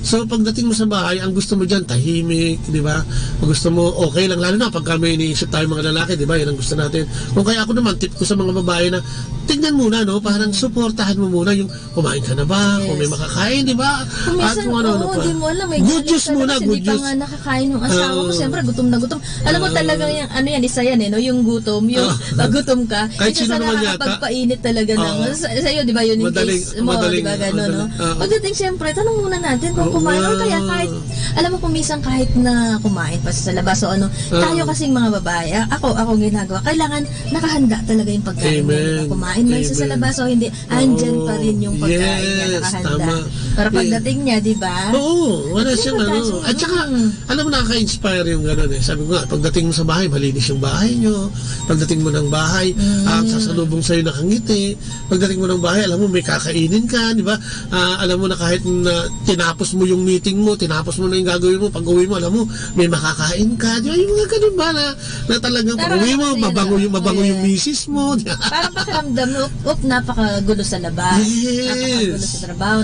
[SPEAKER 21] So pagdating mo sa bahay, ang gusto mo dyan, tahimik, di ba? Gusto mo, okay lang, lalo na pagka may iniisip tayo mga lalaki, di ba? Yan ang gusto natin. Kung kaya ako naman, tip ko sa mga babae na, tignan muna, no? Parang suportahan mo muna yung kumain ka na ba? Kung may makakain, di ba?
[SPEAKER 22] At kung ano pa. Hindi mo alam, may
[SPEAKER 21] good news muna, good news.
[SPEAKER 22] Hindi pa nga nakakain ng asawa ko, siyempre gutom na gutom. Alam mo talaga yung, isa yan no? Yung gutom, yung pag gutom ka,
[SPEAKER 21] isa sa
[SPEAKER 22] nakakapagpainit talaga ng, sa'yo, di ba yun yung case mo, di ba gano'n, no? Pagdating, siyempre, tanong muna natin kung kumain or kaya kahit, alam mo kung minsan kahit na kumain pa sa labas o tayo kasing mga babae, ako ginagawa, kailangan nakahanda talaga yung pagkain na kumain man sa labas o hindi, andyan pa rin yung pagkain niya nakahanda. Pero pagdating niya, di ba?
[SPEAKER 21] Oo, wala siyang At saka, alam mo, nakaka-inspire yung gano'n Sabi ko nga, pagdating mo sa bahay, malinis yung bahay nyo. Pagdating mo ng bahay, sasalubong sa'yo nakangiti. Pagdating mo ng bahay, alam mo, may kakainin ka, di ba? Alam mo na kahit na tinapos mo yung meeting mo, tinapos mo na yung gagawin mo, pag uwi mo, alam mo, may makakain ka. Di ba? Yung mga ganun ba na talagang pag uwi mo, mabango yung misis mo.
[SPEAKER 22] Parang pakiramdam mo, napakagulo sa labas. Napakagulo sa trabaho,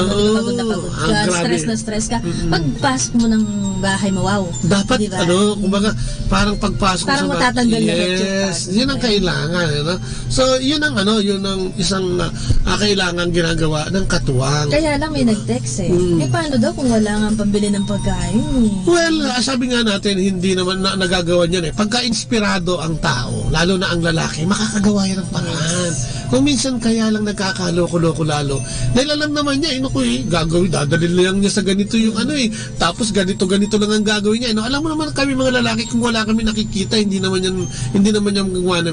[SPEAKER 22] pagod na pagod ka, stress ka. Pagpasok mo ng bahay mo, wow.
[SPEAKER 21] Dapat,
[SPEAKER 22] diba?
[SPEAKER 21] Kumbaga, parang pagpasok
[SPEAKER 22] parang
[SPEAKER 21] sa
[SPEAKER 22] matatanggal na
[SPEAKER 21] yun ang kailangan. So, yun ang isang kailangan ginagawa ng katuwang.
[SPEAKER 22] Kaya lang may nag-text paano daw kung wala nga pambili ng pagkain?
[SPEAKER 21] Well, sabi nga natin, hindi naman nagagawa niyan Pagka-inspirado ang tao, lalo na ang lalaki, makakagawa yan ng paraan. Kung minsan kaya lang nagkakaloko-loko lalo, dahil alam naman niya, gagawin, dadalhin lang niya sa ganito yung tapos ganito lang ang gagawin niya. Alam mo naman kami mga lalaki, kung wala kami nakikita, hindi naman yan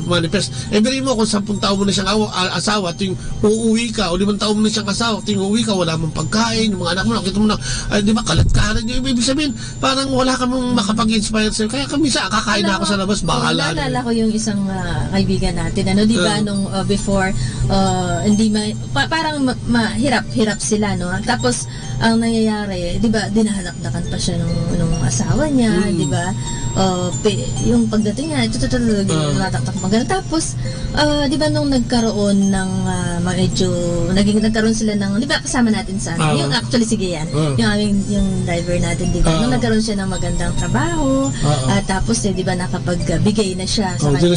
[SPEAKER 21] manifest. Beri mo, kung 10 taon mo na siyang asawa, tuwing uuwi ka, o 5 taon mo na siyang asawa, tuwing uuwi ka, wala mong pagkain, yung mga anak mo, nakita mo na, di ba, kalat-kalat niya. Ibig sabihin, parang wala ka mong makapag-inspire sa'yo. Kaya kami kakain na ako sa labas, bahala.
[SPEAKER 22] Naalala ko yung isang kaibigan natin, di ba, nung before, hindi parang mahirap sila, no? Tapos, ang nangyayari, di ba, dinahalakdakan pa siya nung asawa niya, di ba? Yung pagdating niya, nataktak maganda. Tapos, di ba, nung nagkaroon ng nagkaroon sila ng, di ba, kasama natin sa yung actually, sige yan, yung driver natin, di ba? Nung nagkaroon siya ng magandang trabaho, tapos, di ba, nakapagbigay na siya sa
[SPEAKER 21] kanya.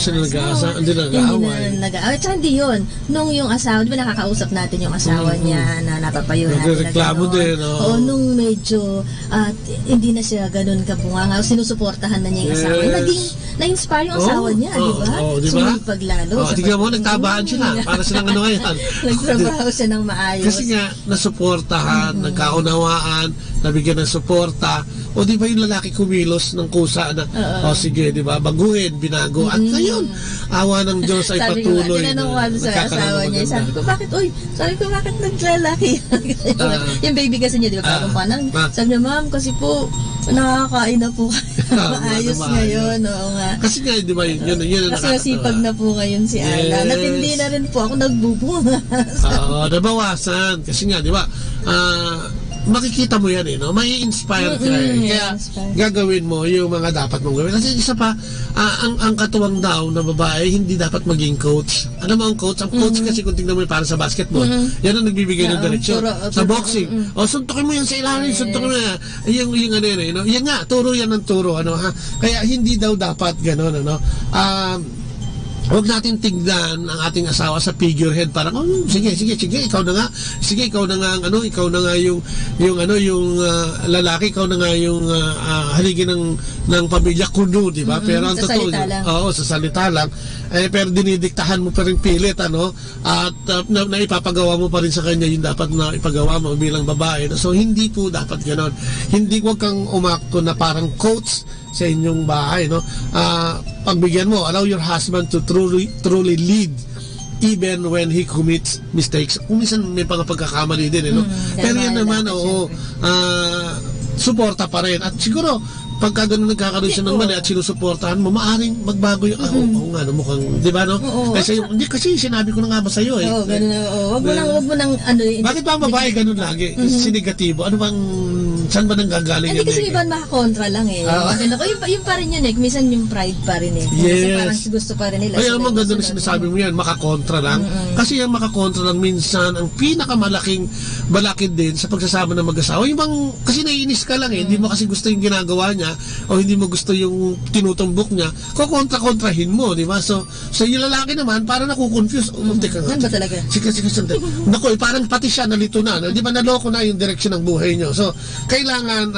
[SPEAKER 21] Hindi na
[SPEAKER 22] nag-aaway. Tsaka hindi yun. Nung yung asawa, di ba, nakakausap natin yung asawa niya na napapayo natin.
[SPEAKER 21] Nagreklamo din.
[SPEAKER 22] Oo, nung medyo hindi na siya ganun kabunganga, sinusuportahan na niya yung asawa. Na-inspire yung asawa niya, di ba? Sumipag lalo.
[SPEAKER 21] Tingnan mo, nagtabaan sila. Para silang ngayon.
[SPEAKER 22] Nagtrabaho siya ng maayos.
[SPEAKER 21] Kasi nga, nasuportahan, nagkaunawaan, nabigyan ng suporta. o di ba yung lalaki kumilos ng kusa na, o sige, di ba, baguhin, binago. At ngayon, awa ng Diyos ay patuloy.
[SPEAKER 22] Tinanong ko sa asawa niya, sabi ko, bakit naglalaki? Yung baby kasi niya, di ba, parang panang, sabi niya, ma'am, kasi po, nakakain na po maayos ngayon. Oo nga.
[SPEAKER 21] Kasi nga, di ba, yun ang
[SPEAKER 22] kasi nasipag na po ngayon si Ala. Natindi na rin po ako nagbubungas.
[SPEAKER 21] Nabawasan. Kasi nga, di ba, makikita mo yan no? May inspire ka kaya gagawin mo yung mga dapat mong gawin. Kasi isa pa, ang katuwang daw na babae hindi dapat maging coach. Ano mo ang coach? Ang coach kasi kung tingnan mo para sa basketball, yan ang nagbibigay ng direksyon. Sa boxing, suntukin mo yan sa ilalim, suntukin mo yan. Yung ano yun, no? Yan nga, turo yan ng turo. Kaya hindi daw dapat gano'n. Huwag natin tignan ang ating asawa sa figurehead parang sige ikaw na nga ikaw na nga yung lalaki, ikaw na nga yung haligi ng pamilya kuno, di ba? Pero ang totoo sa salita lang pero dinidiktahan mo pa rin pilit at naipapagawa mo pa rin sa kanya yung dapat na ipagawa mo bilang babae. So hindi po dapat ganoon. Huwag kang umakto na parang coach sa inyong bahay, no? Pagbigyan mo, allow your husband to truly lead even when he commits mistakes. Kung minsan may pagkakamali din, no? Pero yan naman, suporta pa rin. At siguro, pagka ganun nagkakaroon siya ng mali at sinusuportahan mo, maaring magbago yung, mukhang, di ba, no? Kasi sinabi ko na nga ba sa'yo,
[SPEAKER 22] Wag mo nang,
[SPEAKER 21] bakit ba ang babae ganun lagi? Sinegatibo? Ano bang, saan ba nang gagaling
[SPEAKER 22] yun? Hindi kasi iba makakontra lang yung pa rin yun minsan yung pride pa rin kasi parang gusto pa rin nila.
[SPEAKER 21] Kaya naman ganda na sinasabi mo yan, makakontra lang. Kasi yung makakontra lang minsan, ang pinakamalaking balakid din sa pagsasama ng mag-asawa, yung bang, kasi naiinis ka lang hindi mo kasi gusto yung ginagawa niya, o hindi mo gusto yung tinutumbok niya, kukontra-kontrahin mo, di ba? So yung lalaki naman, parang nakukonfuse. Teka nga.
[SPEAKER 22] Ano ba talaga?
[SPEAKER 21] Sige, sandali. Naku, parang pati siya nalito na. Di ba naloko na yung direksyon ng buhay niyo? So, kailangan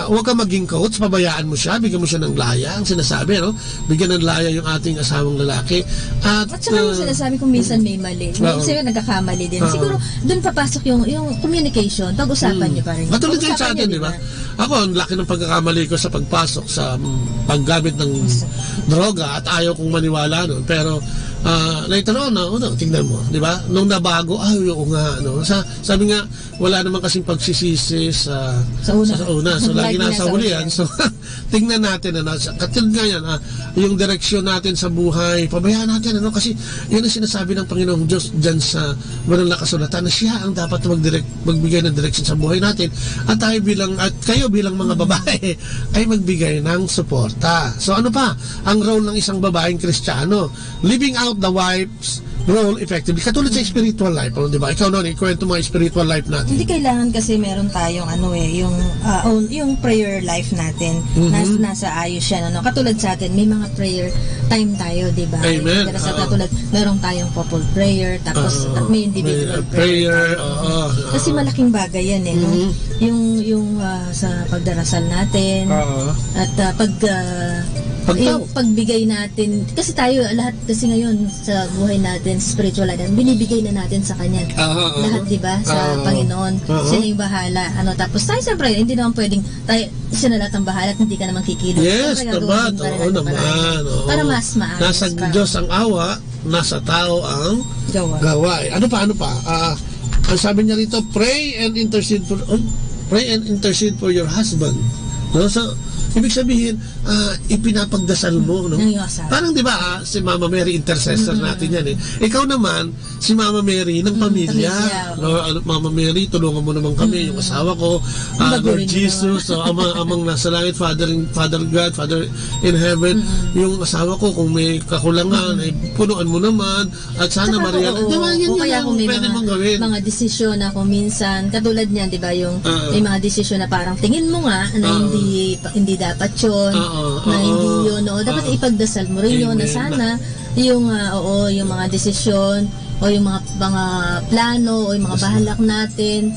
[SPEAKER 21] huwag kang maging coach, pabayaan mo siya, bigyan mo siya ng laya, ang sinasabi, no? Bigyan ng laya yung ating asawang lalaki. At
[SPEAKER 22] saka yung sinasabi kung minsan may mali. Minsan nagkakamali din. Siguro, doon papasok yung communication, pag-usapan niyo pa rin.
[SPEAKER 21] Matulad kayo sa atin, di ba? Ako, ang laki ng pagkakamali ko sa pagpasok sa paggamit ng droga at ayaw kong maniwala nun. Pero, later on, tingnan mo, di ba? Nung nabago, oo nga, no? Sabi nga, wala naman kasing pagsisisi sa una. So, lagi nasa huli yan. So, tingnan natin, katulad nga yan, yung direksyon natin sa buhay, pabayaan natin, kasi yun ang sinasabi ng Panginoong Diyos dyan sa Banal na Kasulatan, na siya ang dapat magbigay ng direksyon sa buhay natin. At kayo bilang mga babae, ay magbigay ng suporta. So, ano pa? Ang role ng isang babaeng Kristiyano, living out the wife's role effectively. Katulad sa spiritual life, di ba? Ikaw noon, ikwento mo ang spiritual life natin.
[SPEAKER 22] Hindi kailangan kasi meron tayong yung prayer life natin. Nasa ayos siya, Katulad sa atin, may mga prayer time tayo, di ba?
[SPEAKER 21] Amen.
[SPEAKER 22] Katulad, meron tayong couple prayer, tapos may individual prayer. Kasi malaking bagay yan, Yung sa pagdarasal natin, at yung pagbigay natin, kasi tayo, lahat kasi ngayon sa buhay natin, spiritual life, binibigay na natin sa Kanya. Lahat, di ba? Sa Panginoon. Siya na yung bahala. Tapos tayo, siyempre, hindi naman pwedeng, siya na lahat ang bahala at hindi ka naman kikilos.
[SPEAKER 21] Yes, naman. Oo naman.
[SPEAKER 22] Para mas maayos.
[SPEAKER 21] Nasa Diyos ang awa, nasa tao ang gawa. Ano pa? Ang sabi niya rito, pray and intercede for your husband. So, ibig sabihin, ipinapagdasal mo, Parang, di ba, si Mama Mary, intercessor natin yan, Ikaw naman, si Mama Mary ng pamilya. Mama Mary, tulungan mo naman kami, yung asawa ko, Lord Jesus, amang nasa langit, Father God, Father in heaven, yung asawa ko, kung may kakulangan, punuan mo naman, at sana Maria, di ba, yan yung pwede mong gawin.
[SPEAKER 22] Mga desisyon na kung minsan, katulad niyan, di ba, yung may mga desisyon na parang tingin mo nga, na hindi dapat yun, na hindi yun, dapat ipagdasal mo rin yun, na sana yung mga desisyon o yung mga plano o yung mga bahalak natin.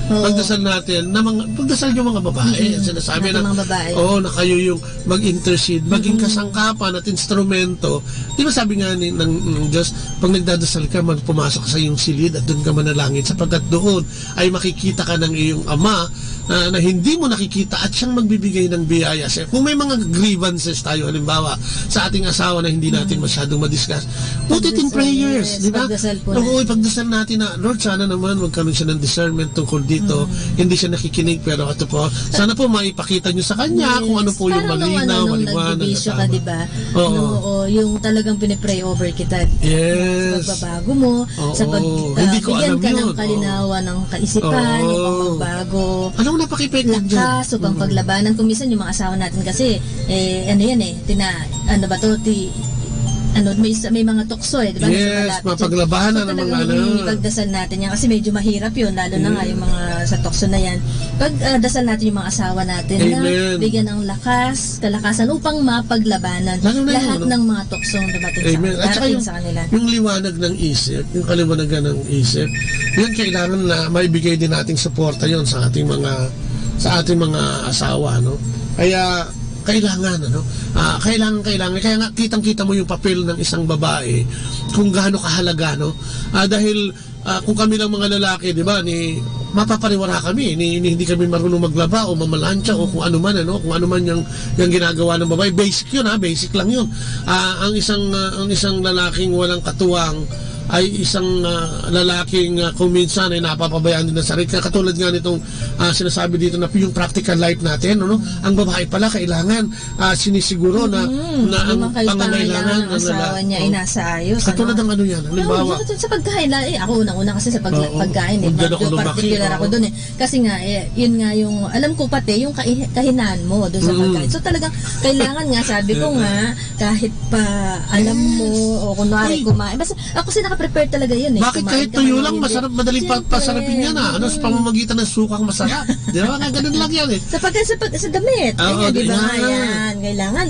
[SPEAKER 21] Pagdasal natin, pagdasal yung mga babae. Sinasabi na na kayo yung mag-intercede, maging kasangkapan at instrumento. Di ba sabi nga ng Diyos, pag nagdadasal ka, pumasok sa iyong silid at doon ka manalangin, sapagkat doon ay makikita ka ng iyong Ama na hindi mo nakikita at siyang magbibigay ng biyaya sa'yo. Kung may mga grievances tayo, halimbawa, sa ating asawa na hindi natin masyadong madiscuss, put it in prayers, di ba? Oo, ipagdasal natin na, Lord, sana naman magkaroon siya ng discernment tungkol dito. Hindi siya nakikinig, pero ito po, sana po maipakita nyo sa kanya kung ano po yung malinaw, maliwanag.
[SPEAKER 22] Nagbibisyo ka, di ba? Oo, yung talagang pinipray over kita. Yes. Sa pagbabago mo, sa pagbigyan ka ng kalinawan ng kaisipan, yung pagbabago.
[SPEAKER 21] Anong napakipektive dyan?
[SPEAKER 22] Lakas, upang paglabanan. Kung minsan yung mga asawa natin kasi, may mga tukso di ba?
[SPEAKER 21] Yes, mapaglabanan ng mga
[SPEAKER 22] ipagdasal natin yan kasi medyo mahirap yun, lalo na nga yung mga sa tukso na yan. Pagdasal natin yung mga asawa natin na bigyan ng kalakasan upang mapaglabanan lahat ng mga tuksong darating sa kanila.
[SPEAKER 21] Yung liwanag ng isip, yung kaliwanagan ng isip, yan kailangan na maibigay din nating suporta yon sa ating mga asawa, no? Kaya kailangan kailangan kaya nga kitang-kita mo yung papel ng isang babae kung gaano kahalaga, no? Dahil kung kami lang mga lalaki, di ba, mapapariwara kami, hindi kami marunong maglaba o mamalansya o kung ano man, kung ano man yung ginagawa ng babae. Basic yun, basic lang yun. Ang isang lalaking walang katuwang ay isang lalaking kung minsan ay napapabayaan din ng sarili. Katulad nga nitong sinasabi dito na yung practical life natin, ang babae pala kailangan sinisiguro na ang pangangailangan
[SPEAKER 22] ng asawa niya ay nasa ayos.
[SPEAKER 21] Katulad ng ano yan, halimbawa.
[SPEAKER 22] Sa pagkain, ako unang-una kasi sa pagkain, particular ako doon Kasi nga, yun nga yung, alam ko pati, yung kahinaan mo doon sa pagkain. So talagang, kailangan nga, sabi ko nga, kahit pa alam mo, o kunwari kumain, basta ako prepare talaga yun
[SPEAKER 21] Bakit kahit tuyo lang, masarap, madaling pasarapin yan sa pamamagitan ng sukang masarap. Di ba? Ganun lang yan
[SPEAKER 22] Sa damit. Di ba? Kailangan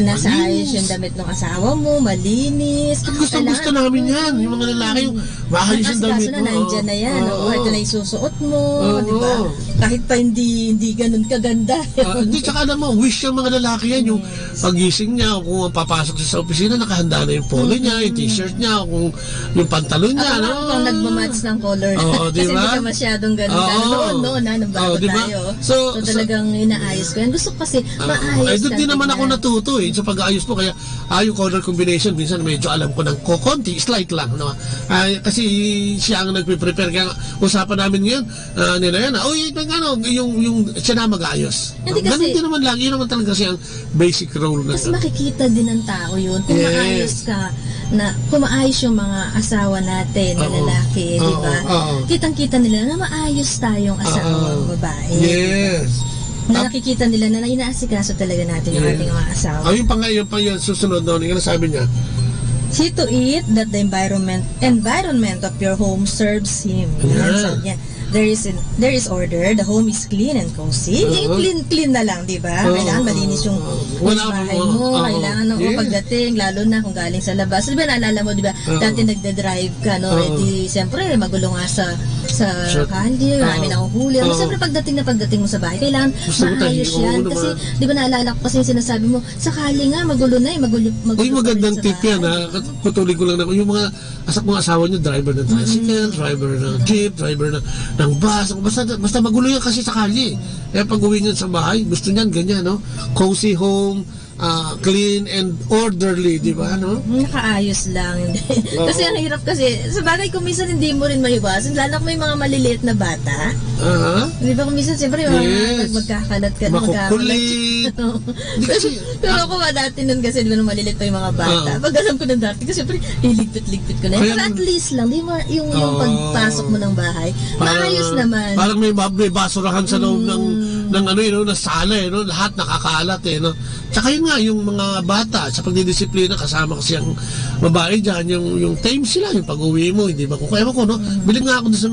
[SPEAKER 22] nasa ayos yung damit ng asawa mo, malinis.
[SPEAKER 21] Gusto namin yan. Yung mga lalaki, maayos yung damit mo.
[SPEAKER 22] Kaso na nandyan na yan. Ito na isusuot mo. Di ba? Kahit pa hindi ganun kaganda.
[SPEAKER 21] Hindi, tsaka alam mo, wish yung mga lalaki yan. Yung pagising niya, kung papasok siya sa opisina, nakahanda na yung polo niya, yung t-shirt niya, kung yung pantalon niya,
[SPEAKER 22] Kung nagmamatch ng color na. Kasi hindi ka masyadong ganun. Noon nung bago tayo. So talagang inaayos ko yan. Gusto ko kasi maayos.
[SPEAKER 21] Doon din naman ako natuto sa pag-aayos po. Kaya yung color combination, minsan medyo alam ko ng konti, slight lang. No? Kasi siya ang nagpe-prepare. Kaya usapan namin ngayon, nila yan, yung siya na mag-aayos. Ganun din naman lang. Yun naman talaga siyang basic role na.
[SPEAKER 22] Kasi makikita din ng tao yun. Kung maayos ka, kung maayos yung mga asawa natin na lalaki, di ba? Kitang-kita nila na maayos tayong asawang babae.
[SPEAKER 21] Yes.
[SPEAKER 22] Na nakikita nila na inaasikaso talaga natin yung ating mga asawa.
[SPEAKER 21] Yung susunod doon, yung sabi niya,
[SPEAKER 22] see to it that the environment of your home serves Him. Yeah. There is order, the home is clean and cozy. Clean na lang, di ba? Kailangan malinis yung bahay mo. Kailangan pagdating, lalo na kung galing sa labas. Di ba, naalala mo, di ba? Dati nagde-drive ka, no? Siyempre, magulo nga sa kalye, marami na huli. Siyempre, pagdating mo sa bahay, kailangan maayos yan. Kasi, di ba, naalala ko kasi yung sinasabi mo, sa kalye nga, magulo na
[SPEAKER 21] magandang tip yan, patuloy ko lang na, yung mga asawa nyo, driver ng tricycle, driver ng jeep, driver ng bus, basta magulo yan kasi sa kalye. Kaya pag uwi niyan sa bahay, gusto niyan ganyan, no? Cozy home, clean and orderly, di ba, no?
[SPEAKER 22] Nakaayos lang. Kasi ang hirap kasi, sa bagay kung minsan hindi mo rin maiwasan, lalo kung may mga maliliit na bata. Di ba kung minsan, siyempre, magkakalat ka,
[SPEAKER 21] makukulit.
[SPEAKER 22] Pero ako dati nun kasi, di ba, nung maliliit pa yung mga bata, pag alam ko na dati, kasi siyempre, ligpit ko na. Pero at least lang, yung pagpasok mo ng bahay, maayos naman.
[SPEAKER 21] Parang may basurahan sa loob ng sala, lahat nakakalat, no? Tsaka yun nga, yung mga bata sa pagdidisiplina, kasama kasi ang babae dyan, yung time sila, yung pag-uwi mo, hindi ba? Kung kaya mo ko, no? Biling nga ako sa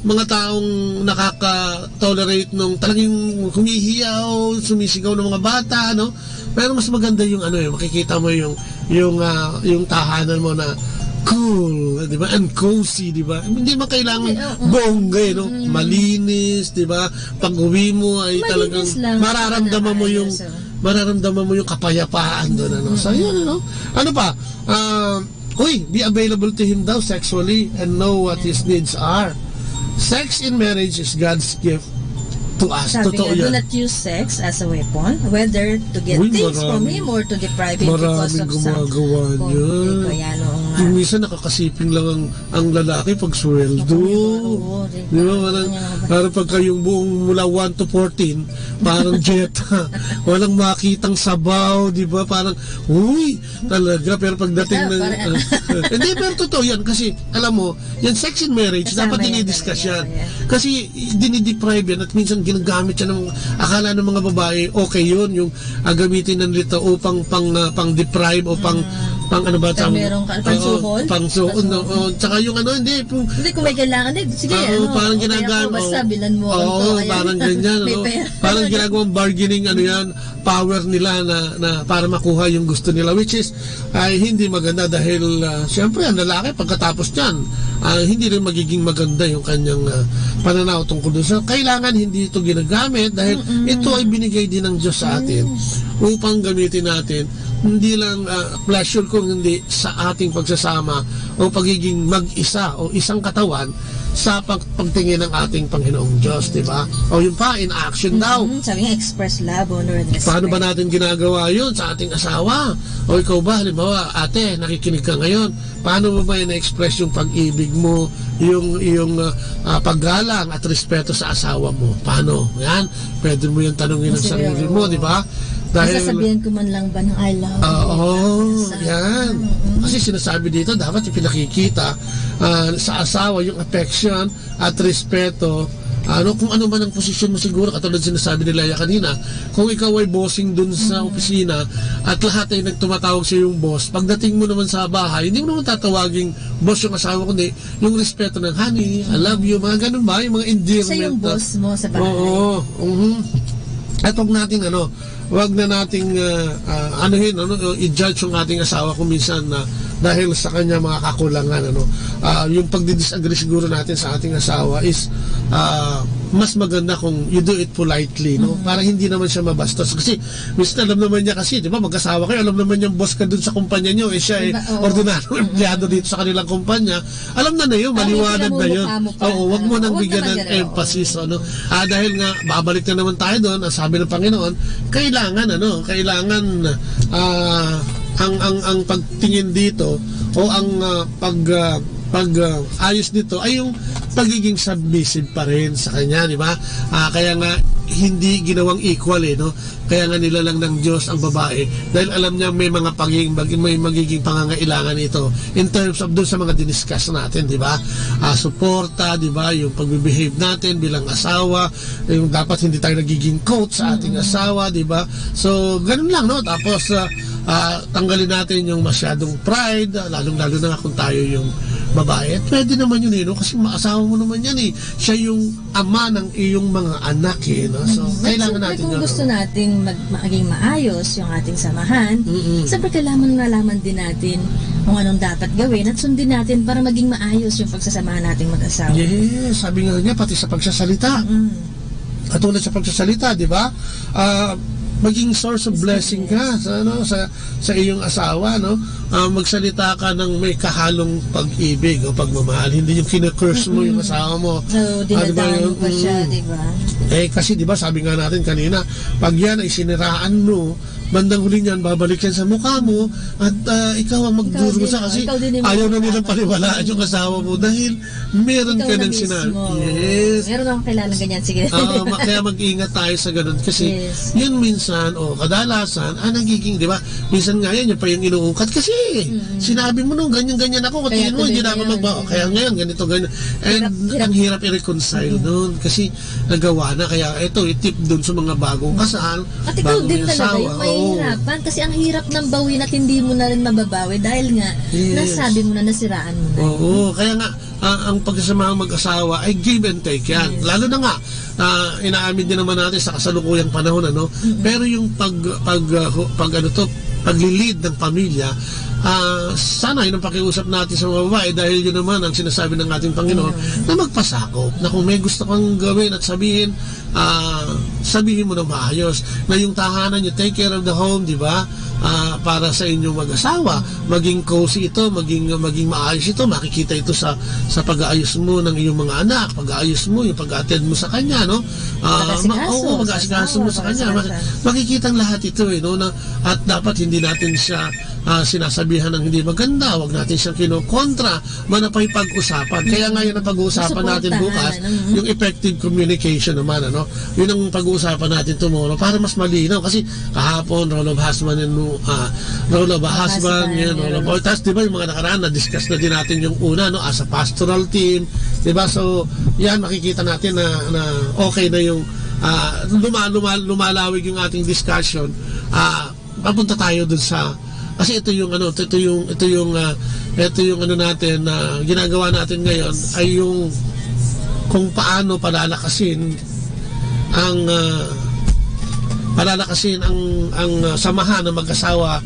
[SPEAKER 21] mga taong nakaka-tolerate nung talagang humihiyaw, sumisigaw ng mga bata, no? Pero mas maganda yung makikita mo yung tahanan mo na cool, di ba? And cozy, di ba? Hindi mo kailangan bongga, no? Malinis, di ba? Pag-uwi mo ay talagang mararamdaman mo yung kapayapaan doon, ano? So, yun, ano? Ano pa? Be available to him daw sexually and know what his needs are. Sex in marriage is God's gift to us.
[SPEAKER 22] Sabi
[SPEAKER 21] Totoo
[SPEAKER 22] nga,
[SPEAKER 21] yan.
[SPEAKER 22] do not use sex as a weapon, whether to get things from him or to deprive him because of some
[SPEAKER 21] gumagawa niya. Yung minsan nakakasiping lang ang lalaki pag sweldo. Di ba? Parang pagka yung buong mula 1 to 14, parang jet. Walang makitang sabaw, di ba? Parang, uy, talaga. Pero pagdating ng... Hindi, pero totoo yan. Kasi, alam mo, yan sex in marriage, dapat dinidiscuss yan. Kasi, dinideprive yan at minsan ginagamit yan ng akala ng mga babae, okay yun, yung gamitin ng nito upang pang-deprive o pang ano ba tawag?
[SPEAKER 22] Meron ka, pang-suhol?
[SPEAKER 21] Pang-suhol, no. Tsaka yung ano, hindi.
[SPEAKER 22] Hindi, kung may kailangan, sige,
[SPEAKER 21] parang ginagamit.
[SPEAKER 22] Basta bilan mo.
[SPEAKER 21] Parang ganyan, no. Parang ginagawang bargaining, ano yan, power nila na para makuha yung gusto nila, which is, ay hindi maganda dahil, siyempre, ang lalaki, pagkatapos niyan, hindi rin magiging maganda yung kanyang pananaw tungkol doon. So, kailangan hindi ito ginagamit dahil ito ay binigay din ng Diyos sa atin upang gamitin natin hindi lang pleasure kung hindi sa ating pagsasama o pagiging mag-isa o isang katawan sa pagtingin ng ating Panginoong Diyos, di ba? O yun pa, in action daw.
[SPEAKER 22] Sabi nga, express love, honor, and respect.
[SPEAKER 21] Paano ba natin ginagawa yun sa ating asawa? O ikaw ba, halimbawa, ate, nakikinig ka ngayon, paano mo ba na-express yung pag-ibig mo, yung paggalang at respeto sa asawa mo? Paano? Yan, pwede mo yung tanongin ng sarili mo, di ba? Dahil
[SPEAKER 22] sasabihin ko man lang ba ng I love you?
[SPEAKER 21] Yan. Kasi sinasabi dito, dapat ipinakikita sa asawa yung affection at respeto. Kung ano man ang posisyon mo siguro, katulad sinasabi ni Leia kanina, kung ikaw ay bossing dun sa opisina at lahat ay nagtumatawag sa yung boss, pagdating mo naman sa bahay, hindi mo naman tatawaging boss yung asawa, kundi yung respeto ng honey, I love you, mga ganun ba? Yung mga endearment.
[SPEAKER 22] Siya yung boss mo sa bahay.
[SPEAKER 21] Oo. At wag na nating i-judge yung ating asawa kung minsan dahil sa kanya mga kakulangan. Yung pagdi-disagree siguro natin sa ating asawa is mas maganda kung you do it politely, no? Para hindi naman siya mabastos. Kasi minsan alam naman niya kasi, di ba, mag-asawa kayo, alam naman niyang boss ka dun sa kumpanya niyo, siya ay ordinaryo empleyado dito sa kanilang kumpanya. Alam na yun, maliwanag na yun. Oo, wag mo nang bigyan ng emphasis, dahil nga, babalik na naman tayo doon, ang sabi ng Panginoon, kailangan ang pagtingin dito o ang ayos nito ay yung pagiging submissive pa rin sa kanya, di ba? Kaya nga hindi ginawang equal, no? Kaya nga nilalang ng Diyos ang babae dahil alam niya may mga magiging pangangailangan ito in terms of doon sa mga diniscuss natin, di ba? Suporta, di ba? Yung pag-behave natin bilang asawa, yung dapat hindi tayo nagiging coach sa ating asawa, di ba? So, ganun lang, no? Tapos, tanggalin natin yung masyadong pride, lalong-lalo na kung tayo yung babae. At pwede naman yun, no? Kasi maasawa mo naman yan, siya yung ama ng iyong mga anak, no? So, kailangan natin
[SPEAKER 22] kung gusto nating maging maayos yung ating samahan, siyempre kailangan nalaman din natin kung anong dapat gawin at sundin natin para maging maayos yung pagsasamahan nating mag-asawa.
[SPEAKER 21] Yes, sabi nga niya, pati sa pagsasalita. Katulad sa pagsasalita, di ba? Maging source of blessing ka sa iyong asawa, no? Magsalita ka ng may kahalong pag-ibig o pagmamahal, hindi yung kina-curse mo yung asawa mo.
[SPEAKER 22] So, dinadaan mo pa siya, di ba?
[SPEAKER 21] Kasi di ba, sabi nga natin kanina, pag yan ay siniraan mo, bandang huli niyan, babalik yan sa mukha mo at ikaw ang magdurusa kasi ayaw na nilang paniwalaan yung asawa mo dahil meron ka ng sinabi. Yes.
[SPEAKER 22] Meron akong kailangan ganyan, sige.
[SPEAKER 21] Kaya mag-ingat tayo sa ganun kasi yun minsan o kadalasan nagiging, di ba, minsan nga yan, yung pa yung inuungkat kasi sinabi mo nung ganyan-ganyan ako, katiin mo, hindi na ako magbago. Kaya ngayon, ganito, ganyan. And ang hirap i-reconcile nun kasi nagawa na. Kaya ito, itip dun sa mga bagong kasal,
[SPEAKER 22] at ikaw din talaga yung mahihirapan kasi ang hirap ng bawin at hindi mo na rin mababawi dahil nga nasabi mo na, nasiraan mo na.
[SPEAKER 21] Oo, kaya nga ang pagsasamahan mag-asawa ay give and take yan. Lalo na nga, inaamin din naman natin sa kasalukuyang panahon, pero yung paglilid ng pamilya, sana yun ang pakiusap natin sa mga babae dahil yun naman ang sinasabi ng ating Panginoon na magpasakop na kung may gusto kang gawin at sabihin, sabihin mo na maayos na yung tahanan nyo, take care of the home, di ba? Para sa inyong mag-asawa, maging cozy ito, maging maayos ito, makikita ito sa pag-aayos mo ng iyong mga anak, pag-aayos mo, yung pag-attend mo sa kanya, no? Mag-aasikaso mo sa kanya, makikitang lahat ito, no? At dapat hindi natin siya sinasabihan ng hindi maganda, wag natin siyang kinokontra, manapay pag-usapan. Kaya nga yun ang pag-uusapan natin bukas, yung effective communication naman, ano? Yun ang pag-uusapan natin tomorrow para mas malinaw. Kasi kahapon, role of husband and role of husband, role of wife. Tapos, di ba, yung mga nakaraan, na-discuss na din natin yung una, no? As a pastoral team, di ba? So, yan, makikita natin na okay na yung lumalawig yung ating discussion. Papunta tayo dun sa kasi ito yung ano natin ginagawa natin ngayon ay yung kung paano palalakasin ang samahan ng mag-asawa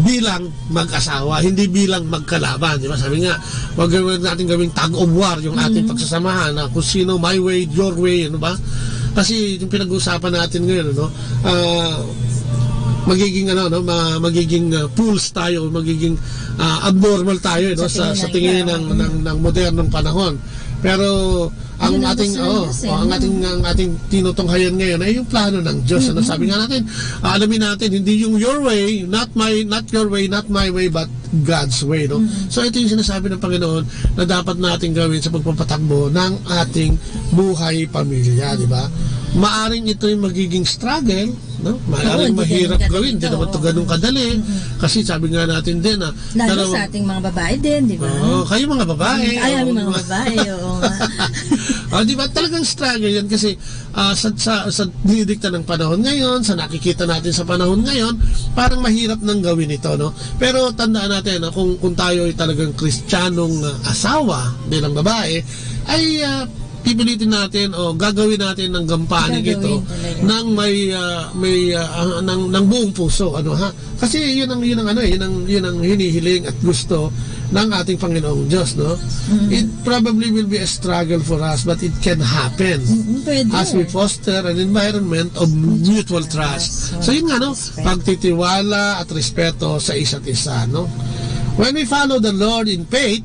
[SPEAKER 21] bilang mag-asawa, hindi bilang magkalaban, di ba? Sabi nga, wag natin gawing tug of war yung ating pagsasamahan, na kung sino, my way, your way, ano ba? Kasi yung pinag-uusapan natin ngayon, no, magiging fools tayo, magiging abnormal tayo, no, sa tingin ng modernong panahon. Pero ang ating tinutunghayan ngayon ay yung plano ng Diyos. Ano sabi nga natin? Alamin natin, hindi yung your way, not your way, not my way, but God's way, no? So ito yung sinasabi ng Panginoon na dapat natin gawin sa pagpapatakbo ng ating buhay pamilya, di ba? Maaring ito yung magiging struggle, no? Maaring mahirap gawin, hindi naman ito ganun kadali. Kasi sabi nga natin din
[SPEAKER 22] lalo sa ating mga babae din, di ba?
[SPEAKER 21] Kayo mga babae.
[SPEAKER 22] Ay, mga babae, oo nga.
[SPEAKER 21] Di ba talagang struggle yan kasi sa dinidikta ng panahon ngayon, sa nakikita natin sa panahon ngayon, parang mahirap nang gawin ito, no? Pero tandaan natin, kung tayo ay talagang Kristiyanong asawa bilang babae, ay pipilitin natin o gagawin natin ng gampanin ito ng ng buong puso, ano ha? Kasi yun ang hinihiling at gusto ng ating Panginoong Diyos, no? It probably will be a struggle for us, but it can happen as we foster an environment of mutual trust. So yun nga, no? Pagtitiwala at respeto sa isa't isa, no? When we follow the Lord in faith,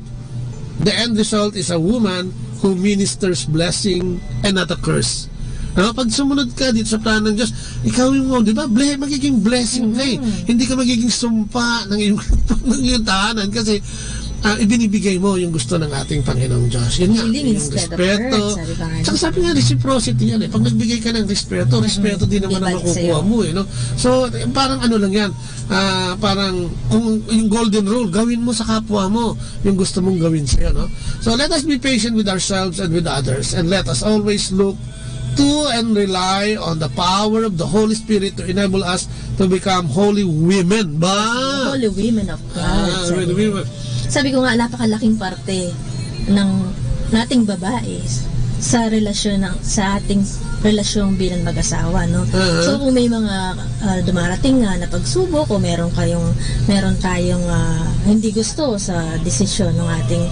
[SPEAKER 21] the end result is a woman who ministers blessing and not a curse. Pag sumunod ka dito sa plano ng Diyos, ikaw yung, di ba, magiging blessing ka eh. Hindi ka magiging sumpa ng iyong tahanan kasi ibinibigay mo yung gusto ng ating Panginoong Diyos. Yun nga, yung respeto. Tsaka sabi nga, reciprocity yan eh. Pag nagbigay ka ng respeto din naman ang makukuha mo eh. No? So, parang ano lang yan, parang kung yung golden rule, gawin mo sa kapwa mo yung gusto mong gawin sa'yo. No? So, let us be patient with ourselves and with others, and let us always look to and rely on the power of the Holy Spirit to enable us to become holy women.
[SPEAKER 22] Holy women of God. Sabi ko nga, napakalaking parte ng nating babae sa ating relasyon bilang mag-asawa, no? So kung may mga dumarating na pagsubok o meron tayong hindi gusto sa desisyon ng ating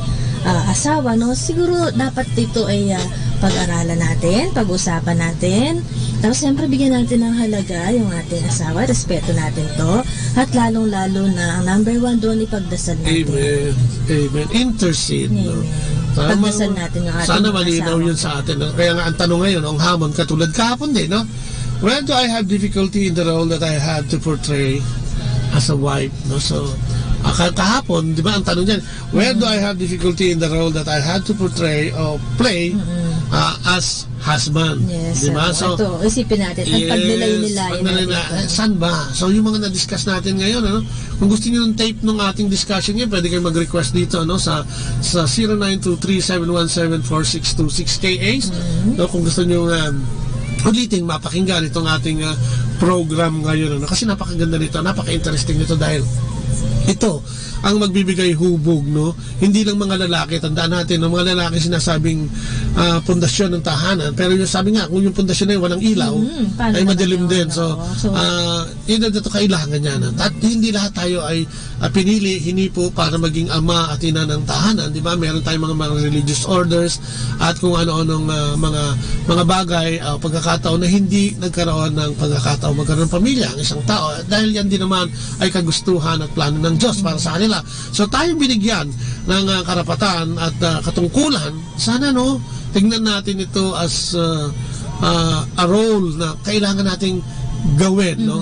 [SPEAKER 22] asawa, no? Siguro dapat ito ay pag-aralan natin, pag-usapan natin. Tapos siyempre bigyan natin ng halaga yung ating asawa, respeto natin to, at lalong-lalo na ang number one doon, ipagdasal natin.
[SPEAKER 21] Amen. Intercede.
[SPEAKER 22] Amen. No? Pagdasal natin yung ating
[SPEAKER 21] sana malinaw yun sa atin. Kaya nga ang tanong ngayon, ang hamon katulad kahapon din, no? Where do I have difficulty in the role that I have to portray as a wife? No? So, kahapon, di ba ang tanong dyan, where do I have difficulty in the role that I had to portray or play as husband?
[SPEAKER 22] Yes,
[SPEAKER 21] di ba? So,
[SPEAKER 22] ito, isipin natin, ang pagnilay-nilayan
[SPEAKER 21] natin. Saan ba? So, yung mga na-discuss natin ngayon, ano? Kung gusto nyo ng tape ng ating discussion ngayon, pwede kayo mag-request dito, ano? Sa 0923-717-4626 no? Kung gusto nyo ulitin, mapakinggan itong ating program ngayon, ano? Kasi napakaganda nito, napaka-interesting nito dahil ito ang magbibigay hubog, no? Hindi lang mga lalaki. Tandaan natin, ang mga lalaki sinasabing pundasyon ng tahanan. Pero yung sabi nga, kung yung pundasyon na yun, walang ilaw, ay madilim din. So yun na dito kailangan yan. At hindi lahat tayo ay pinili, hinipo para maging ama at ina ng tahanan. Di ba? Meron tayong mga religious orders at kung ano-anong mga bagay, pagkakataon na hindi nagkaroon ng pagkakataon magkaroon ng pamilya ang isang tao. Dahil yan din naman ay kagustuhan at plano ng Diyos para sa kanila. So tayo binigyan ng karapatan at katungkulan. Sana tingnan natin ito as a role na kailangan nating gawin, no?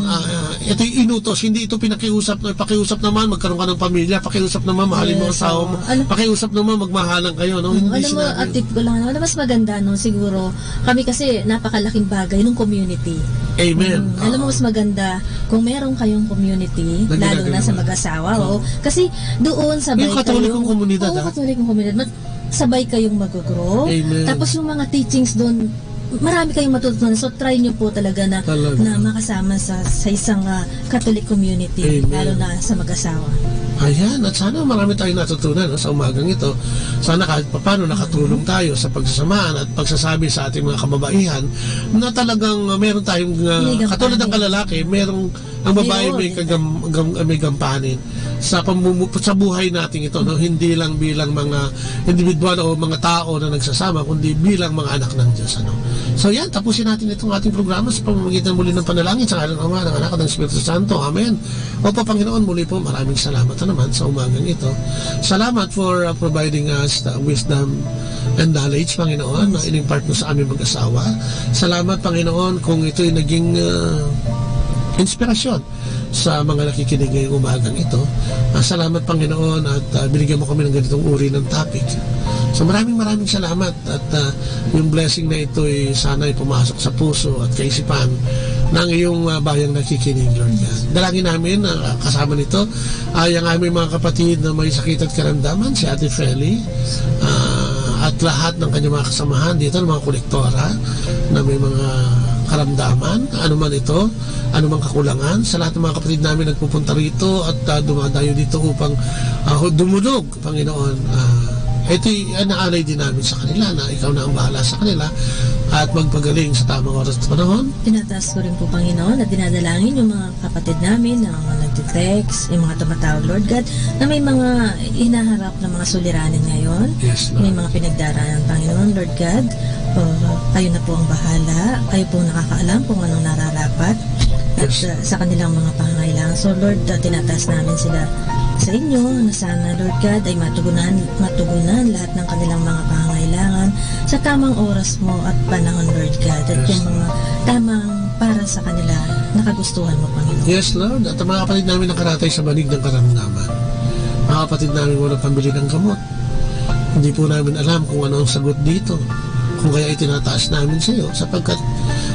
[SPEAKER 21] Ito yung inutos, hindi ito pinakiusap, pakiusap naman magkaroon ka ng pamilya, pakiusap naman mahalin mo ang asawa mo, pakiusap naman magmahalan kayo, no? Hindi
[SPEAKER 22] alam mo, at tip ko lang, mas maganda, no? Siguro, kami kasi napakalaking bagay ng community.
[SPEAKER 21] Amen.
[SPEAKER 22] Alam mo, mas maganda kung meron kayong community, lalo na sa mag-asawa, kasi doon sabay
[SPEAKER 21] yung katolikong komunidad,
[SPEAKER 22] katolikong komunidad, sabay kayong mag-grow. Tapos yung mga teachings doon, marami kayong matutunan. So try nyo po talaga na makasama sa isang Catholic community. Amen. Lalo na sa mag-asawa.
[SPEAKER 21] Ayan, at sana marami tayong natutunan sa umagang ito. Sana kahit papano nakatulong tayo sa pagsasamaan at pagsasabi sa ating mga kababaihan na talagang meron tayong katulad ng kalalaki, merong ang babae may gampanin sa buhay natin ito, no? Hindi lang bilang mga individual o mga tao na nagsasama, kundi bilang mga anak ng Diyos, ano? So yan, tapusin natin itong ating programa sa pamamagitan muli ng panalangin sa ngalan ng Ama, ng Anak at ng Espiritu Santo. Amen. Opo, Panginoon, muli po maraming salamat naman sa umagang ito. Salamat for providing us the wisdom and knowledge, Panginoon, na in-impart mo sa aming mag-asawa. Salamat, Panginoon, kung ito'y naging inspirasyon sa mga nakikinig ngayong umagang ito. Salamat, Panginoon, at binigyan mo kami ng ganitong uri ng topic. So maraming salamat at yung blessing na ito ay sana ay pumasok sa puso at kaisipan ng iyong bayang nakikinig, Lord God. Dalangin namin kasama nito ay ang aming mga kapatid na may sakit at karamdaman, si Ate Feli, at lahat ng kanyang mga kasamahan dito, ng mga kolektora na may mga karamdaman, ano man ito, ano mang kakulangan, sa lahat ng mga kapatid namin nagpupunta rito at dumadayo dito upang dumulog, Panginoon. Ito'y naalay din namin sa kanila na ikaw na ang bahala sa kanila at magpagaling sa tamang oras at panahon.
[SPEAKER 22] Tinataas ko rin po, Panginoon, at dinadalangin yung mga kapatid namin na mga nagtitext, yung mga tumatawag, Lord God, na may mga hinaharap na mga suliranin ngayon.
[SPEAKER 21] Yes,
[SPEAKER 22] may mga pinagdaraanan, Panginoon, Lord God. Kayo na po ang bahala. Kayo po nakakaalam kung anong nararapat at sa kanilang mga pangangailangan. So, Lord, tinataas namin sila sa inyo na sana, Lord God, ay matugunan lahat ng kanilang mga pangangailangan sa tamang oras mo at panahon, Lord God, at yung mga tamang para sa kanila nakagustuhan mo, Panginoon.
[SPEAKER 21] Yes, Lord, at ang mga kapatid namin nakaratay sa banig ng karamdaman, mga kapatid namin walang pambili ng gamot, hindi po namin alam kung ano ang sagot dito, kung kaya itinataas namin sa iyo, sapagkat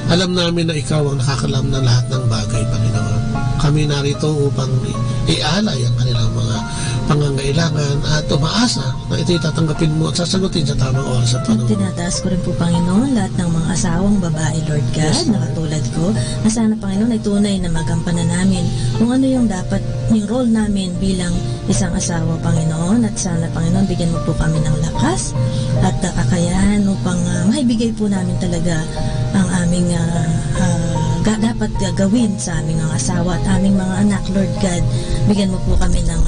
[SPEAKER 21] alam namin na ikaw ang nakakalam ng lahat ng bagay, Panginoon. Kami narito upang ialay ang kanilang mga pangangailangan at umaasa na ito'y tatanggapin mo at sasagutin sa tamang oras at panahon.
[SPEAKER 22] Tinataas ko rin po, Panginoon, lahat ng mga asawang babae, Lord God, na katulad ko, na sana, Panginoon, ay tunay na magampanan namin kung ano yung dapat, yung role namin bilang isang asawa, Panginoon, at sana, Panginoon, bigyan mo po kami ng lakas at kakayahan upang maibigay po namin talaga ang aming dapat gawin sa aming mga asawa at aming mga anak, Lord God. Bigyan mo po kami ng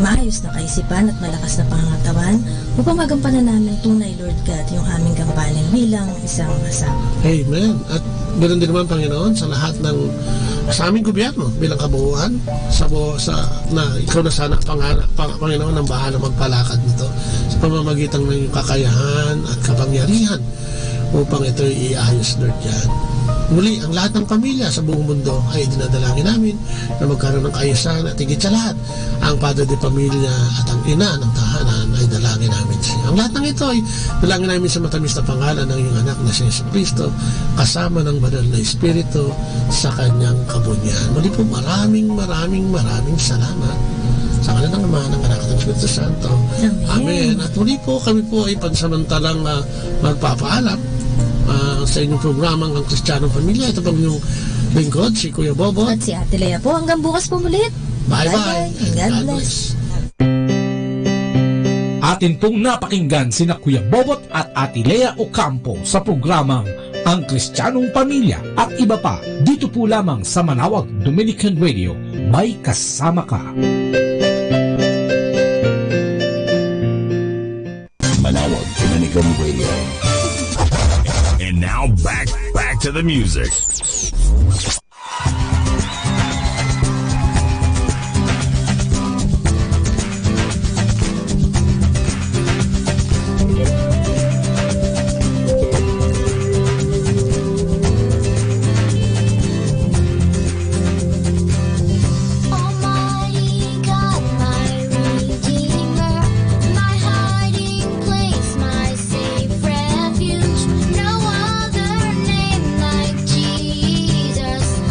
[SPEAKER 22] maayos na kaisipan at malakas na pangangatawan upang magampanan namin tunay, Lord God, yung aming gampanin bilang isang asawa.
[SPEAKER 21] Amen. At ganoon din naman, Panginoon, sa lahat ng sa aming gobyerno bilang kabuuan na ikaw na sana Panginoon ang bahala magpalakad nito sa pamamagitan ng iyong kakayahan at kapangyarihan upang ito iayos, Lord God. Muli, ang lahat ng pamilya sa buong mundo ay dinadalangin namin na magkaroon ng kaayusan at higit sa lahat, ang padre de pamilya at ang ina ng tahanan ay dalangin namin siya. Ang lahat ng ito ay dalangin namin sa matamis na pangalan ng iyong anak na si Jesucristo kasama ng banal na Espiritu sa kanyang kabunyan. Muli po, maraming salamat sa ngalan ng Ama, ng Anak at ng Espiritu Santo. Amen. At muli po, kami po ay pansamantalang magpapaalam sa inyong programang Ang Kristiyanong Pamilya. Ito pang inyong lingkod, si Kuya Bobot.
[SPEAKER 22] At si Ate Lea po. Hanggang bukas po ulit.
[SPEAKER 21] Bye-bye.
[SPEAKER 22] God bless.
[SPEAKER 20] Atin pong napakinggan sina Kuya Bobot at Ate Lea Ocampo sa programang Ang Kristiyanong Pamilya at iba pa dito po lamang sa Manawag Dominican Radio. May kasama ka.
[SPEAKER 12] Manawag Dominican Radio.
[SPEAKER 15] And now back to the music.
[SPEAKER 5] No other name like Jesus.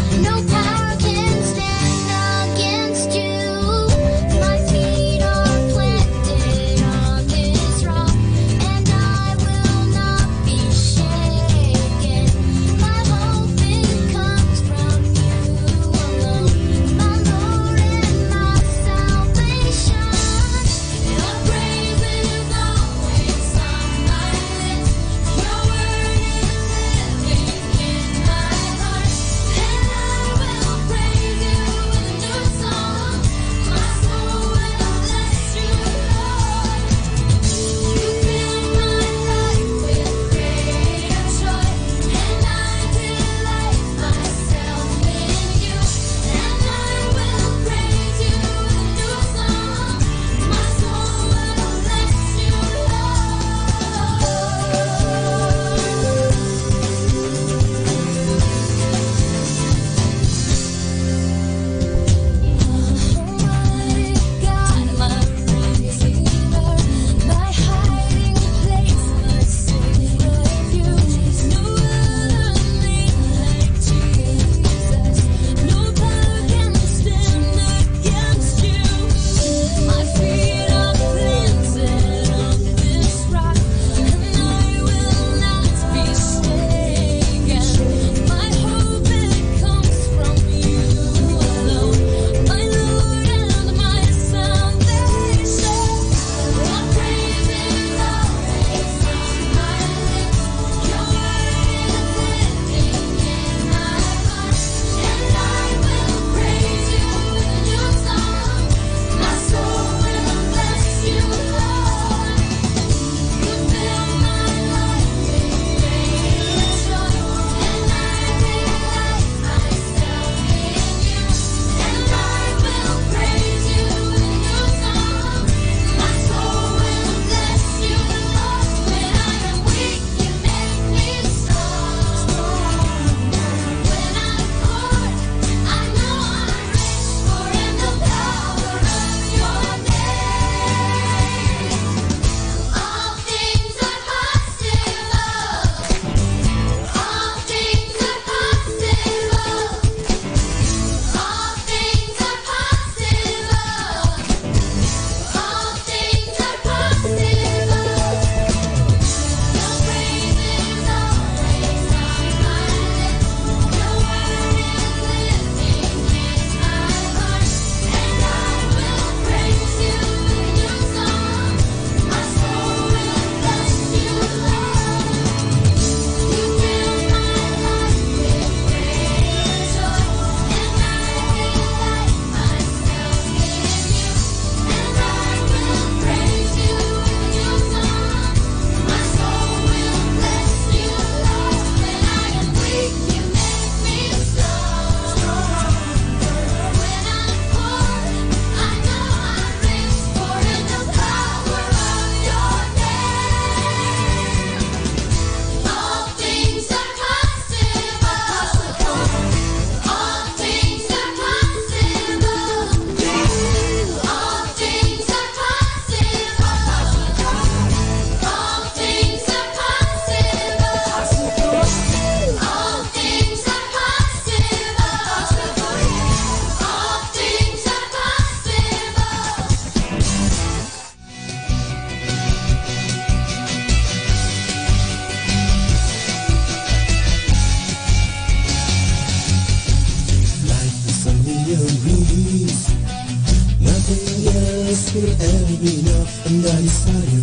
[SPEAKER 4] ask for every enough and the desire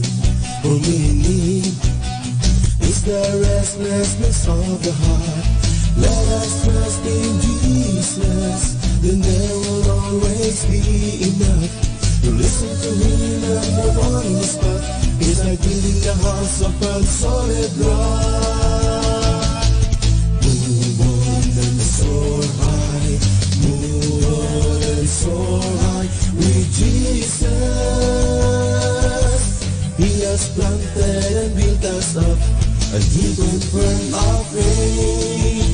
[SPEAKER 4] for me and me is the restlessness of the heart. Let us trust in Jesus, then there will always be enough. Listen to him and move on in the spot. It's like building the house upon solid rock. Move on and soar high, move on and soar high with Jesus. He has planted and built us up, and he confirmed our faith.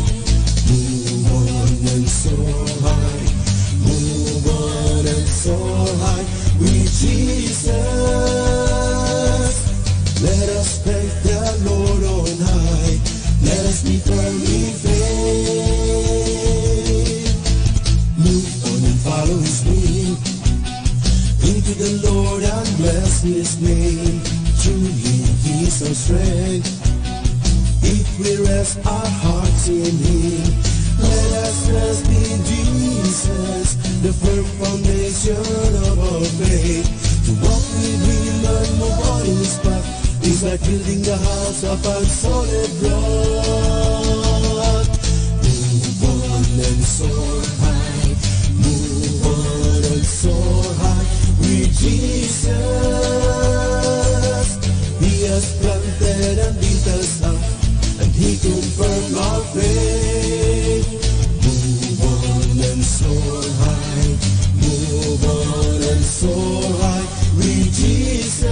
[SPEAKER 4] Move on and soar high, move on and soar high with Jesus. Let us thank the Lord on high. Let us be firm in faith. Move on and follow his name. Into the Lord and bless his name. Through him he is our strength. If we rest our hearts in him, let us rest in Jesus, the firm foundation of our faith. To walk with him and move on in his path is like building the house upon solid rock. Move on and soar high, move on and soar high with Jesus. He has planted and built us up, and he confirmed our faith. Move on and soar high, move on and soar high with Jesus.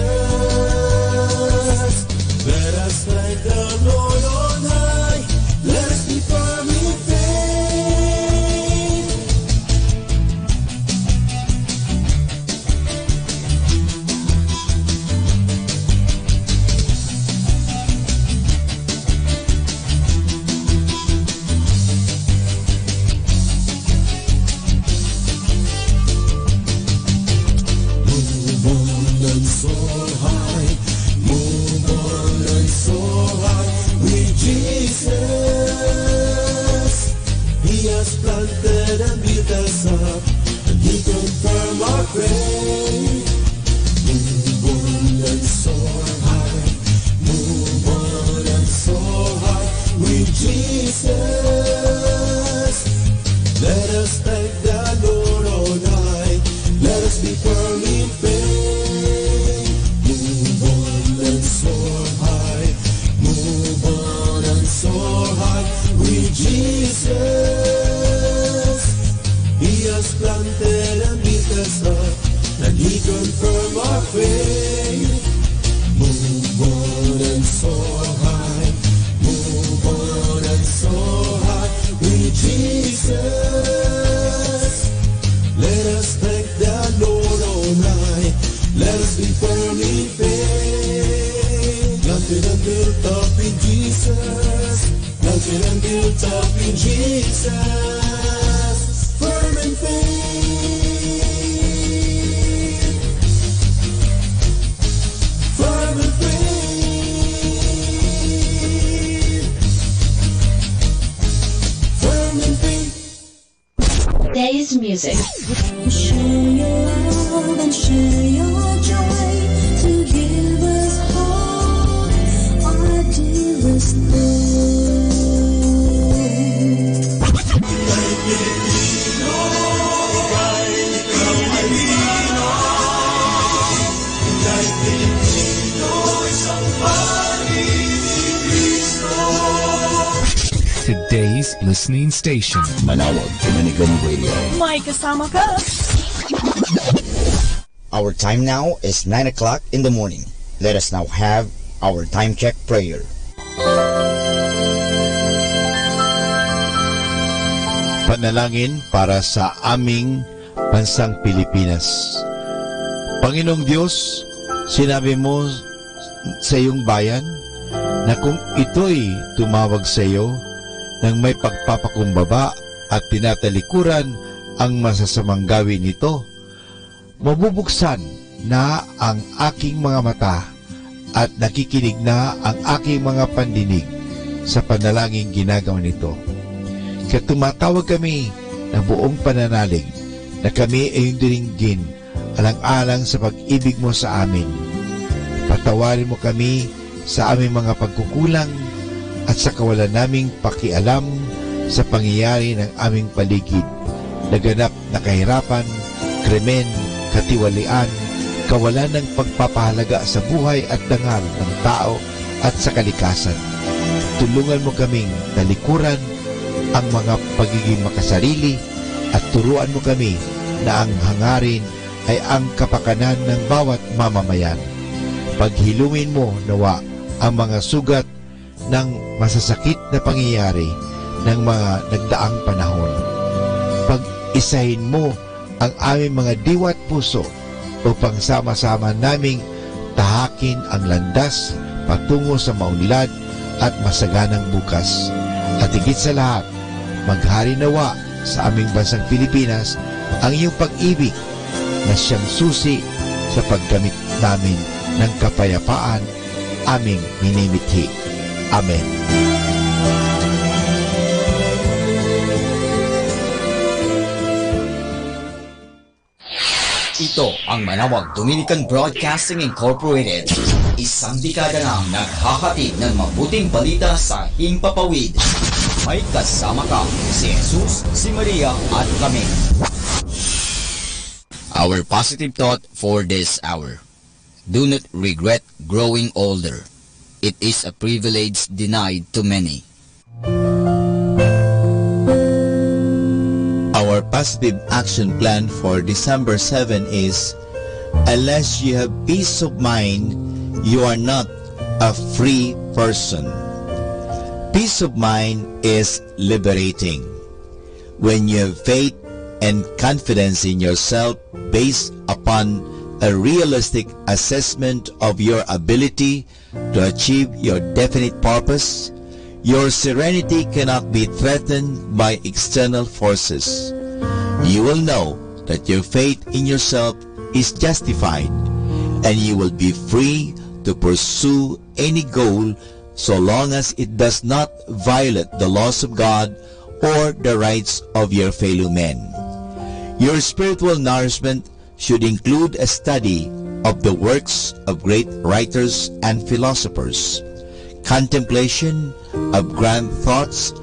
[SPEAKER 4] Let us thank the Lord on high. Let us be firm in faith. Move on and soar high, move on and soar high with Jesus. He has planted and built us up, and he confirmed our faith. Move on and soar high, move on and soar high with Jesus. Let us thank the Lord on high. Let us be firm in faith. Move on and soar high, move on and soar high with Jesus. He has planted and built us up, and he confirmed our faith. Move on and soar high, move on and soar high with Jesus. Let us thank the Lord on high. Let us be firm in faith. Planted and built up in Jesus. Planted and built up in Jesus. Firm in faith. Firm in faith. Firm in faith.
[SPEAKER 16] Today's music.
[SPEAKER 4] Share your love and share your joy to give us hope, our dearest
[SPEAKER 5] Today's listening station, Manawag Dominican Radio.
[SPEAKER 22] May kasama ka.
[SPEAKER 2] Our time now is 9 o'clock in the morning. Let us now have our time check prayer.
[SPEAKER 1] Panalangin para sa aming bansang Pilipinas. Panginoong Diyos, sinabi mo sa iyong bayan na kung ito'y tumawag sa iyo nang may pagpapakumbaba at tinatalikuran ang masasamang gawin nito, mabubuksan na ang aking mga mata at nakikinig na ang aking mga pandinig sa panalangin ginagawa nito. Kaya tumatawag kami ng buong pananalig na kami ay dinggin alang-alang sa pag-ibig mo sa amin. Patawarin mo kami sa aming mga pagkukulang at sa kawalan naming pakialam sa pangyayari ng aming paligid. Naganap na kahirapan, krimen, katiwalian, kawalan ng pagpapahalaga sa buhay at dangal ng tao at sa kalikasan. Tulungan mo kaming talikuran ang mga pagiging makasarili at turuan mo kami na ang hangarin ay ang kapakanan ng bawat mamamayan. Paghilumin mo nawa ang mga sugat ng masasakit na pangyayari ng mga nagdaang panahon. Pag-isahin mo ang aming mga diwa at puso upang sama-sama naming tahakin ang landas patungo sa maunlad at masaganang bukas. At higit sa lahat, maghari nawa sa aming bansang Pilipinas ang iyong pag-ibig na siyang susi sa paggamit namin ng kapayapaan aming minimithi. Amen.
[SPEAKER 2] Ito ang Manawag Dominican Broadcasting Incorporated. Isang dekada nang naghahatid ng mabuting balita sa himpapawid. May kasama ka, si Jesus, si Maria at kami. Our positive thought for this hour. Do not regret growing older. It is a privilege denied to many.
[SPEAKER 1] Our positive action plan for December 7 is, unless you have peace of mind, you are not a free person. Peace of mind is liberating. When you have faith and confidence in yourself based upon a realistic assessment of your ability to achieve your definite purpose, your serenity cannot be threatened by external forces. You will know that your faith in yourself is justified, and you will be free to pursue any goal so long as it does not violate the laws of God or the rights of your fellow men. Your spiritual nourishment should include a study of the works of great writers and philosophers, contemplation of grand thoughts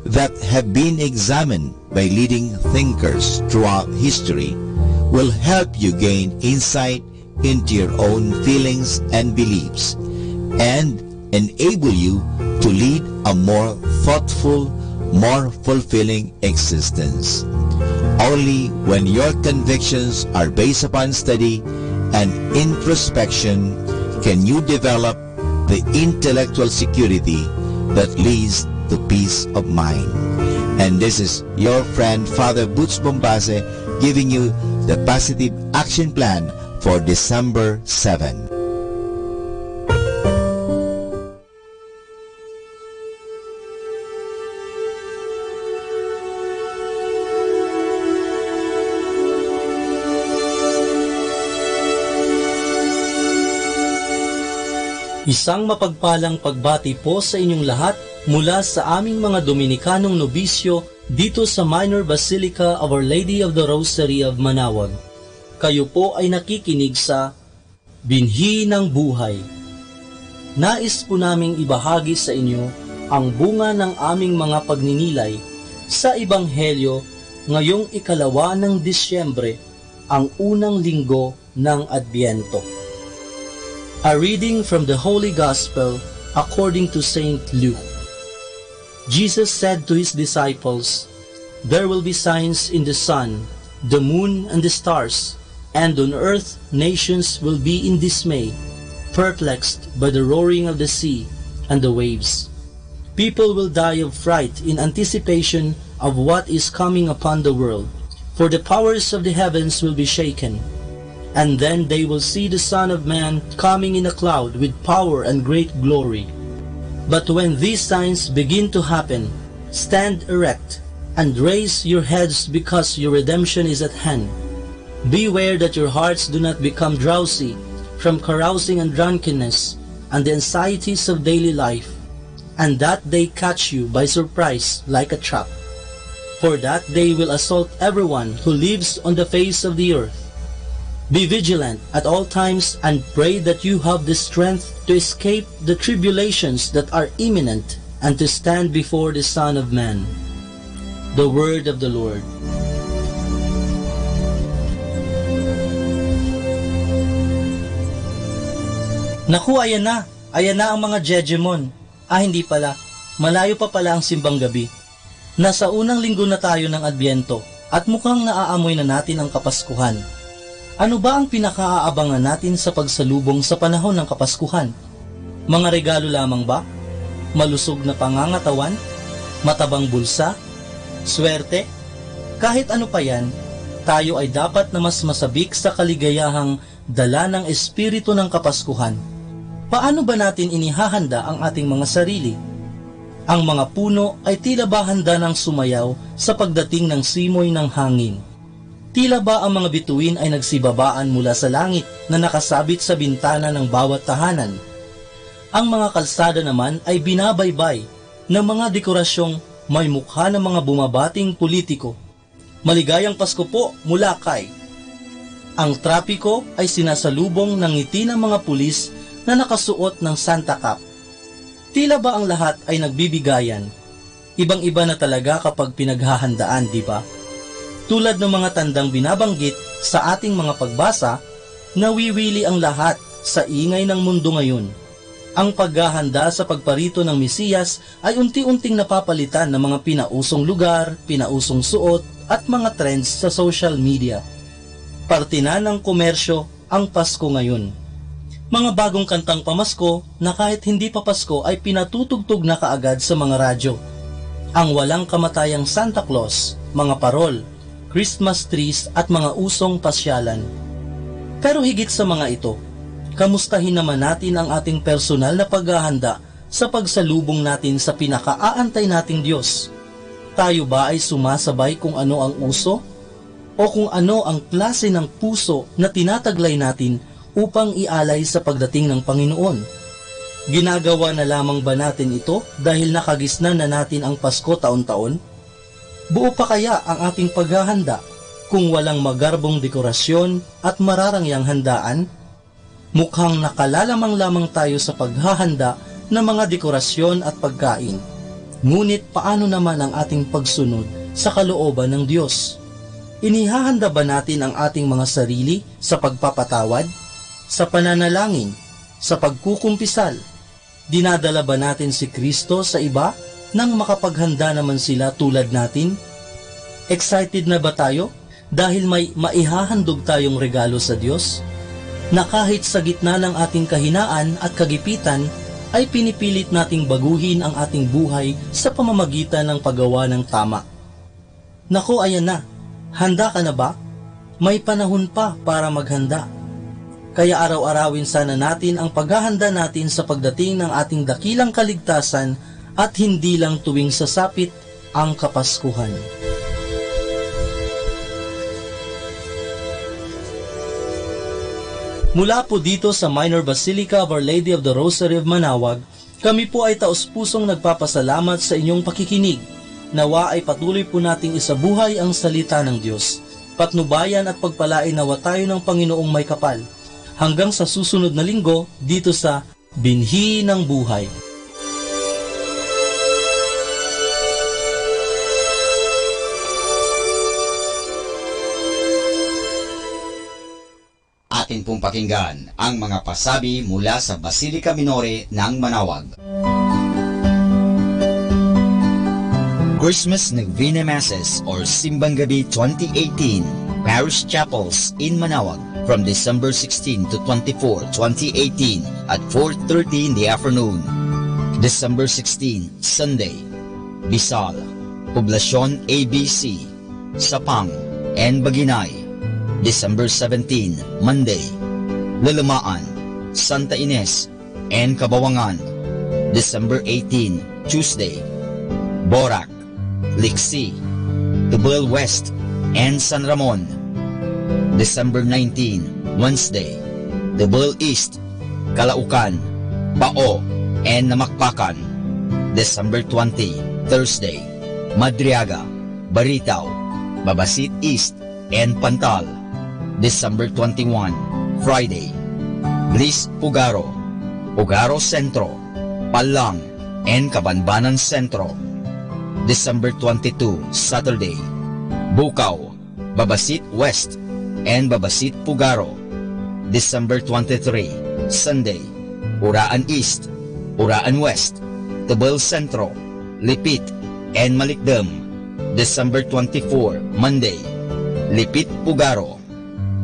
[SPEAKER 1] that have been examined by leading thinkers throughout history will help you gain insight into your own feelings and beliefs and enable you to lead a more thoughtful, more fulfilling existence. Only when your convictions are based upon study and introspection can you develop the intellectual security that leads to peace of mind. And this is your friend Father Butch Bombase giving you the positive action plan for December 7.
[SPEAKER 14] Isang mapagpalang pagbati po sa inyong lahat mula sa aming mga Dominikanong nobisyo dito sa Minor Basilica of Our Lady of the Rosary of Manaoag. Kayo po ay nakikinig sa Binhi ng Buhay. Nais po naming ibahagi sa inyo ang bunga ng aming mga pagninilay sa Ebanghelyo ngayong 2 ng Disyembre, ang unang linggo ng Adbyento. A reading from the Holy Gospel according to Saint Luke. Jesus said to his disciples, "There will be signs in the sun, the moon, and the stars, and on earth nations will be in dismay, perplexed by the roaring of the sea and the waves. People will die of fright in anticipation of what is coming upon the world, for the powers of the heavens will be shaken. And then they will see the Son of Man coming in a cloud with power and great glory. But when these signs begin to happen, stand erect and raise your heads because your redemption is at hand. Beware that your hearts do not become drowsy from carousing and drunkenness and the anxieties of daily life, and that they catch you by surprise like a trap. For that day will assault everyone who lives on the face of the earth. Be vigilant at all times and pray that you have the strength to escape the tribulations that are imminent and to stand before the Son of Man. The word of the Lord. Naku, ayan na ang mga Jejemon. Hindi pala, malayo pa pala ang simbang gabi. Nasa unang linggo na tayo ng Adbyento at mukhang naaamoy na natin ang Kapaskuhan. Ano ba ang pinakaaabangan natin sa pagsalubong sa panahon ng Kapaskuhan? Mga regalo lamang ba? Malusog na pangangatawan? Matabang bulsa? Swerte? Kahit ano pa yan, tayo ay dapat na mas masabik sa kaligayahang dala ng espiritu ng Kapaskuhan. Paano ba natin inihahanda ang ating mga sarili? Ang mga puno ay tila ba handa ng sumayaw sa pagdating ng simoy ng hangin? Tila ba ang mga bituin ay nagsibabaan mula sa langit na nakasabit sa bintana ng bawat tahanan? Ang mga kalsada naman ay binabaybay ng mga dekorasyong may mukha ng mga bumabating politiko. Maligayang Pasko po mula kay. Ang trapiko ay sinasalubong ng ngiti ng mga pulis na nakasuot ng Santa Cap. Tila ba ang lahat ay nagbibigayan? Ibang-iba na talaga kapag pinaghahandaan, di ba? Tulad ng mga tandang binabanggit sa ating mga pagbasa, nawiwili ang lahat sa ingay ng mundo ngayon. Ang paghahanda sa pagparito ng Mesiyas ay unti-unting napapalitan ng mga pinausong lugar, pinausong suot at mga trends sa social media. Parte na ng komersyo ang Pasko ngayon. Mga bagong kantang pamasko na kahit hindi pa Pasko ay pinatutugtog na kaagad sa mga radyo. Ang walang kamatayang Santa Claus, mga parol, Christmas trees at mga usong pasyalan. Pero higit sa mga ito, kamustahin naman natin ang ating personal na paghahanda sa pagsalubong natin sa pinakaaantay nating Diyos. Tayo ba ay sumasabay kung ano ang uso? O kung ano ang klase ng puso na tinataglay natin upang ialay sa pagdating ng Panginoon? Ginagawa na lamang ba natin ito dahil nakagisnan na natin ang Pasko taon-taon? Buo pa kaya ang ating paghahanda kung walang magarbong dekorasyon at mararangyang handaan? Mukhang nakalalamang lamang tayo sa paghahanda ng mga dekorasyon at pagkain. Ngunit paano naman ang ating pagsunod sa kalooban ng Diyos? Inihahanda ba natin ang ating mga sarili sa pagpapatawad, sa pananalangin, sa pagkukumpisal? Dinadala ba natin si Kristo sa iba nang makapaghanda naman sila tulad natin? Excited na ba tayo dahil may maihahandog tayong regalo sa Diyos? Na kahit sa gitna ng ating kahinaan at kagipitan ay pinipilit nating baguhin ang ating buhay sa pamamagitan ng paggawa ng tama. Naku, ayan na. Handa ka na ba? May panahon pa para maghanda. Kaya araw-arawin sana natin ang paghahanda natin sa pagdating ng ating dakilang kaligtasan at hindi lang tuwing sasapit ang Kapaskuhan. Mula po dito sa Minor Basilica of Our Lady of the Rosary of Manaoag, kami po ay taos-pusong nagpapasalamat sa inyong pakikinig. Nawa ay patuloy po nating isabuhay ang salita ng Diyos. Patnubayan at pagpalain nawa tayo ng Panginoong may kapal. Hanggang sa susunod na linggo dito sa Binhi ng Buhay.
[SPEAKER 2] Atin pong pakinggan ang mga pasabi mula sa Basilica Minore ng Manaoag. Christmas Novena Masses or Simbang Gabi 2018 Parish Chapels in Manaoag from December 16 to 24, 2018 at 4:30 in the afternoon. December 16, Sunday, Bisal, Poblacion ABC, Sapang, and Baginay. December 17, Monday, Lalamaan, Santa Ines, and Kabawangan. December 18, Tuesday, Borac, Liksi, Tubal West, and San Ramon. December 19, Wednesday, Tubal East, Calaucan, Bao, and Namakpakan. December 20, Thursday, Madriaga, Baritaw, Babasit East, and Pantal. December 21, Friday, Bliss Pugaro, Pugaro Centro, Palang, and Cabanbanan Centro. December 22, Saturday, Bukaw, Babasit West, and Babasit Pugaro. December 23, Sunday, Uraan East, Uraan West, Tubal Centro, Lipit, and Malikdam. December 24, Monday, Lipit Pugaro.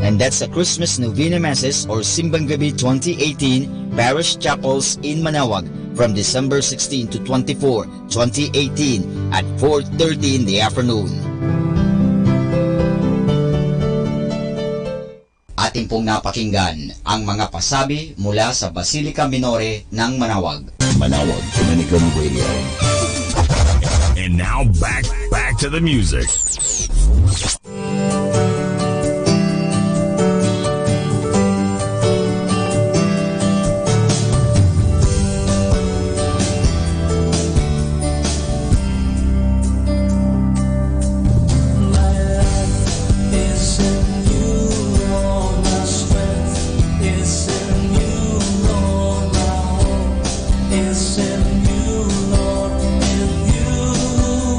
[SPEAKER 2] And that's the Christmas Novena Masses or Simbang Gabi 2018 Parish Chapels in Manaoag from December 16 to 24, 2018 at 4:30 in the afternoon. Ating pong napakinggan ang mga pasabi mula sa Basilica Minore ng Manaoag.
[SPEAKER 15] Manaoag Dominican Radio. And now back to the music.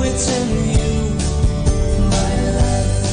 [SPEAKER 4] It's in you, my life.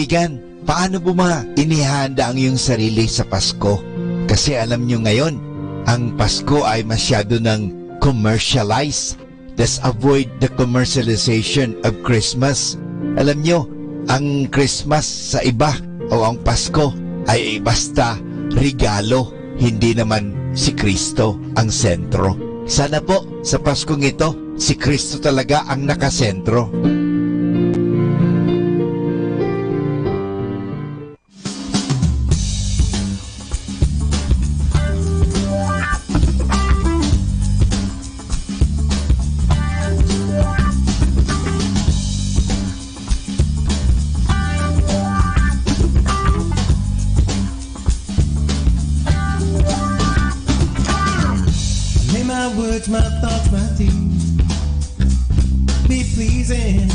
[SPEAKER 1] kaibigan, paano mo inihanda ang iyong sarili sa Pasko? Kasi alam nyo ngayon, ang Pasko ay masyado ng commercialized. Let's avoid the commercialization of Christmas. Alam nyo, ang Christmas sa iba o ang Pasko ay basta regalo, hindi naman si Kristo ang sentro. Sana po sa Paskong ito, si Kristo talaga ang nakasentro.
[SPEAKER 4] My thoughts, my deeds be pleasing,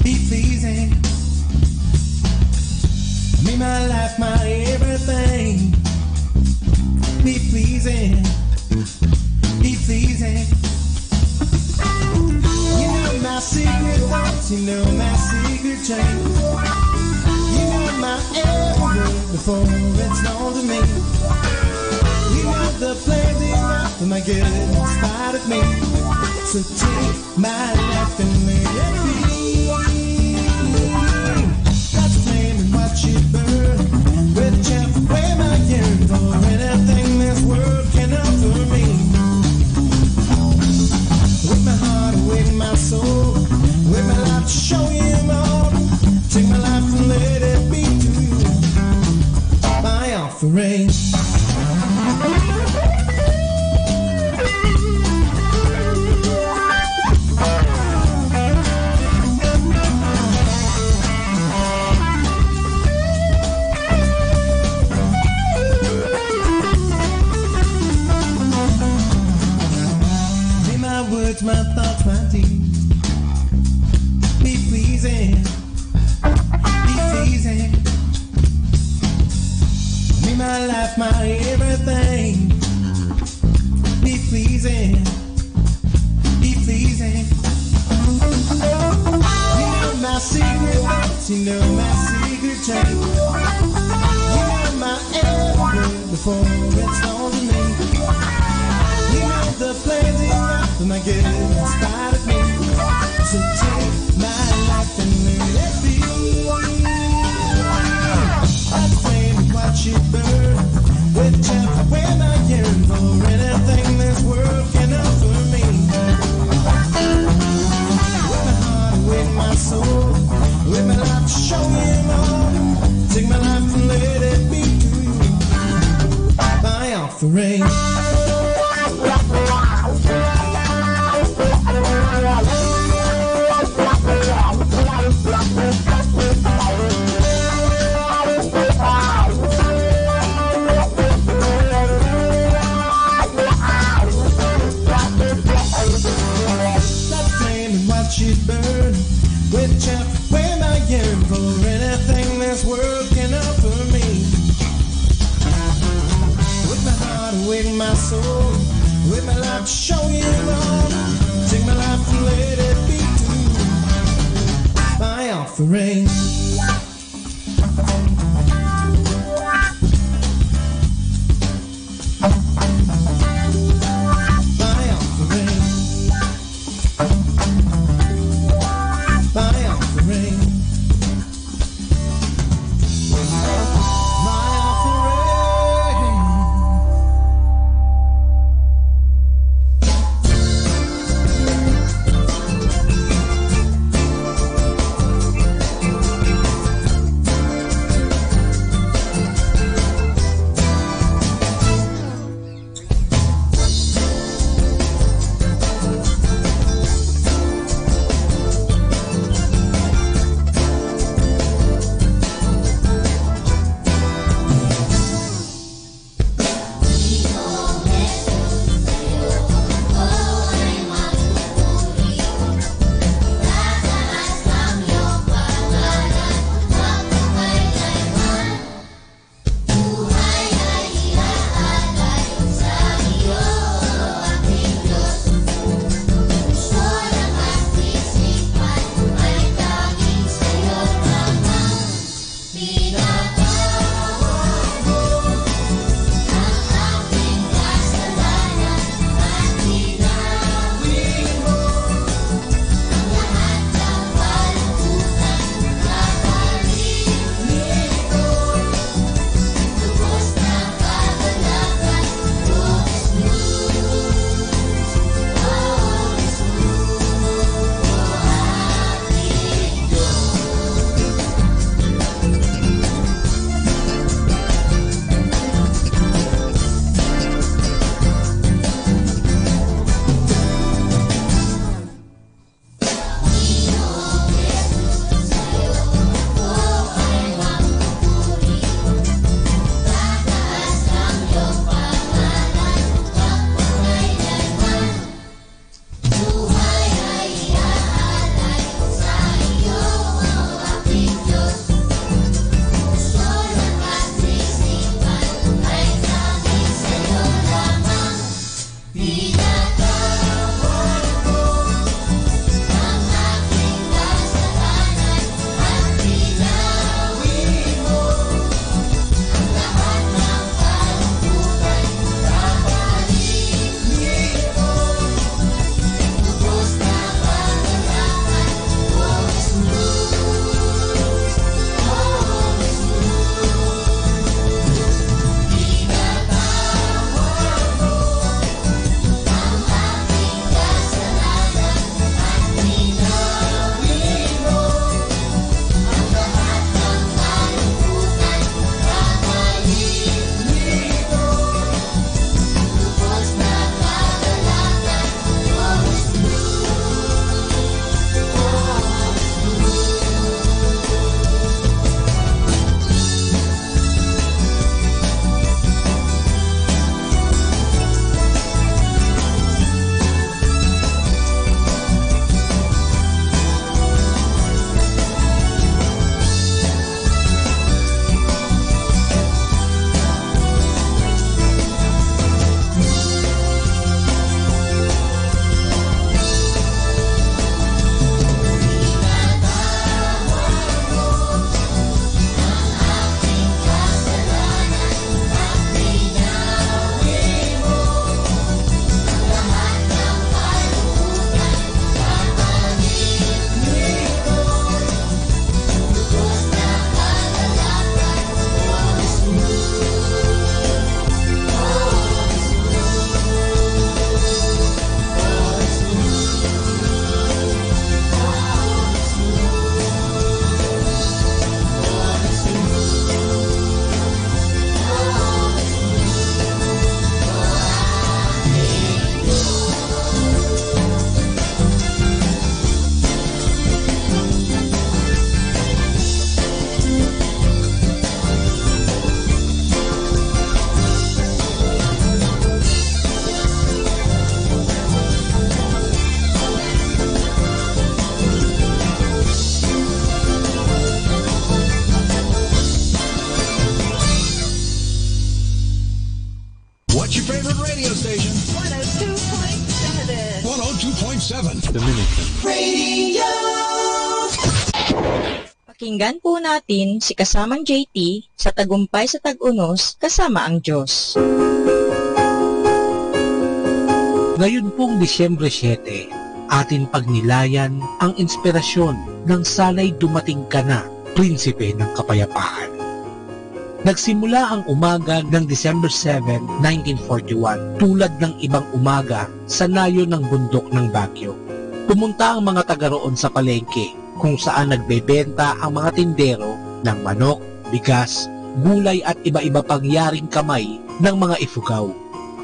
[SPEAKER 4] be pleasing. Me, my life, my everything be pleasing, be pleasing. You know my secret thoughts, you know my secret change. You know my every word before it's known to me. You know the plans you got for my good in spite of me. So take my life and let it be. God's flame and watch it burn. With chaff away my yearn for anything this world can offer me. With my heart, with my soul, with my life to show you more. Take my life and let it be to you. My offering. My thoughts, my deeds be pleasing, be pleasing. Me, my life, my everything be pleasing, be pleasing. You know my secret thoughts, you know my secret change. You know my every word before it's known to me. You know the plans you got for my good in spite of me. So take my life and let it be. I'd flame and watch it burn. With chaff away my yearn for anything this world can offer me. With my heart, with my soul, with my life to show you more. Take my life and let it be to you. My offering. She'd burn with chaff away my yearn for anything this world can offer me. With my heart, with my soul, with my life to show you love. Take my life and let it be to you. My offering.
[SPEAKER 7] What's your favorite radio station?
[SPEAKER 22] 102.7.
[SPEAKER 7] 102.7.
[SPEAKER 5] Dominican
[SPEAKER 22] Radio.
[SPEAKER 8] Pakinggan po natin si kasamang JT sa Tagumpay sa Tag-Unos kasama ang Diyos.
[SPEAKER 20] Ngayon pong Disyembre 7, atin pagnilayan ang inspirasyon ng sana'y dumating ka na, Prinsipe ng Kapayapaan. Nagsimula ang umaga ng December 7, 1941 tulad ng ibang umaga sa nayo ng bundok ng Baguio. Pumunta ang mga taga roon sa palengke kung saan nagbebenta ang mga tindero ng manok, bigas, gulay at iba-iba pang yaring kamay ng mga ifugaw.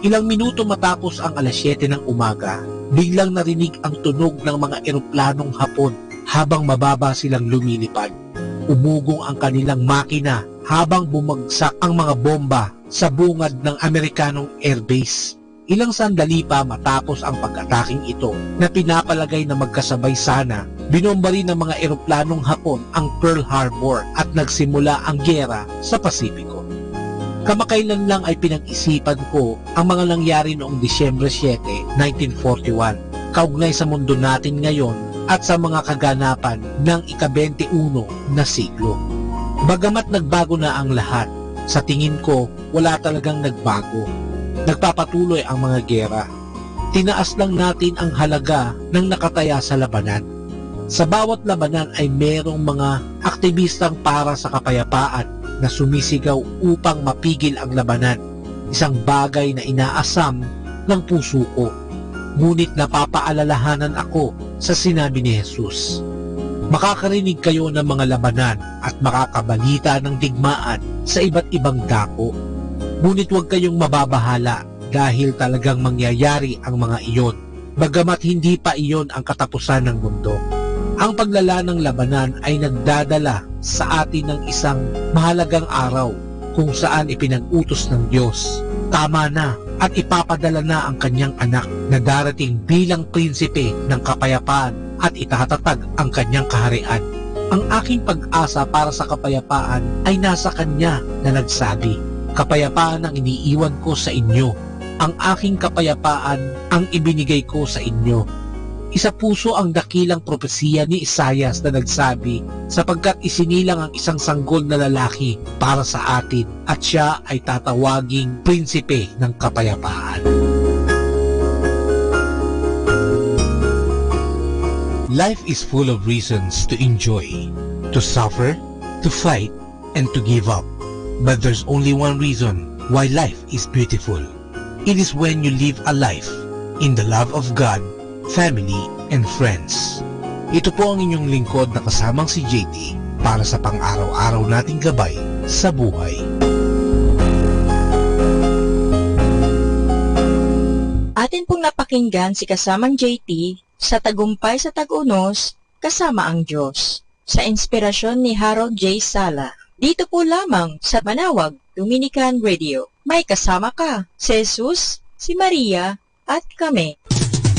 [SPEAKER 20] Ilang minuto matapos ang alas 7 ng umaga, biglang narinig ang tunog ng mga eroplanong Hapon habang mababa silang lumilipad. Umugong ang kanilang makina habang bumagsak ang mga bomba sa bungad ng Amerikanong airbase. Ilang sandali pa matapos ang pag-ataking ito na pinapalagay na magkasabay sana, binomba rin ng mga eroplanong Hapon ang Pearl Harbor at nagsimula ang gyera sa Pasipiko. Kamakailan lang ay pinag-isipan ko ang mga nangyari noong Disyembre 7, 1941, kaugnay sa mundo natin ngayon at sa mga kaganapan ng ika-21 na siglo. Bagamat nagbago na ang lahat, sa tingin ko wala talagang nagbago. Nagpapatuloy ang mga giyera. Tinaas lang natin ang halaga ng nakataya sa labanan. Sa bawat labanan ay merong mga aktivistang para sa kapayapaan na sumisigaw upang mapigil ang labanan. Isang bagay na inaasam ng puso ko. Ngunit napapaalalahanan ako sa sinabi ni Jesus. Makakarinig kayo ng mga labanan at makakabalita ng digmaan sa iba't ibang dako. Ngunit huwag kayong mababahala dahil talagang mangyayari ang mga iyon, bagamat hindi pa iyon ang katapusan ng mundo. Ang paglala ng labanan ay nagdadala sa atin ng isang mahalagang araw kung saan ipinag-utos ng Diyos. Tama na at ipapadala na ang kanyang anak na darating bilang prinsipe ng kapayapaan at itatatag ang kanyang kaharian. Ang aking pag-asa para sa kapayapaan ay nasa kanya na nagsabi, "Kapayapaan ang iniiwan ko sa inyo. Ang aking kapayapaan ang ibinigay ko sa inyo." Isa puso ang dakilang propesiya ni Isaias na nagsabi, sapagkat isinilang ang isang sanggol na lalaki para sa atin at siya ay tatawaging prinsipe ng kapayapaan. Life is full of reasons to enjoy, to suffer, to fight, and to give up. But there's only one reason why life is beautiful. It is when you live a life in the love of God, family, and friends. Ito po ang inyong lingkod na kasamang si JT para sa pang-araw-araw nating gabay sa buhay.
[SPEAKER 8] Atin pong napakinggan si kasamang JT sa Tagumpay sa Tag-Unos kasama ang Diyos sa inspirasyon ni Harold J. Sala. Dito po lamang sa Manawag Dominican Radio. May kasama ka, si Jesus, si Maria, at kami.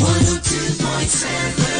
[SPEAKER 8] 102.7 FM.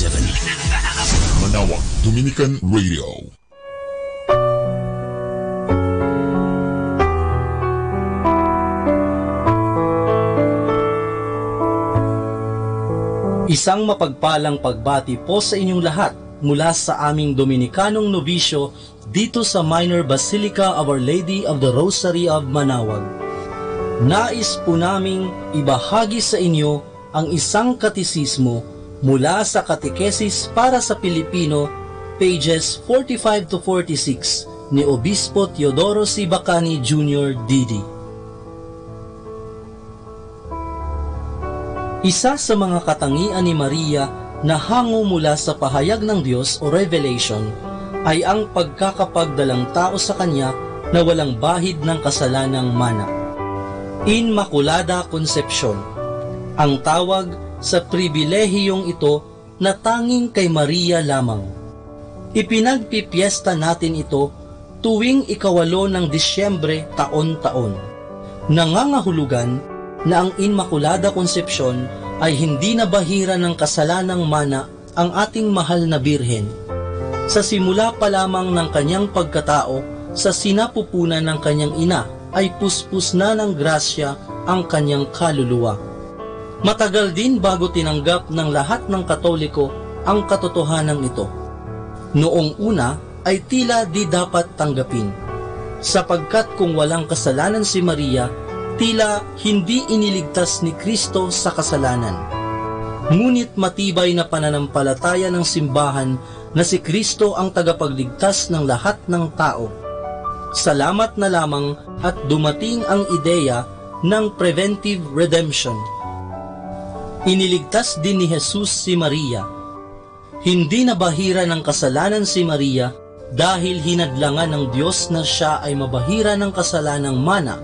[SPEAKER 13] Manawag Dominican Radio.
[SPEAKER 14] Isang mapagpalang pagbati po sa inyong lahat mula sa aming Dominikanong nobisyo dito sa Minor Basilica of Our Lady of the Rosary of Manawag. Nais po naming ibahagi sa inyo ang isang katisismo mula sa Katekesis para sa Pilipino, pages 45 to 46 ni Obispo Teodoro C. Bacani Jr. D.D. Isa sa mga katangian ni Maria na hango mula sa pahayag ng Diyos o revelation ay ang pagkakapagdalang tao sa Kanya na walang bahid ng kasalanang mana. Inmaculada Concepcion, ang tawag sa pribilehiyong ito na tanging kay Maria lamang. Ipinagpipiesta natin ito tuwing 8 ng Disyembre taon-taon. Nangangahulugan na ang Immaculada Concepcion ay hindi nabahira ng kasalanang mana ang ating mahal na Birhen. Sa simula pa lamang ng kanyang pagkatao, sa sinapupunan ng kanyang ina ay puspos na ng grasya ang kanyang kaluluwa. Matagal din bago tinanggap ng lahat ng Katoliko ang katotohanan ito. Noong una ay tila di dapat tanggapin, sapagkat kung walang kasalanan si Maria, tila hindi iniligtas ni Kristo sa kasalanan. Ngunit matibay na pananampalataya ng simbahan na si Kristo ang tagapagligtas ng lahat ng tao. Salamat na lamang at dumating ang ideya ng preventive redemption. Iniligtas din ni Jesus si Maria. Hindi nabahira ng kasalanan si Maria dahil hinadlangan ng Diyos na siya ay mabahira ng kasalanang mana,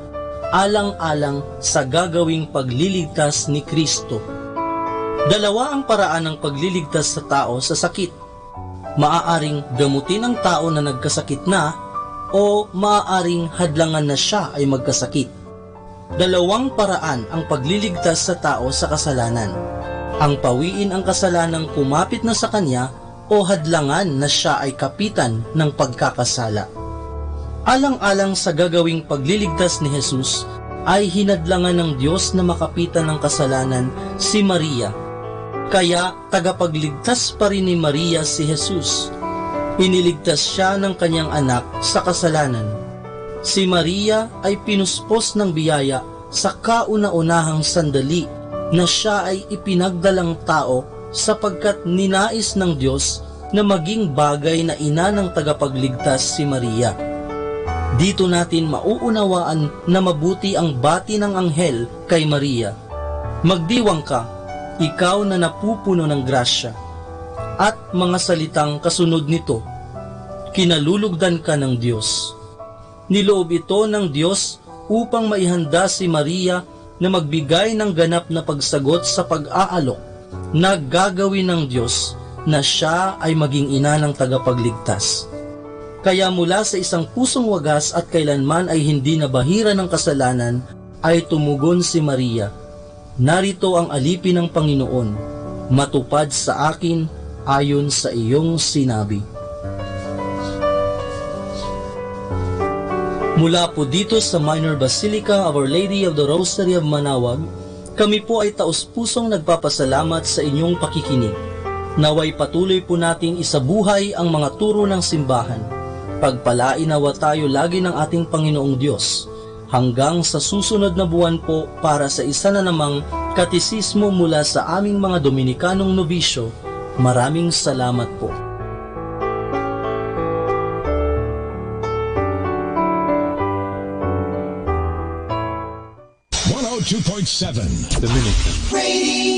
[SPEAKER 14] alang-alang sa gagawing pagliligtas ni Kristo. Dalawa ang paraan ng pagliligtas sa tao sa sakit. Maaaring gamutin ang tao na nagkasakit na o maaaring hadlangan na siya ay magkasakit. Dalawang paraan ang pagliligtas sa tao sa kasalanan. Ang pawiin ang kasalanang kumapit na sa kanya o hadlangan na siya ay kapitan ng pagkakasala. Alang-alang sa gagawing pagliligtas ni Jesus, ay hinadlangan ng Diyos na makapitan ng kasalanan si Maria. Kaya tagapagligtas pa rin ni Maria si Jesus. Iniligtas siya ng kanyang anak sa kasalanan. Si Maria ay pinuspos ng biyaya sa kauna-unahang sandali na siya ay ipinagdalang tao sapagkat ninais ng Diyos na maging bagay na ina ng tagapagligtas si Maria. Dito natin mauunawaan na mabuti ang bati ng anghel kay Maria. Magdiwang ka, ikaw na napupuno ng grasya. At mga salitang kasunod nito, kinalulugdan ka ng Diyos. Niloob ito ng Diyos upang maihanda si Maria na magbigay ng ganap na pagsagot sa pag-aalok na gagawin ng Diyos na siya ay maging ina ng tagapagligtas. Kaya mula sa isang pusong wagas at kailanman ay hindi nabahira ng kasalanan, ay tumugon si Maria, narito ang alipin ng Panginoon, matupad sa akin ayon sa iyong sinabi. Mula po dito sa Minor Basilica of Our Lady of the Rosary of Manawag, kami po ay taus-pusong nagpapasalamat sa inyong pakikinig. Naway patuloy po nating isabuhay ang mga turo ng simbahan. Pagpalain nawa tayo lagi ng ating Panginoong Diyos, hanggang sa susunod na buwan po para sa isa na namang katisismo mula sa aming mga Dominikanong nobisyo. Maraming salamat po.
[SPEAKER 7] Dominican
[SPEAKER 4] Radio.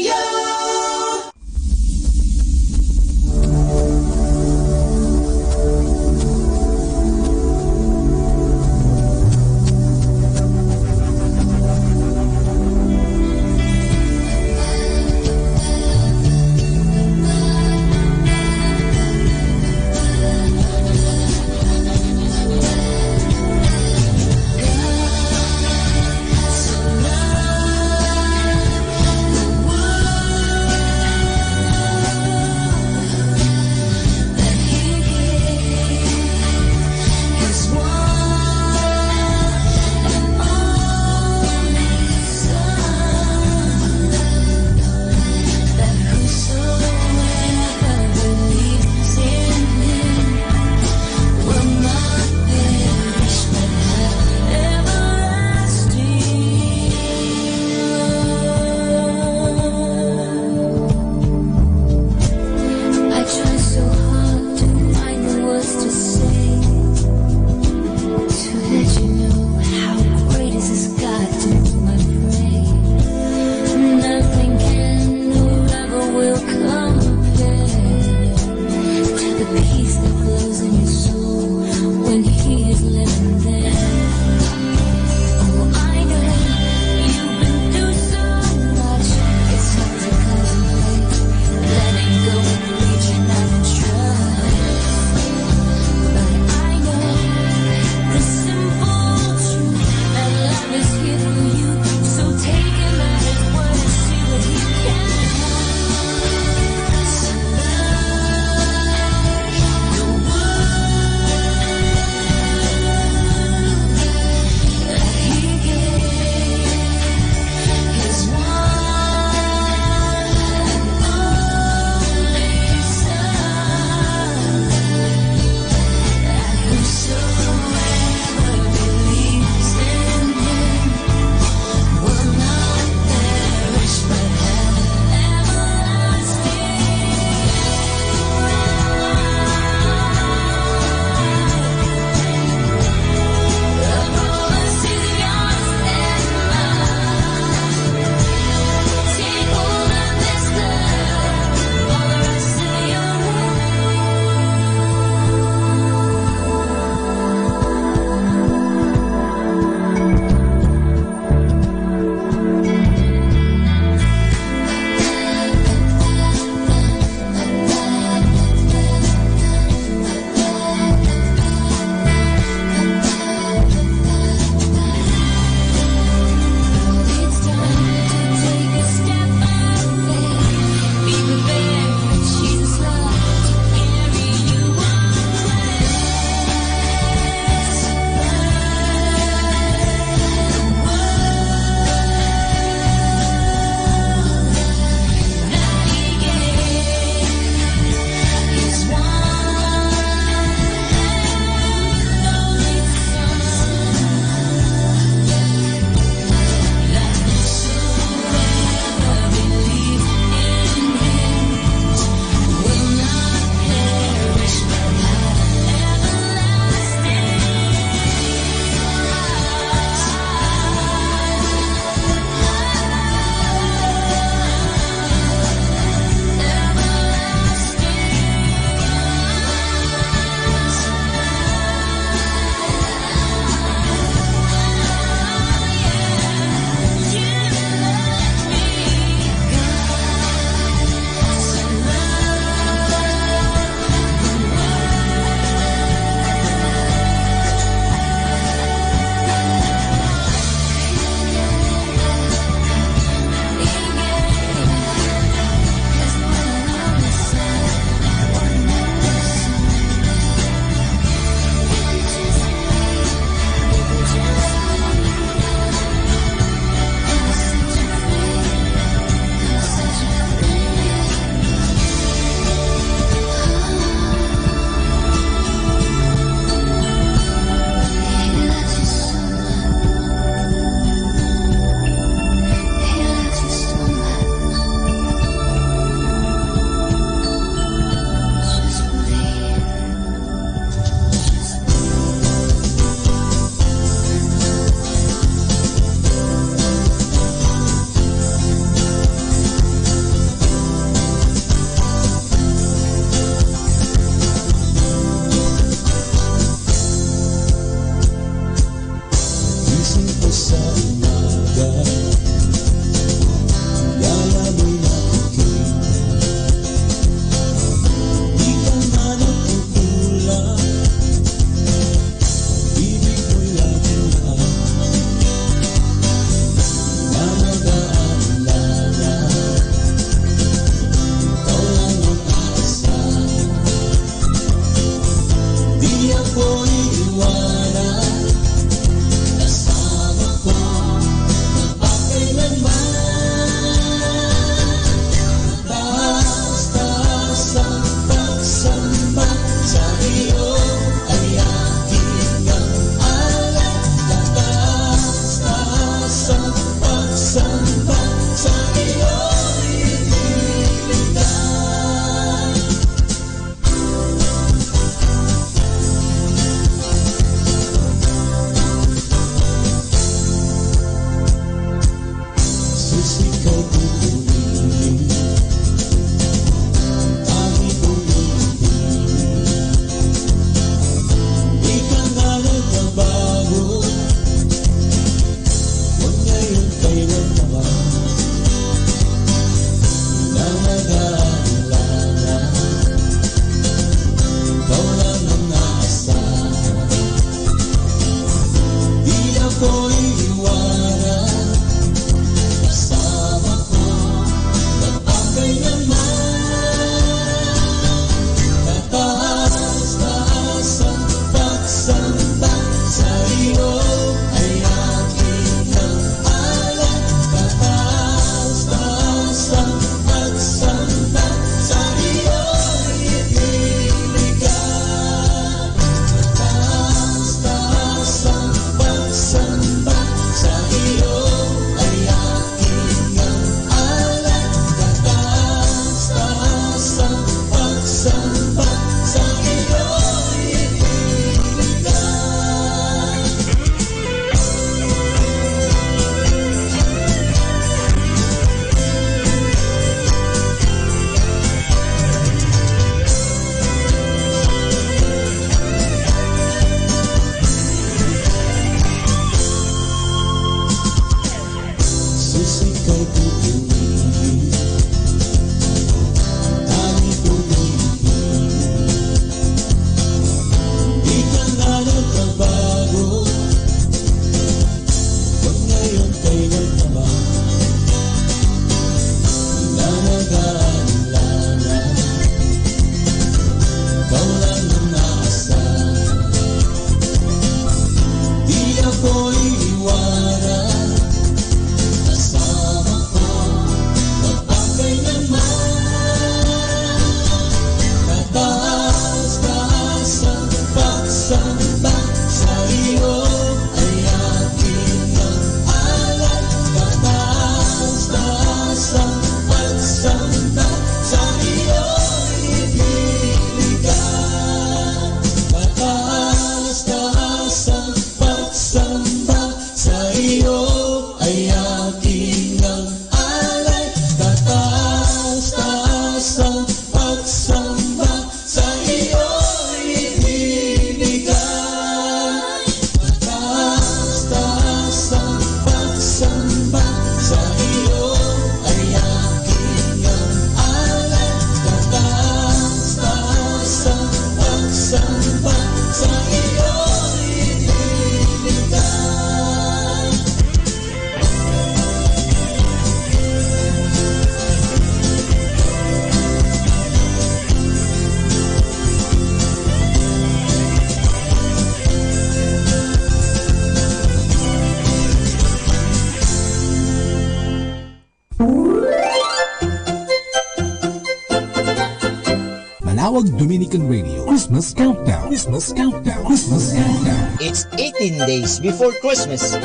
[SPEAKER 20] Manawag Dominican Radio Christmas Countdown. Christmas Countdown. Christmas Countdown.
[SPEAKER 2] It's 18 days before Christmas.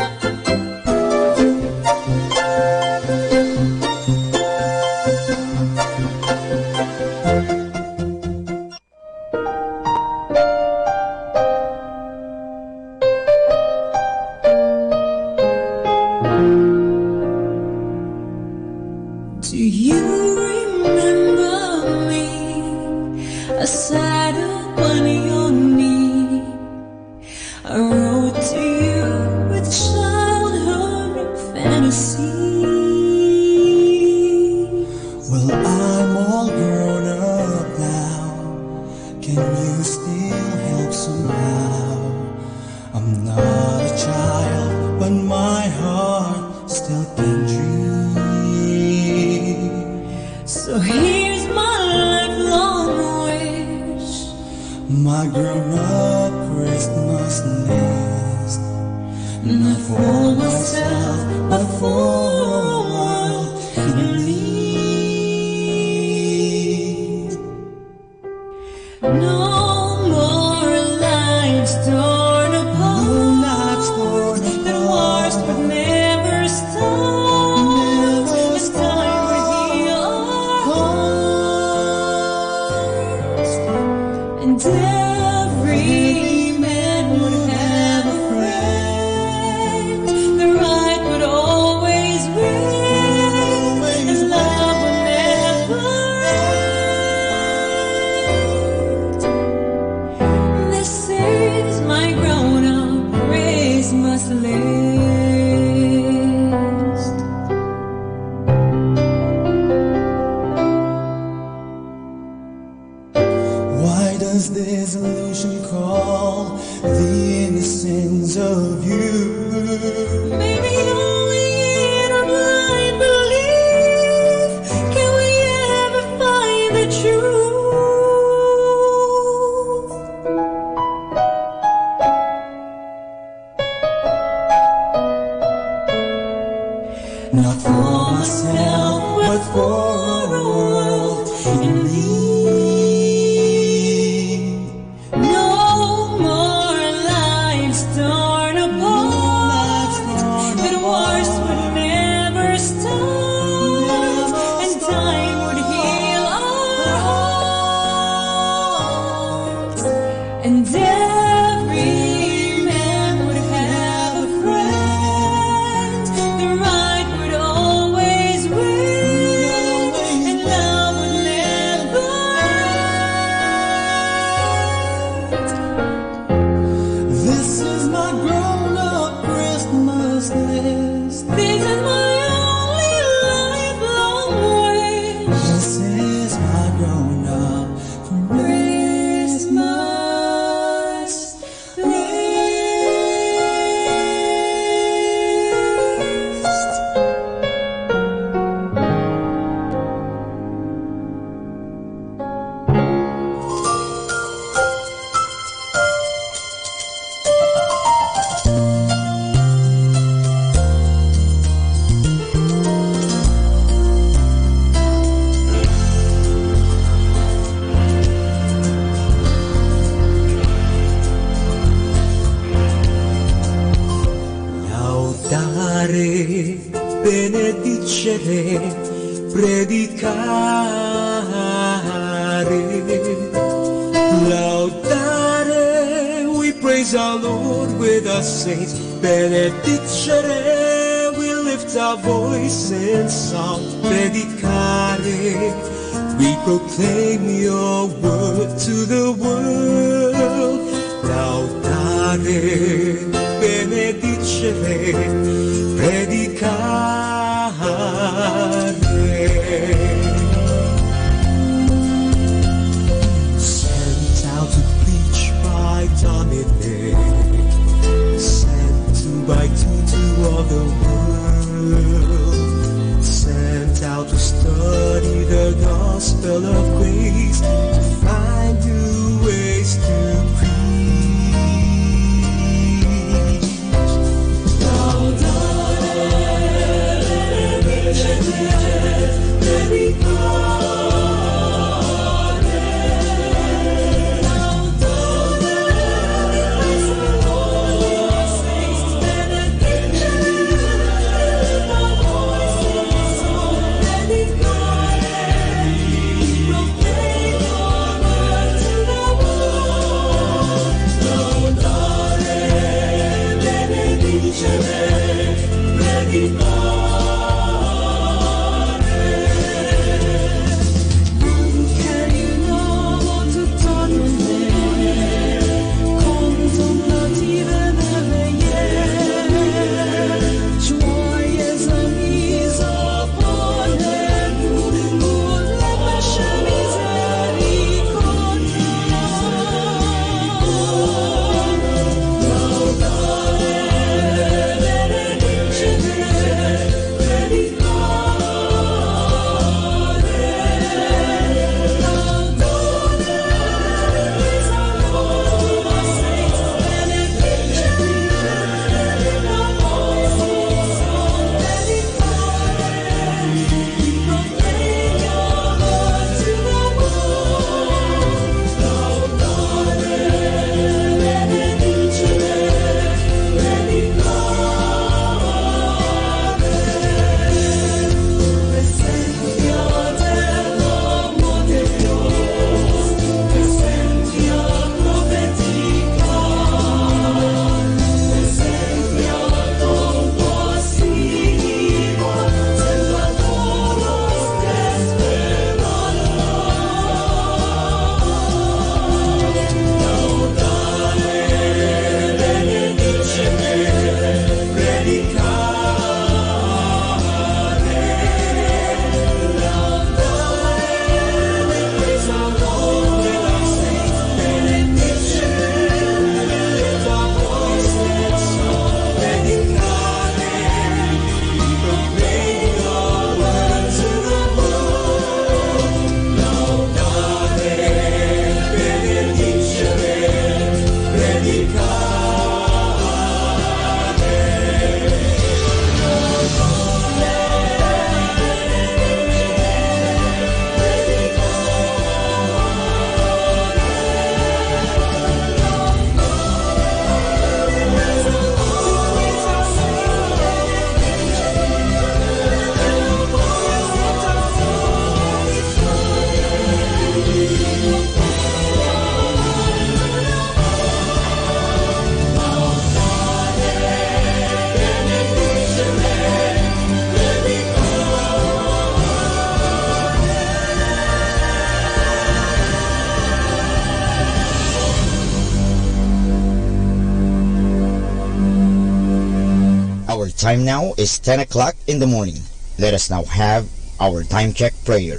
[SPEAKER 2] time now is 10 o'clock in the morning. Let us now have our time check prayer.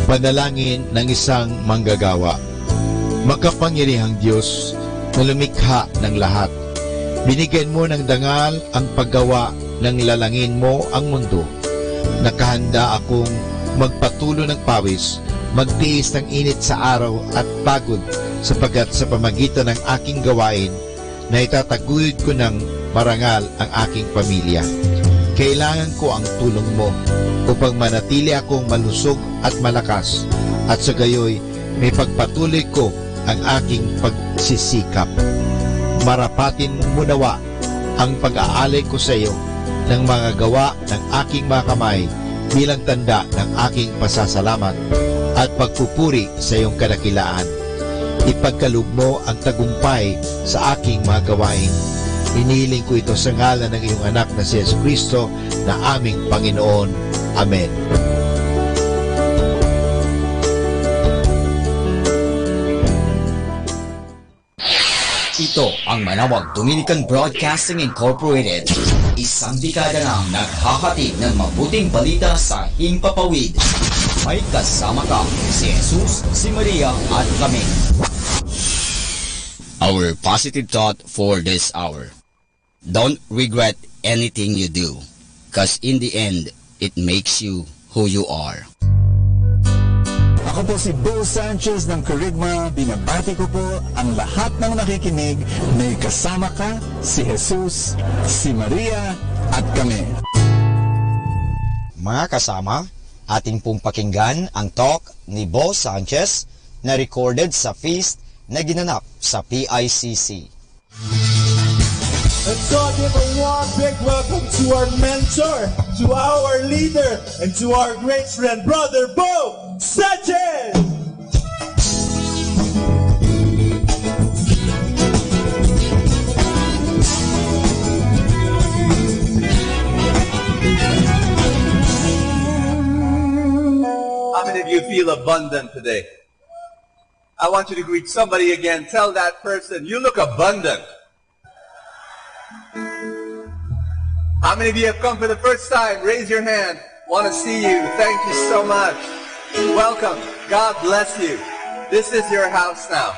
[SPEAKER 1] Panalangin ng isang manggagawa. Makapangyarihang Diyos na lumikha ng lahat. Binigyan mo ng dangal ang paggawa ng lalangin mo ang mundo. Nakahanda akong magpatulo ng pawis, magtiis ng init sa araw at pagod sapagkat sa pamagitan ng aking gawain na itataguyod ko ng marangal ang aking pamilya. Kailangan ko ang tulong mo upang manatili akong malusog at malakas at sa gayoy may pagpatuloy ko ang aking pagsisikap. Marapatin mo nawa ang pag-aalay ko sa iyo ng mga gawa ng aking mga kamay bilang tanda ng aking pasasalamat at pagpupuri sa iyong kadakilaan. Ipagkaloob mo ang tagumpay sa aking mga gawain. Hinihiling ko ito sa ngalan ng iyong anak na si Jesucristo na aming Panginoon. Amen.
[SPEAKER 2] Ito ang Manawag Dominican Broadcasting Incorporated. Isang dekada nang naghahatid ng mabuting balita sa himpapawid. May kasama ka si Jesus, si Maria at kami. Our positive thought for this hour. Don't regret anything you do, because in the end, it makes you who you are.
[SPEAKER 3] Ako po si Bo Sanchez ng Kerygma. Binabati ko po ang lahat ng nakikinig. May kasama ka, si Jesus, si Maria at kami.
[SPEAKER 2] Mga kasama, ating pong pakinggan ang talk ni Bo Sanchez na recorded sa feast na ginanap sa PICC.
[SPEAKER 11] Let's all give a warm big welcome to our mentor, to our leader, and to our great friend, Brother Bo Sanchez!
[SPEAKER 23] How many of you feel abundant today? I want you to greet somebody again. Tell that person, you look abundant. How many of you have come for the first time? Raise your hand. Want to see you. Thank you so much. Welcome. God bless you. This is your house now.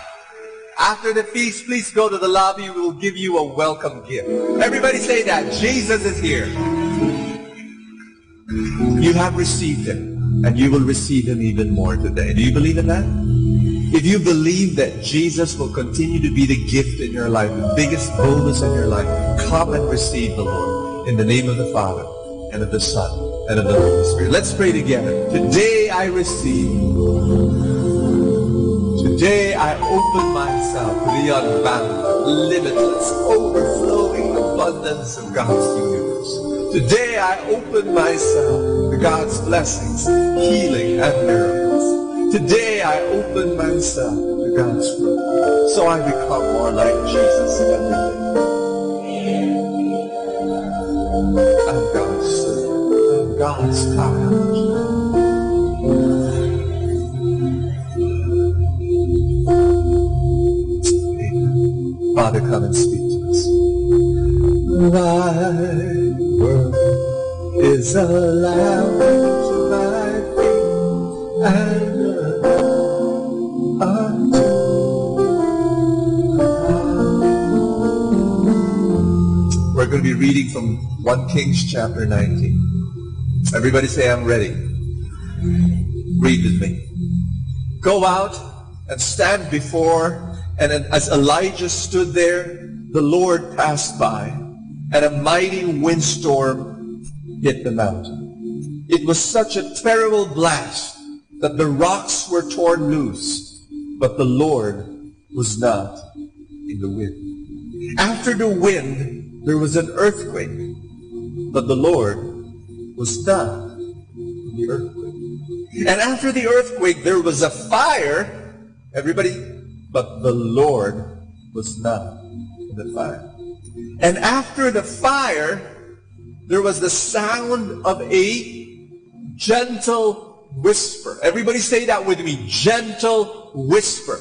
[SPEAKER 23] After the feast, please go to the lobby. We will give you a welcome gift. Everybody say that. Jesus is here. You have received Him, and you will receive Him even more today. Do you believe in that? If you believe that Jesus will continue to be the gift in your life, the biggest bonus in your life, come and receive the Lord in the name of the Father and of the Son and of the Holy Spirit. Let's pray together. Today I receive. Today I open myself to the unbounded, limitless, overflowing abundance of God's universe. Today I open myself to God's blessings, healing, and miracles. Today I open myself to God's fruit, so I become more like Jesus every day. I'm God's servant. I'm God's child. Amen. Father, come and speak to us. Thy word is a lamp to my feet and we're going to be reading from 1 Kings chapter 19. Everybody say, I'm ready. Read with me. Go out and stand before, and as Elijah stood there, the Lord passed by, and a mighty windstorm hit the mountain. It was such a terrible blast that the rocks were torn loose, but the Lord was not in the wind. After the wind, there was an earthquake, but the Lord was not in the earthquake. And after the earthquake, there was a fire, everybody, but the Lord was not in the fire. And after the fire, there was the sound of a gentle whisper. Everybody say that with me, gentle whisper.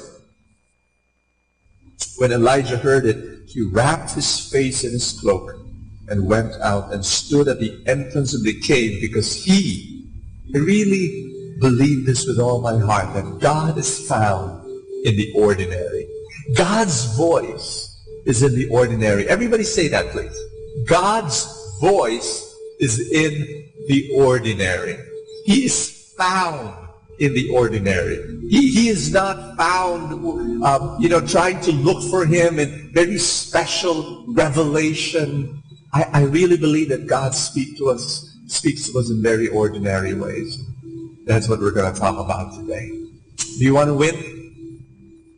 [SPEAKER 23] When Elijah heard it, he wrapped his face in his cloak and went out and stood at the entrance of the cave, because he really believed this with all my heart, that God is found in the ordinary. God's voice is in the ordinary. Everybody say that, please. God's voice is in the ordinary. He is found in the ordinary. He is not found, trying to look for him in very special revelation. I really believe that God speaks to us in very ordinary ways. That's what we're going to talk about today. Do you want to win?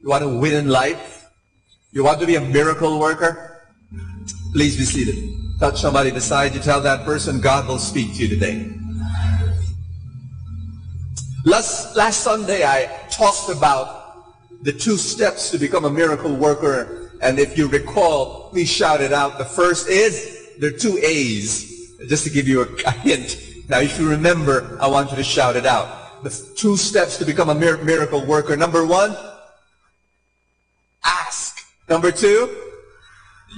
[SPEAKER 23] You want to win in life? You want to be a miracle worker? Please be seated. Touch somebody beside you. Tell that person, God will speak to you today. Last Sunday, I talked about the 2 steps to become a miracle worker. And if you recall, please shout it out. The first is, there are 2 A's. Just to give you a hint. Now, if you remember, I want you to shout it out. The 2 steps to become a miracle worker. Number 1, ask. Number 2,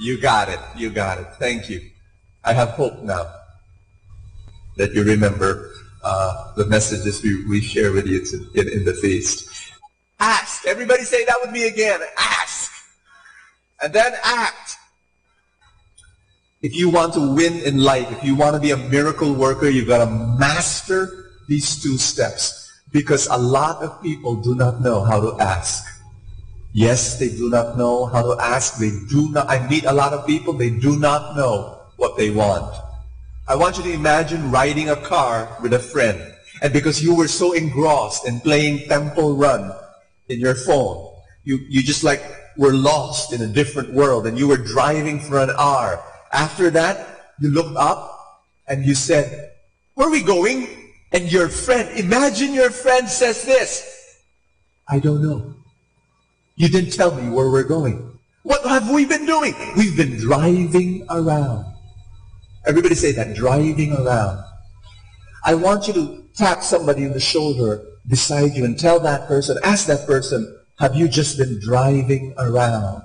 [SPEAKER 23] you got it. You got it. Thank you. I have hope now that you remember the messages we share with you in the feast. Ask. Everybody say that with me again. Ask. And then act. If you want to win in life, if you want to be a miracle worker, you've got to master these 2 steps. Because a lot of people do not know how to ask. Yes, they do not know how to ask. I meet a lot of people, they do not know what they want. I want you to imagine riding a car with a friend. And because you were so engrossed in playing Temple Run in your phone, you just were lost in a different world, and you were driving for an hour. After that, you looked up and you said, where are we going? And your friend, imagine your friend says this, I don't know. You didn't tell me where we're going. What have we been doing? We've been driving around. Everybody say that, driving around. I want you to tap somebody on the shoulder beside you and tell that person, ask that person, have you just been driving around?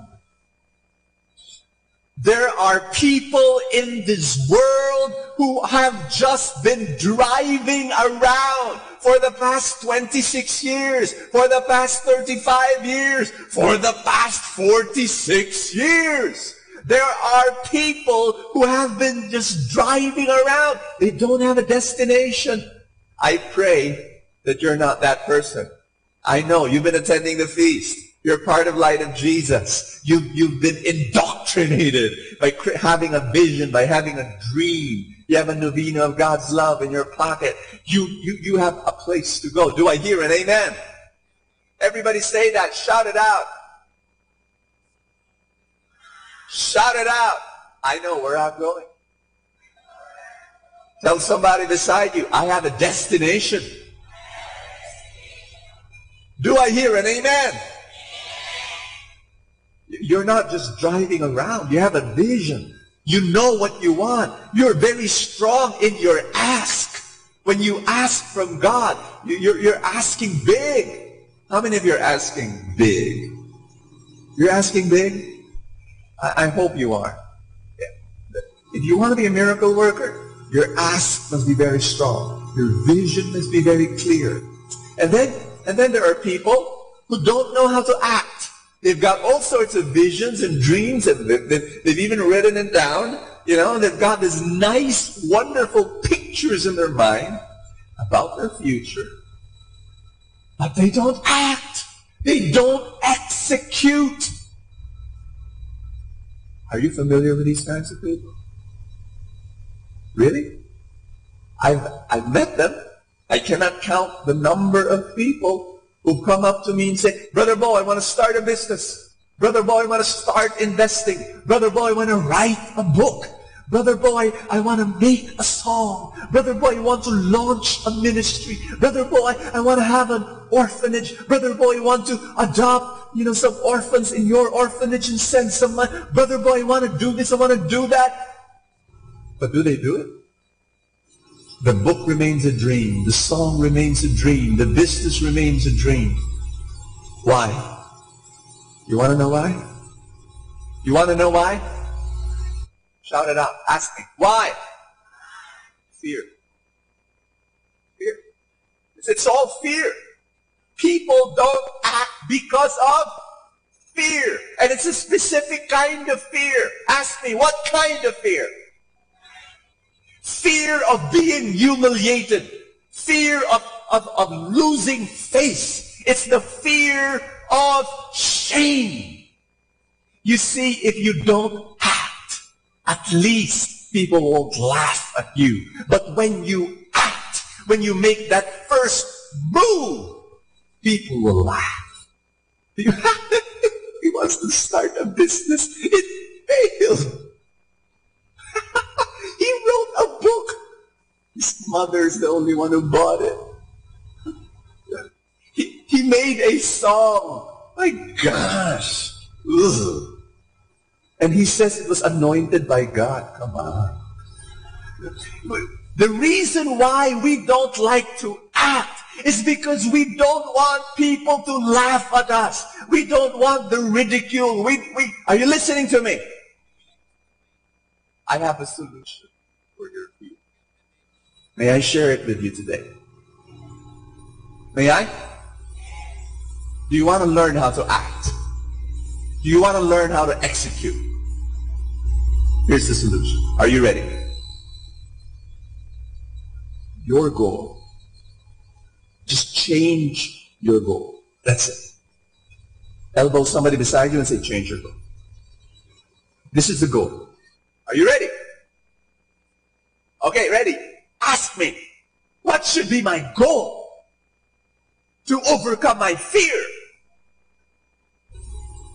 [SPEAKER 23] There are people in this world who have just been driving around for the past 26 years, for the past 35 years, for the past 46 years. There are people who have been just driving around. They don't have a destination. I pray that you're not that person. I know you've been attending the feast. You're part of Light of Jesus. You've been indoctrinated by having a vision, by having a dream. You have a novena of God's love in your pocket. You have a place to go. Do I hear an amen? Everybody say that. Shout it out. Shout it out. I know where I'm going. Tell somebody beside you, I have a destination. Do I hear an amen? You're not just driving around. You have a vision. You know what you want. You're very strong in your ask. When you ask from God, you're asking big. How many of you are asking big? You're asking big? I hope you are. If you want to be a miracle worker, your ask must be very strong. Your vision must be very clear. And then there are people who don't know how to act. They've got all sorts of visions and dreams, and they've even written it down. They've got these nice, wonderful pictures in their mind about their future. But they don't act. They don't execute. Are you familiar with these kinds of people? Really? I've met them. I cannot count the number of people who come up to me and say, Brother Bo, I want to start a business. Brother Bo, I want to start investing. Brother Bo, I want to write a book. Brother Bo, I want to make a song. Brother Bo, I want to launch a ministry. Brother Bo, I want to have an orphanage. Brother Bo, I want to adopt some orphans in your orphanage and send some money. Brother Bo, I want to do this, I want to do that. But do they do it? The book remains a dream. The song remains a dream. The business remains a dream. Why? You want to know why? You want to know why? Shout it out. Ask me. Why? Fear. Fear. It's all fear. People don't act because of fear. And it's a specific kind of fear. Ask me, what kind of fear? Fear of being humiliated. Fear of losing face. It's the fear of shame. You see, if you don't act, at least people won't laugh at you. But when you act, when you make that first move, people will laugh. He wants to start a business. It failed. He wrote a book. His mother's the only one who bought it. He made a song. My gosh. Ugh. And he says it was anointed by God. Come on. The reason why we don't like to act is because we don't want people to laugh at us. We don't want the ridicule. Are you listening to me? I have a solution for your fear. May I share it with you today? May I? Do you want to learn how to act? Do you want to learn how to execute? Here's the solution. Are you ready? Your goal. Just change your goal. That's it. Elbow somebody beside you and say, change your goal. This is the goal. Are you ready? Okay, ready? Ask me, what should be my goal to overcome my fear?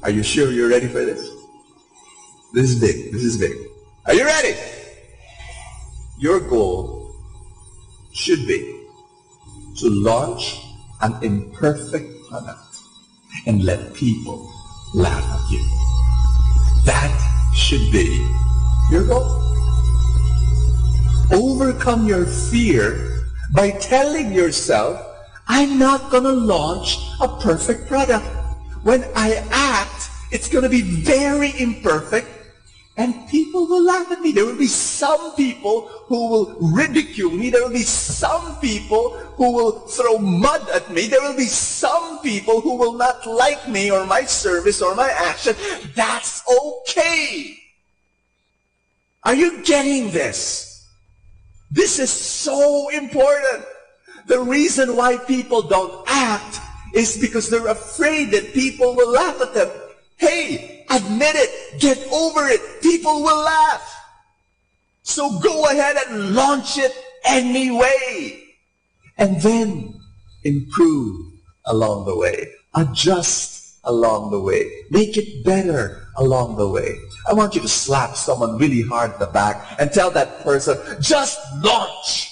[SPEAKER 23] Are you sure you're ready for this? This is big. This is big. Are you ready? Your goal should be to launch an imperfect product and let people laugh at you. That should be your goal. Overcome your fear by telling yourself, I'm not going to launch a perfect product. When I act, it's going to be very imperfect and people will laugh at me. There will be some people who will ridicule me. There will be some people who will throw mud at me. There will be some people who will not like me or my service or my action. That's okay. Are you getting this? This is so important. The reason why people don't act is because they're afraid that people will laugh at them. Hey, admit it. Get over it. People will laugh. So go ahead and launch it anyway. And then improve along the way. Adjust along the way. Make it better along the way. I want you to slap someone really hard in the back and tell that person, just launch.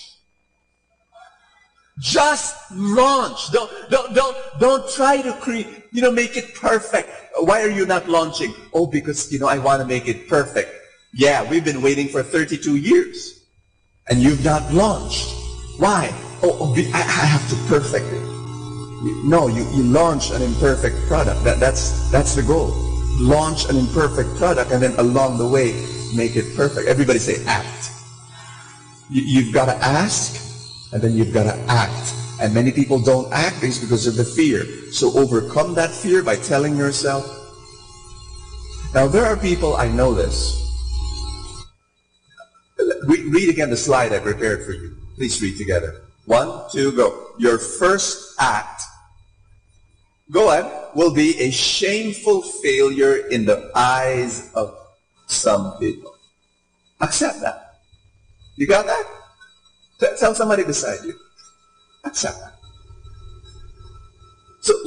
[SPEAKER 23] Just launch. Don't try to make it perfect. Why are you not launching? Oh, because, I want to make it perfect. Yeah, we've been waiting for 32 years. And you've not launched. Why? I have to perfect it. No, you launch an imperfect product. That's the goal. Launch an imperfect product and then along the way, make it perfect. Everybody say act. You've got to ask and then you've got to act. And many people don't act because of the fear. So overcome that fear by telling yourself. Now there are people, I know this. Read again the slide I prepared for you. Please read together. 1, 2, go. Your first act, go ahead, will be a shameful failure in the eyes of some people. Accept that. You got that? Tell somebody beside you. Accept that.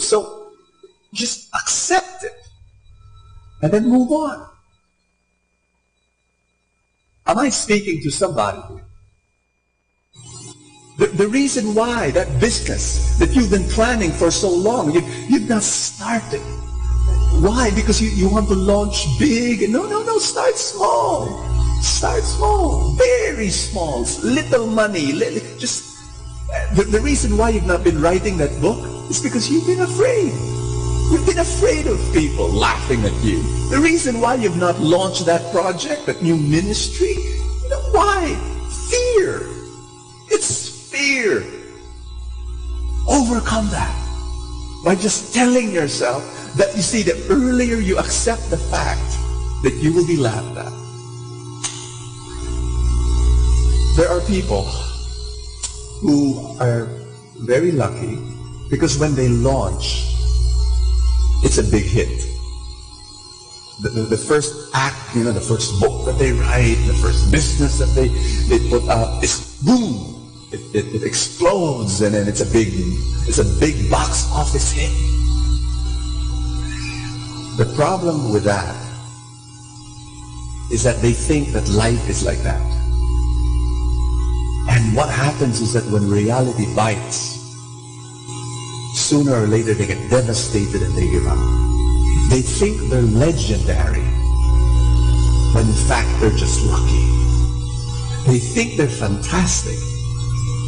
[SPEAKER 23] So just accept it. And then move on. Am I speaking to somebody here? The reason why that business that you've been planning for so long, you've not started. Why? Because you want to launch big. No, start small. Start small. Very small. Little money. The reason why you've not been writing that book is because you've been afraid. You've been afraid of people laughing at you. The reason why you've not launched that project, that new ministry, you know why? Fear. It's fear. Overcome that by just telling yourself that, you see, the earlier you accept the fact that you will be laughed at. There are people who are very lucky because when they launch, it's a big hit. The first act, the first book that they write, the first business that they put up, is boom! It explodes, and then it's a big box office hit. The problem with that is that they think that life is like that. And what happens is that when reality bites, sooner or later they get devastated and they give up. They think they're legendary, when in fact they're just lucky. They think they're fantastic,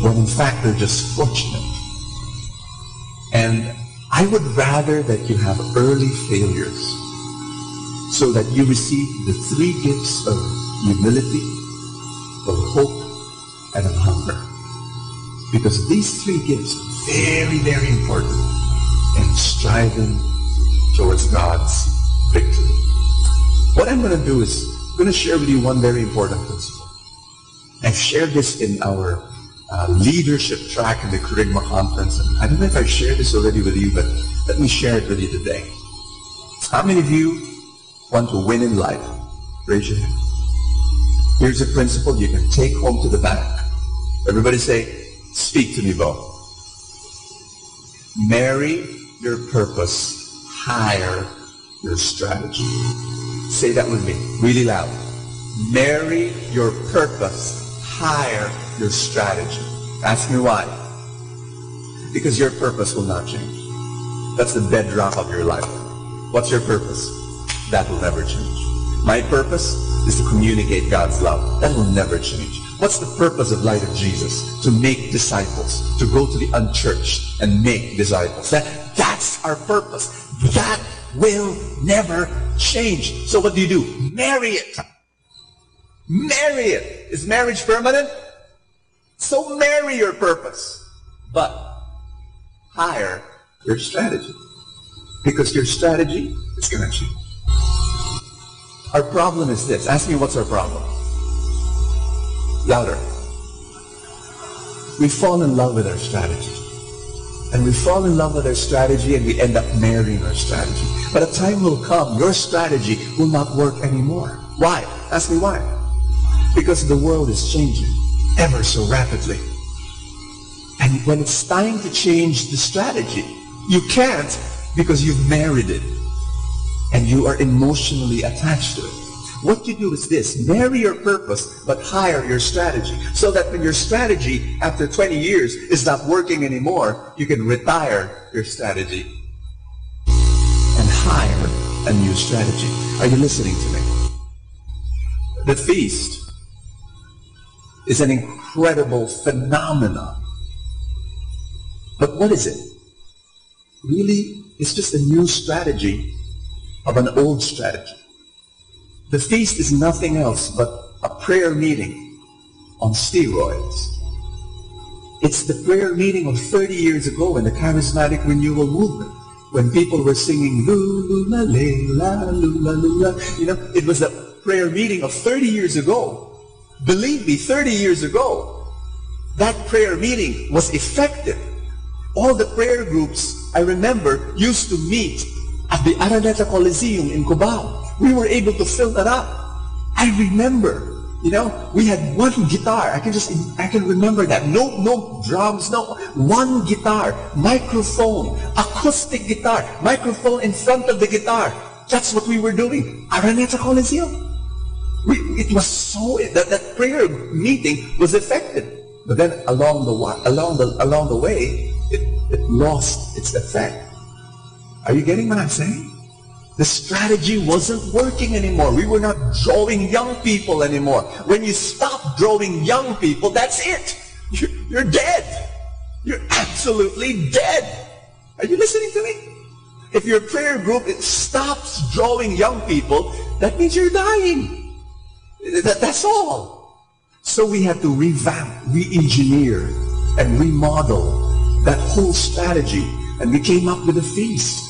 [SPEAKER 23] when in fact they're just fortunate. And I would rather that you have early failures so that you receive the 3 gifts of humility, of hope, and of hunger. Because these 3 gifts are very, very important in striving towards God's victory. What I'm going to do is I'm going to share with you one very important principle. I've shared this in our leadership track in the Kerygma conference. And I don't know if I've shared this already with you, but let me share it with you today. How many of you want to win in life? Raise your hand. Here's a principle you can take home to the bank. Everybody say, speak to me, Bo. Marry your purpose, hire your strategy. Say that with me, really loud. Marry your purpose, hire your strategy. Ask me why. Because your purpose will not change. That's the bedrock of your life. What's your purpose? That will never change. My purpose is to communicate God's love. That will never change. What's the purpose of Light of Jesus? To make disciples, to go to the unchurched and make disciples. That's our purpose. That will never change. So what do? Marry it. Marry it. Is marriage permanent? So marry your purpose. But hire your strategy. Because your strategy is going to change. Our problem is this. Ask me, what's our problem? Louder. We fall in love with our strategy. And we fall in love with our strategy and we end up marrying our strategy. But a time will come, your strategy will not work anymore. Why? Ask me why. Because the world is changing ever so rapidly. And when it's time to change the strategy, you can't because you've married it. And you are emotionally attached to it. What you do is this, marry your purpose, but hire your strategy. So that when your strategy, after 20 years, is not working anymore, you can retire your strategy and hire a new strategy. Are you listening to me? The feast is an incredible phenomenon. But what is it? Really, it's just a new strategy of an old strategy. The feast is nothing else but a prayer meeting on steroids. It's the prayer meeting of 30 years ago in the charismatic renewal movement, when people were singing lula la lula lula. You know, it was the prayer meeting of 30 years ago. Believe me, 30 years ago, that prayer meeting was effective. All the prayer groups, I remember, used to meet at the Araneta Coliseum in Cubao. We were able to fill that up. I remember, we had one guitar. I can remember that. No drums, no. One guitar, microphone, acoustic guitar, microphone in front of the guitar. That's what we were doing. Araneta Coliseum. It was so, that prayer meeting was effective. But then along the way, it lost its effect. Are you getting what I'm saying? The strategy wasn't working anymore. We were not drawing young people anymore. When you stop drawing young people, that's it. You're dead. You're absolutely dead. Are you listening to me? If your prayer group it stops drawing young people, that means you're dying. That's all. So we have to revamp, re-engineer, and remodel that whole strategy. And we came up with a feast.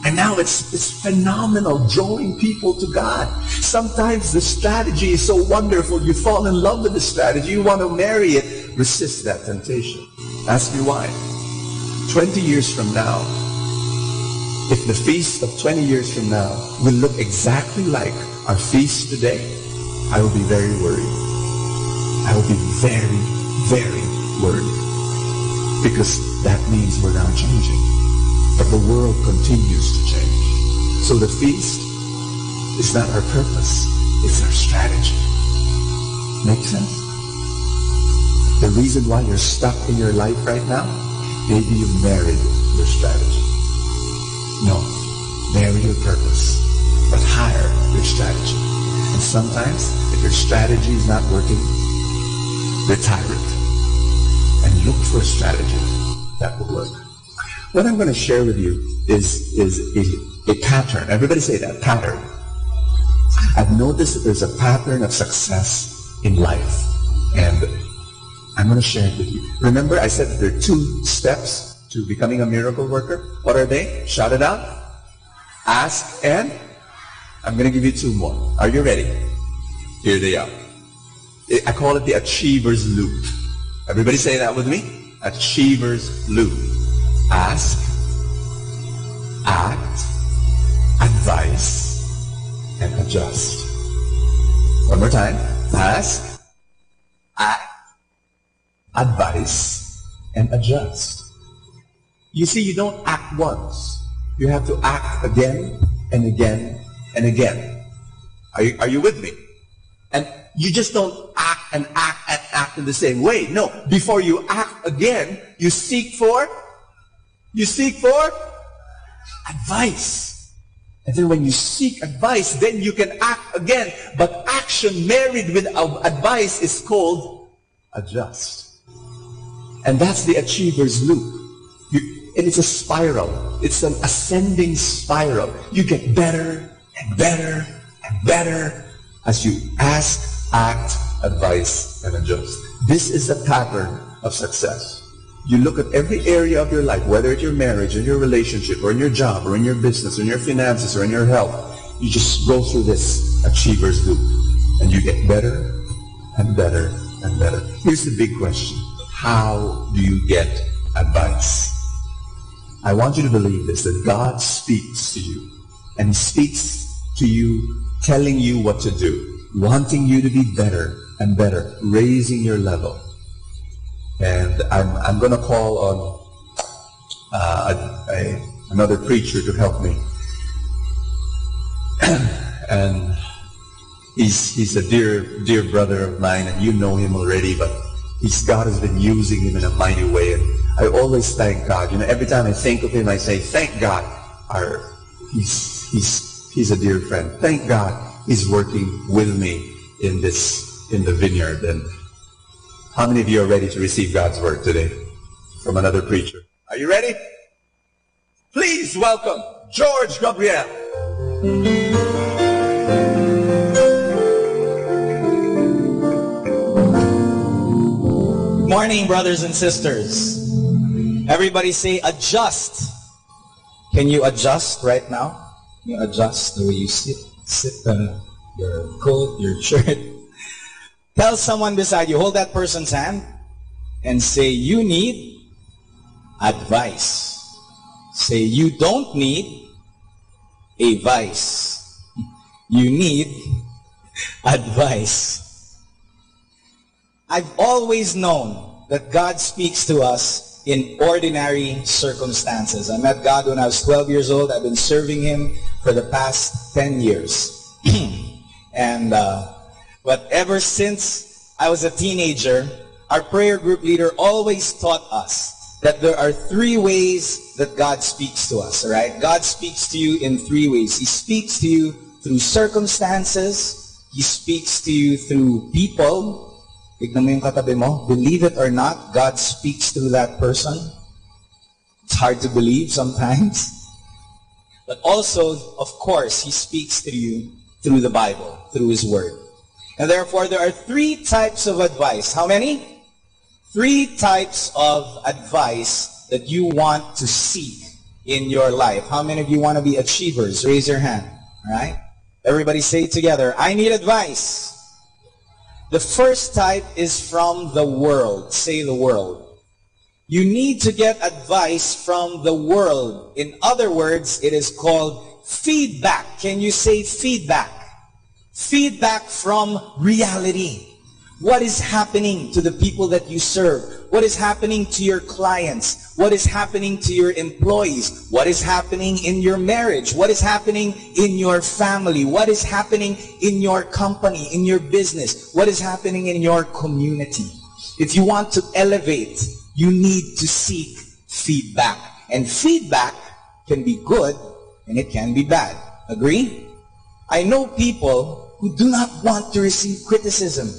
[SPEAKER 23] And now it's phenomenal, drawing people to God. Sometimes the strategy is so wonderful, you fall in love with the strategy, you want to marry it, resist that temptation. Ask me why. 20 years from now, if the feast of 20 years from now will look exactly like our feast today, I will be very worried. I will be very, very worried. Because that means we're now changing. But the world continues to change. So the feast is not our purpose, it's our strategy. Make sense? The reason why you're stuck in your life right now, maybe you've married your strategy. No, marry your purpose, but hire your strategy. And sometimes, if your strategy is not working, retire it. And look for a strategy that will work. What I'm going to share with you is a pattern. Everybody say that, pattern. I've noticed that there's a pattern of success in life. And I'm going to share it with you. Remember, I said that there are 2 steps to becoming a miracle worker. What are they? Shout it out. Ask and I'm going to give you 2 more. Are you ready? Here they are. I call it the achiever's loop. Everybody say that with me. Achiever's loop. Ask, act, advise, and adjust. One more time. Ask, act, advise, and adjust. You see, you don't act once. You have to act again and again and again. Are you with me? And you just don't act and act and act in the same way. No, before you act again, you seek for advice. And then when you seek advice, then you can act again. But action married with advice is called adjust. And that's the achiever's loop. And it's a spiral. It's an ascending spiral. You get better and better and better as you ask, act, advise, and adjust. This is the pattern of success. You look at every area of your life, whether it's your marriage, or your relationship, or in your job, or in your business, or in your finances, or in your health. You just go through this achiever's loop. And you get better and better and better. Here's the big question. How do you get advice? I want you to believe this, that God speaks to you. And He speaks to you telling you what to do, wanting you to be better and better, raising your level. And I'm going to call on another preacher to help me. And he's a dear brother of mine, and you know him already, but God has been using him in a mighty way. And I always thank God. You know, every time I think of him, I say, thank God. He's a dear friend. Thank God he's working with me in the vineyard. And how many of you are ready to receive God's word today from another preacher? Are you ready? Please welcome George Gabriel.
[SPEAKER 9] Good morning, brothers and sisters. Everybody say adjust. Can you adjust right now? Can you adjust the way you sit your coat, your shirt? Tell someone beside you, hold that person's hand and say, you need advice. Say, you don't need a vice. You need advice. I've always known that God speaks to us in ordinary circumstances. I met God when I was 12 years old. I've been serving Him for the past 10 years. But ever since I was a teenager, our prayer group leader always taught us that there are 3 ways that God speaks to us, all right? God speaks to you in 3 ways. He speaks to you through circumstances. He speaks to you through people. Tignan mo yung katabi mo. Believe it or not, God speaks through that person. It's hard to believe sometimes. But also, of course, He speaks to you through the Bible, through His Word. And therefore, there are 3 types of advice. How many? 3 types of advice that you want to seek in your life. How many of you want to be achievers? Raise your hand. All right? Everybody say it together. I need advice. The first type is from the world. Say the world. You need to get advice from the world. In other words, it is called feedback. Can you say feedback? Feedback from reality. What is happening to the people that you serve? What is happening to your clients? What is happening to your employees? What is happening in your marriage? What is happening in your family? What is happening in your company, in your business? What is happening in your community? If you want to elevate, you need to seek feedback. And feedback can be good and it can be bad. Agree? I know people who do not want to receive criticism.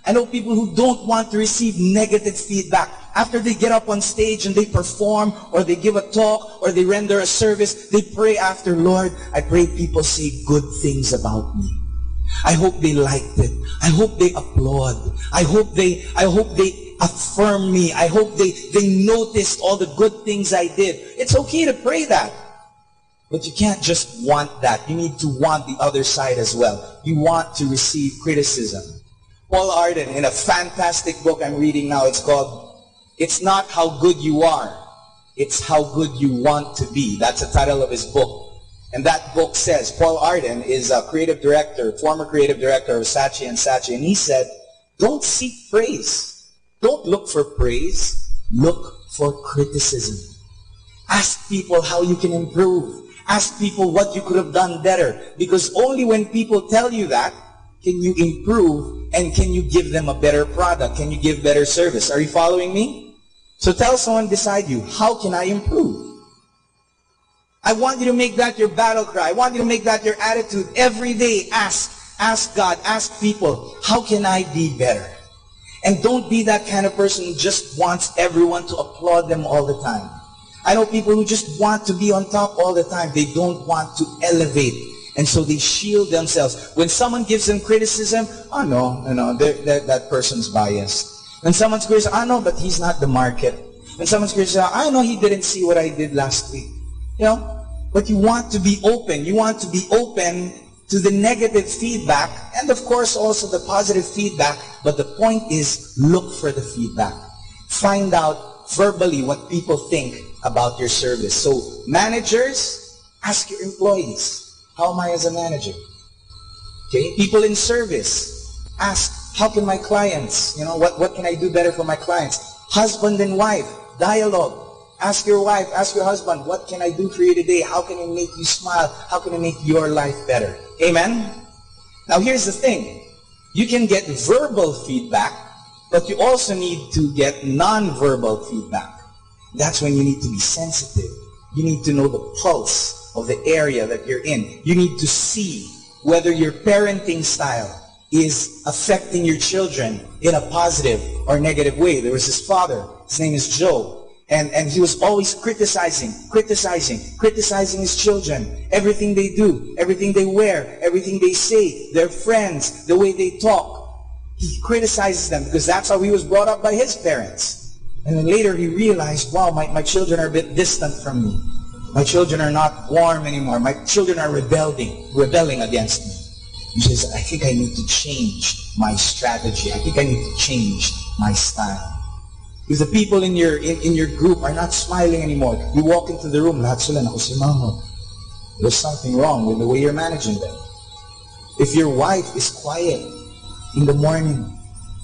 [SPEAKER 9] I know people who don't want to receive negative feedback. After they get up on stage and they perform, or they give a talk, or they render a service, they pray after, Lord, I pray people say good things about me. I hope they liked it. I hope they applaud. I hope they affirm me. I hope they noticed all the good things I did. It's okay to pray that. But you can't just want that. You need to want the other side as well. You want to receive criticism. Paul Arden, in a fantastic book I'm reading now, it's called It's Not How Good You Are, It's How Good You Want to Be. That's the title of his book. And that book says, Paul Arden is a creative director, former creative director of Saatchi & Saatchi, and he said, don't seek praise. Don't look for praise. Look for criticism. Ask people how you can improve. Ask people what you could have done better. Because only when people tell you that, can you improve and can you give them a better product? Can you give better service? Are you following me? So tell someone beside you, how can I improve? I want you to make that your battle cry. I want you to make that your attitude. Every day, ask God, ask people, how can I be better? And don't be that kind of person who just wants everyone to applaud them all the time. I know people who just want to be on top all the time. They don't want to elevate. And so they shield themselves. When someone gives them criticism, oh no, that person's biased. When someone's criticized, oh no, but he's not the market. When someone's criticized, I know he didn't see what I did last week. You know, but you want to be open. You want to be open to the negative feedback and of course also the positive feedback. But the point is, look for the feedback. Find out verbally what people think about your service. So managers, ask your employees, how am I as a manager? Okay, people in service, ask, how can my clients, what can I do better for my clients? Husband and wife, dialogue. Ask your wife, ask your husband, what can I do for you today? How can I make you smile? How can I make your life better? Amen? Now here's the thing. You can get verbal feedback, but you also need to get non-verbal feedback. That's when you need to be sensitive. You need to know the pulse of the area that you're in. You need to see whether your parenting style is affecting your children in a positive or negative way. There was his father. His name is Joe. And he was always criticizing his children. Everything they do, everything they wear, everything they say, their friends, the way they talk. He criticizes them because that's how he was brought up by his parents. And then later he realized, wow, my children are a bit distant from me. My children are not warm anymore. My children are rebelling against me. He says, I think I need to change my strategy. I think I need to change my style. Because the people in your group are not smiling anymore. You walk into the room, lahat sila nakusimango. There's something wrong with the way you're managing them. If your wife is quiet in the morning,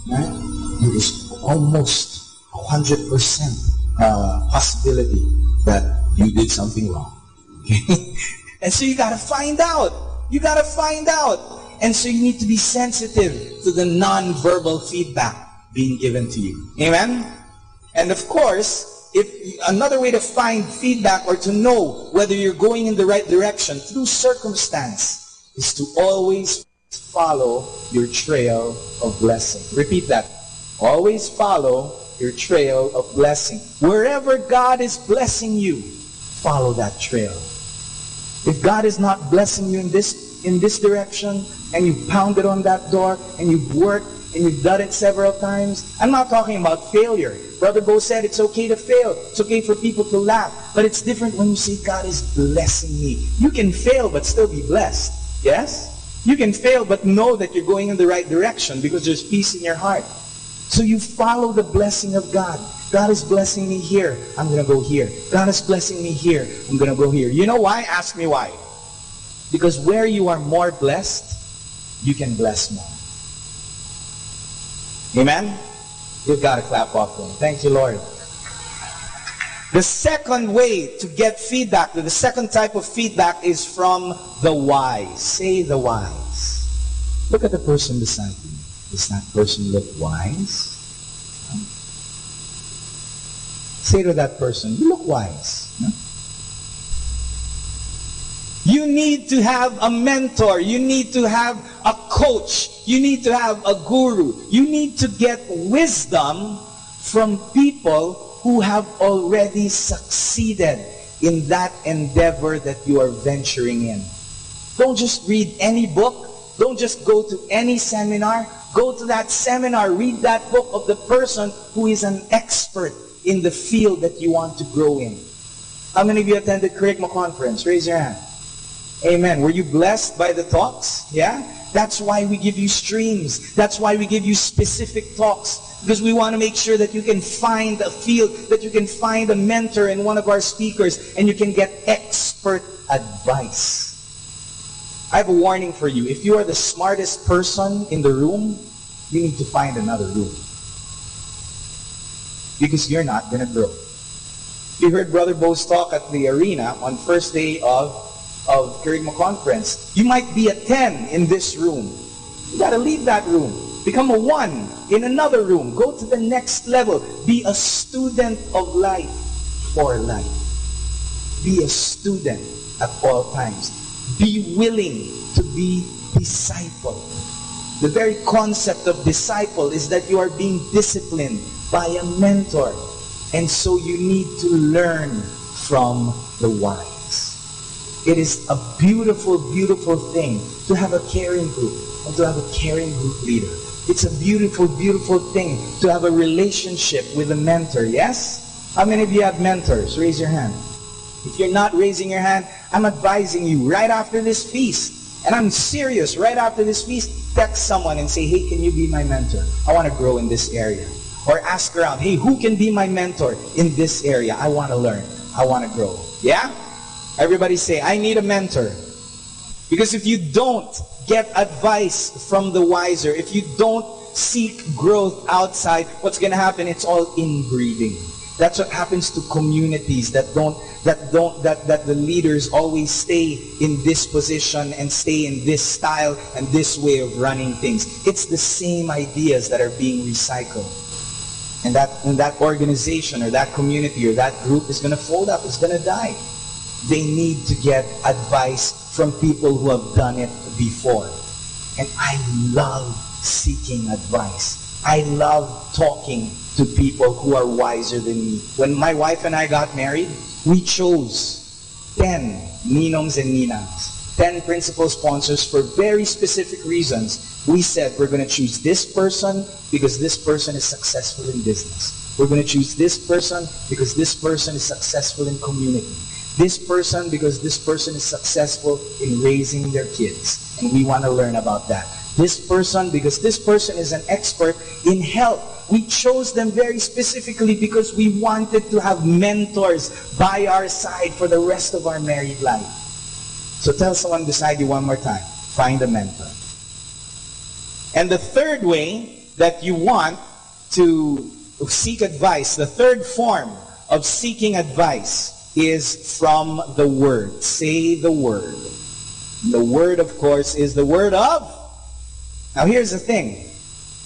[SPEAKER 9] right, there is almost 100% possibility that you did something wrong. Okay? And so you got to find out. You got to find out. And so you need to be sensitive to the non-verbal feedback being given to you. Amen? And of course, another way to find feedback or to know whether you're going in the right direction through circumstance is to always follow your trail of blessing. Repeat that. Always follow your trail of blessing. Wherever God is blessing you, follow that trail. If God is not blessing you in this direction, and you've pounded on that door, and you've worked, and you've done it several times, I'm not talking about failure. Brother Bo said it's okay to fail. It's okay for people to laugh. But it's different when you say, God is blessing me. You can fail but still be blessed. Yes? You can fail but know that you're going in the right direction because there's peace in your heart. So you follow the blessing of God. God is blessing me here. I'm going to go here. God is blessing me here. I'm going to go here. You know why? Ask me why. Because where you are more blessed, you can bless more. Amen? You've got to clap off them. Thank you, Lord. The second way to get feedback, the second type of feedback is from the wise. Say the wise. Look at the person beside you. Does that person look wise? Say to that person, you look wise. You need to have a mentor. You need to have a coach. You need to have a guru. You need to get wisdom from people who have already succeeded in that endeavor that you are venturing in. Don't just read any book. Don't just go to any seminar. Go to that seminar. Read that book of the person who is an expert in the field that you want to grow in. How many of you attended Kerygma conference? Raise your hand. Amen. Were you blessed by the talks? Yeah? That's why we give you streams. That's why we give you specific talks. Because we want to make sure that you can find a field, that you can find a mentor in one of our speakers, and you can get expert advice. I have a warning for you. If you are the smartest person in the room, you need to find another room. Because you're not going to grow. You heard Brother Bo's talk at the arena on first day of Kerygma conference. You might be a 10 in this room. You got to leave that room. Become a 1 in another room. Go to the next level. Be a student of life for life. Be a student at all times. Be willing to be discipled. The very concept of disciple is that you are being disciplined by a mentor. And so you need to learn from the wise. It is a beautiful, beautiful thing to have a caring group and to have a caring group leader. It's a beautiful, beautiful thing to have a relationship with a mentor. Yes? How many of you have mentors? Raise your hand. If you're not raising your hand, I'm advising you right after this feast, and I'm serious, right after this feast, text someone and say, hey, can you be my mentor? I want to grow in this area. Or ask around, hey, who can be my mentor in this area? I want to learn. I want to grow. Yeah? Everybody say, I need a mentor. Because if you don't get advice from the wiser, if you don't seek growth outside, what's going to happen? It's all inbreeding. That's what happens to communities that the leaders always stay in this position and stay in this style and this way of running things. It's the same ideas that are being recycled. And that organization or that community or that group is going to fold up. It's going to die. They need to get advice from people who have done it before. And I love seeking advice. I love talking to people who are wiser than me. When my wife and I got married, we chose 10 ninongs and ninangs, 10 principal sponsors for very specific reasons. We said we're going to choose this person because this person is successful in business. We're going to choose this person because this person is successful in community. This person because this person is successful in raising their kids. And we want to learn about that. This person because this person is an expert in health. We chose them very specifically because we wanted to have mentors by our side for the rest of our married life. So tell someone beside you one more time. Find a mentor. And the third way that you want to seek advice, the third form of seeking advice is from the Word. Say the Word. The Word, of course, is the Word of... Now here's the thing.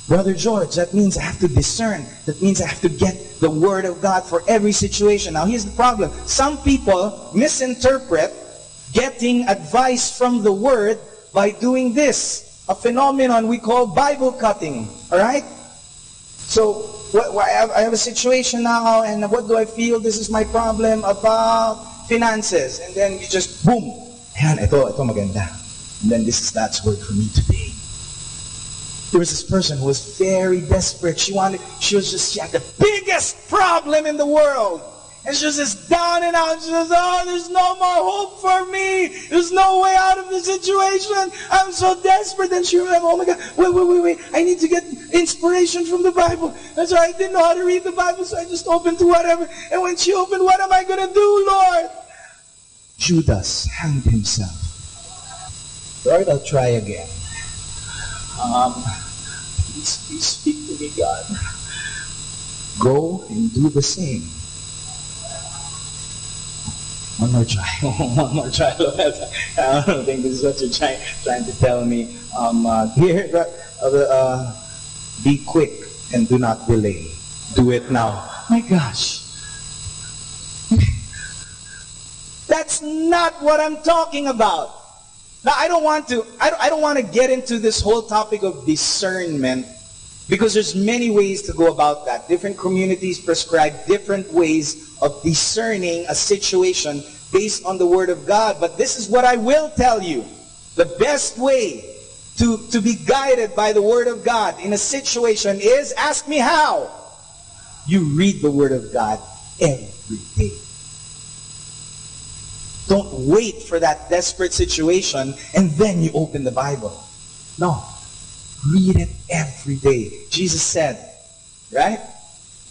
[SPEAKER 9] Brother George, that means I have to discern. That means I have to get the Word of God for every situation. Now here's the problem. Some people misinterpret getting advice from the Word by doing this. A phenomenon we call Bible cutting. Alright? So, I have a situation now, and what do I feel? This is my problem about finances. And then you just, boom, Yan, ito maganda. And then this is God's word for me today. There was this person who was very desperate. She had the biggest problem in the world. And she was just down and out. She says, oh, there's no more hope for me. There's no way out of the situation. I'm so desperate. And she remembered, oh my God, wait. I need to get inspiration from the Bible. And so I didn't know how to read the Bible, so I just opened to whatever. And when she opened, what am I going to do, Lord? Judas hanged himself. Lord, I'll try again. Please speak to me, God. Go and do the same. One more try. One more try, Lord. I don't think this is what you're trying to tell me. Be quick and do not delay. Do it now. My gosh. That's not what I'm talking about. Now, I don't want to get into this whole topic of discernment, because there's many ways to go about that. Different communities prescribe different ways of discerning a situation based on the Word of God. But this is what I will tell you. The best way to be guided by the Word of God in a situation is, ask me how. You read the Word of God every day. Don't wait for that desperate situation and then you open the Bible. No. Read it every day. Jesus said, right?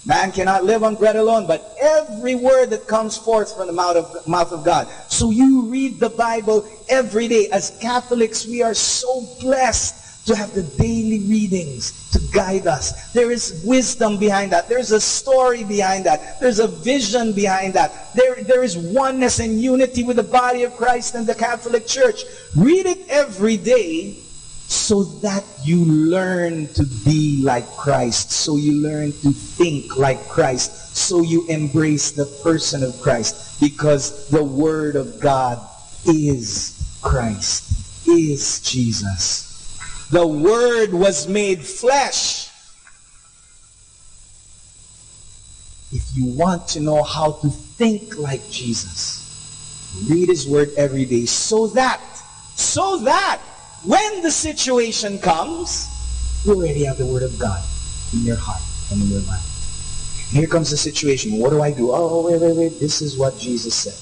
[SPEAKER 9] Man cannot live on bread alone, but every word that comes forth from the mouth of God. So you read the Bible every day. As Catholics, we are so blessed to have the daily readings to guide us. There is wisdom behind that. There's a story behind that. There's a vision behind that. There is oneness and unity with the body of Christ and the Catholic Church. Read it every day so that you learn to be like Christ. So you learn to think like Christ. So you embrace the person of Christ. Because the Word of God is Christ, is Jesus. The Word was made flesh. If you want to know how to think like Jesus, read His Word every day so that when the situation comes, you already have the Word of God in your heart and in your mind. Here comes the situation. What do I do? Oh, wait. This is what Jesus said.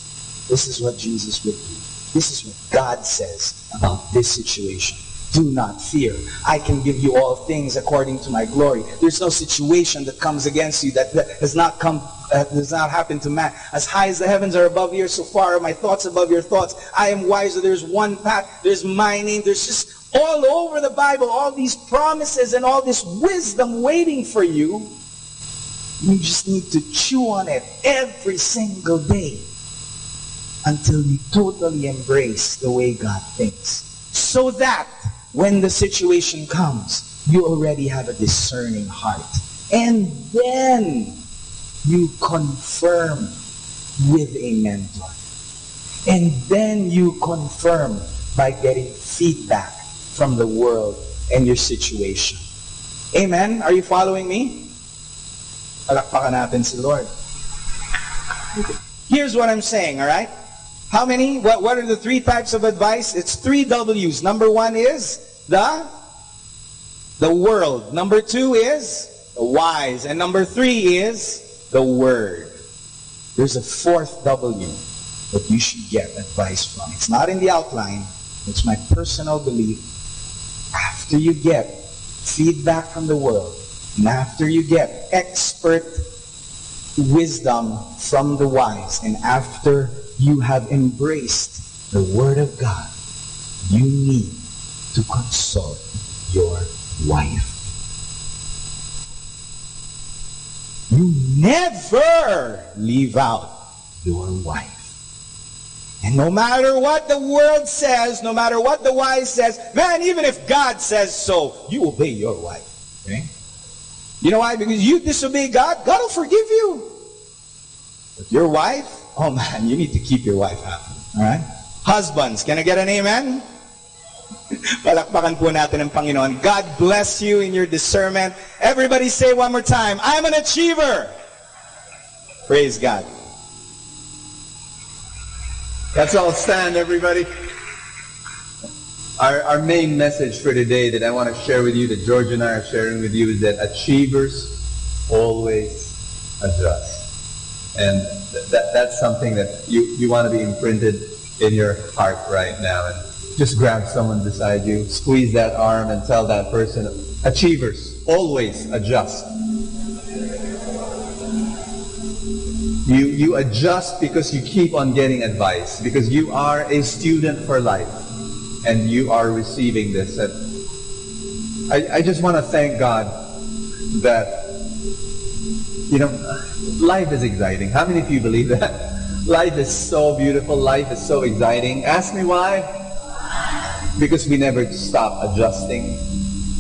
[SPEAKER 9] This is what Jesus would do. This is what God says about this situation. Do not fear. I can give you all things according to my glory. There's no situation that comes against you that does not happen to man. As high as the heavens are above you, so far are my thoughts above your thoughts. I am wiser. There's one path. There's my name. There's just all over the Bible, all these promises and all this wisdom waiting for you. You just need to chew on it every single day until you totally embrace the way God thinks. So that when the situation comes, you already have a discerning heart. And then you confirm with a mentor. And then you confirm by getting feedback from the world and your situation. Amen? Are you following me? Palakpakan natin si Lord. Here's what I'm saying, all right? How many? What are the three types of advice? It's 3 W's. Number 1 is the world. Number 2 is the wise. And number 3 is the Word. There's a 4th W that you should get advice from. It's not in the outline. It's my personal belief. After you get feedback from the world, and after you get expert wisdom from the wise, and after you have embraced the Word of God, you need to consult your wife. You never leave out your wife. And no matter what the world says, no matter what the wise says, man, even if God says so, you obey your wife. Okay? You know why? Because you disobey God, God will forgive you. But your wife, oh man, you need to keep your wife happy. Alright? Husbands, can I get an amen? Palakpakan po natin ang Panginoon. God bless you in your discernment. Everybody say one more time, I'm an achiever. Praise God.
[SPEAKER 23] Let's all stand, everybody. Our main message for today that I want to share with you, that George and I are sharing with you, is that achievers always adjust. And that's something that you want to be imprinted in your heart right now. And just grab someone beside you, squeeze that arm, and tell that person, achievers always adjust. You adjust because you keep on getting advice, because you are a student for life. And you are receiving this. And I just want to thank God that, life is exciting. How many of you believe that? Life is so beautiful. Life is so exciting. Ask me why? Because we never stop adjusting.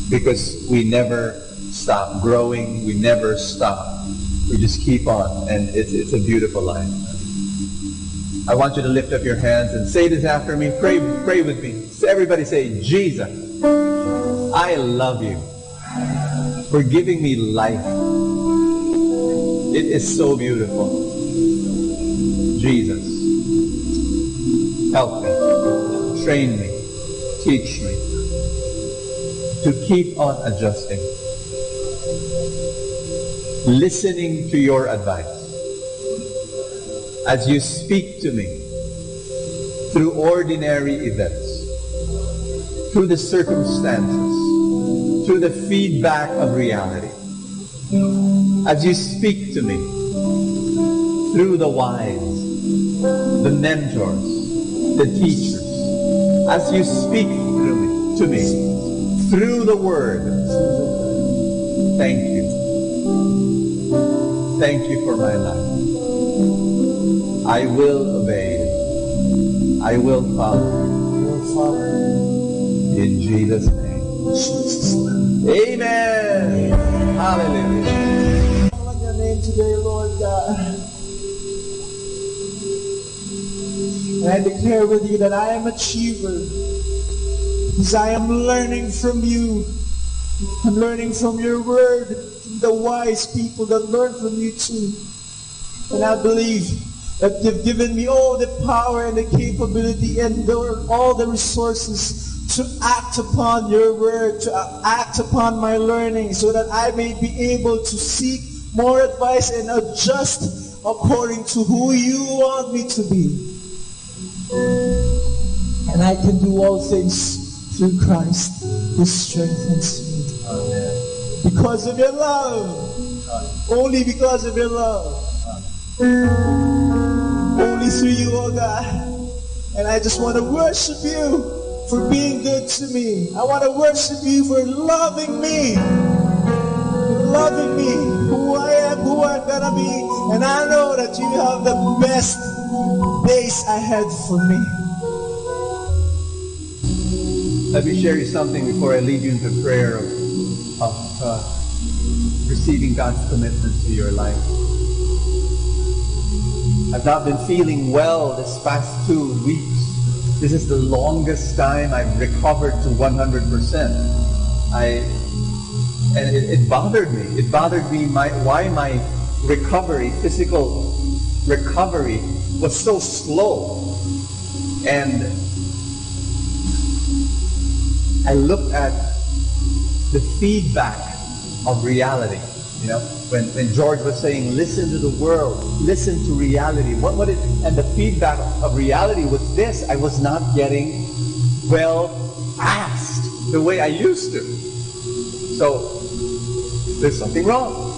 [SPEAKER 23] Because we never stop growing. We never stop. We just keep on. And it's a beautiful life. I want you to lift up your hands and say this after me. Pray with me. Everybody say, Jesus, I love you for giving me life. It is so beautiful. Jesus, help me, train me, teach me to keep on adjusting, listening to your advice as you speak to me through ordinary events, through the circumstances, through the feedback of reality. As you speak to me through the wise, the mentors, the teachers, as you speak to me through the Word, thank you. Thank you for my life. I will obey you. I will follow. In Jesus' name. Amen. Hallelujah.
[SPEAKER 11] Call on your name today, Lord God. And I declare with you that I am an achiever. Because I am learning from you. I'm learning from your word, from the wise people that learn from you too. And I believe that you've given me all the power and the capability and all the resources to act upon your word, to act upon my learning, so that I may be able to seek more advice and adjust according to who you want me to be. And I can do all things through Christ who strengthens me. Amen. Because of your love. Only because of your love. Only through you, oh God. And I just want to worship you for being good to me. I want to worship you for loving me. Loving me, who I am, who I'm going to be. And I know that you have the best days ahead for me.
[SPEAKER 23] Let me share you something before I lead you into prayer of receiving God's commitment to your life. I've not been feeling well this past 2 weeks. This is the longest time I've recovered to 100%. And it bothered me. It bothered me why my recovery, physical recovery, was so slow. And I looked at the feedback of reality. You know, when George was saying, listen to the world, listen to reality. And the feedback of reality was this: I was not getting well fast the way I used to. So there's something wrong.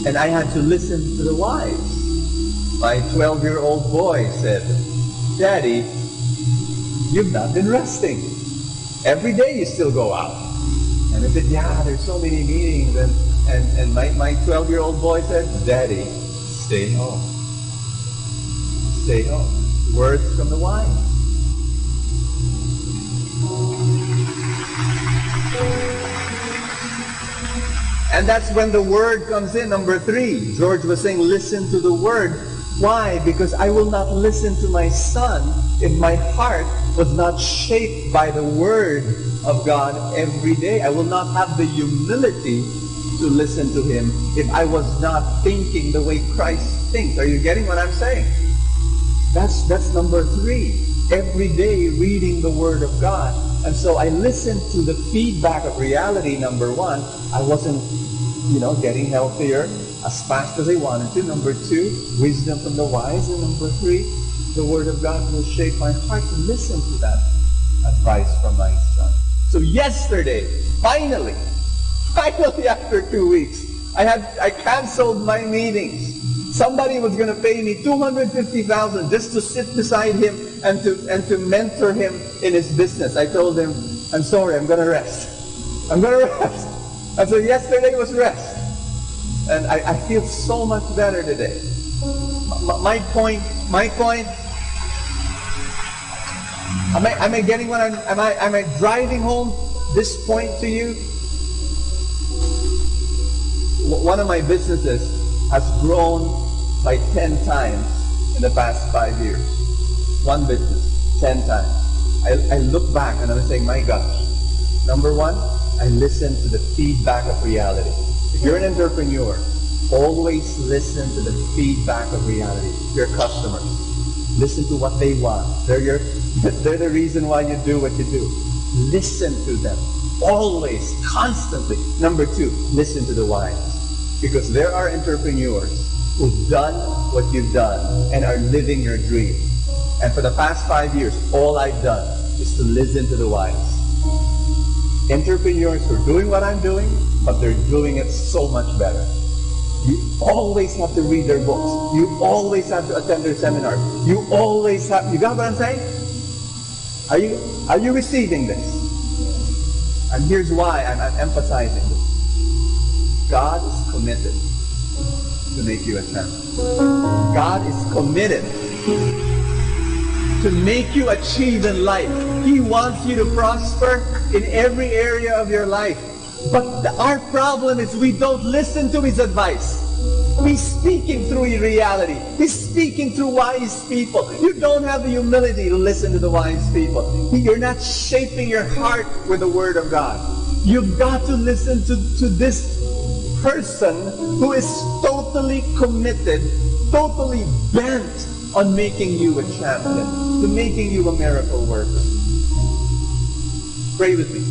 [SPEAKER 23] And I had to listen to the wise. My 12-year-old boy said, Daddy, you've not been resting. Every day you still go out. And I said, yeah, there's so many meetings. And my 12-year-old boy said, Daddy, stay home. Stay home. Words from the wise. And that's when the word comes in, number 3. George was saying, listen to the word. Why? Because I will not listen to my son if my heart was not shaped by the word of God every day. I will not have the humility to listen to him if I was not thinking the way Christ thinks. Are you getting what I'm saying? That's number 3. every day reading the Word of God. And so I listened to the feedback of reality, number one. I wasn't, getting healthier as fast as I wanted to. Number two, wisdom from the wise. And number three, the Word of God will shape my heart to listen to that advice from my son. So yesterday, finally after 2 weeks, I canceled my meetings. Somebody was going to pay me $250,000 just to sit beside him and to mentor him in his business. I told him, I'm sorry, I'm going to rest. I'm going to rest. And so yesterday was rest. And I feel so much better today. My point. Am I getting what am I driving home this point to you? One of my businesses has grown by 10 times in the past 5 years. One business, 10 times. I look back and I'm saying, my gosh. Number one, I listen to the feedback of reality. If you're an entrepreneur, always listen to the feedback of reality. Your customers, listen to what they want. They're the reason why you do what you do. Listen to them. Always, constantly. Number two, listen to the wise. Because there are entrepreneurs who've done what you've done and are living your dream. And for the past 5 years, all I've done is to listen to the wise. Entrepreneurs who are doing what I'm doing, but they're doing it so much better. You always have to read their books. You always have to attend their seminars. You always have, you got what I'm saying? Are you receiving this? And here's why I'm emphasizing this. God is committed to make you a champion. God is committed to make you achieve in life. He wants you to prosper in every area of your life. But our problem is we don't listen to His advice. He's speaking through reality. He's speaking through wise people. You don't have the humility to listen to the wise people. You're not shaping your heart with the Word of God. You've got to listen to this person who is totally committed, totally bent on making you a champion, to making you a miracle worker. Pray with me.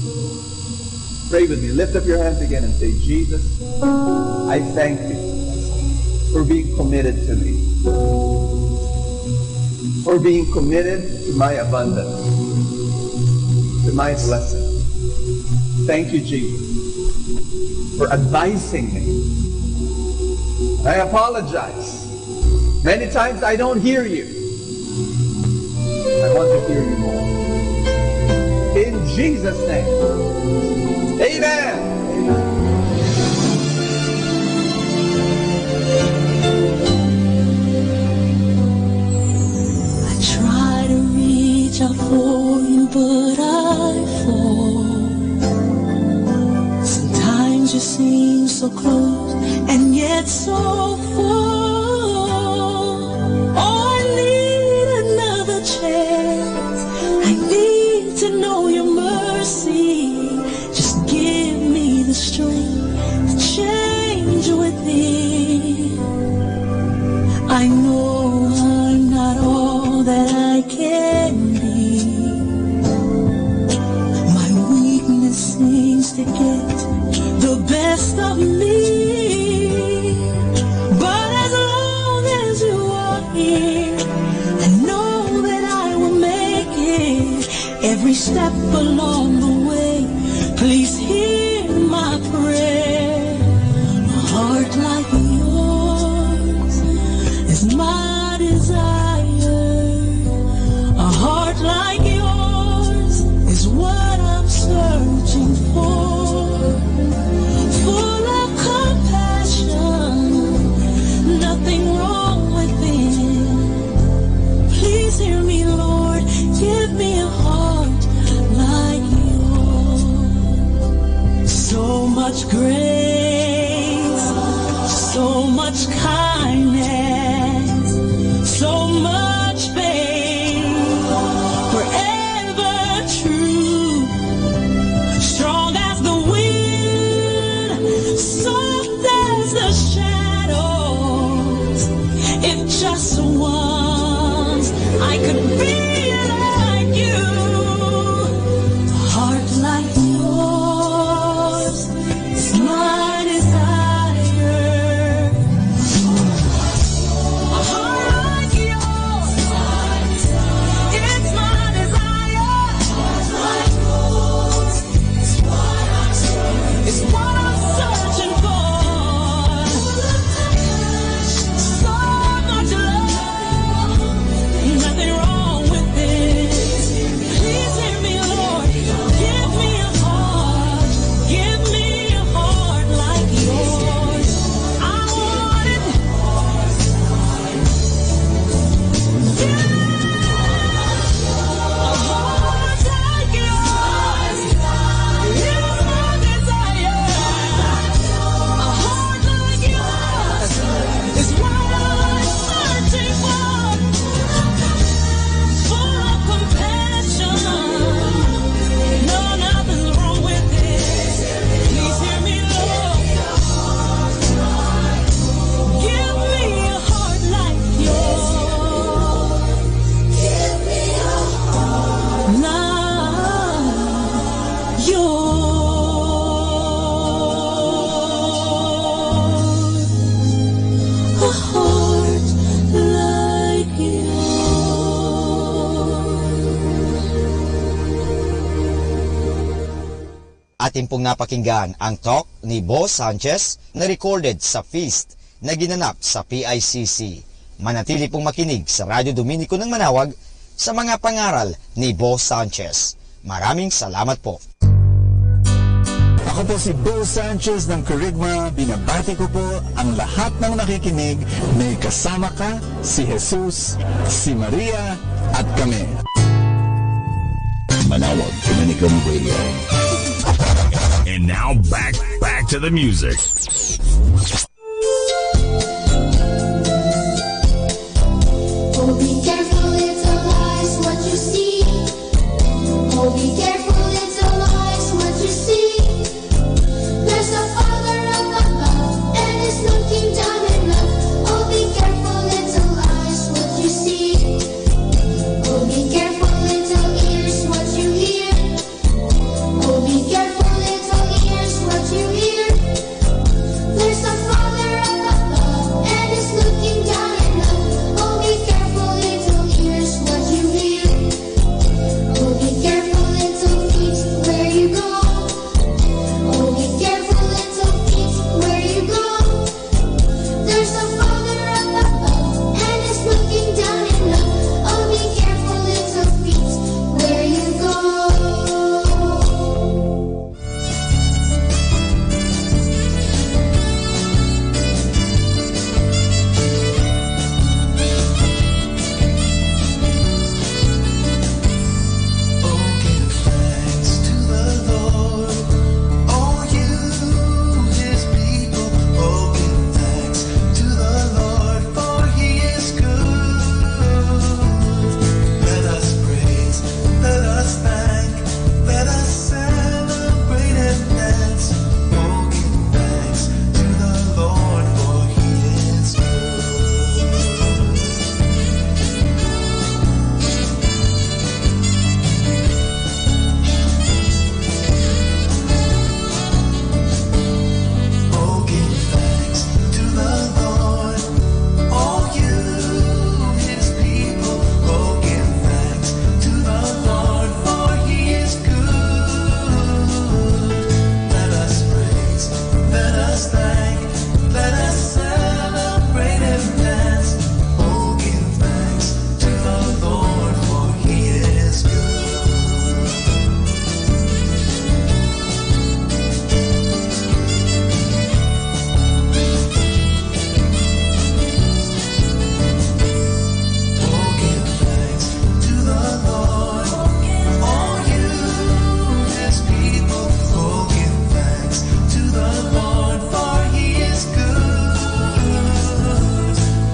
[SPEAKER 23] Pray with me. Lift up your hands again and say, Jesus, I thank you for being committed to me, for being committed to my abundance, to my blessing. Thank you, Jesus, for advising me. I apologize. Many times I don't hear you. I want to hear you more. In Jesus' name. Amen.
[SPEAKER 4] I try to reach out for you, but I fall. Sometimes you seem so close and yet so far. Oh, I need another chance. I need to know your mercy. Just give me the strength to change within. I know I'm not all that I can be. My weakness seems to get the best of me. But as long as you are here, I know that I will make it. Every step along the way, please hear my prayer. A heart like yours is my desire. A heart like yours is what I'm searching for. Full of compassion, nothing wrong within. Please hear me, Lord. Give me a heart like yours. So much grace, so much kindness, so much faith, forever true, strong as the wind, soft as the shadows. If just once I could feel it.
[SPEAKER 2] Atin pong napakinggan ang talk ni Boss Sanchez na recorded sa feast na ginanap sa PICC. Manatili pong makinig sa Radyo Dominico ng Manawag sa mga pangaral ni Boss Sanchez. Maraming salamat po.
[SPEAKER 3] Ako po si Bo Sanchez ng Kerygma. Binabati ko po ang lahat ng nakikinig. May kasama ka, si Jesus, si Maria, at kami.
[SPEAKER 15] Manawag Dominican Radio. And now back to the music.
[SPEAKER 10] Oh, be careful, little eyes, what you see. Oh, be careful, little eyes, what you see. There's a Father up above, and He's looking down in love. Oh, be careful, little eyes, what you see. Oh, be careful, little ears, what you hear. Oh, be careful, little ears, what you hear. There's a Father up above, and He's looking down in love. Oh, be careful, little ears, what you hear. Oh, be careful, little feet, where you go. Oh, be careful, little feet, where you go. There's a Father up above, and He's looking down in love. Oh, be careful, little feet, where you go.
[SPEAKER 4] Thanks to the Lord, all you, His people. Oh, give thanks to the Lord, for He is good. Let us praise, let us thank, let us celebrate and dance. Oh, give thanks to the Lord, for He is good. Oh, give thanks to the Lord, all you, His people. Oh, give thanks to the Lord, for He is good. Let us praise, let us thank, let us celebrate and dance. Oh, give thanks to the Lord, for He is good. Oh, give thanks to the Lord, all you, His people. Oh, give thanks to the Lord, for He is good.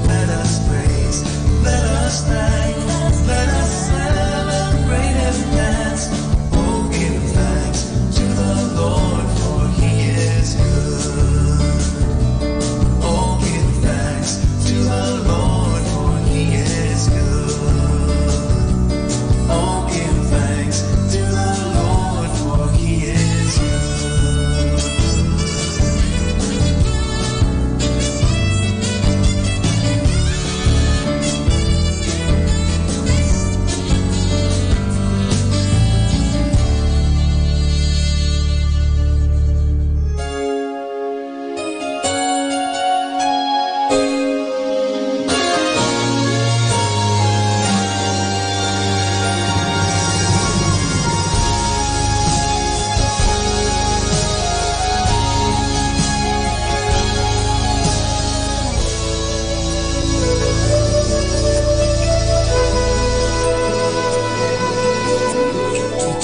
[SPEAKER 4] Let us praise, let us thank, let us celebrate and dance. Oh, give thanks to the Lord, for He is good. Oh, give thanks to the Lord, for He is good. Oh, give thanks to the Lord, for He is good.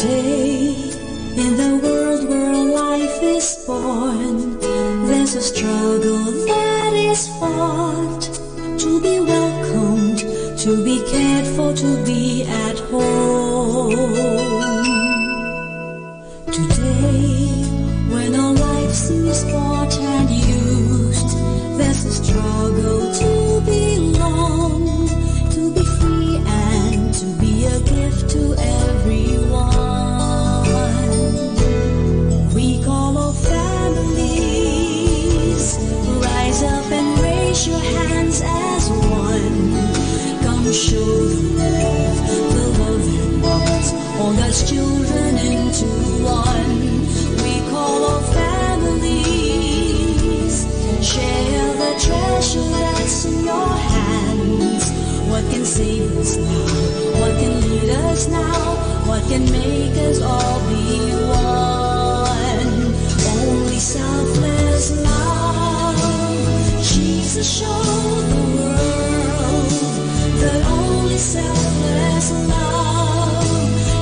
[SPEAKER 10] Today, in the world where life is born, there's a struggle that is fought to be welcomed, to be cared for, to be at home. Today, when our life seems bought and used, there's a struggle to belong, to be free and to be a gift to everyone. We call our families, rise up and raise your hands as one. Come show the love that bonds all God's children into one. We can make us all be one. Only selfless love. Jesus showed the world that only selfless love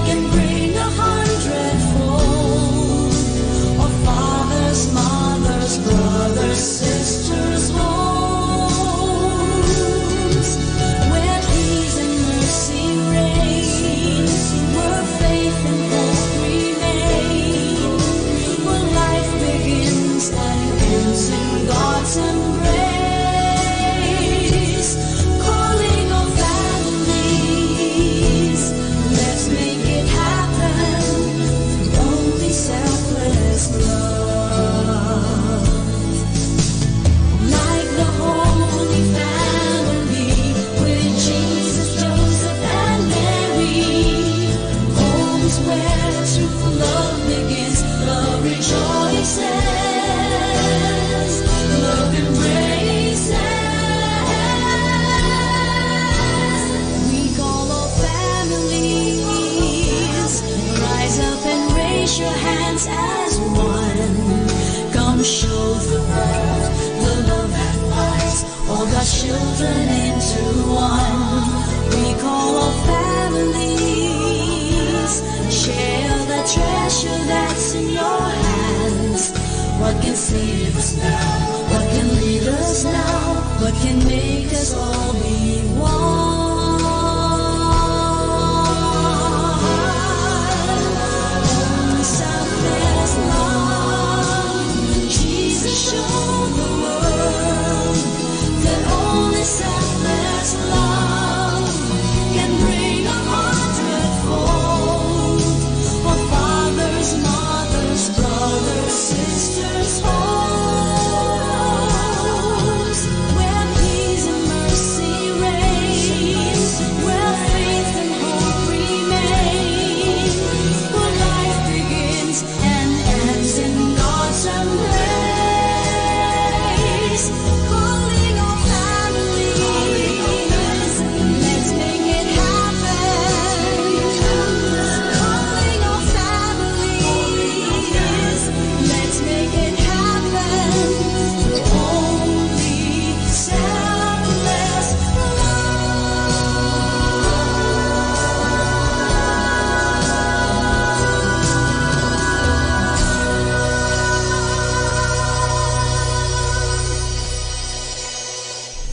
[SPEAKER 10] can bring 100-fold of fathers, mothers, brothers, sisters, homes, where peace and mercy reign, where faith and hope remain, where life begins and ends in God's embrace. Calling all families, let's make it happen. Only selfless love. Like the Holy Family with Jesus, Joseph, and Mary. Home is where true love begins. Love rejoices. Love embraces. We call all families. Rise up and raise your hands as one. Come show the world the love that binds all God's children into one. We call all families. Share the treasure that's in your hands. What can save us now? What can lead us now? What can make us all be one? Only selfless love. Jesus showed the world that only selfless love can bring 100-fold of fathers, mothers, brothers, sisters, homes, where peace and mercy reign, where faith and hope remain, where life begins and ends in God's embrace. Calling all families, let's make it happen. Calling all families, let's make it happen. Only selfless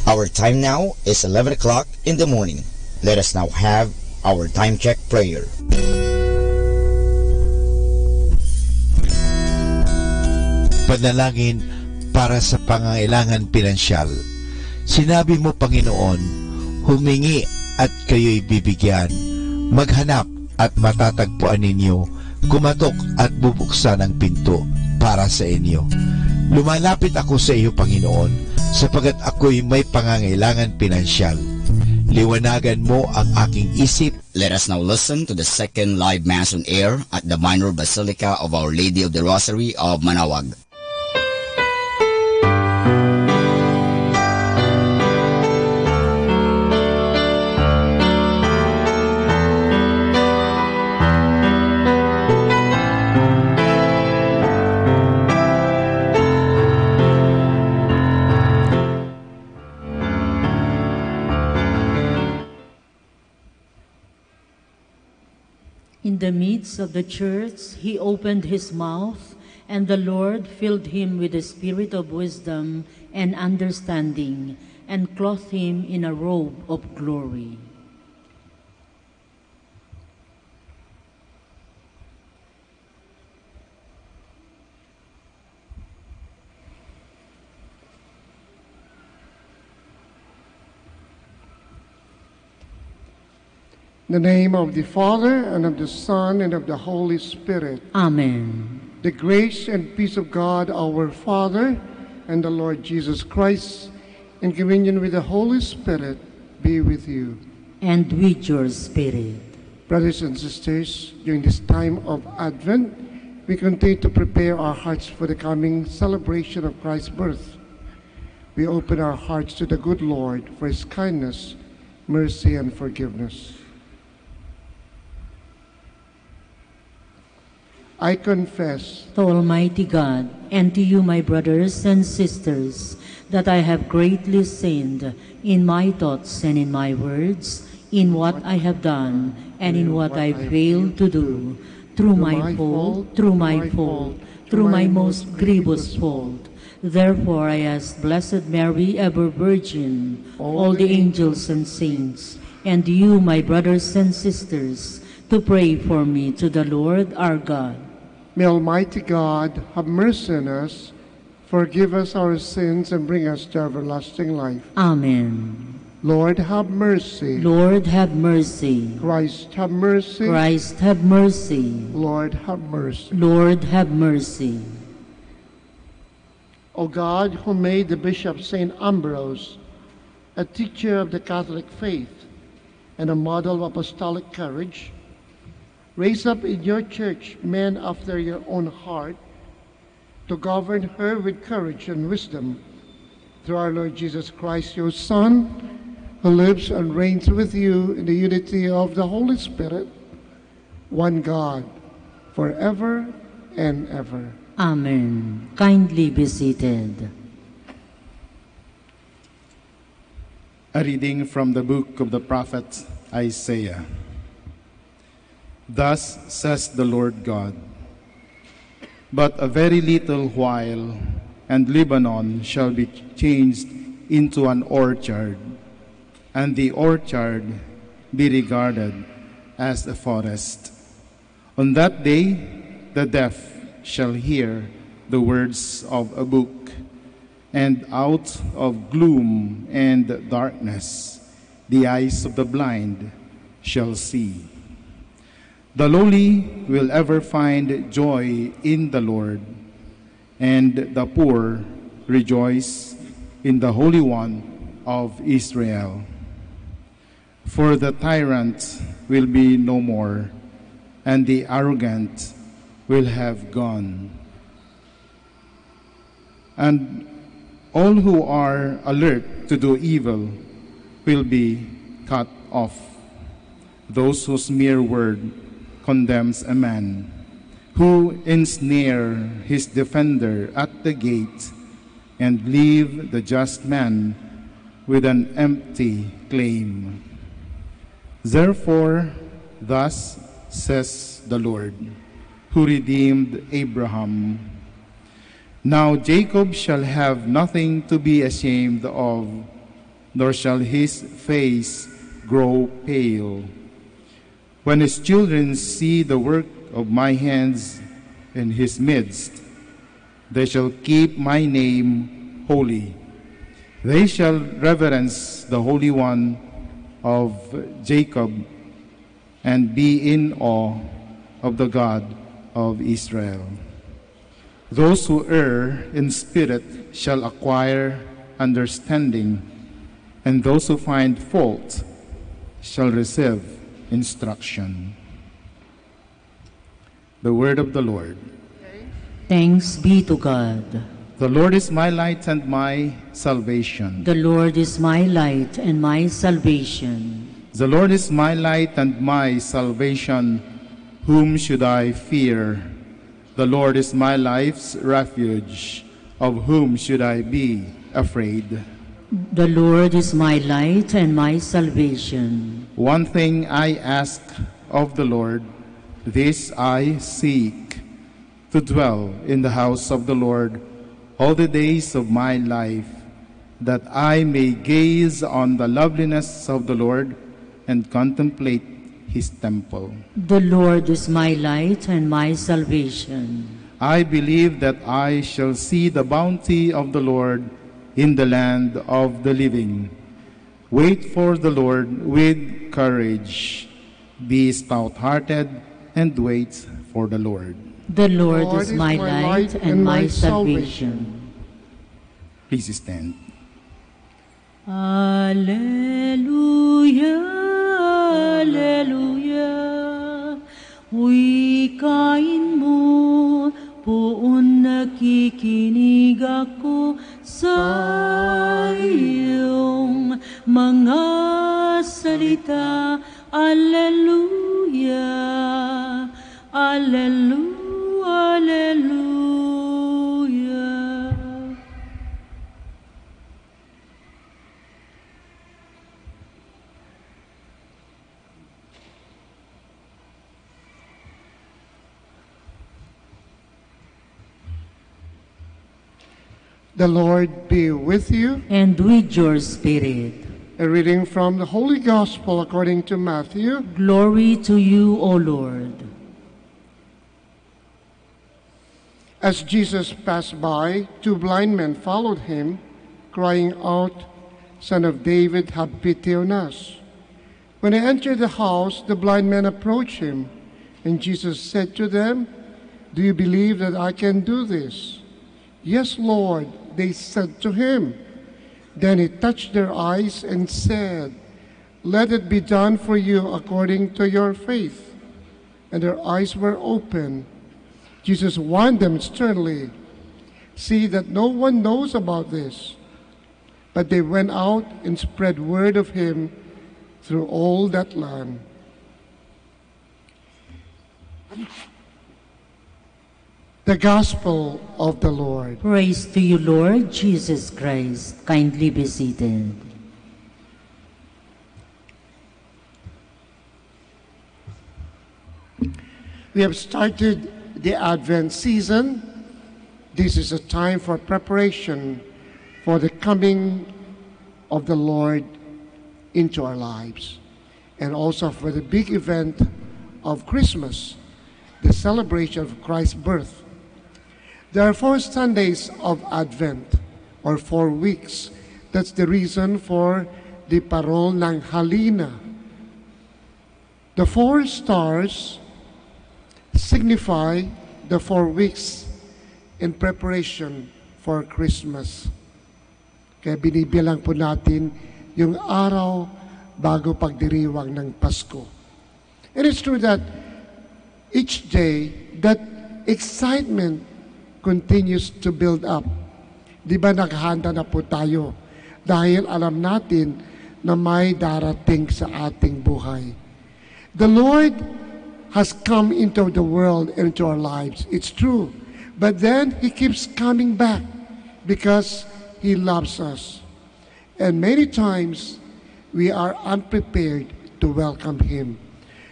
[SPEAKER 2] Our time now is 11 o'clock in the morning. Let us now have our time check prayer.
[SPEAKER 1] Panalangin para sa pangangailangan pinansyal. Sinabi mo, Panginoon, humingi at kayo'y bibigyan. Maghanap at matatagpuan ninyo. Kumatok at bubuksan ang pinto para sa inyo. Lumalapit ako sa iyo, Panginoon, sapagat ako'y may pangangailangan pinansyal. Liwanagan mo ang aking isip.
[SPEAKER 2] Let us now listen to the second live Mass on air at the Minor Basilica of Our Lady of the Rosary of Manaoag.
[SPEAKER 6] In the midst of the church, he opened his mouth, and the Lord filled him with the spirit of wisdom and understanding, and clothed him in a robe of glory.
[SPEAKER 17] In the name of the Father, and of the Son, and of the Holy Spirit.
[SPEAKER 6] Amen.
[SPEAKER 17] The grace and peace of God our Father and the Lord Jesus Christ, in communion with the Holy Spirit, be with you.
[SPEAKER 6] And with your spirit.
[SPEAKER 17] Brothers and sisters, during this time of Advent, we continue to prepare our hearts for the coming celebration of Christ's birth. We open our hearts to the good Lord for his kindness, mercy, and forgiveness. I confess
[SPEAKER 6] to Almighty God and to you, my brothers and sisters, that I have greatly sinned in my thoughts and in my words, in what I have done and in what I failed to do, through my fault, through my most grievous fault. Therefore I ask Blessed Mary, ever Virgin, all the angels and saints, and you, my brothers and sisters, to pray for me to the Lord our God.
[SPEAKER 17] May Almighty God have mercy on us, forgive us our sins, and bring us to everlasting life.
[SPEAKER 6] Amen.
[SPEAKER 17] Lord, have mercy.
[SPEAKER 6] Lord, have mercy.
[SPEAKER 17] Christ, have mercy.
[SPEAKER 6] Christ, have mercy.
[SPEAKER 17] Lord, have mercy.
[SPEAKER 6] Lord, have mercy.
[SPEAKER 17] O God, who made the Bishop St. Ambrose a teacher of the Catholic faith and a model of apostolic courage, raise up in your church men after your own heart to govern her with courage and wisdom, through our Lord Jesus Christ, your Son, who lives and reigns with you in the unity of the Holy Spirit, one God, forever and ever.
[SPEAKER 6] Amen. Kindly be seated.
[SPEAKER 18] A reading from the book of the prophet Isaiah. Thus says the Lord God, but a very little while, and Lebanon shall be changed into an orchard, and the orchard be regarded as a forest. On that day, the deaf shall hear the words of a book, and out of gloom and darkness the eyes of the blind shall see. The lowly will ever find joy in the Lord, and the poor rejoice in the Holy One of Israel. For the tyrant will be no more, and the arrogant will have gone. And all who are alert to do evil will be cut off. Those whose mere word condemns a man, who ensnare his defender at the gate and leave the just man with an empty claim. Therefore, thus says the Lord, who redeemed Abraham, now Jacob shall have nothing to be ashamed of, nor shall his face grow pale. When his children see the work of my hands in his midst, they shall keep my name holy. They shall reverence the Holy One of Jacob and be in awe of the God of Israel. Those who err in spirit shall acquire understanding, and those who find fault shall receive instruction. The word of the Lord.
[SPEAKER 6] Thanks be to God.
[SPEAKER 18] The Lord is my light and my salvation.
[SPEAKER 6] The Lord is my light and my salvation.
[SPEAKER 18] The Lord is my light and my salvation. Whom should I fear? The Lord is my life's refuge. Of whom should I be afraid?
[SPEAKER 6] The Lord is my light and my salvation.
[SPEAKER 18] One thing I ask of the Lord, this I seek, to dwell in the house of the Lord all the days of my life, that I may gaze on the loveliness of the Lord and contemplate his temple.
[SPEAKER 6] The Lord is my light and my salvation.
[SPEAKER 18] I believe that I shall see the bounty of the Lord in the land of the living. Wait for the Lord with courage. Be stout-hearted and wait for the Lord.
[SPEAKER 6] The Lord is my light and my salvation.
[SPEAKER 18] Please stand.
[SPEAKER 6] Alleluia, alleluia. Wikain mo, poon nakikinig ako sa iyong mga salita. Alleluia, alleluia.
[SPEAKER 17] The Lord be with you.
[SPEAKER 6] And with your spirit.
[SPEAKER 17] A reading from the Holy Gospel according to Matthew.
[SPEAKER 6] Glory to you, O Lord.
[SPEAKER 17] As Jesus passed by, two blind men followed him, crying out, "Son of David, have pity on us." When they entered the house, the blind men approached him, and Jesus said to them, "Do you believe that I can do this?" "Yes, Lord," they said to him. Then he touched their eyes and said, "Let it be done for you according to your faith." And their eyes were open. Jesus warned them sternly, "See that no one knows about this." But they went out and spread word of him through all that land. The Gospel of the Lord.
[SPEAKER 6] Praise to you, Lord Jesus Christ. Kindly be seated.
[SPEAKER 17] We have started the Advent season. This is a time for preparation for the coming of the Lord into our lives, and also for the big event of Christmas, the celebration of Christ's birth. There are 4 Sundays of Advent, or 4 weeks. That's the reason for the parol ng Halina. The 4 stars signify the 4 weeks in preparation for Christmas. Kaya binibilang po natin yung araw bago pagdiriwang ng Pasko. It is true that each day, that excitement continues to build up. Di ba naghahanda na po tayo dahil alam natin na may darating sa ating buhay. The Lord has come into the world and into our lives. It's true. But then He keeps coming back because He loves us. And many times we are unprepared to welcome Him.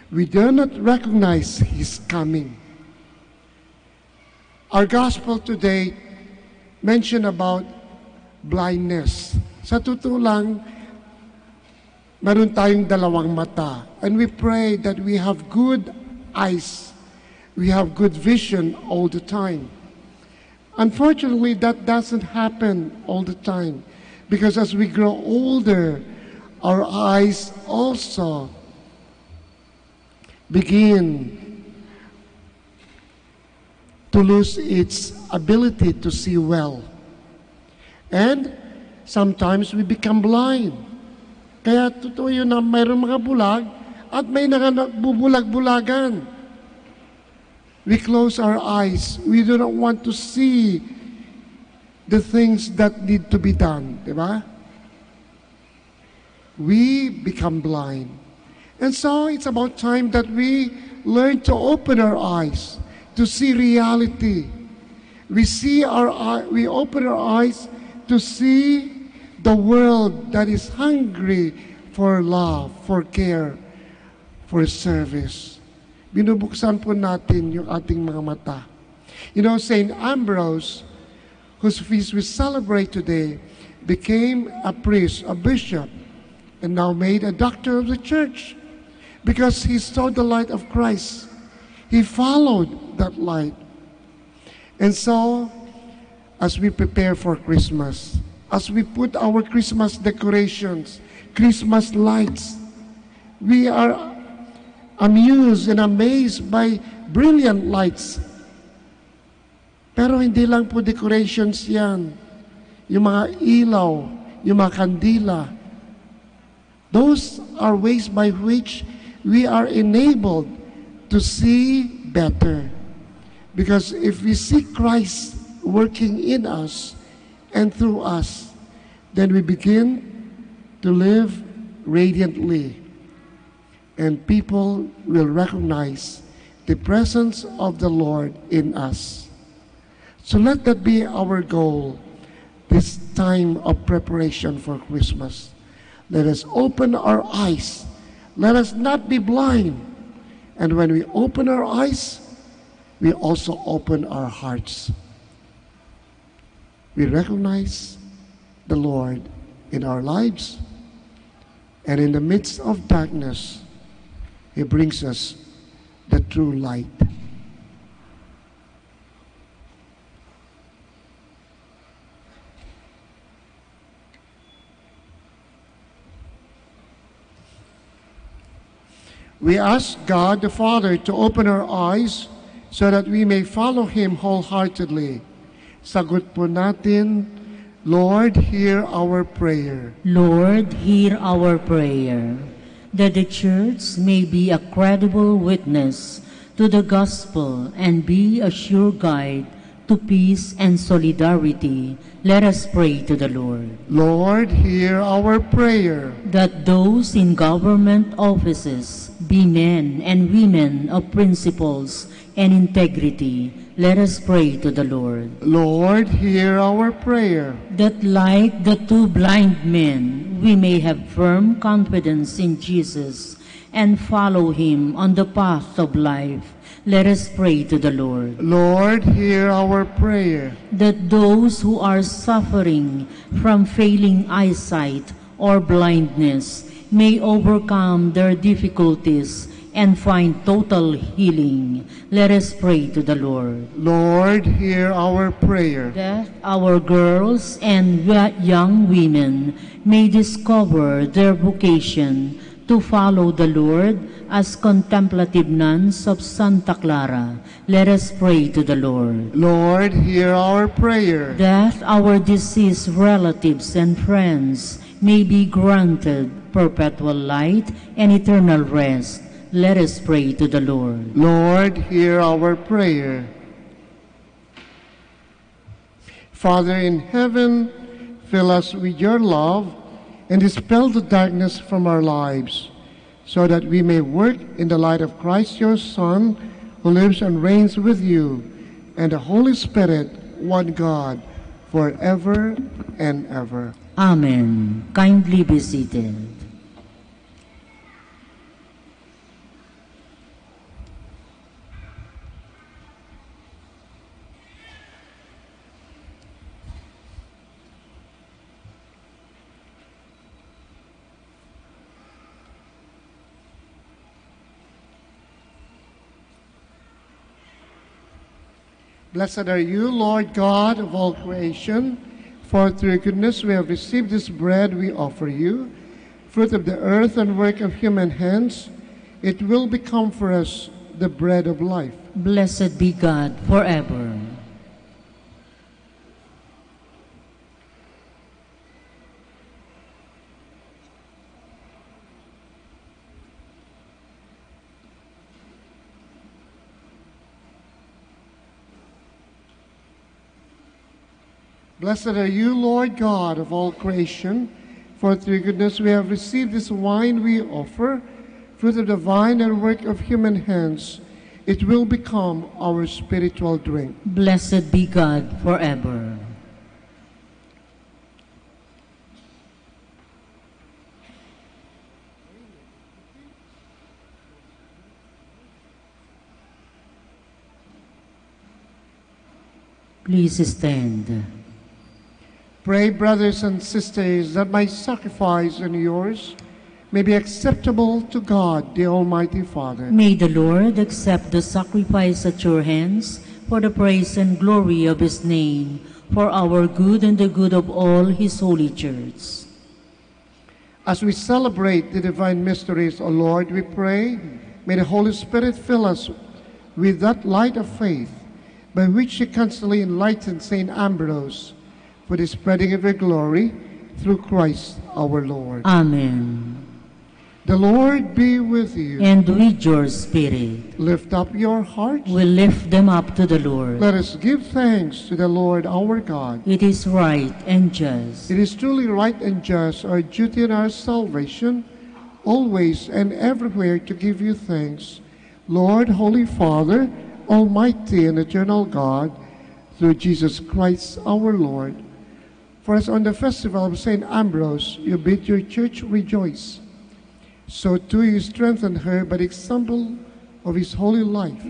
[SPEAKER 17] We do not recognize His coming. Our gospel today mentioned about blindness. Sa totoo lang, meron tayong dalawang mata. And we pray that we have good eyes. We have good vision all the time. Unfortunately, that doesn't happen all the time. Because as we grow older, our eyes also begin to lose its ability to see well. And sometimes we become blind. Kaya totoo yun na mayroong mga bulag at may nagbubulag-bulagan. We close our eyes. We do not want to see the things that need to be done. Diba? We become blind. And so it's about time that we learn to open our eyes to see reality. We open our eyes to see the world that is hungry for love, for care, for service. Binubuksan po natin yung ating mga mata. You know, St. Ambrose, whose feast we celebrate today, became a priest, a bishop, and now made a doctor of the church because he saw the light of Christ. He followed that light. And so, as we prepare for Christmas, as we put our Christmas decorations, Christmas lights, we are amused and amazed by brilliant lights. Pero hindi lang po decorations yan. Yung mga ilaw, yung mga kandila. Those are ways by which we are enabled to see better. Because if we see Christ working in us and through us, then we begin to live radiantly. And people will recognize the presence of the Lord in us. So let that be our goal this time of preparation for Christmas. Let us open our eyes. Let us not be blind. And when we open our eyes, we also open our hearts. we recognize the Lord in our lives, and in the midst of darkness, He brings us the true light. We ask God the Father to open our eyes so that we may follow Him wholeheartedly. Sagot po natin, Lord, hear our prayer.
[SPEAKER 6] Lord, hear our prayer, that the Church may be a credible witness to the gospel and be a sure guide to peace and solidarity. Let us pray to the Lord.
[SPEAKER 17] Lord, hear our prayer.
[SPEAKER 6] That those in government offices be men and women of principles and integrity. Let us pray to the Lord.
[SPEAKER 17] Lord, hear our prayer.
[SPEAKER 6] That like the two blind men, we may have firm confidence in Jesus and follow Him on the path of life. Let us pray to the Lord.
[SPEAKER 17] Lord, hear our prayer.
[SPEAKER 6] That those who are suffering from failing eyesight or blindness may overcome their difficulties and find total healing. Let us pray to the Lord.
[SPEAKER 17] Lord, hear our prayer.
[SPEAKER 6] That our girls and young women may discover their vocation to follow the Lord as contemplative nuns of Santa Clara. Let us pray to the Lord.
[SPEAKER 17] Lord, hear our prayer.
[SPEAKER 6] That our deceased relatives and friends may be granted perpetual light and eternal rest. Let us pray to the Lord.
[SPEAKER 17] Lord, hear our prayer. Father in heaven, fill us with your love and dispel the darkness from our lives, so that we may work in the light of Christ your Son, who lives and reigns with you, and the Holy Spirit, one God, forever and ever.
[SPEAKER 6] Amen. Kindly be seated.
[SPEAKER 17] Blessed are you, Lord God of all creation, for through your goodness we have received this bread we offer you, fruit of the earth and work of human hands. It will become for us the bread of life.
[SPEAKER 6] Blessed be God forever.
[SPEAKER 17] Blessed are you, Lord God of all creation, for through your goodness we have received this wine we offer, fruit of the vine and work of human hands. It will become our spiritual drink.
[SPEAKER 6] Blessed be God forever. Please stand.
[SPEAKER 17] Pray, brothers and sisters, that my sacrifice and yours may be acceptable to God, the Almighty Father.
[SPEAKER 6] May the Lord accept the sacrifice at your hands for the praise and glory of His name, for our good and the good of all His holy church.
[SPEAKER 17] As we celebrate the divine mysteries, O Lord, we pray, may the Holy Spirit fill us with that light of faith, by which He constantly enlightened St. Ambrose, for the spreading of your glory through Christ our Lord.
[SPEAKER 6] Amen.
[SPEAKER 17] The Lord be with you.
[SPEAKER 6] And with your spirit.
[SPEAKER 17] Lift up your hearts.
[SPEAKER 6] We lift them up to the Lord.
[SPEAKER 17] Let us give thanks to the Lord our God.
[SPEAKER 6] It is right and just.
[SPEAKER 17] It is truly right and just, our duty and our salvation, always and everywhere to give you thanks, Lord, Holy Father, Almighty and eternal God, through Jesus Christ our Lord. For as on the festival of St. Ambrose you bid your church rejoice, so too you strengthen her by the example of his holy life.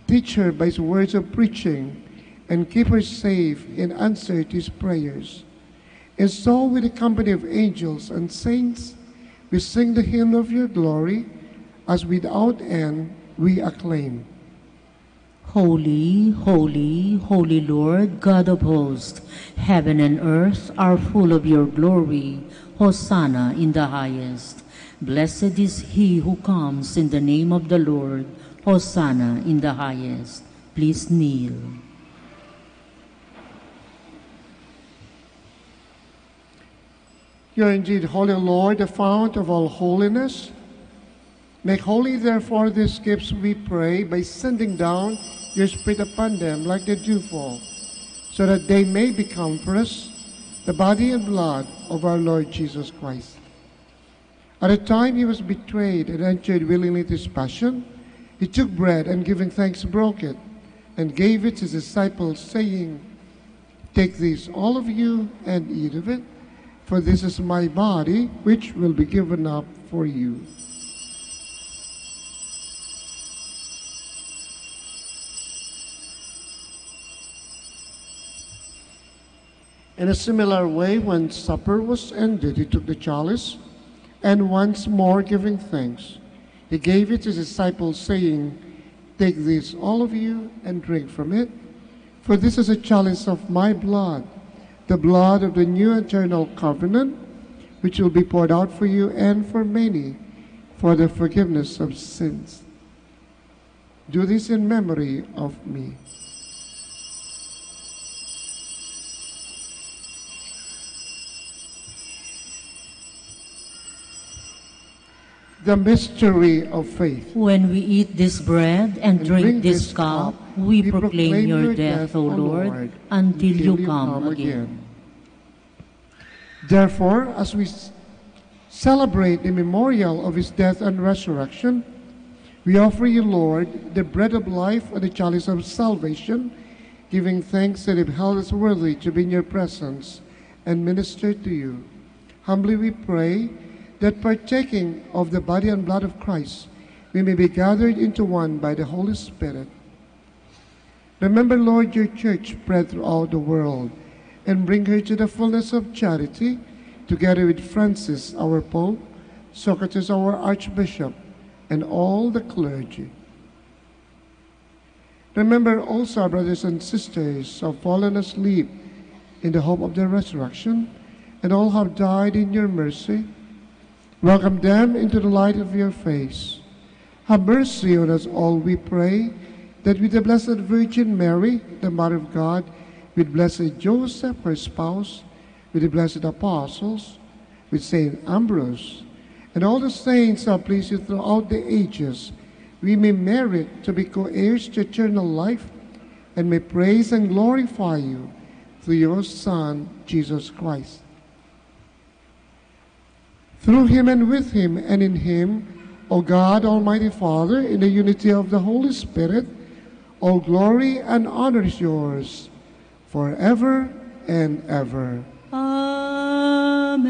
[SPEAKER 17] Teach her by his words of preaching, and keep her safe and answer to his prayers. And so with the company of angels and saints, we sing the hymn of your glory, as without end we acclaim.
[SPEAKER 6] Holy, holy, holy Lord, God of hosts, heaven and earth are full of your glory. Hosanna in the highest. Blessed is he who comes in the name of the Lord. Hosanna in the highest. Please kneel.
[SPEAKER 17] You are indeed holy, Lord, the fount of all holiness. Make holy, therefore, these gifts, we pray, by sending down your Spirit upon them like the dewfall, so that they may become for us the body and blood of our Lord Jesus Christ. At the time he was betrayed and entered willingly into his passion, he took bread and giving thanks broke it and gave it to his disciples, saying, "Take this, all of you, and eat of it, for this is my body, which will be given up for you." In a similar way, when supper was ended, he took the chalice, and once more giving thanks, he gave it to his disciples, saying, "Take this, all of you, and drink from it, for this is a chalice of my blood, the blood of the new eternal covenant, which will be poured out for you and for many for the forgiveness of sins. Do this in memory of me." The mystery of faith.
[SPEAKER 6] When we eat this bread and drink this cup, we proclaim your death, O Lord, until you come again.
[SPEAKER 17] Therefore, as we celebrate the memorial of his death and resurrection, we offer you, Lord, the bread of life and the chalice of salvation, giving thanks that it held us worthy to be in your presence and minister to you. Humbly we pray that partaking of the body and blood of Christ, we may be gathered into one by the Holy Spirit. Remember, Lord, your church spread throughout the world, and bring her to the fullness of charity, together with Francis, our Pope, Socrates, our Archbishop, and all the clergy. Remember also our brothers and sisters who have fallen asleep in the hope of the resurrection, and all have died in your mercy. Welcome them into the light of your face. Have mercy on us all, we pray, that with the Blessed Virgin Mary, the Mother of God, with Blessed Joseph, her spouse, with the blessed apostles, with Saint Ambrose, and all the saints who have pleased you throughout the ages, we may merit to be co-heirs to eternal life, and may praise and glorify you through your Son, Jesus Christ. Through him and with him and in him, O God, Almighty Father, in the unity of the Holy Spirit, all glory and honor is yours forever and ever.
[SPEAKER 6] Amen.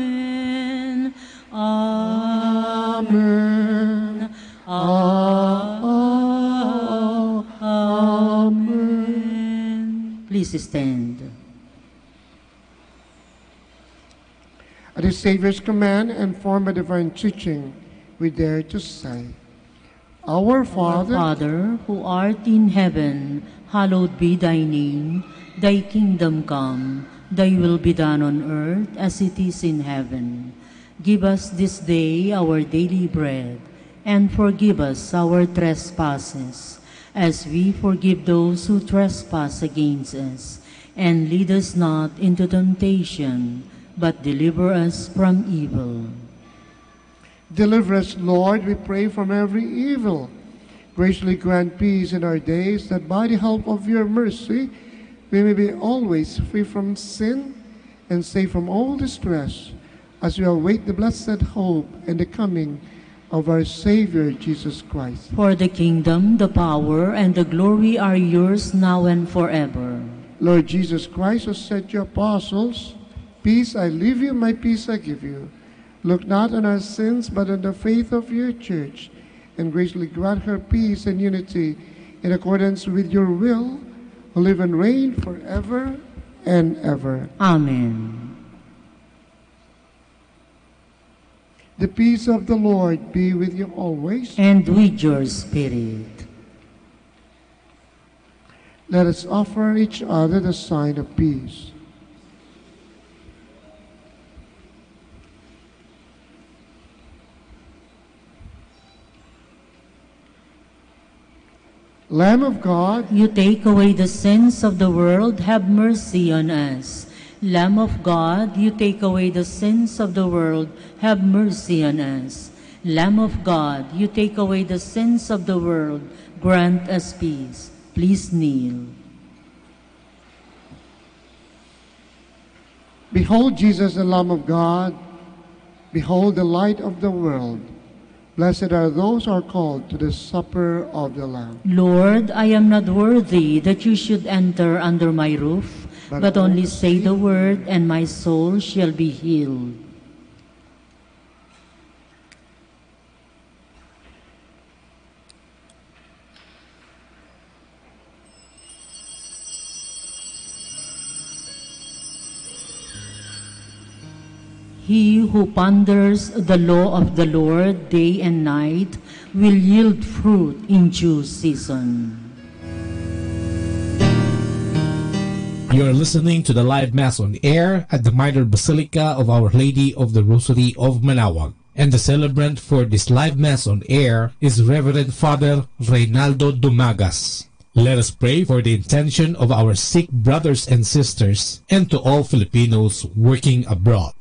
[SPEAKER 6] Amen. Amen. Please stand.
[SPEAKER 17] At the Savior's command and form of divine teaching, we dare to say, Our
[SPEAKER 6] Father, who art in heaven, hallowed be thy name. Thy kingdom come, thy will be done on earth as it is in heaven. Give us this day our daily bread, and forgive us our trespasses, as we forgive those who trespass against us. And lead us not into temptation, but deliver us from evil.
[SPEAKER 17] Deliver us, Lord, we pray, from every evil. Graciously grant peace in our days, that by the help of your mercy, we may be always free from sin and safe from all distress, as we await the blessed hope and the coming of our Savior, Jesus Christ.
[SPEAKER 6] For the kingdom, the power, and the glory are yours now and forever.
[SPEAKER 17] Lord Jesus Christ, who said to your apostles, Peace I leave you, my peace I give you. Look not on our sins, but on the faith of your church, and graciously grant her peace and unity in accordance with your will, who live and reign forever and ever.
[SPEAKER 6] Amen.
[SPEAKER 17] The peace of the Lord be with you always.
[SPEAKER 6] And with your spirit.
[SPEAKER 17] Let us offer each other the sign of peace. Lamb of God,
[SPEAKER 6] you take away the sins of the world, have mercy on us. Lamb of God, you take away the sins of the world, have mercy on us. Lamb of God, you take away the sins of the world, grant us peace. Please kneel.
[SPEAKER 17] Behold Jesus, the Lamb of God. Behold the light of the world. Blessed are those who are called to the supper of the Lamb.
[SPEAKER 6] Lord, I am not worthy that you should enter under my roof, but only say the word, and my soul shall be healed. He who ponders the law of the Lord day and night will yield fruit in due season.
[SPEAKER 20] You're listening to the live Mass on air at the Minor Basilica of Our Lady of the Rosary of Manaoag. And the celebrant for this live Mass on air is Reverend Father Reynaldo Dumagas. Let us pray for the intention of our sick brothers and sisters and to all Filipinos working abroad.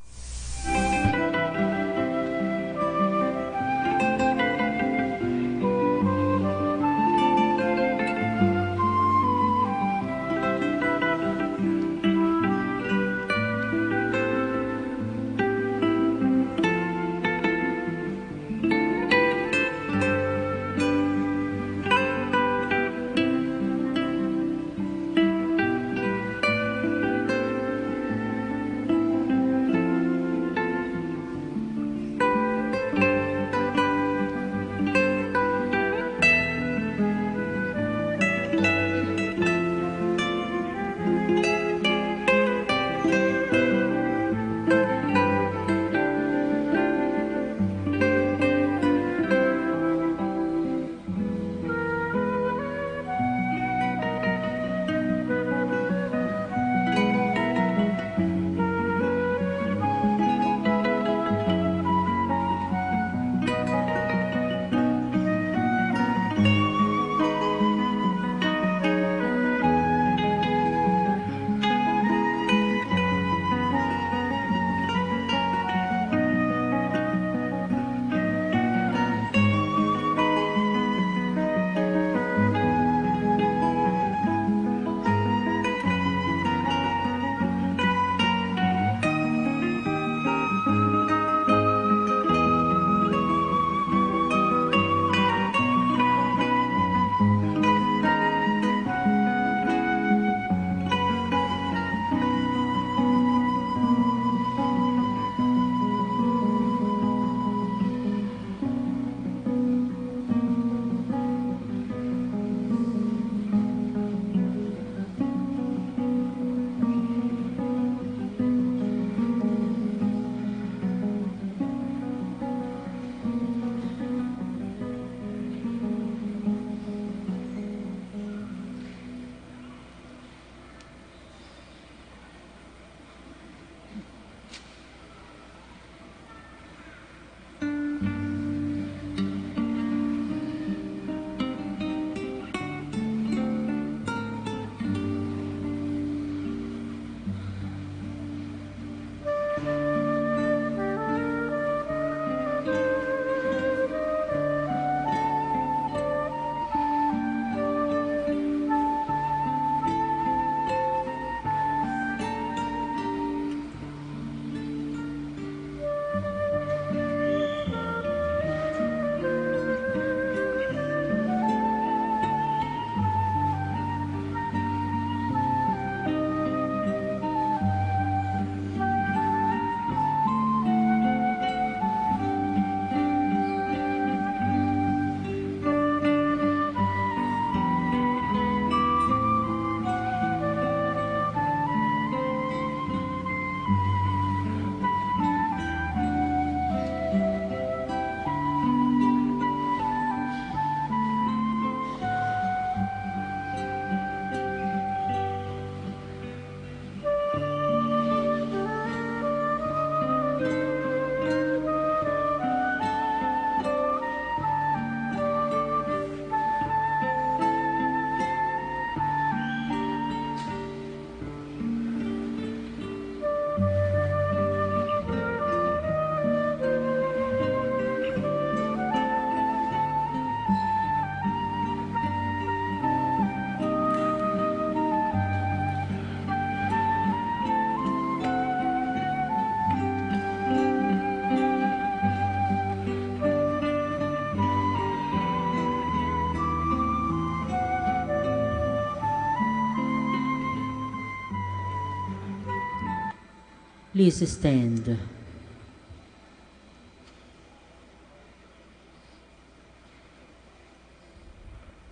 [SPEAKER 6] Please stand.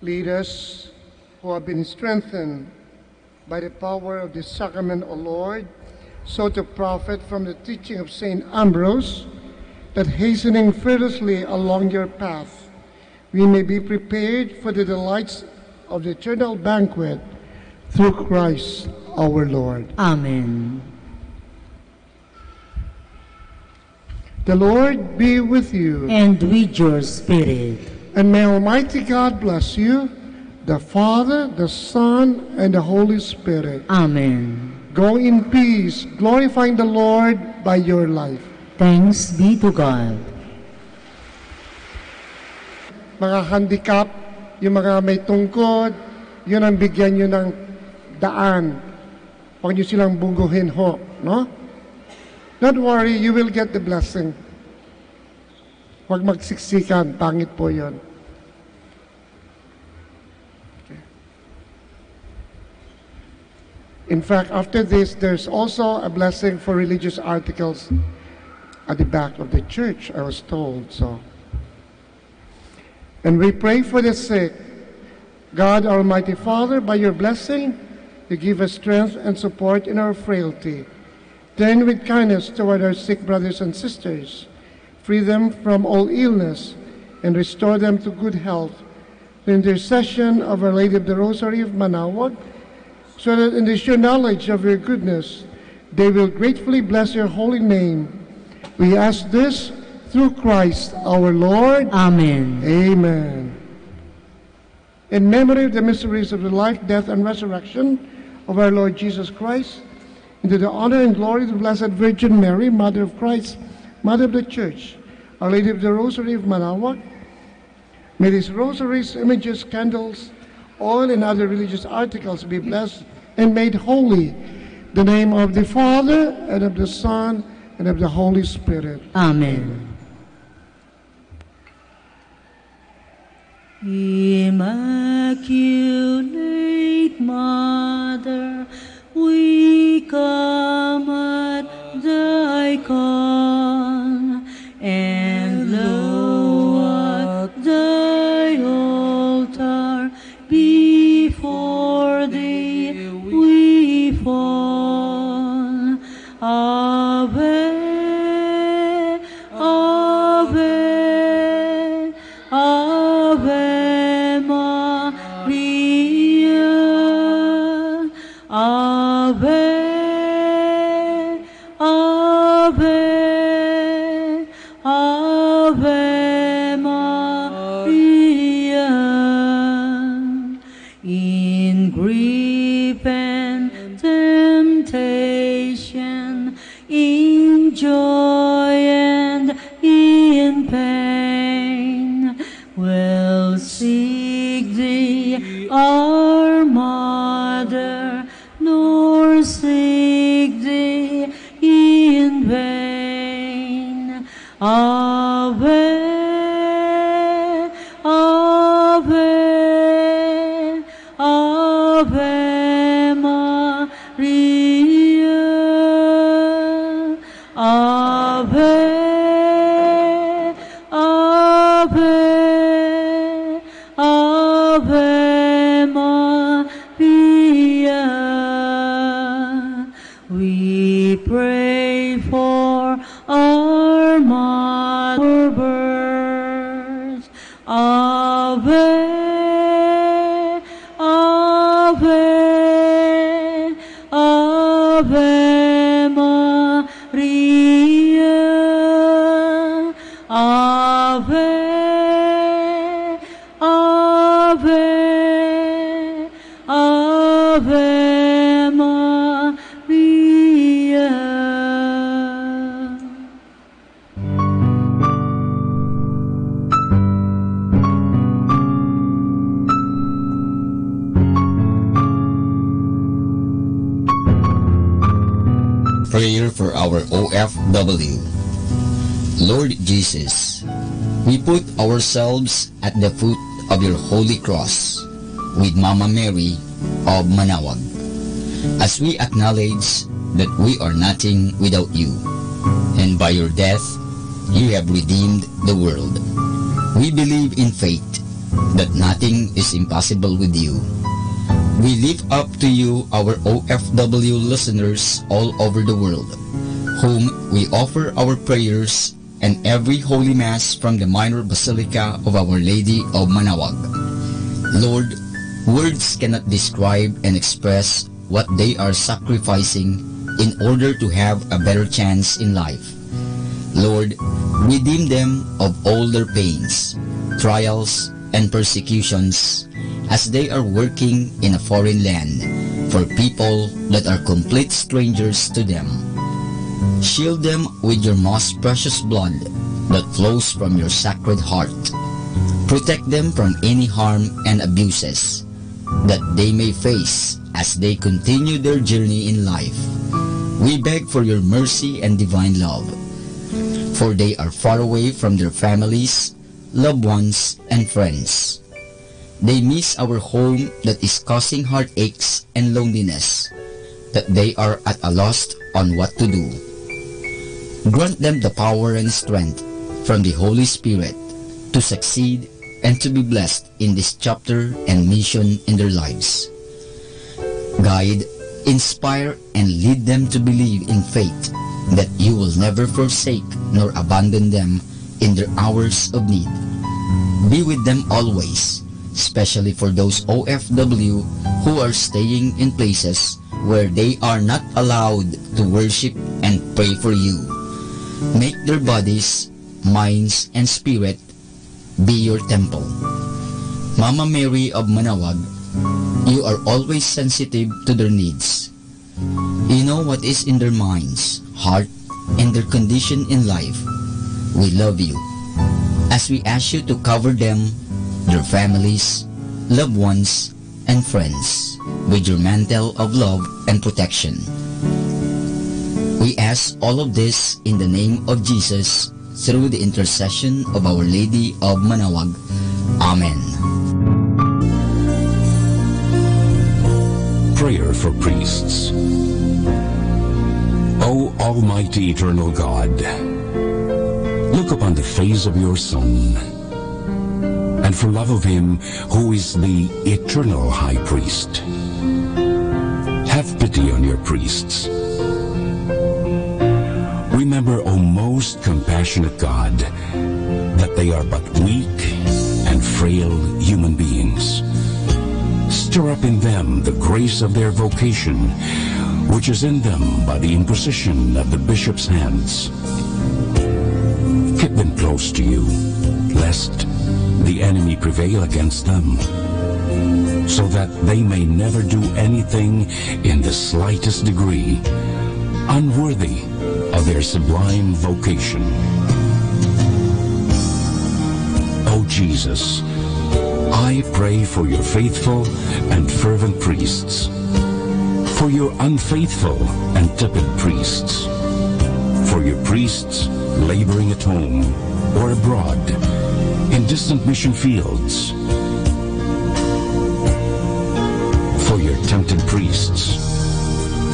[SPEAKER 17] Lead us, who have been strengthened by the power of this sacrament, O Lord, so to profit from the teaching of St. Ambrose, that hastening fearlessly along your path, we may be prepared for the delights of the eternal banquet through Christ our Lord.
[SPEAKER 6] Amen.
[SPEAKER 17] The Lord be with you.
[SPEAKER 6] And with your spirit.
[SPEAKER 17] And may Almighty God bless you, the Father, the Son, and the Holy Spirit.
[SPEAKER 6] Amen.
[SPEAKER 17] Go in peace, glorifying the Lord by your life.
[SPEAKER 6] Thanks be to God.
[SPEAKER 17] Mga handicap, yung mga may tungkod, yun ang bigyan nyo ng daan. Huwag nyo silang bungguhin ho, no? Don't worry, you will get the blessing. Huwag magsiksikan, pangit po yun. Okay. In fact, after this, there's also a blessing for religious articles at the back of the church, I was told, so. And we pray for the sick. God, Almighty Father, by your blessing, you give us strength and support in our frailty. Turn with kindness toward our sick brothers and sisters. Free them from all illness and restore them to good health. The intercession of Our Lady of the Rosary of Manaoag, so that in the sure knowledge of your goodness, they will gratefully bless your holy name. We ask this through Christ our Lord.
[SPEAKER 6] Amen.
[SPEAKER 17] Amen. In memory of the mysteries of the life, death, and resurrection of our Lord Jesus Christ, into the honor and glory of the Blessed Virgin Mary, Mother of Christ, Mother of the Church, Our Lady of the Rosary of Manaoag, may these rosaries, images, candles, oil, and other religious articles be blessed and made holy. The name of the Father, and of the Son, and of the Holy Spirit.
[SPEAKER 6] Amen. Immaculate Mother, we come at thy call, and lo, at thy altar before thee we fall. Ave, Ave, Ave Maria, Ave, Ave, Ave Maria. In grief and temptation, in joy and in pain, we'll seek thee, our Mother, nor seek thee in vain. Ave, Ave, Ave Maria, Ave, Ave, Ave Maria. We pray for our mother birth. Ave, Ave, Ave Maria, Ave, Ave, Ave Maria.
[SPEAKER 2] Prayer for our OFW. Lord Jesus, we put ourselves at the foot of your holy cross with Mama Mary of Manaoag, as we acknowledge that we are nothing without you, and by your death you have redeemed the world. We believe in faith that nothing is impossible with you. We lift up to you our OFW listeners all over the world, whom we offer our prayers and every Holy Mass from the Minor Basilica of Our Lady of Manaoag. Lord, words cannot describe and express what they are sacrificing in order to have a better chance in life. Lord, redeem them of all their pains, trials, and persecutions as they are working in a foreign land for people that are complete strangers to them. Shield them with your most precious blood that flows from your sacred heart. Protect them from any harm and abuses that they may face as they continue their journey in life. We beg for your mercy and divine love, for they are far away from their families, loved ones, and friends. They miss our home that is causing heartaches and loneliness, that they are at a loss on what to do. Grant them the power and strength from the Holy Spirit to succeed and to be blessed in this chapter and mission in their lives. Guide, inspire, and lead them to believe in faith that you will never forsake nor abandon them in their hours of need. Be with them always, especially for those OFW who are staying in places where they are not allowed to worship and pray for you. Make their bodies, minds, and spirit be your temple. Mama Mary of Manaoag, you are always sensitive to their needs. You know what is in their minds, heart, and their condition in life. We love you. As we ask you to cover them, their families, loved ones, and friends with your mantle of love and protection. We ask all of this in the name of Jesus through the intercession of Our Lady of Manaoag. Amen.
[SPEAKER 12] Prayer for priests. O Almighty Eternal God, look upon the face of your Son, and for love of him who is the eternal High Priest, have pity on your priests. Remember, O most compassionate God, that they are but weak and frail human beings. Stir up in them the grace of their vocation, which is in them by the imposition of the bishop's hands. Keep them close to you, lest the enemy prevail against them, so that they may never do anything in the slightest degree unworthy of their sublime vocation. O Jesus, I pray for your faithful and fervent priests, for your unfaithful and tepid priests, for your priests laboring at home or abroad in distant mission fields, for your tempted priests,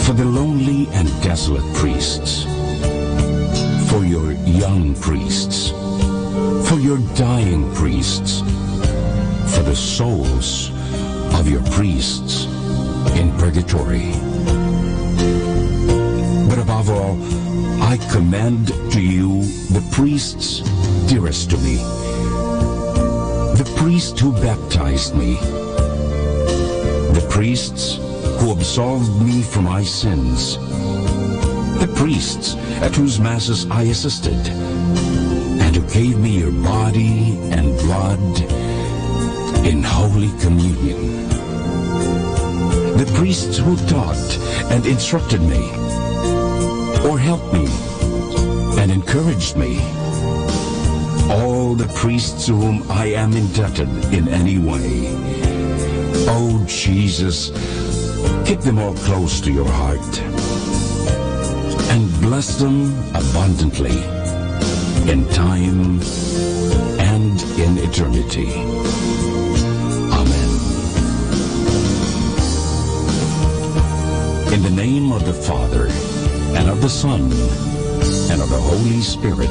[SPEAKER 12] for the lonely and desolate priests, for your young priests, for your dying priests, for the souls of your priests in purgatory. But above all, I commend to you the priests dearest to me, the priest who baptized me, the priests who absolved me from my sins, the priests at whose masses I assisted, and who gave me your body and blood in Holy Communion, the priests who taught and instructed me, or helped me and encouraged me, all the priests to whom I am indebted in any way. Oh Jesus, keep them all close to your heart, and bless them abundantly in time and in eternity. Amen. In the name of the Father, and of the Son, and of the Holy Spirit.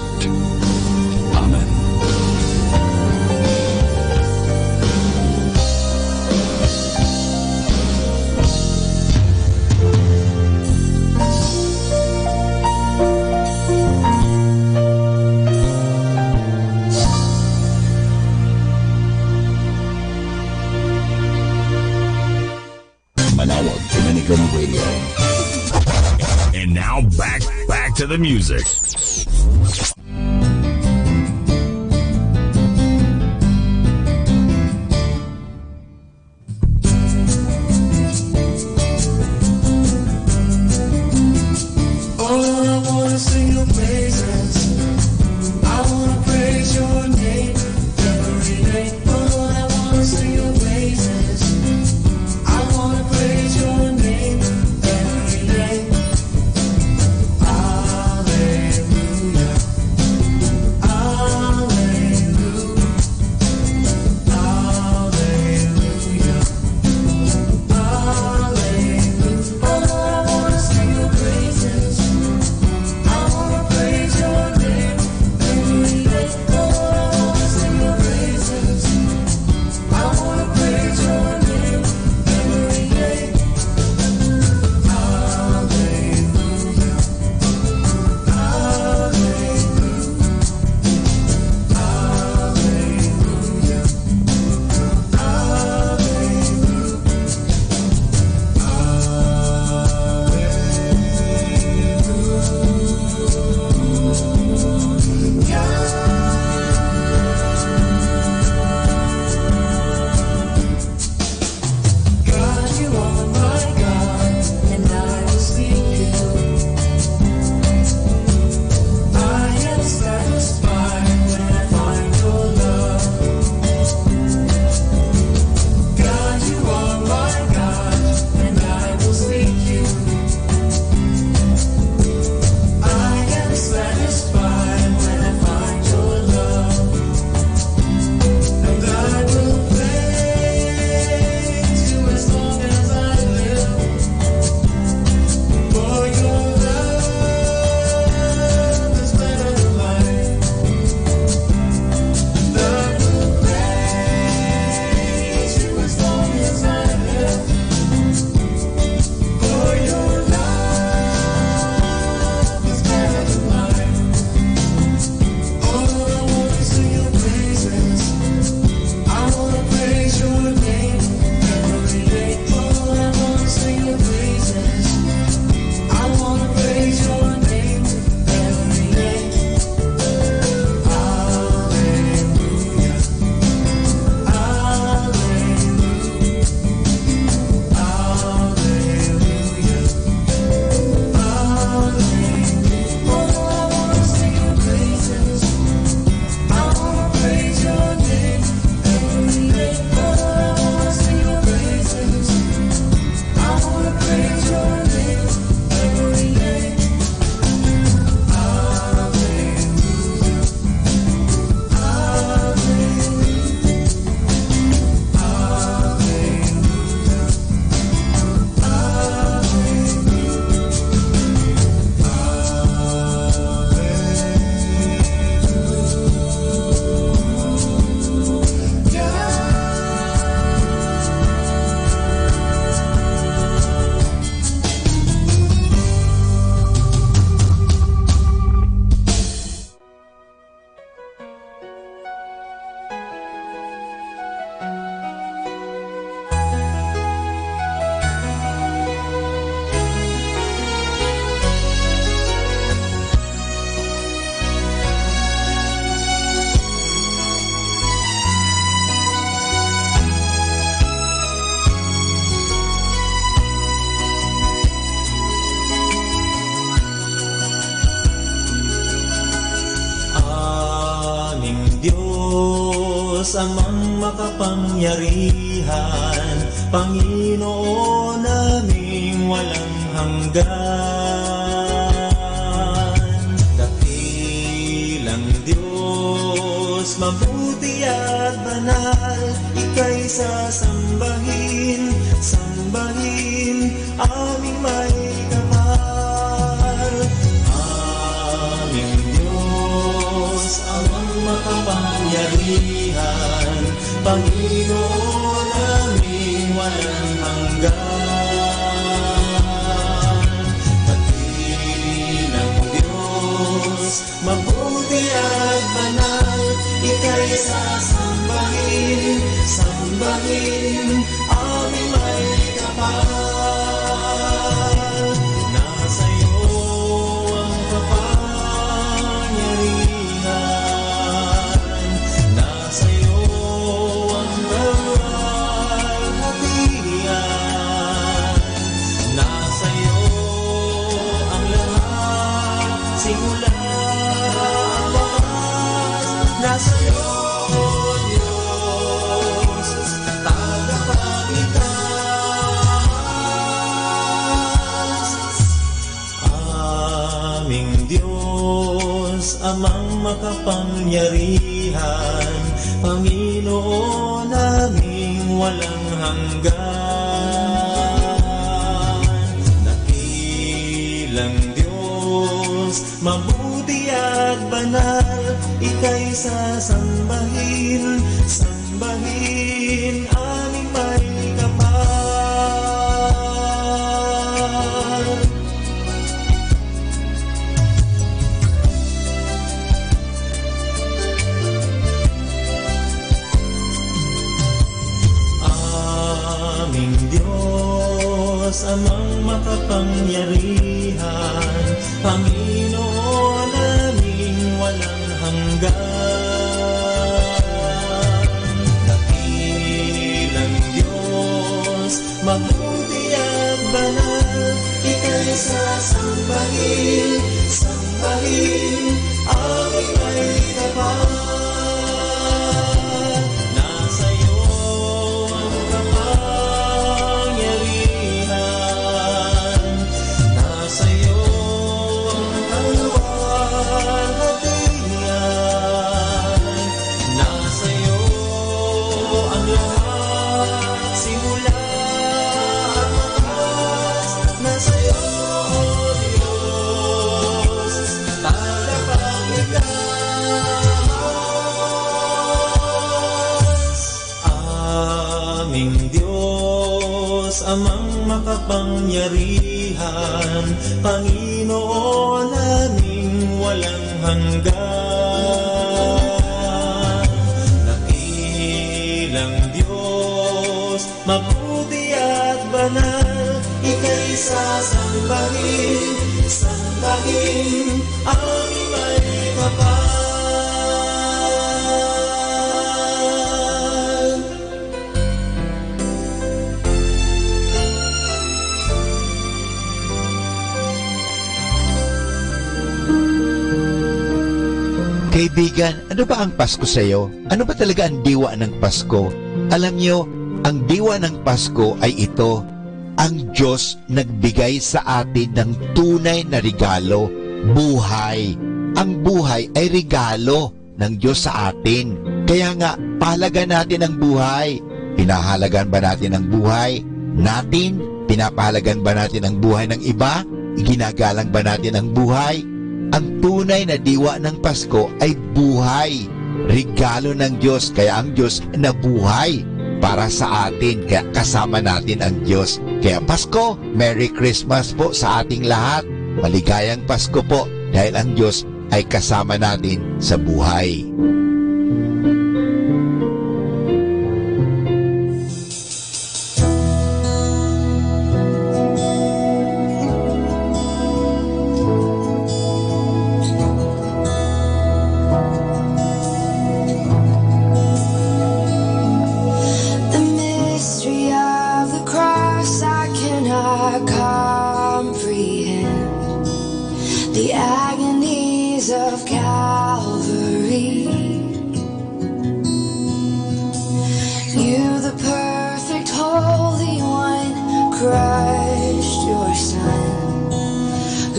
[SPEAKER 12] Amen.
[SPEAKER 15] Manawag Dominican Radio.
[SPEAKER 16] And now back to the music.
[SPEAKER 4] Amang makapangyarihan, Panginoon naming walang hanggan. Dakilang Diyos, mabuti at banal, ika'y sasambahin, sambahin, aming may kapal. Aming Diyos, amang makapangyarihan, Panginoon aming walang hanggan. Dakilang Diyos, mabuti at banal, ika'y sasambahin, sambahin, aming may kapal. Nasa iyo ang kapangyarihan, nasa iyo ang kalwalhatian, nasa iyo ang lahat, simula ang wakas, nasa iyo, Diyos, tagapagligtas. Aming Diyos, amang makapangyarihan, Panginoon aming walang hanggan. Dakilang Diyos, mabuti at banal, ika'y sasambahin, sambahin, aming may kapal. Aming Diyos, amang makapangyarihan, Panginoon aming walang hanggan. Dakilang Diyos, mabuti at banal, ika'y sasambahin, sambahin, aming may kapal. Nasa iyo ang kapangyarihan, nasa iyo ang kalwalhatian, nasa iyo ang lahat, simula at wakas, nasa iyo, Diyos, tagapagligtas. Aming Diyos, amang makapangyarihan, Panginoon aming walang hanggan. Dakilang Diyos, mabuti at banal, ika'y sasambahin, sambahin, aming may kapal.
[SPEAKER 1] Kaibigan, ano ba ang Pasko sa iyo? Ano ba talaga ang diwa ng Pasko? Alam niyo, ang diwa ng Pasko ay ito. Ang Diyos nagbigay sa atin ng tunay na regalo, buhay. Ang buhay ay regalo ng Diyos sa atin. Kaya nga, pahalagan natin ang buhay. Pinahalagan ba natin ang buhay natin? Pinapahalagan ba natin ang buhay ng iba? Iginagalang ba natin ang buhay? Ang tunay na diwa ng Pasko ay buhay. Regalo ng Diyos, kaya ang Diyos nabuhay para sa atin, kaya kasama natin ang Diyos. Kaya Pasko, Merry Christmas po sa ating lahat. Maligayang Pasko po dahil ang Diyos ay kasama natin sa buhay.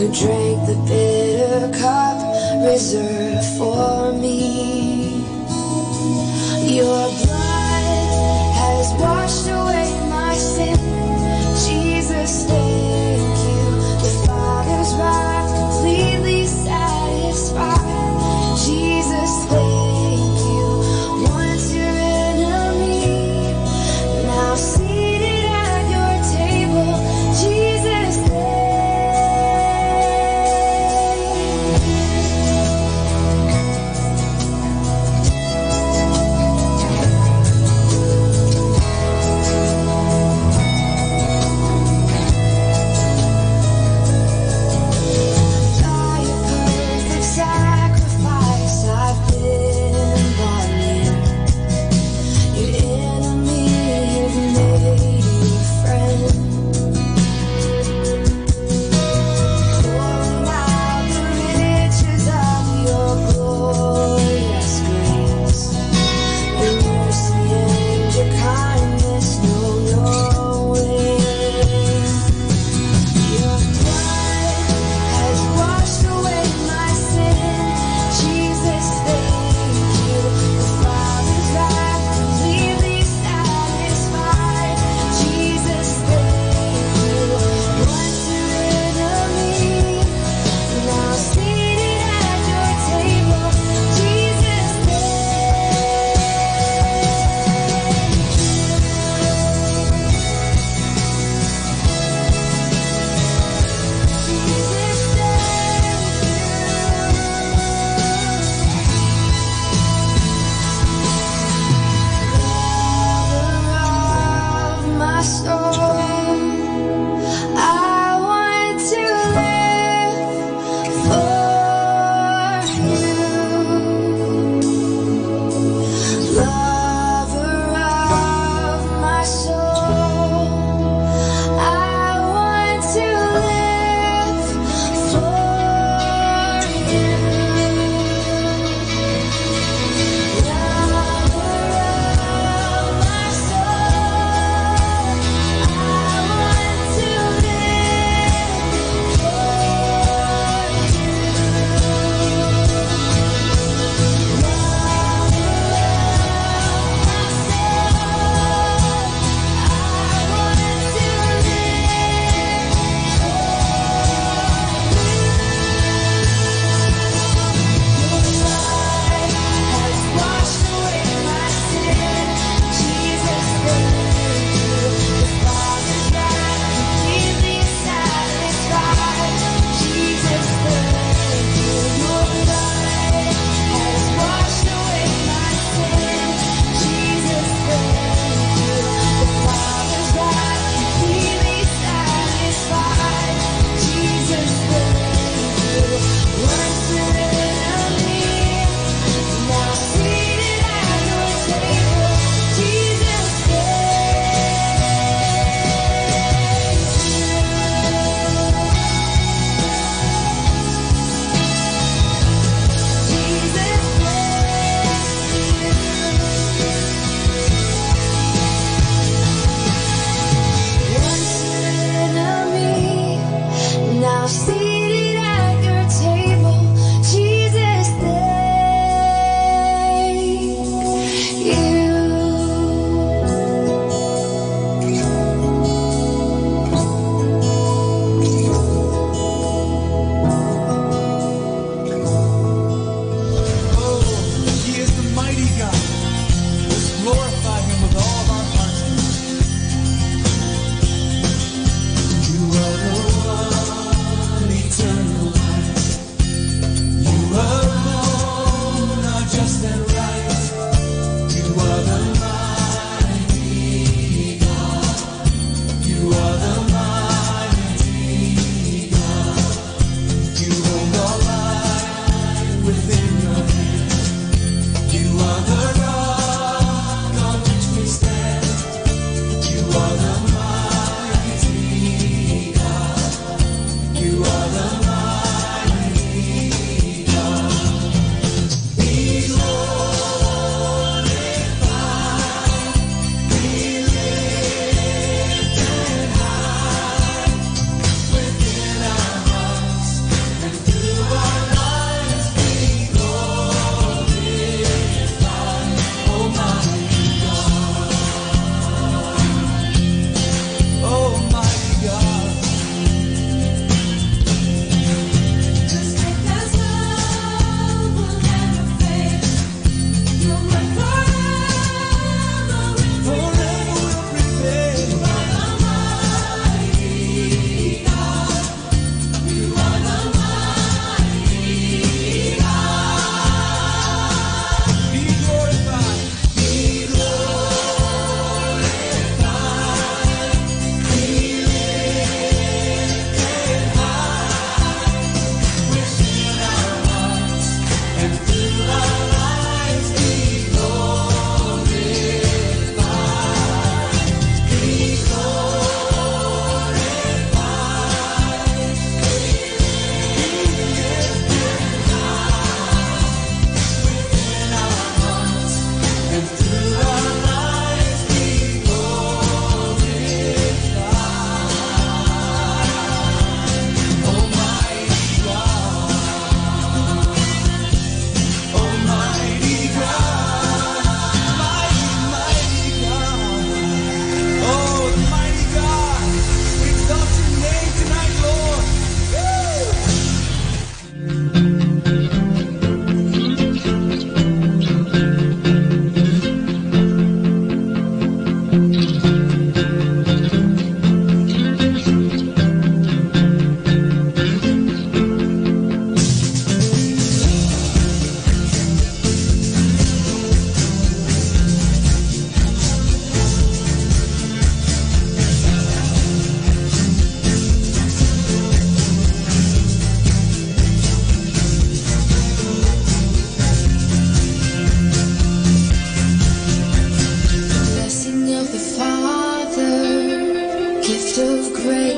[SPEAKER 10] Drank the bitter cup reserved for me. Your blood has washed away my sin. Jesus, thank you. The Father's wrath completely satisfied. Jesus, thank you. Once your enemy, now seated at your table. Jesus,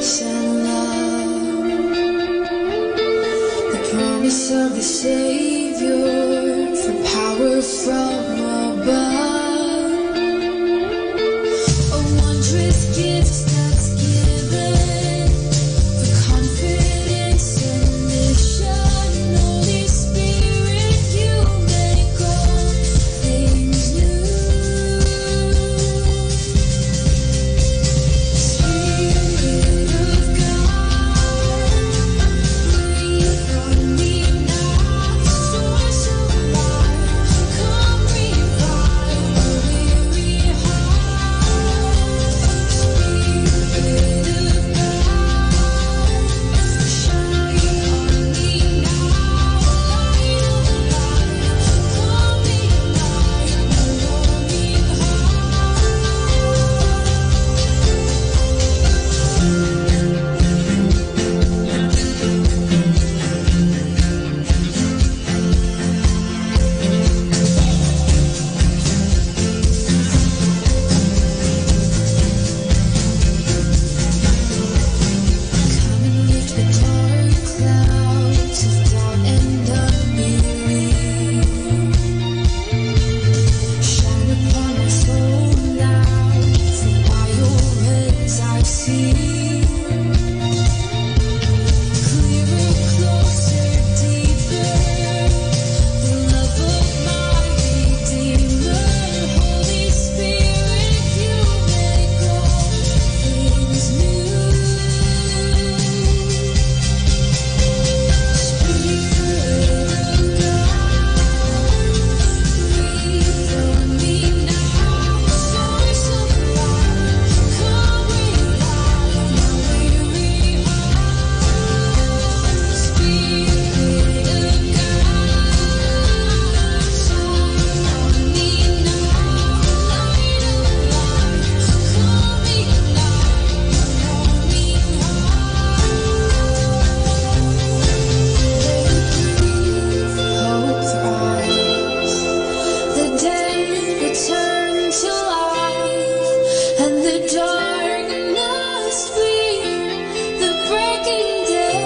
[SPEAKER 10] grace and love, the promise of the Savior for power from above, a wondrous gift that's given for confidence and mission. Holy Spirit, you make all things new. Spirit of God, breathe on me now, source of life, come revive my weary heart. Spirit of God, shine on me now, light of life, come ignite my longing Come and lift the dark clouds of doubt and unbelief. Shine upon my soul now, for by your rays I see. Clearer, closer, deeper, the love of my Redeemer. Holy Spirit, you make all things new. Spirit of God, breathe on me now, source of life, come revive my weary heart. Spirit of God, shine on me now, light of life, come ignite my longing Hope thrives, the dead return to life, and the darkness flee the breaking day.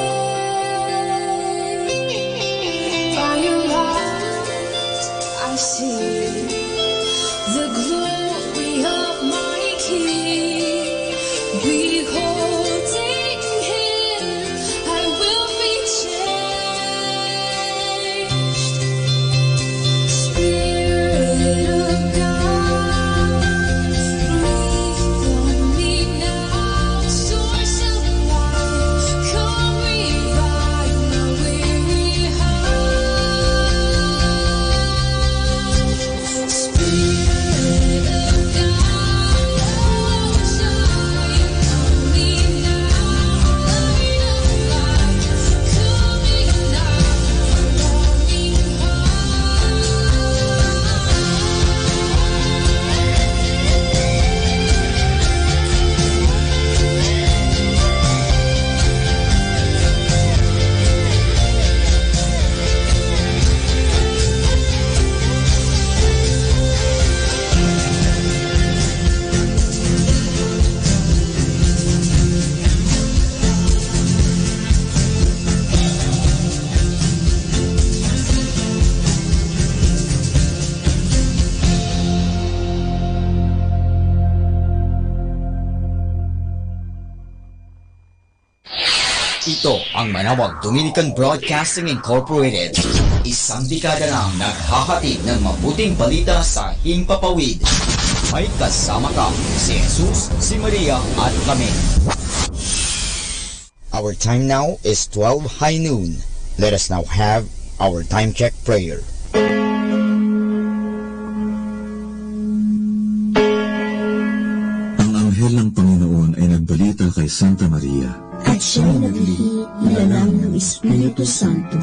[SPEAKER 10] By your light I see the glory of my King. Beholding Him, I will be changed. Spirit of God, breathe on me now, source of life, come revive my weary heart. Spirit of God, shine on me now, light of life, come ignite my longing
[SPEAKER 2] Ito ang Manawag Dominican Broadcasting Incorporated. Isang dekada nang naghahatid ng mabuting balita sa himpapawid. May kasama ka si Jesus, si Maria at kami.
[SPEAKER 5] Our time now is 12 high noon. Let us now have our time check prayer.
[SPEAKER 19] Ang anghel ng Panginoon ay nagbalita kay Santa Maria,
[SPEAKER 21] at siya'y naglihi ilalang ng Espiritu Santo.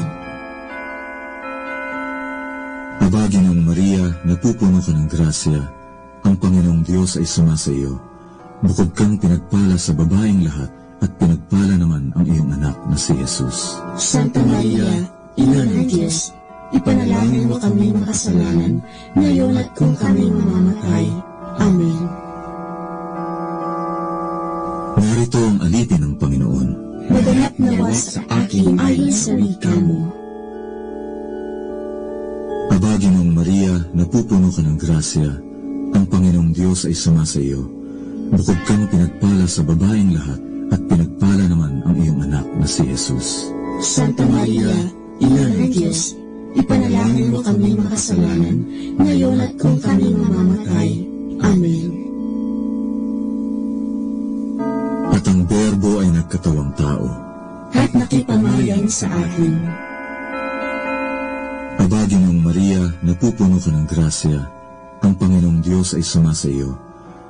[SPEAKER 19] Mabaginang Maria, napupuno ka ng grasya, ang Panginoong Diyos ay sumasa iyo. Bukod kang pinagpala sa babaeng lahat, at pinagpala naman ang iyong anak na si Jesus.
[SPEAKER 21] Santa Maria, Ina ng Diyos, ipanalangin mo kami makasalanan, ngayon at kung kami mamamatay. Amen.
[SPEAKER 19] Narito Ito ang alipin ng Panginoon.
[SPEAKER 21] Maganap nawa sa akin ayon sa wika mo.
[SPEAKER 19] Aba, Ginoong Maria, napupuno ka ng grasya, ang Panginoong Diyos ay sumasa iyo. Bukod kang pinagpala sa babaeng lahat, at pinagpala naman ang iyong anak na si Jesus.
[SPEAKER 21] Santa Maria, Ina ng Diyos, ipanalangin mo kami makasalanan, ngayon at kung kami mamamatay. Amen.
[SPEAKER 19] At ang Berbo ay nagkatawang tao,
[SPEAKER 21] at nakipamayan sa atin.
[SPEAKER 19] Aba, Ginoong Maria, napupuno ka ng grasya, ang Panginoong Diyos ay sumasa iyo.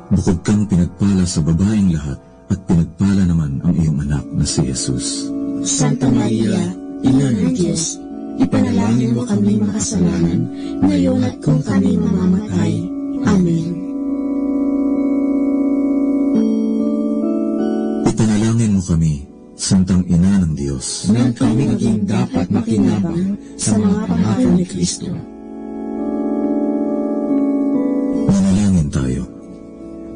[SPEAKER 19] Bukod kang pinagpala sa babaeng lahat, at pinagpala naman ang iyong anak na si Jesus.
[SPEAKER 21] Santa Maria, Ina ng Diyos, ipanalangin mo kami makasalanan, ngayon at kung kami mamamatay. Amen.
[SPEAKER 19] Ipanalangin mo kami, Santang Ina ng Diyos,
[SPEAKER 21] nang kami maging dapat makinabang sa mga pangako ni Kristo.
[SPEAKER 19] Manalangin tayo.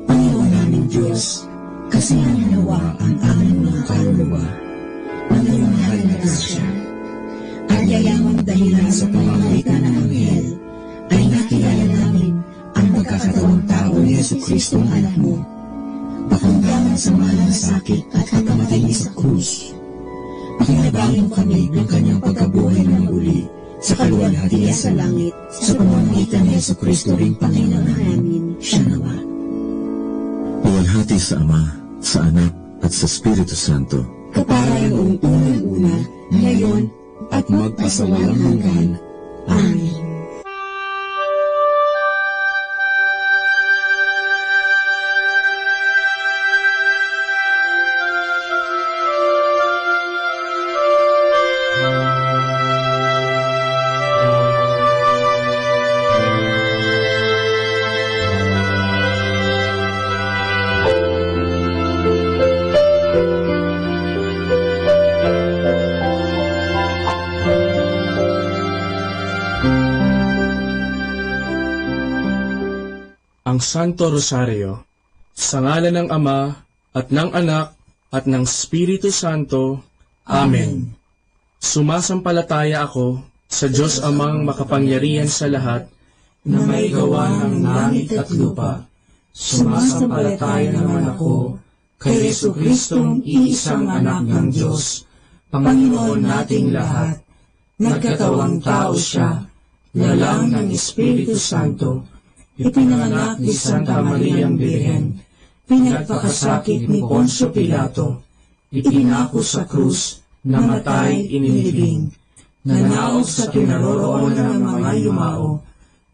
[SPEAKER 21] Panginoon naming Diyos, kasi nawa ang aming mga kaluluwa ng iyong mahal na grasya, at yayamang dahilan sa pamamagitan ng Anghel, ay nakilala namin ang pagkakatawang tao ni Jesucristo ang anak mo, pakundangan sa mahal na sakit at pagkamatay niya sa krus. Pakinabangin mo kami ng kanyang pagkabuhay ng muli sa kaluwalhatian sa langit, sa pamamagitan ni Jesucristo ring Panginoon namin. Siya nawa.
[SPEAKER 19] Luwalhati sa Ama, sa Anak, at sa Espiritu Santo,
[SPEAKER 21] kapara noong unang-una, ngayon, at magpasawalang hanggan. Amen.
[SPEAKER 8] Ang Santo Rosario, sa ngalan ng Ama, at ng Anak, at ng Espiritu Santo. Amen. Sumasampalataya ako sa Diyos Amang makapangyarihan sa lahat, na may gawa ng langit at lupa. Sumasampalataya naman ako kay Jesucristong iisang anak ng Diyos, Panginoon nating lahat. Nagkatawang tao siya, lalang ng Espiritu Santo, ipinanganak ni Santa Mariang Birhen, pinagpakasakit ni Poncio Pilato, ipinako sa krus, namatay, inilibing, nanaog sa kinaroroonan ng mga yumao,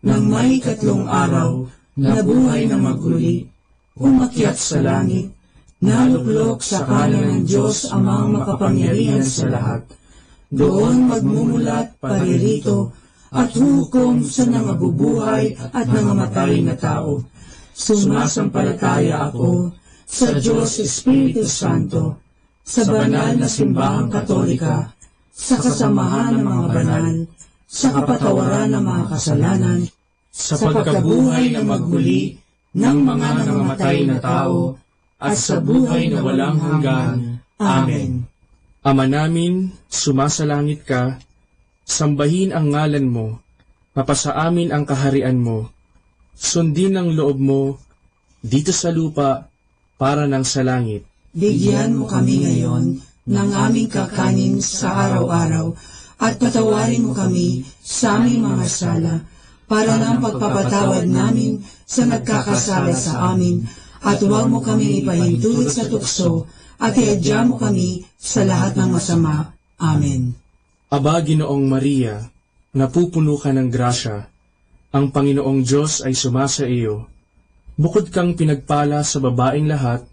[SPEAKER 8] nang may 3 araw, nabuhay na maguli, umakyat sa langit, naluklok sa kanan ng Diyos Amang makapangyarihan sa lahat, doon magmumulat paririto, at hukom sa nangabubuhay at nangamatay na tao. Sumasampalataya ako sa Diyos Espiritu Santo, sa banal na simbahang katolika, sa kasamahan ng mga banal, sa kapatawaran ng mga kasalanan, sa pagkabuhay na magmuli ng mga nangamatay na tao, at sa buhay na walang hanggan. Amen. Ama namin, sumasalangit ka, sambahin ang ngalan mo, mapasa amin ang kaharian mo, sundin ang loob mo, dito sa lupa, para ng sa langit.
[SPEAKER 13] Bigyan mo kami ngayon ng aming kakanin sa araw-araw, at patawarin mo kami sa aming mga sala, para ng pagpapatawad namin sa nagkakasala sa amin, at huwag mo kami ipahintulot sa tukso, at iadya mo kami sa lahat ng masama. Amen.
[SPEAKER 8] Aba, Ginoong Maria, napupuno ka ng grasya, ang Panginoong Diyos ay sumasa iyo. Bukod kang pinagpala sa babaeng lahat,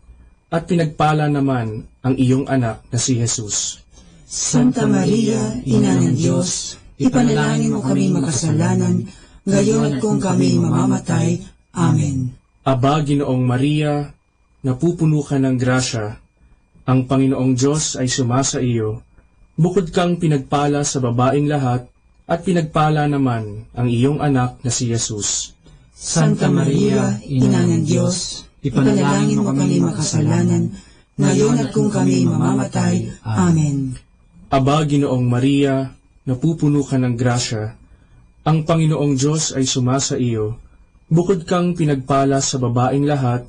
[SPEAKER 8] at pinagpala naman ang iyong anak na si Jesus.
[SPEAKER 13] Santa Maria, Ina ng Diyos, ipanalangin mo kami makasalanan, ngayon at kung kami mamamatay. Amen.
[SPEAKER 8] Aba, Ginoong Maria, napupuno ka ng grasya, ang Panginoong Diyos ay sumasa iyo. Bukod kang pinagpala sa babaeng lahat, at pinagpala naman ang iyong anak na si Jesus.
[SPEAKER 13] Santa Maria, Ina ng Diyos, ipanalangin mo kami makasalanan, ngayon at kung kami mamamatay. Amen.
[SPEAKER 8] Aba, Ginoong Maria, napupuno ka ng grasya, ang Panginoong Diyos ay sumasa iyo, bukod kang pinagpala sa babaeng lahat,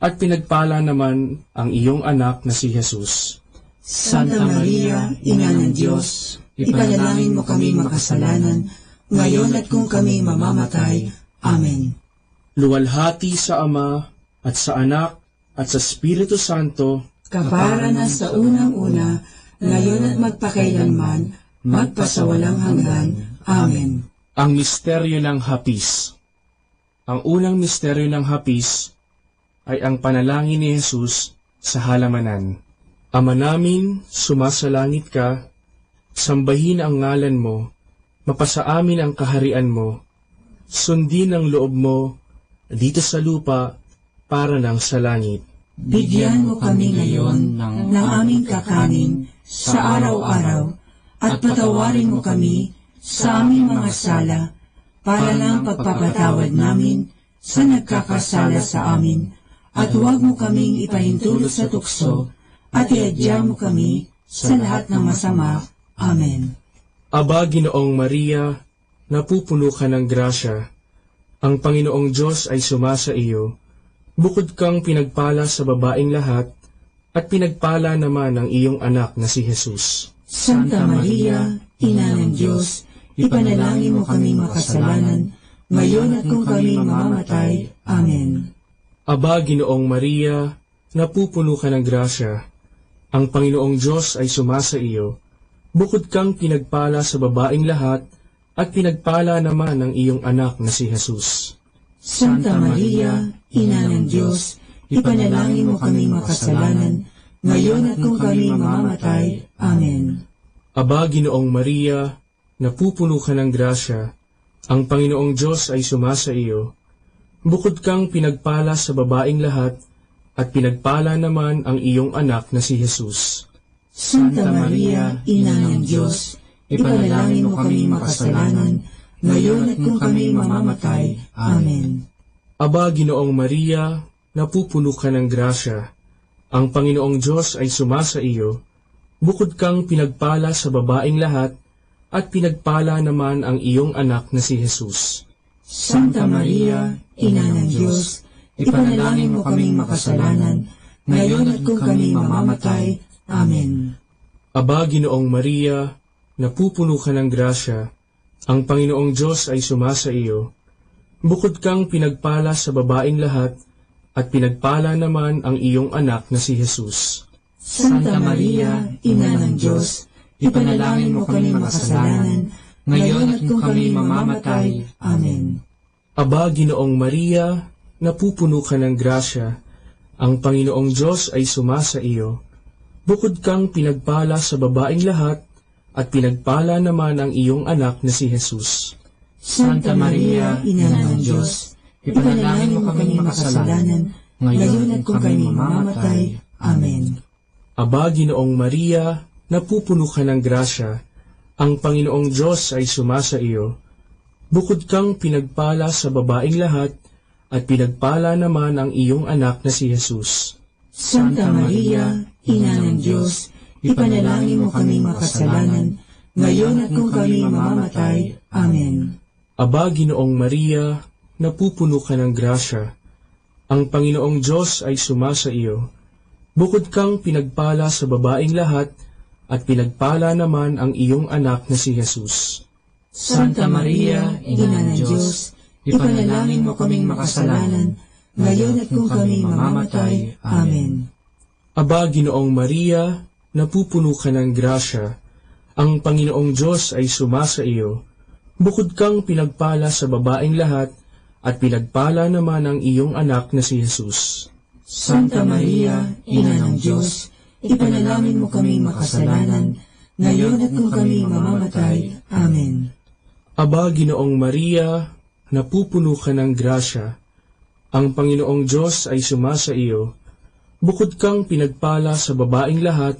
[SPEAKER 8] at pinagpala naman ang iyong anak na si Jesus.
[SPEAKER 13] Santa Maria, Ina ng Diyos, ipanalangin mo kami makasalanan, ngayon at kung kami mamamatay. Amen.
[SPEAKER 8] Luwalhati sa Ama, at sa Anak, at sa Espiritu Santo,
[SPEAKER 13] kapara na sa unang-una, ngayon at magpakailanman, magpasawalang hanggan. Amen.
[SPEAKER 8] Ang misteryo ng hapis. Ang unang misteryo ng hapis ay ang panalangin ni Jesus sa halamanan. Ama namin, sumasalangit ka, sambahin ang ngalan mo, mapasa amin ang kaharian mo, sundin ang loob mo dito sa lupa para ng sa langit.
[SPEAKER 13] Bigyan mo kami ngayon ng aming kakanin sa araw-araw at patawarin mo kami sa aming mga sala para ng pagpapatawad namin sa nagkakasala sa amin, at huwag mo kaming ipahintulot sa tukso at iadya mo kami sa lahat ng masama. Amen.
[SPEAKER 8] Aba, Ginoong Maria, napupuno ka ng grasya, ang Panginoong Diyos ay sumasa iyo, bukod kang pinagpala sa babaeng lahat, at pinagpala naman ang iyong anak na si Jesus.
[SPEAKER 13] Santa Maria, Ina ng Diyos, ipanalangin mo kami makasalanan, ngayon at kung kami mamamatay. Amen.
[SPEAKER 8] Aba, Ginoong Maria, napupuno ka ng grasya, ang Panginoong Diyos ay sumasa iyo, bukod kang pinagpala sa babaeng lahat, at pinagpala naman ang iyong anak na si Jesus.
[SPEAKER 13] Santa Maria, Ina ng Diyos, ipanalangin mo kami makasalanan, ngayon at kung kami mamamatay. Amen.
[SPEAKER 8] Aba, Ginoong Maria, napupuno ka ng grasya, ang Panginoong Diyos ay sumasa iyo, bukod kang pinagpala sa babaeng lahat, at pinagpala naman ang iyong anak na si Jesus.
[SPEAKER 13] Santa Maria, Ina ng Diyos, ipanalangin mo kami makasalanan, ngayon at kung kami mamamatay. Amen.
[SPEAKER 8] Aba, Ginoong Maria, napupuno ka ng grasya, ang Panginoong Diyos ay sumasa iyo, bukod kang pinagpala sa babaeng lahat, at pinagpala naman ang iyong anak na si Jesus.
[SPEAKER 13] Santa Maria, Ina ng Diyos, ipanalangin mo kaming makasalanan, ngayon at kung kami mamamatay. Amen.
[SPEAKER 8] Aba, Ginoong Maria, napupuno ka ng grasya, ang Panginoong Diyos ay sumasa iyo, bukod kang pinagpala sa babaeng lahat, at pinagpala naman ang iyong anak na si Jesus.
[SPEAKER 13] Santa Maria, Ina ng Diyos, ipanalangin mo kami makasalanan, ngayon at kung kami mamamatay. Amen.
[SPEAKER 8] Aba, Ginoong Maria, napupuno ka ng grasya, ang Panginoong Diyos ay sumasa iyo, bukod kang pinagpala sa babaeng lahat, at pinagpala naman ang iyong anak na si Jesus.
[SPEAKER 13] Santa Maria, Ina ng Diyos, ipanalangin mo kami makasalanan, ngayon at kung kami mamamatay. Amen.
[SPEAKER 8] Aba, Ginoong Maria, napupuno ka ng grasya, ang Panginoong Diyos ay sumasa iyo, bukod kang pinagpala sa babaeng lahat, at pinagpala naman ang iyong anak na si Jesus.
[SPEAKER 13] Santa Maria, Ina ng Diyos, ipanalangin mo kami makasalanan, ngayon at kung kami mamamatay. Amen.
[SPEAKER 8] Aba, Ginoong Maria, napupuno ka ng grasya, ang Panginoong Diyos ay sumasa iyo, bukod kang pinagpala sa babaeng lahat, at pinagpala naman ang iyong anak na si Jesus.
[SPEAKER 13] Santa Maria, Ina ng Diyos, ipanalangin mo kaming makasalanan, ngayon at kung kami mamamatay. Amen.
[SPEAKER 8] Aba, Ginoong Maria, napupuno ka ng grasya, ang Panginoong Diyos ay sumasa iyo, bukod kang pinagpala sa babaeng lahat, at pinagpala naman ang iyong anak na si Jesus.
[SPEAKER 13] Santa Maria, Ina ng Diyos, ipanalangin mo kaming makasalanan, ngayon at kung kami mamamatay. Amen.
[SPEAKER 8] Aba, Ginoong Maria, napupuno ka ng grasya, ang Panginoong Diyos ay sumasa iyo, bukod kang pinagpala sa babaeng lahat,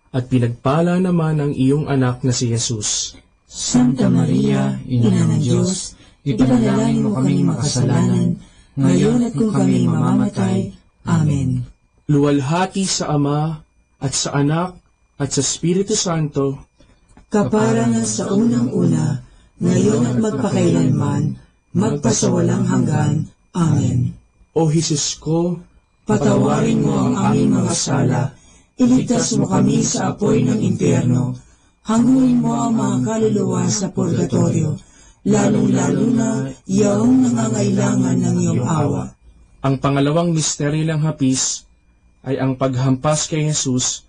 [SPEAKER 8] at pinagpala naman ang iyong anak na si Jesus.
[SPEAKER 13] Santa Maria, Ina ng Diyos, ipanalangin mo kaming makasalanan, ngayon at kung kami mamamatay. Amen.
[SPEAKER 8] luwalhati sa Ama, at sa Anak, at sa Espiritu Santo,
[SPEAKER 13] kapara na sa unang-una, ngayon at magpakailanman, magpasawalang hanggan. Amen.
[SPEAKER 8] O Jesus ko,
[SPEAKER 13] Patawarin mo ang aming mga sala, iligtas mo kami sa apoy ng impyerno, hanguin mo ang mga kaluluwa sa purgatorio, lalong-lalo na yaong nangangailangan ng iyong awa.
[SPEAKER 8] Ang pangalawang misteryo ng hapis ay ang paghampas kay Jesus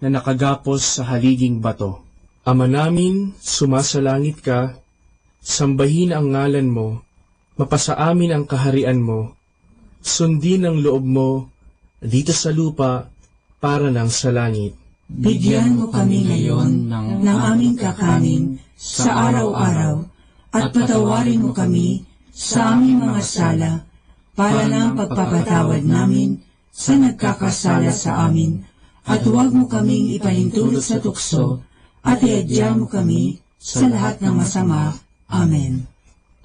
[SPEAKER 8] na nakagapos sa haliging bato. Ama namin, sumasalangit ka, sambahin ang ngalan mo, mapasa amin ang kaharian mo, sundin ang loob mo dito sa lupa para nang sa langit.
[SPEAKER 13] Bigyan mo kami ngayon ng aming kakanin sa araw-araw at patawarin mo kami sa aming mga sala para ng pagpapatawad namin sa nagkakasala sa amin, at huwag mo kaming ipahintulot sa tukso at iadya mo kami sa lahat ng masama. Amen.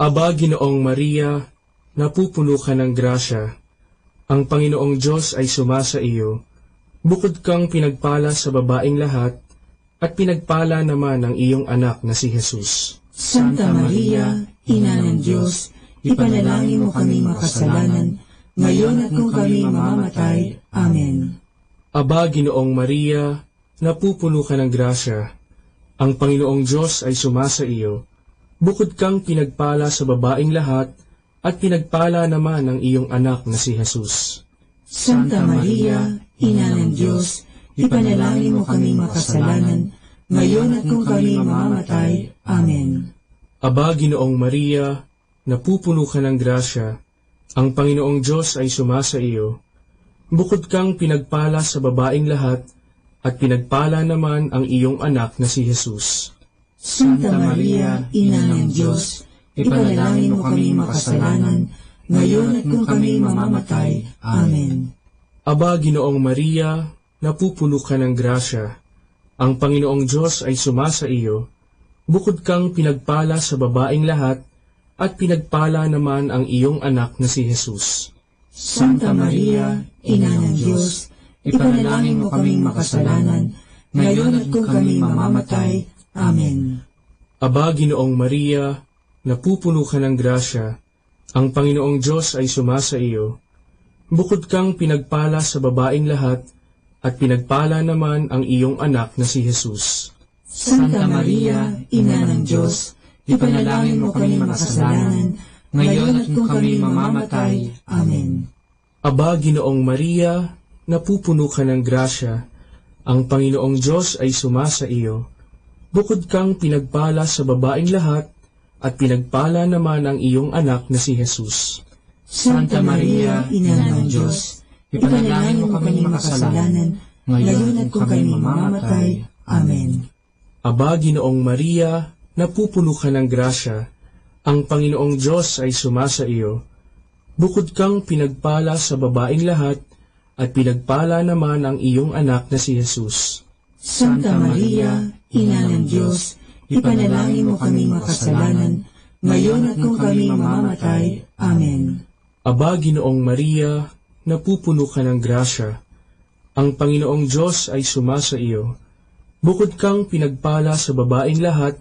[SPEAKER 8] Aba, Ginoong Maria, napupuno ka ng grasya. Ang Panginoong Diyos ay sumasa iyo. Bukod kang pinagpala sa babaeng lahat, at pinagpala naman ang iyong anak na si Jesus.
[SPEAKER 13] Santa Maria, Ina ng Diyos, ipanalangin mo kami makasalanan, ngayon at kung kami mamamatay. Amen.
[SPEAKER 8] Aba, Ginoong Maria, napupuno ka ng grasya. Ang Panginoong Diyos ay sumasa iyo. Bukod kang pinagpala sa babaeng lahat, at pinagpala naman ang iyong anak na si Jesus.
[SPEAKER 13] Santa Maria, Ina ng Diyos, ipanalangin mo kami makasalanan, ngayon at kung kami mamamatay. Amen.
[SPEAKER 8] Aba, Ginoong Maria, napupuno ka ng grasya. Ang Panginoong Diyos ay sumasa iyo. Bukod kang pinagpala sa babaeng lahat, at pinagpala naman ang iyong anak na si Jesus.
[SPEAKER 13] Santa Maria, Ina ng Diyos, ipanalangin mo kami makasalanan, ngayon at kung kami mamamatay. Amen.
[SPEAKER 8] Aba, Ginoong Maria, napupuno ka ng grasya. Ang Panginoong Diyos ay sumasa iyo. Bukod kang pinagpala sa babaeng lahat, at pinagpala naman ang iyong anak na si Jesus.
[SPEAKER 13] Santa Maria, Ina ng Diyos, ipanalangin mo kaming makasalanan, ngayon at kung kami mamamatay. Amen.
[SPEAKER 8] Aba, Ginoong Maria, napupuno ka ng grasya. Ang Panginoong Diyos ay sumasa iyo. Bukod kang pinagpala sa babaeng lahat, at pinagpala naman ang iyong anak na si Jesus.
[SPEAKER 13] Santa Maria, Ina ng Diyos, ipanalangin mo kami makasalanan, ngayon at kung kami mamamatay. Amen.
[SPEAKER 8] Aba, Ginoong Maria, napupuno ka ng grasya. Ang Panginoong Diyos ay sumasa iyo. Bukod kang pinagpala sa babaeng lahat, at pinagpala naman ang iyong anak na si Jesus.
[SPEAKER 13] Santa Maria, Ina ng Diyos, ipanalangin mo kami makasalanan, ngayon at kung kami mamamatay. Amen.
[SPEAKER 8] Aba, Ginoong Maria, napupuno ka ng grasya. Ang Panginoong Diyos ay sumasa iyo. Bukod kang pinagpala sa babaeng lahat, at pinagpala naman ang iyong anak na si Jesus.
[SPEAKER 13] Santa Maria, Ina ng Diyos, ipanalangin mo kami makasalanan, ngayon at kung kami mamamatay. Amen.
[SPEAKER 8] Aba, Ginoong Maria, napupuno ka ng grasya. Ang Panginoong Diyos ay sumasa iyo. Bukod kang pinagpala sa babaeng lahat,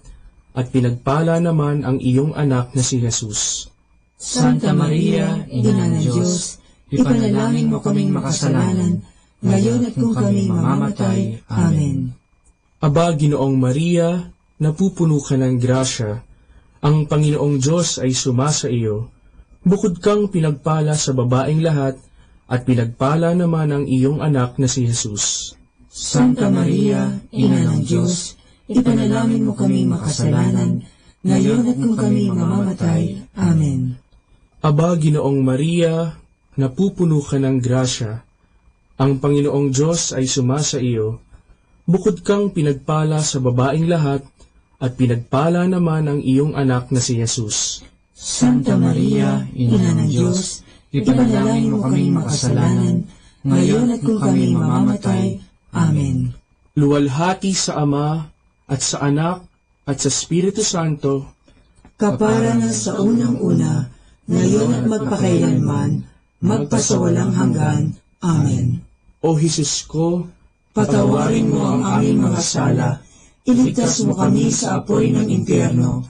[SPEAKER 8] at pinagpala naman ang iyong anak na si Jesus.
[SPEAKER 13] Santa Maria, Ina ng Diyos, ipanalangin mo kaming makasalanan, ngayon at kung kami mamamatay. Amen.
[SPEAKER 8] Aba, Ginoong Maria, napupuno ka ng grasya. Ang Panginoong Diyos ay sumasa iyo. Bukod kang pinagpala sa babaeng lahat, at pinagpala naman ang iyong anak na si Jesus.
[SPEAKER 13] Santa Maria, Ina ng Diyos, ipanalangin mo kami makasalanan, ngayon at kung kami mamamatay. Amen.
[SPEAKER 8] Aba, Ginoong Maria, napupuno ka ng grasya. Ang Panginoong Diyos ay sumasa iyo. Bukod kang pinagpala sa babaeng lahat, at pinagpala naman ang iyong anak na si Jesus.
[SPEAKER 13] Santa Maria, Ina ng Diyos, ipanalangin mo kami makasalanan, ngayon at kung kami mamamatay. Amen.
[SPEAKER 8] Luwalhati sa Ama, at sa Anak, at sa Espiritu Santo,
[SPEAKER 13] kapara na sa unang-una, ngayon at magpakailanman, magpasawalang hanggan. Amen.
[SPEAKER 8] O Jesus ko,
[SPEAKER 13] patawarin mo ang aming mga sala, iligtas mo kami sa apoy ng impyerno,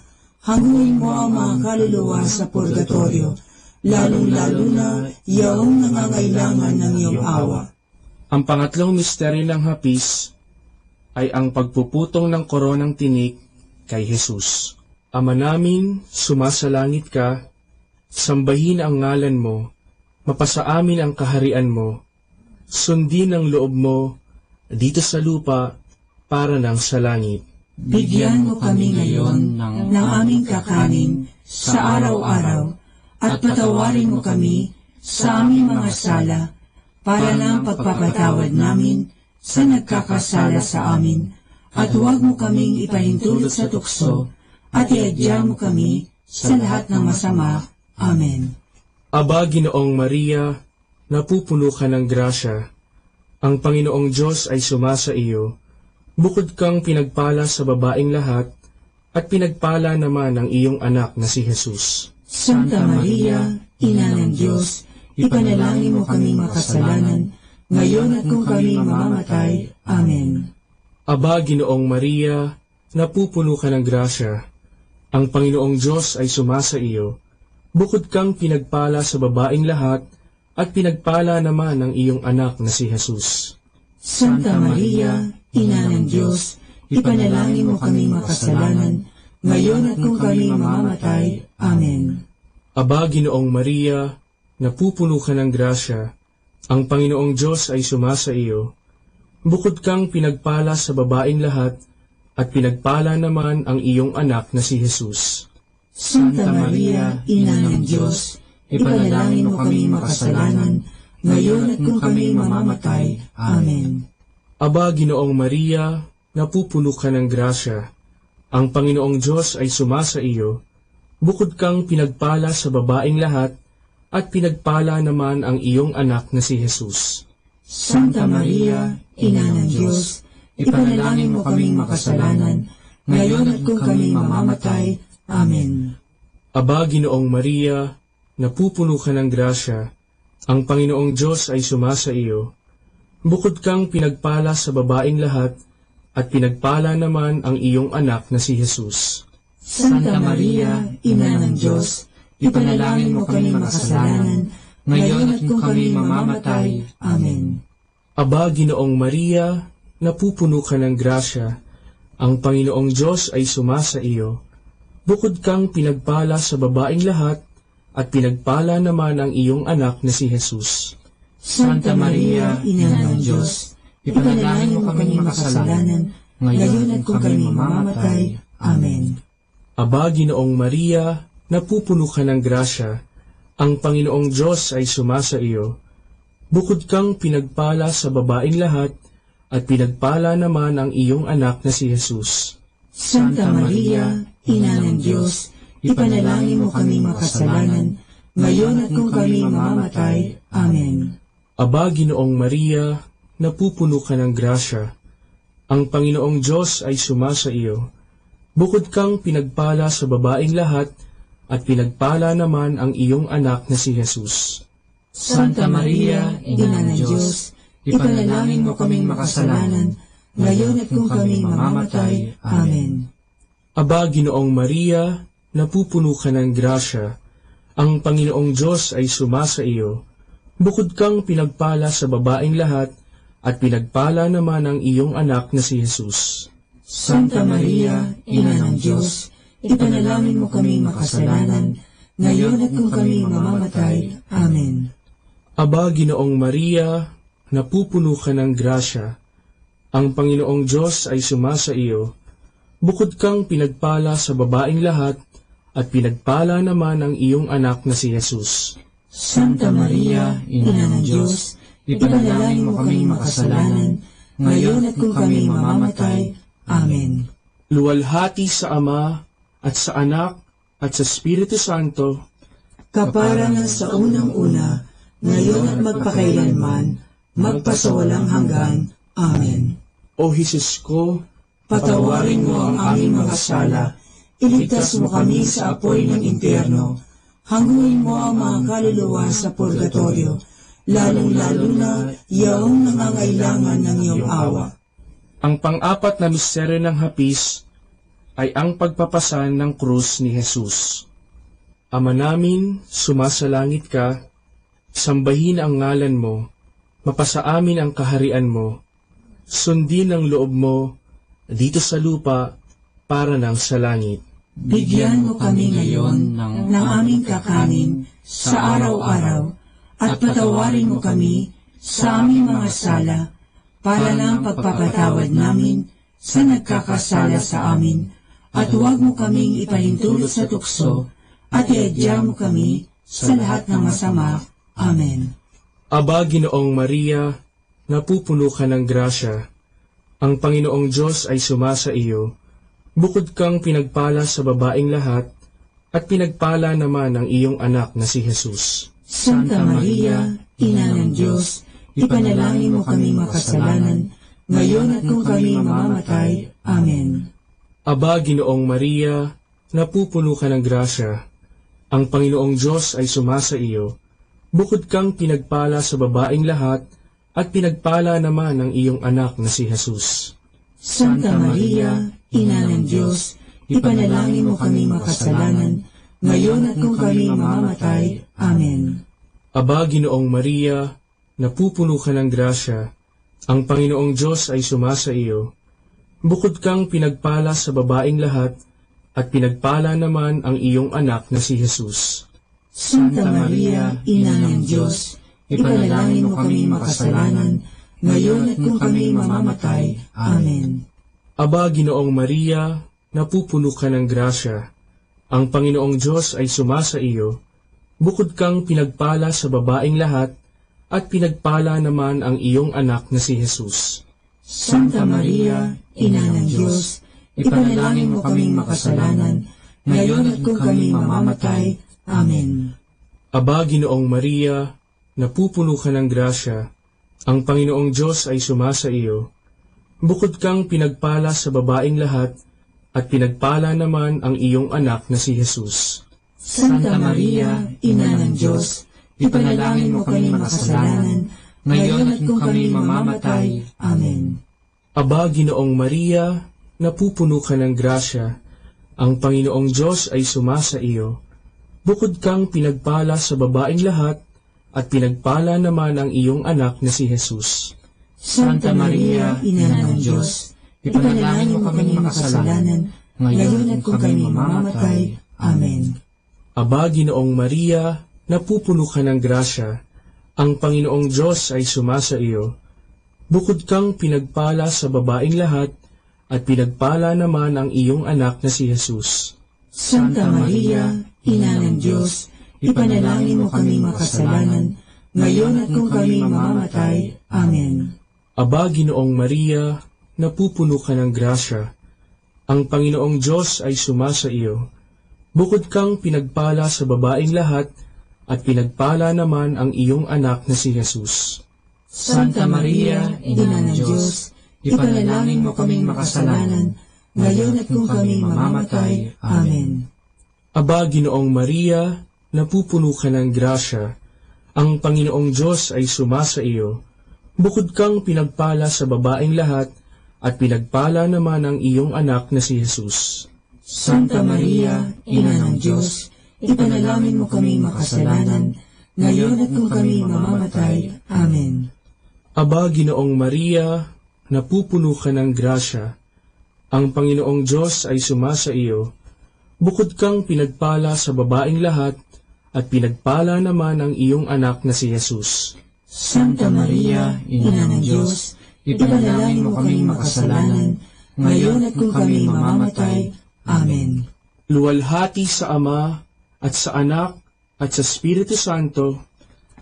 [SPEAKER 13] hanguin mo ang mga kaluluwa sa purgatorio, lalong-lalo na yaong nangangailangan ng iyong awa.
[SPEAKER 8] Ang pangatlong misteryo ng hapis ay ang pagpuputong ng koronang tinik kay Jesus. Ama namin, sumasalangit ka, sambahin ang ngalan mo, mapasa amin ang kaharian mo, sundin ang loob mo dito sa lupa para ng sa langit.
[SPEAKER 13] Bigyan mo kami ngayon ng aming kakanin sa araw-araw at patawarin mo kami sa aming mga sala para ng pagpapatawad namin sa nagkakasala sa amin, at huwag mo kaming ipahintulot sa tukso at iadya mo kami sa lahat ng masama. Amen.
[SPEAKER 8] Aba, Ginoong Maria, napupuno ka ng grasya. Ang Panginoong Diyos ay sumasa iyo. Bukod kang pinagpala sa babaeng lahat, at pinagpala naman ang iyong anak na si Jesus.
[SPEAKER 13] Santa Maria, Ina ng Diyos, ipanalangin mo kaming makasalanan, ngayon at kung kami mamamatay. Amen.
[SPEAKER 8] Aba, Ginoong Maria, napupuno ka ng grasya. Ang Panginoong Diyos ay sumasa iyo. Bukod kang pinagpala sa babaeng lahat, at pinagpala naman ang iyong anak na si Jesus.
[SPEAKER 13] Santa Maria, Ina ng Diyos, ipanalangin mo kaming makasalanan, ngayon at kung kami mamamatay. Amen.
[SPEAKER 8] Aba, Ginoong Maria, napupuno ka ng grasya. Ang Panginoong Diyos ay sumasa iyo. Bukod kang pinagpala sa babaeng lahat, at pinagpala naman ang iyong anak na si Jesus.
[SPEAKER 13] Santa Maria, Ina ng Diyos, ipanalangin mo kaming makasalanan, ngayon at kung kami mamamatay. Amen.
[SPEAKER 8] Aba, Ginoong Maria, napupuno ka ng grasya. Ang Panginoong Diyos ay sumasa iyo. Bukod kang pinagpala sa babaeng lahat, at pinagpala naman ang iyong anak na si Jesus.
[SPEAKER 13] Santa Maria, Ina ng Diyos, ipanalangin mo kaming makasalanan, ngayon at kung kami mamamatay. Amen.
[SPEAKER 8] Aba, Ginoong Maria, napupuno ka ng grasya. Ang Panginoong Diyos ay sumasa iyo. Bukod kang pinagpala sa babaeng lahat, at pinagpala naman ang iyong anak na si Jesus.
[SPEAKER 13] Santa Maria, Ina ng Diyos, ipanalangin mo kaming makasalanan, ngayon at kung kami mamamatay. Amen.
[SPEAKER 8] Aba, Ginoong Maria, napupuno ka ng grasya. Ang Panginoong Diyos ay sumasa iyo. Bukod kang pinagpala sa babaeng lahat, at pinagpala naman ang iyong anak na si Jesus.
[SPEAKER 13] Santa Maria, Ina ng Diyos, ipanalangin mo kaming makasalanan, ngayon at kung kami mamamatay. Amen.
[SPEAKER 8] Aba, Ginoong Maria, napupuno ka ng grasya. Ang Panginoong Diyos ay sumasa iyo. Bukod kang pinagpala sa babaeng lahat, at pinagpala naman ang iyong anak na si Jesus.
[SPEAKER 13] Santa Maria, Ina ng Diyos, ipanalangin mo kaming makasalanan, ngayon at kung kami mamamatay. Amen.
[SPEAKER 8] Aba, Ginoong Maria, napupuno ka ng grasya. Ang Panginoong Diyos ay sumasa iyo. Bukod kang pinagpala sa babaeng lahat, at pinagpala naman ang iyong anak na si Jesus.
[SPEAKER 13] Santa Maria, Ina ng Diyos, ipanalangin mo kaming makasalanan, ngayon at kung kami mamamatay. Amen.
[SPEAKER 8] Aba, Ginoong Maria, napupuno ka ng grasya. Ang Panginoong Diyos ay sumasa iyo. Bukod kang pinagpala sa babaeng lahat, at pinagpala naman ang iyong anak na si Jesus.
[SPEAKER 13] Santa Maria, Ina ng Diyos, ipanalangin mo kaming makasalanan, ngayon at kung kami mamamatay. Amen.
[SPEAKER 8] Aba, Ginoong Maria, napupuno ka ng grasya. Ang Panginoong Diyos ay sumasa iyo. Bukod kang pinagpala sa babaeng lahat, at pinagpala naman ang iyong anak na si Jesus.
[SPEAKER 13] Santa Maria, Ina ng Diyos, ipanalangin mo kaming makasalanan, ngayon at kung kami mamamatay. Amen.
[SPEAKER 8] Luwalhati sa Ama, at sa Anak, at sa Espiritu Santo,
[SPEAKER 13] kapara ng sa unang-una, ngayon at magpakailanman, magpasawalang hanggan. Amen.
[SPEAKER 8] O Jesus ko,
[SPEAKER 13] patawarin mo ang aming mga sala, iligtas mo kami sa apoy ng impyerno, hanguin mo ang mga kaluluwa sa purgatorio, lalong-lalo na yaong nangangailangan ng iyong awa.
[SPEAKER 8] Ang pang-apat na misteryo ng hapis ay ang pagpapasan ng krus ni Jesus. Ama namin, sumasalangit ka, sambahin ang ngalan mo, mapasa amin ang kaharian mo, sundin ang loob mo dito sa lupa para ng sa langit.
[SPEAKER 13] Bigyan mo kami ngayon ng aming kakanin sa araw-araw at patawarin mo kami sa aming mga sala para ng pagpapatawad namin sa nagkakasala sa amin at huwag mo kaming ipahintulot sa tukso at iadya mo kami sa lahat ng masama. Amen.
[SPEAKER 8] Aba, Ginoong Maria, napupuno ka ng grasya. Ang Panginoong Diyos ay sumasa iyo. Bukod kang pinagpala sa babaeng lahat, at pinagpala naman ang iyong anak na si Jesus.
[SPEAKER 13] Santa Maria, Ina ng Diyos, ipanalangin mo kami makasalanan, ngayon at kung kami mamamatay. Amen.
[SPEAKER 8] Aba, Ginoong Maria, napupuno ka ng grasya. Ang Panginoong Diyos ay sumasa iyo. Bukod kang pinagpala sa babaeng lahat, at pinagpala naman ang iyong anak na si Jesus.
[SPEAKER 13] Santa Maria, Ina ng Diyos, ipanalangin mo kami makasalanan, ngayon at kung kami mamamatay. Amen.
[SPEAKER 8] Aba, Ginoong Maria, napupuno ka ng grasya. Ang Panginoong Diyos ay sumasa iyo. Bukod kang pinagpala sa babaeng lahat, at pinagpala naman ang iyong anak na si Jesus.
[SPEAKER 13] Santa Maria, Ina ng Diyos, ipanalangin mo kami makasalanan, ngayon at kung kami mamamatay. Amen.
[SPEAKER 8] Aba, Ginoong Maria, napupuno ka ng grasya. Ang Panginoong Diyos ay sumasa iyo. Bukod kang pinagpala sa babaeng lahat, at pinagpala naman ang iyong anak na si Jesus.
[SPEAKER 13] Santa Maria, Ina ng Diyos, ipanalangin mo kaming makasalanan, ngayon at kung kami mamamatay. Amen.
[SPEAKER 8] Aba, Ginoong Maria, napupuno ka ng grasya. Ang Panginoong Diyos ay sumasa iyo. Bukod kang pinagpala sa babaeng lahat, at pinagpala naman ang iyong anak na si Jesus.
[SPEAKER 13] Santa Maria, Ina ng Diyos, ipanalangin mo kami makasalanan, ngayon at kung kami mamamatay. Amen.
[SPEAKER 8] Aba, Ginoong Maria, napupuno ka ng grasya. Ang Panginoong Diyos ay sumasa iyo. Bukod kang pinagpala sa babaeng lahat, at pinagpala naman ang iyong anak na si Jesus.
[SPEAKER 13] Santa Maria, Ina ng Diyos, ipanalangin mo kami makasalanan, ngayon at kung kami mamamatay. Amen.
[SPEAKER 8] Aba, Ginoong Maria, napupuno ka ng grasya. Ang Panginoong Diyos ay sumasa iyo. Bukod kang pinagpala sa babaeng lahat, at pinagpala naman ang iyong anak na si Jesus.
[SPEAKER 13] Santa Maria, Ina ng Diyos, ipanalangin mo kami makasalanan, ngayon at kung kami mamamatay. Amen.
[SPEAKER 8] Aba, Ginoong Maria, napupuno ka ng grasya. Ang Panginoong Diyos ay sumasa iyo. Bukod kang pinagpala sa babaeng lahat, at pinagpala naman ang iyong anak na si Jesus.
[SPEAKER 13] Santa Maria, Ina ng Diyos, ipanalangin mo kaming makasalanan, ngayon at kung kami mamamatay. Amen.
[SPEAKER 8] Aba, Ginoong Maria, napupuno ka ng grasya. Ang Panginoong Diyos ay sumasa iyo. Bukod kang pinagpala sa babaeng lahat, at pinagpala naman ang iyong anak na si Jesus.
[SPEAKER 13] Santa Maria, Ina ng Diyos, ipanalangin mo kaming makasalanan, ngayon at kung kami mamamatay. Amen.
[SPEAKER 8] Aba, Ginoong Maria, napupuno ka ng grasya. Ang Panginoong Diyos ay sumasa iyo. Bukod kang pinagpala sa babaeng lahat, at pinagpala naman ang iyong anak na si Jesus.
[SPEAKER 13] Santa Maria, Ina ng Diyos, ipanalangin mo kaming makasalanan, ngayon at kung kami mamamatay. Amen.
[SPEAKER 8] Luwalhati sa Ama, at sa Anak, at sa Espiritu Santo,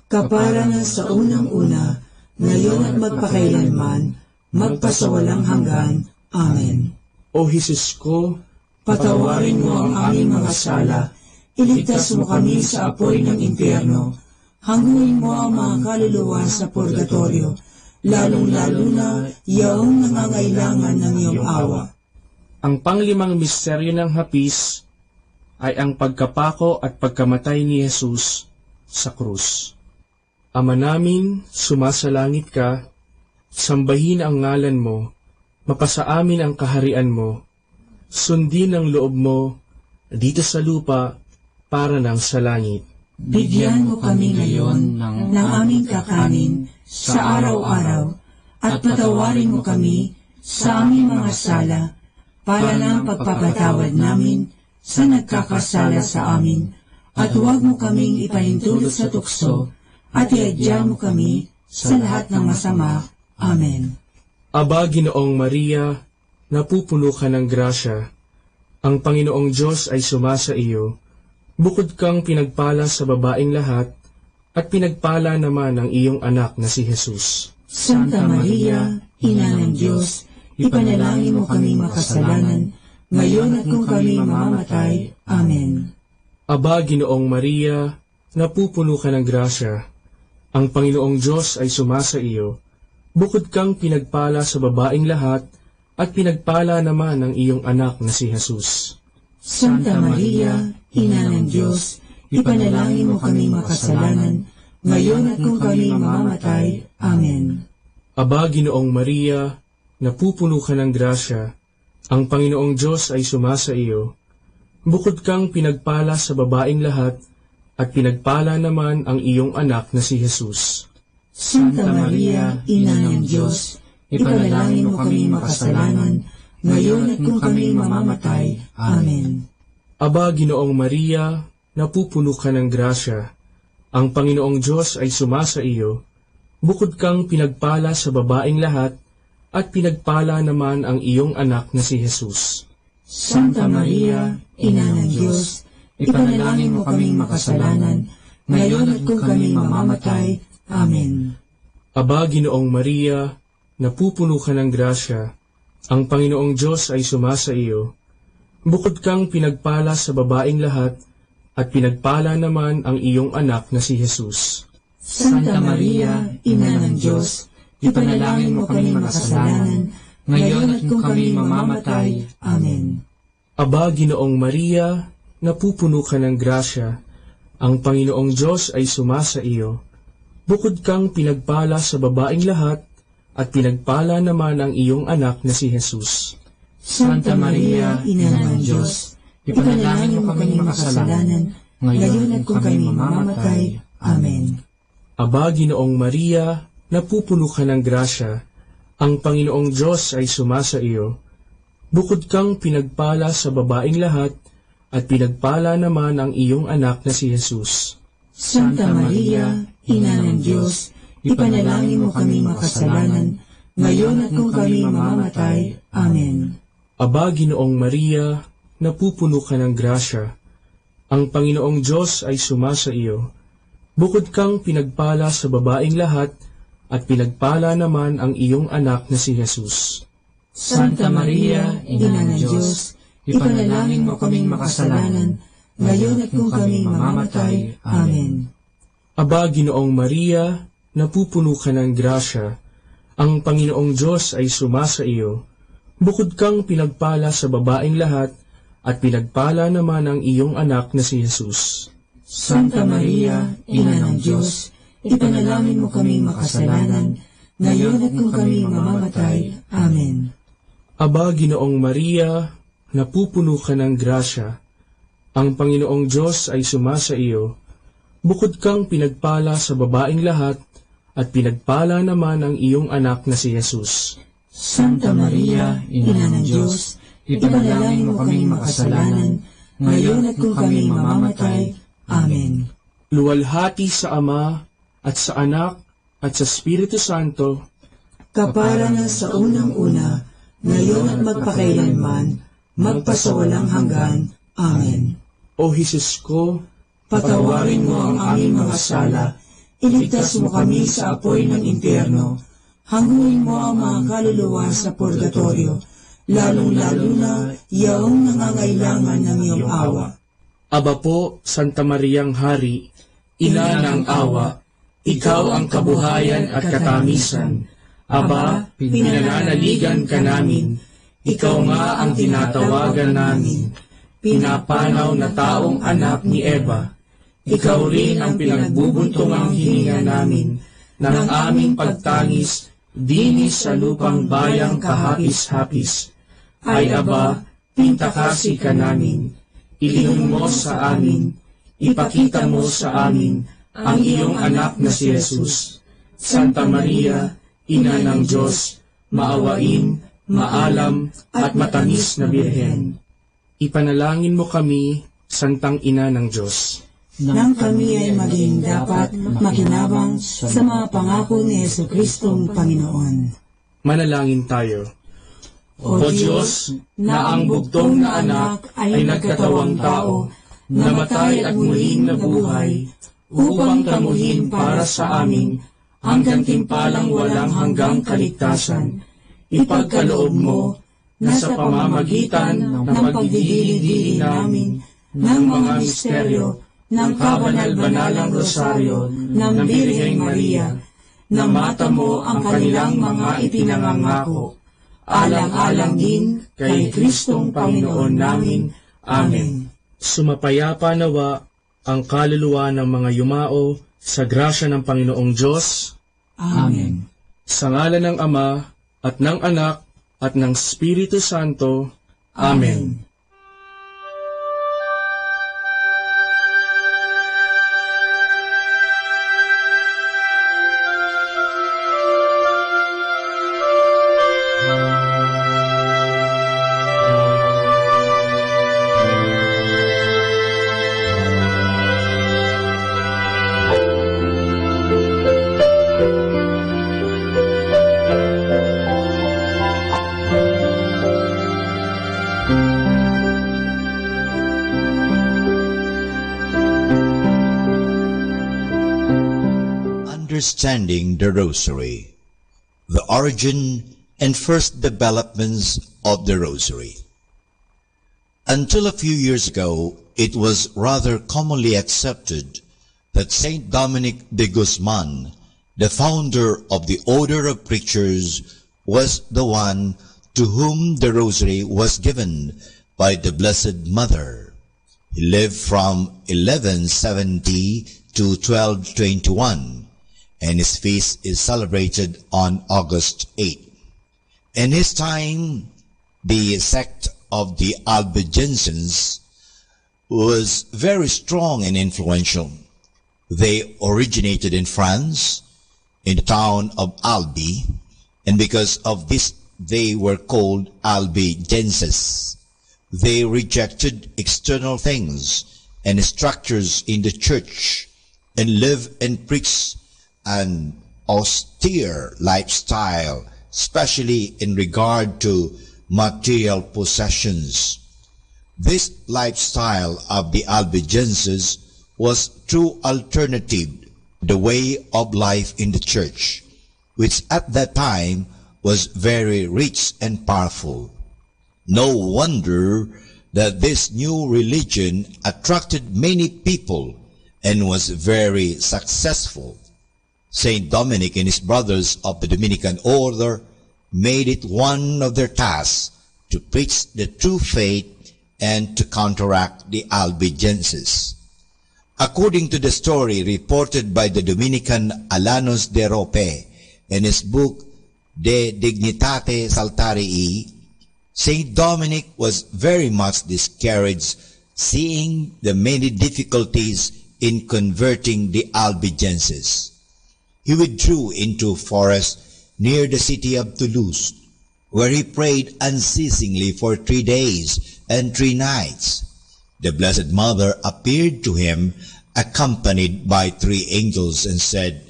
[SPEAKER 13] kapara na sa unang-una, ngayon at magpakailanman, magpasawalang hanggan. Amen.
[SPEAKER 8] O Jesus ko,
[SPEAKER 13] patawarin mo ang aming mga sala, iligtas mo kami sa apoy ng impyerno, hanguin mo ang mga kaluluwa sa purgatorio, lalong-lalo na yaong nangangailangan ng iyong awa.
[SPEAKER 8] Ang panglimang misteryo ng hapis ay ang pagkapako at pagkamatay ni Jesus sa krus. Ama namin, sumasalangit ka, sambahin ang ngalan mo, mapasa amin ang kaharian mo, sundin ang loob mo, dito sa lupa, para ng sa langit.
[SPEAKER 13] Bigyan mo kami ngayon ng aming kakanin sa araw-araw, at patawarin mo kami sa aming mga sala, para ng pagpapatawad namin sa nagkakasala sa amin, at huwag mo kaming ipahintulot sa tukso, at iadya mo kami sa lahat ng masama. Amen.
[SPEAKER 8] Aba, Ginoong Maria, napupuno ka ng grasya, ang Panginoong Diyos ay sumasa iyo, bukod kang pinagpala sa babaeng lahat, at pinagpala naman ang iyong anak na si Jesus.
[SPEAKER 13] Santa Maria, Ina ng Diyos, ipanalangin mo kami makasalanan, ngayon at kung kami mamamatay. Amen.
[SPEAKER 8] Aba, Ginoong Maria, napupuno ka ng grasya, ang Panginoong Diyos ay sumasa iyo, bukod kang pinagpala sa babaeng lahat, at pinagpala naman ang iyong anak na si Jesus.
[SPEAKER 13] Santa Maria, Ina ng Diyos, ipanalangin mo kami makasalanan, ngayon at kung kami mamamatay. Amen.
[SPEAKER 8] Aba, Ginoong Maria, napupuno ka ng grasya, ang Panginoong Diyos ay sumasa iyo, bukod kang pinagpala sa babaeng lahat, at pinagpala naman ang iyong anak na si Jesus.
[SPEAKER 13] Santa Maria, Ina ng Diyos, ipanalangin mo kami makasalanan, ngayon at kung kami mamamatay. Amen.
[SPEAKER 8] Aba, Ginoong Maria, napupuno ka ng grasya, ang Panginoong Diyos ay sumasa iyo, bukod kang pinagpala sa babaeng lahat, at pinagpala naman ang iyong anak na si Jesus.
[SPEAKER 13] Santa Maria, Ina ng Diyos, ipanalangin mo kaming makasalanan, ngayon at kung kami mamamatay. Amen.
[SPEAKER 8] Aba, Ginoong Maria, napupuno ka ng grasya, ang Panginoong Diyos ay sumasa iyo, bukod kang pinagpala sa babaeng lahat, at pinagpala naman ang iyong anak na si Jesus.
[SPEAKER 13] Santa Maria, Ina ng Diyos, ipanalangin mo kami makasalanan, ngayon at kung kami mamamatay. Amen.
[SPEAKER 8] Aba, Ginoong Maria, napupuno ka ng grasya, ang Panginoong Diyos ay sumasa iyo, bukod kang pinagpala sa babaeng lahat, at pinagpala naman ang iyong anak na si Jesus.
[SPEAKER 13] Santa Maria, Ina ng Diyos, ipanalangin mo kami makasalanan, ngayon at kung kami mamamatay. Amen.
[SPEAKER 8] Aba, Ginoong Maria, napupuno ka ng grasya, ang Panginoong Diyos ay sumasa iyo, bukod kang pinagpala sa babaeng lahat, at pinagpala naman ang iyong anak na si Jesus.
[SPEAKER 13] Santa Maria, Ina ng Diyos, ipanalangin mo kami makasalanan, ngayon at kung kami mamamatay. Amen.
[SPEAKER 8] Aba, Ginoong Maria, napupuno ka ng grasya, ang Panginoong Diyos ay sumasa iyo, bukod kang pinagpala sa babaeng lahat, at pinagpala naman ang iyong anak na si Jesus.
[SPEAKER 13] Santa Maria, Ina ng Diyos, ipanalangin mo kaming makasalanan, ngayon at kung kami mamamatay. Amen.
[SPEAKER 8] Aba, Ginoong Maria, napupuno ka ng grasya, ang Panginoong Diyos ay sumasa iyo, bukod kang pinagpala sa babaeng lahat, at pinagpala naman ang iyong anak na si Jesus.
[SPEAKER 13] Santa Maria, Ina ng Diyos, ipanalangin mo kaming makasalanan, ngayon at kung kami mamamatay. Amen.
[SPEAKER 8] Aba, Ginoong Maria, napupuno ka ng grasya, ang Panginoong Diyos ay sumasa iyo, bukod kang pinagpala sa babaeng lahat, at pinagpala naman ang iyong anak na si Jesus.
[SPEAKER 13] Santa Maria, Ina ng Diyos, ipanalangin mo kaming makasalanan, ngayon at kung kami mamamatay. Amen.
[SPEAKER 8] Luwalhati sa Ama, at sa Anak, at sa Espiritu Santo,
[SPEAKER 13] kapara na sa unang-una, ngayon at magpakailanman, magpasawalang hanggan. Amen.
[SPEAKER 8] O Jesus ko,
[SPEAKER 13] patawarin mo ang aming mga sala, iligtas mo kami sa apoy ng impyerno, hanguin mo ang mga kaluluwa sa purgatorio, lalong-lalo na yaong nangangailangan ng iyong awa.
[SPEAKER 8] Aba po, Santa Mariang Hari, Ina ng awa, ikaw ang kabuhayan at katamisan. Aba, pinananaligan ka namin, ikaw nga ang tinatawagan namin, pinapanaw na taong anak ni Eva. Ikaw rin ang pinagbubuntungang hininga namin ng aming pagtangis dinis sa lupang bayang kahapis-hapis. Ay Aba, pintakasi ka namin, ilihim mo sa amin, ipakita mo sa amin ang iyong anak na si Jesus. Santa Maria, Ina ng Diyos, maawain, maalam at matamis na Birhen. Ipanalangin mo kami, Santang Ina ng Diyos,
[SPEAKER 13] nang kami ay maging dapat makinabang sa mga pangako ni Jesucristong Panginoon.
[SPEAKER 8] Manalangin tayo. O Diyos, na ang bugtong na anak ay nagkatawang tao, namatay at muling nabuhay, upang tamuhin para sa amin ang gantimpalang walang hanggang kaligtasan. Ipagkaloob mo na sa pamamagitan ng pagdidili-dili namin ng mga misteryo ng kabanal-banalang rosaryo ng Birheng Maria, na mata mo ang kanilang mga ipinangangako, alang-alang din kay Kristong Panginoon namin. Amen. Sumapayapa nawa ang kaluluwa ng mga yumao sa grasya ng Panginoong Diyos.
[SPEAKER 13] Amen.
[SPEAKER 8] Sa ngalan ng Ama, at ng Anak, at ng Espiritu Santo. Amen.
[SPEAKER 1] Understanding the Rosary, the origin and first developments of the Rosary. Until a few years ago, it was rather commonly accepted that Saint Dominic de Guzman, the founder of the Order of Preachers, was the one to whom the Rosary was given by the Blessed Mother. He lived from 1170 to 1221. And his feast is celebrated on August 8. In his time, the sect of the Albigensians was very strong and influential. They originated in France, in the town of Albi, and because of this, they were called Albigenses. They rejected external things and structures in the church and lived and preached an austere lifestyle, especially in regard to material possessions. This lifestyle of the Albigenses was true alternative, the way of life in the church, which at that time was very rich and powerful. No wonder that this new religion attracted many people and was very successful. Saint Dominic and his brothers of the Dominican order made it one of their tasks to preach the true faith and to counteract the Albigenses. According to the story reported by the Dominican Alanos de Rope in his book De Dignitate Saltarii, Saint Dominic was very much discouraged seeing the many difficulties in converting the Albigenses. He withdrew into a forest near the city of Toulouse, where he prayed unceasingly for 3 days and 3 nights. The Blessed Mother appeared to him accompanied by 3 angels and said,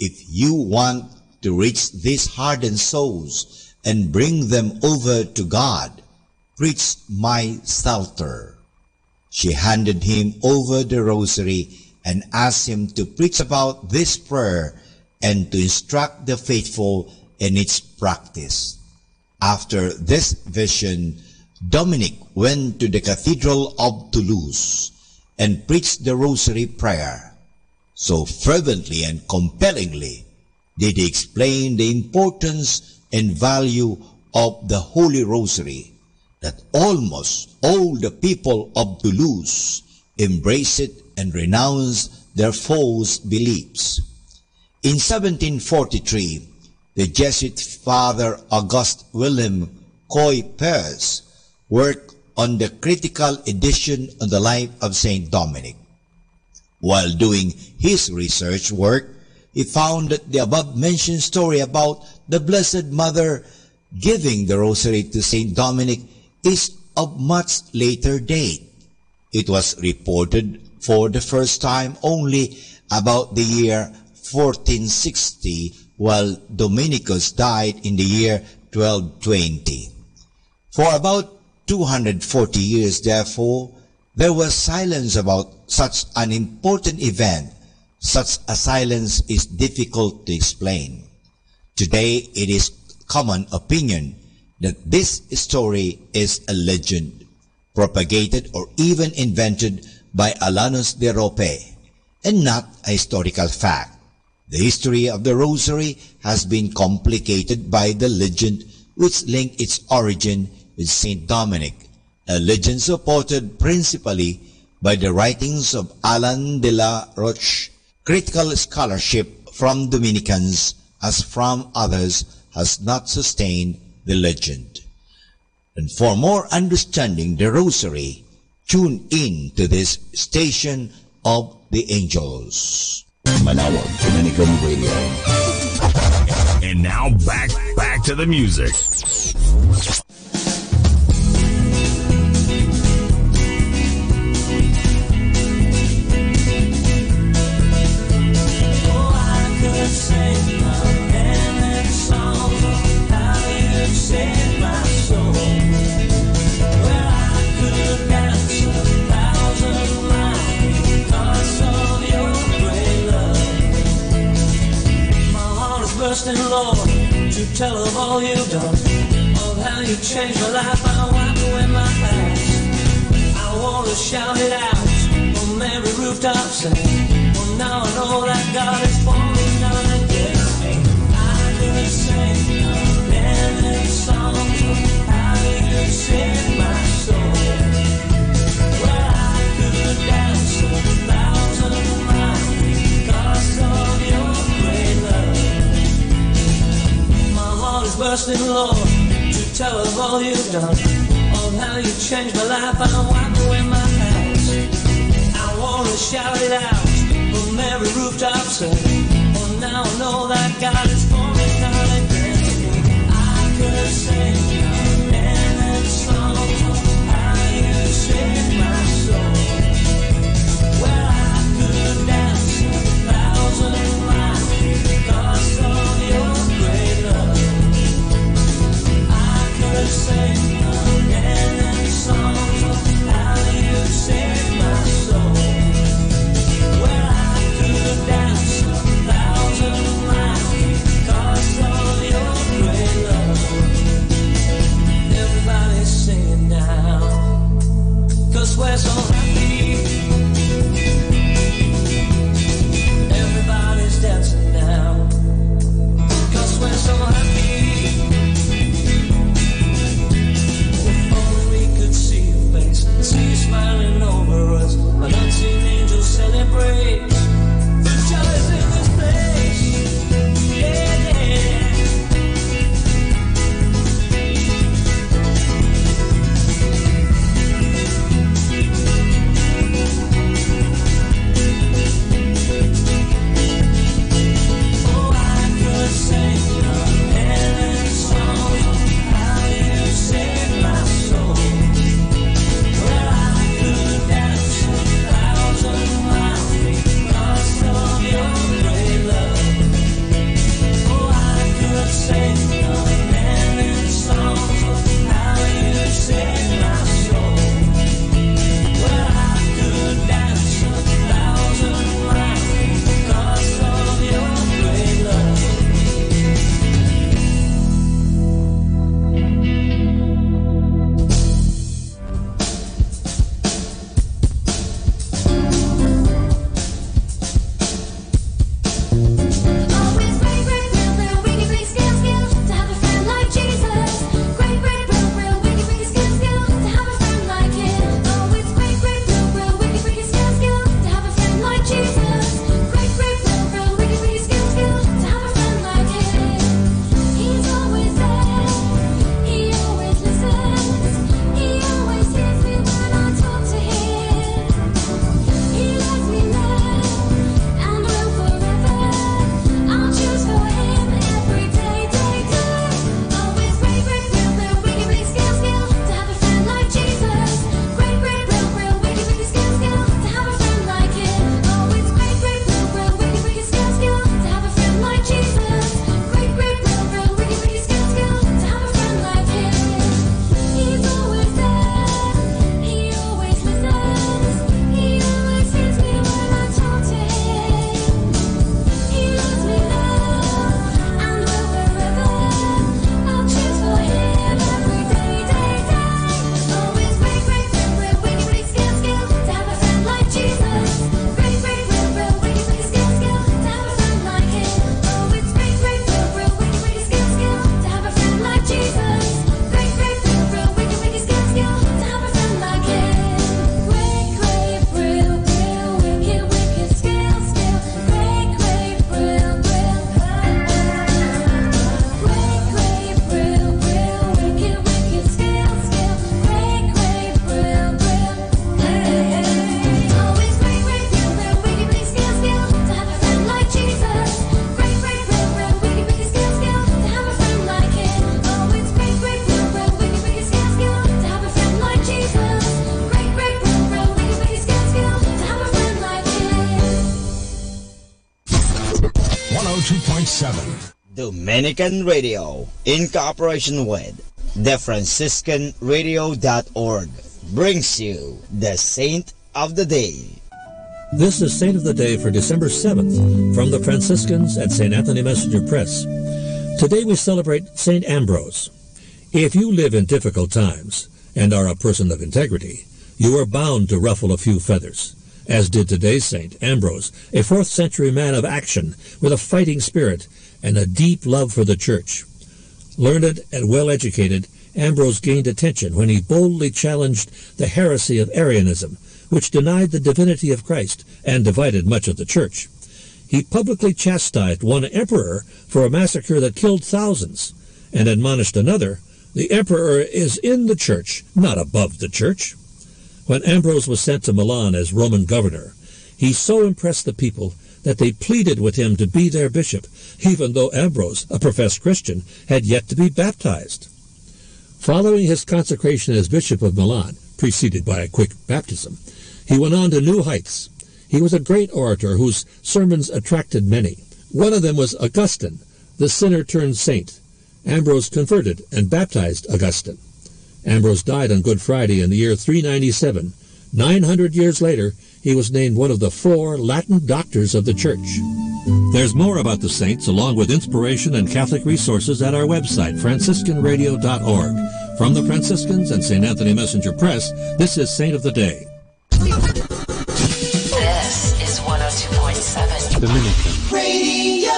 [SPEAKER 1] "If you want to reach these hardened souls and bring them over to God, preach my Psalter." She handed him over the rosary and asked him to preach about this prayer and to instruct the faithful in its practice. After this vision, Dominic went to the Cathedral of Toulouse and preached the rosary prayer. So fervently and compellingly did he explain the importance and value of the Holy Rosary that almost all the people of Toulouse embraced it
[SPEAKER 7] and renounced their false beliefs. In 1743, the Jesuit Father Auguste William Coy Peirce worked on the critical edition of the life of Saint Dominic. While doing his research work, he found that the above-mentioned story about the Blessed Mother giving the rosary to Saint Dominic is of much later date. It was reported for the first time only about the year 1460, while Dominicus died in the year 1220. For about 240 years, therefore, there was silence about such an important event. Such a silence is difficult to explain. Today, it is common opinion that this story is a legend, propagated or even invented by Alanus de Rope, and not a historical fact. The history of the Rosary has been complicated by the legend which linked its origin with Saint Dominic, a legend supported principally by the writings of Alan de la Roche. Critical scholarship from Dominicans as from others has not sustained the legend. And for more understanding the Rosary, tune in to this station of the angels.
[SPEAKER 15] Manawag Dominican Radio. And now back to the music.
[SPEAKER 4] Lord, to tell of all you've done, of how you changed my life. I wipe away my past. I want to shout it out from every rooftop, say, well, now I know that God is for me now and again. I could sing a million songs of how you saved my soul. Well, I could dance 1,000 miles because of your great love. Is bursting, Lord, to tell of all you've done, of how you changed my life. I wipe away my past. I want to shout it out from every rooftop, say, oh, now I know that God is for me now and then. I could sing a million songs of how you saved my soul. Well, I could dance 1,000 miles because of your great love. Sing a million songs of how you saved my soul. Well, I could dance 1,000 miles
[SPEAKER 15] 102.7.
[SPEAKER 5] Dominican Radio, in cooperation with thefranciscanradio.org, brings you the Saint of the Day.
[SPEAKER 9] This is Saint of the Day for December 7th from the Franciscans at St. Anthony Messenger Press. Today we celebrate St. Ambrose. If you live in difficult times and are a person of integrity, you are bound to ruffle a few feathers, as did today's Saint Ambrose, a 4th century man of action with a fighting spirit and a deep love for the Church. Learned and well-educated, Ambrose gained attention when he boldly challenged the heresy of Arianism, which denied the divinity of Christ and divided much of the Church. He publicly chastised one emperor for a massacre that killed thousands, and admonished another, "The emperor is in the Church, not above the Church." When Ambrose was sent to Milan as Roman governor, he so impressed the people that they pleaded with him to be their bishop, even though Ambrose, a professed Christian, had yet to be baptized. Following his consecration as Bishop of Milan, preceded by a quick baptism, he went on to new heights. He was a great orator whose sermons attracted many. One of them was Augustine, the sinner turned saint. Ambrose converted and baptized Augustine. Ambrose died on Good Friday in the year 397. 900 years later, he was named one of the 4 Latin doctors of the Church. There's more about the saints, along with inspiration and Catholic resources, at our website, franciscanradio.org. From the Franciscans and St. Anthony Messenger Press, this is Saint of the Day.
[SPEAKER 14] This is 102.7
[SPEAKER 9] Dominican
[SPEAKER 14] Radio.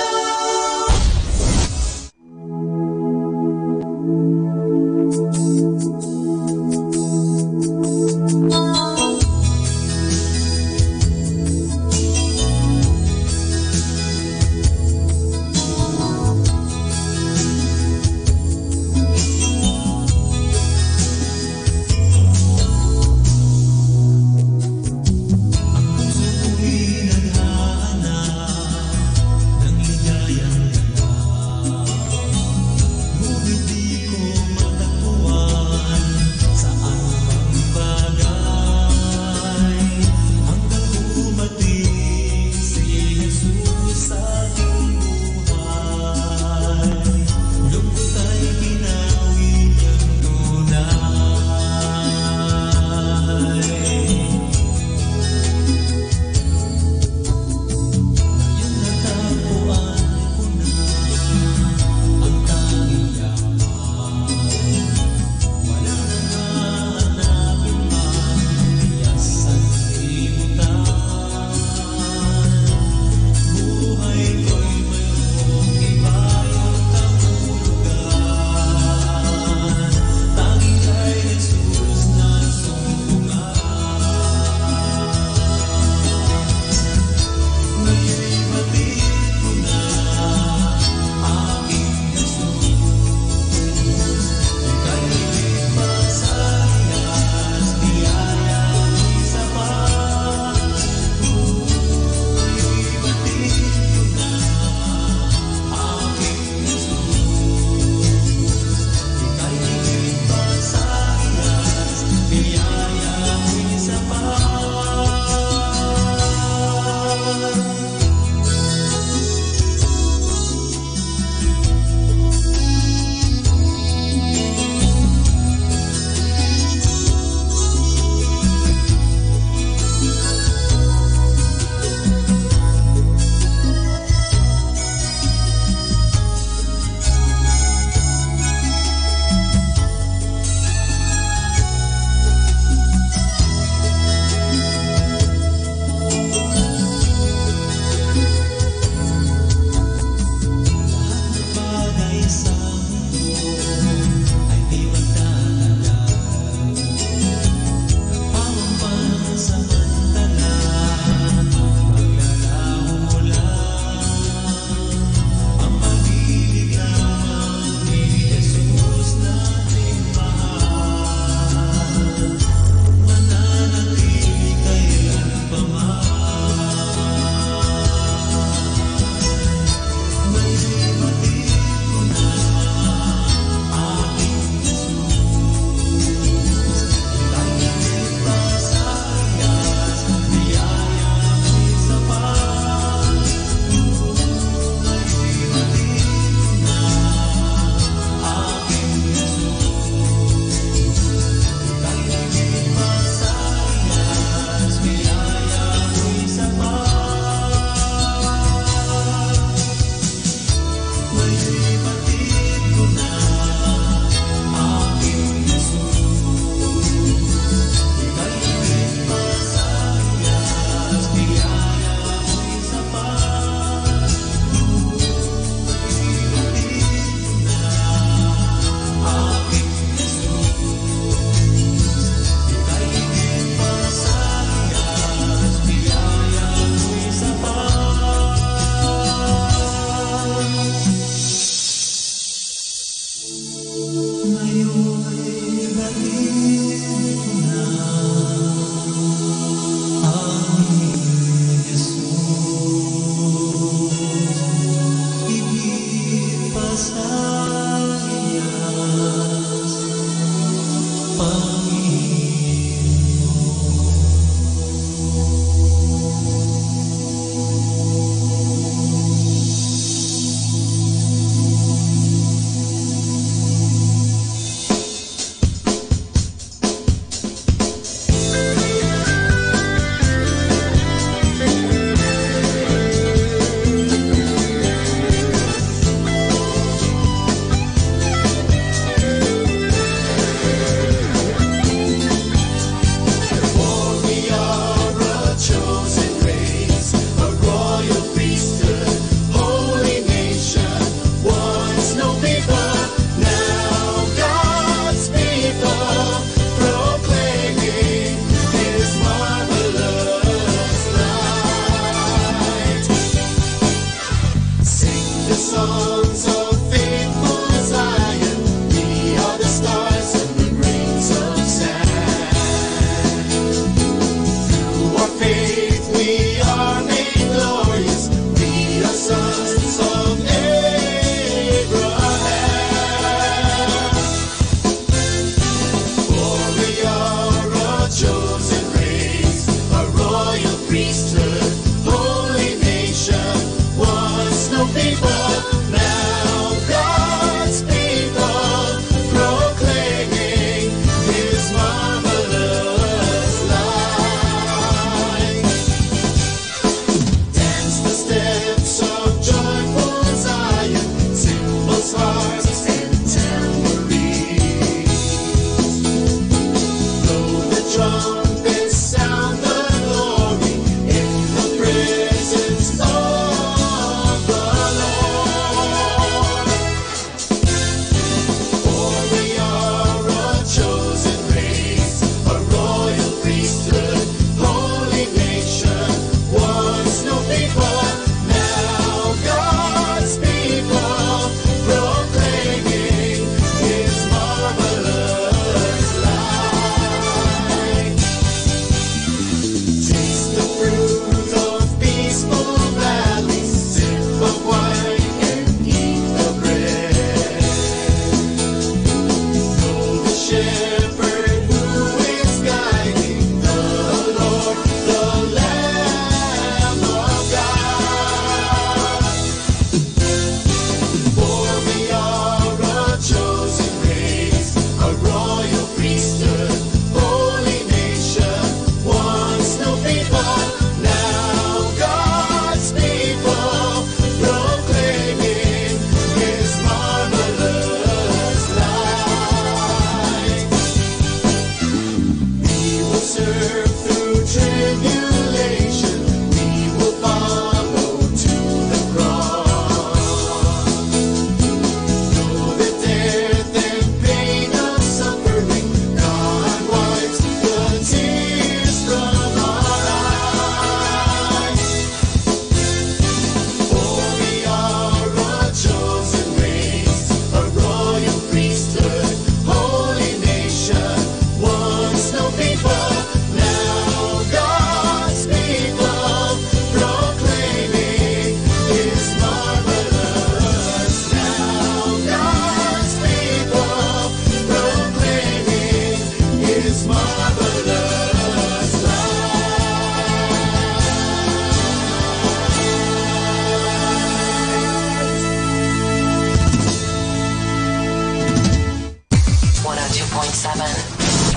[SPEAKER 4] Visayas,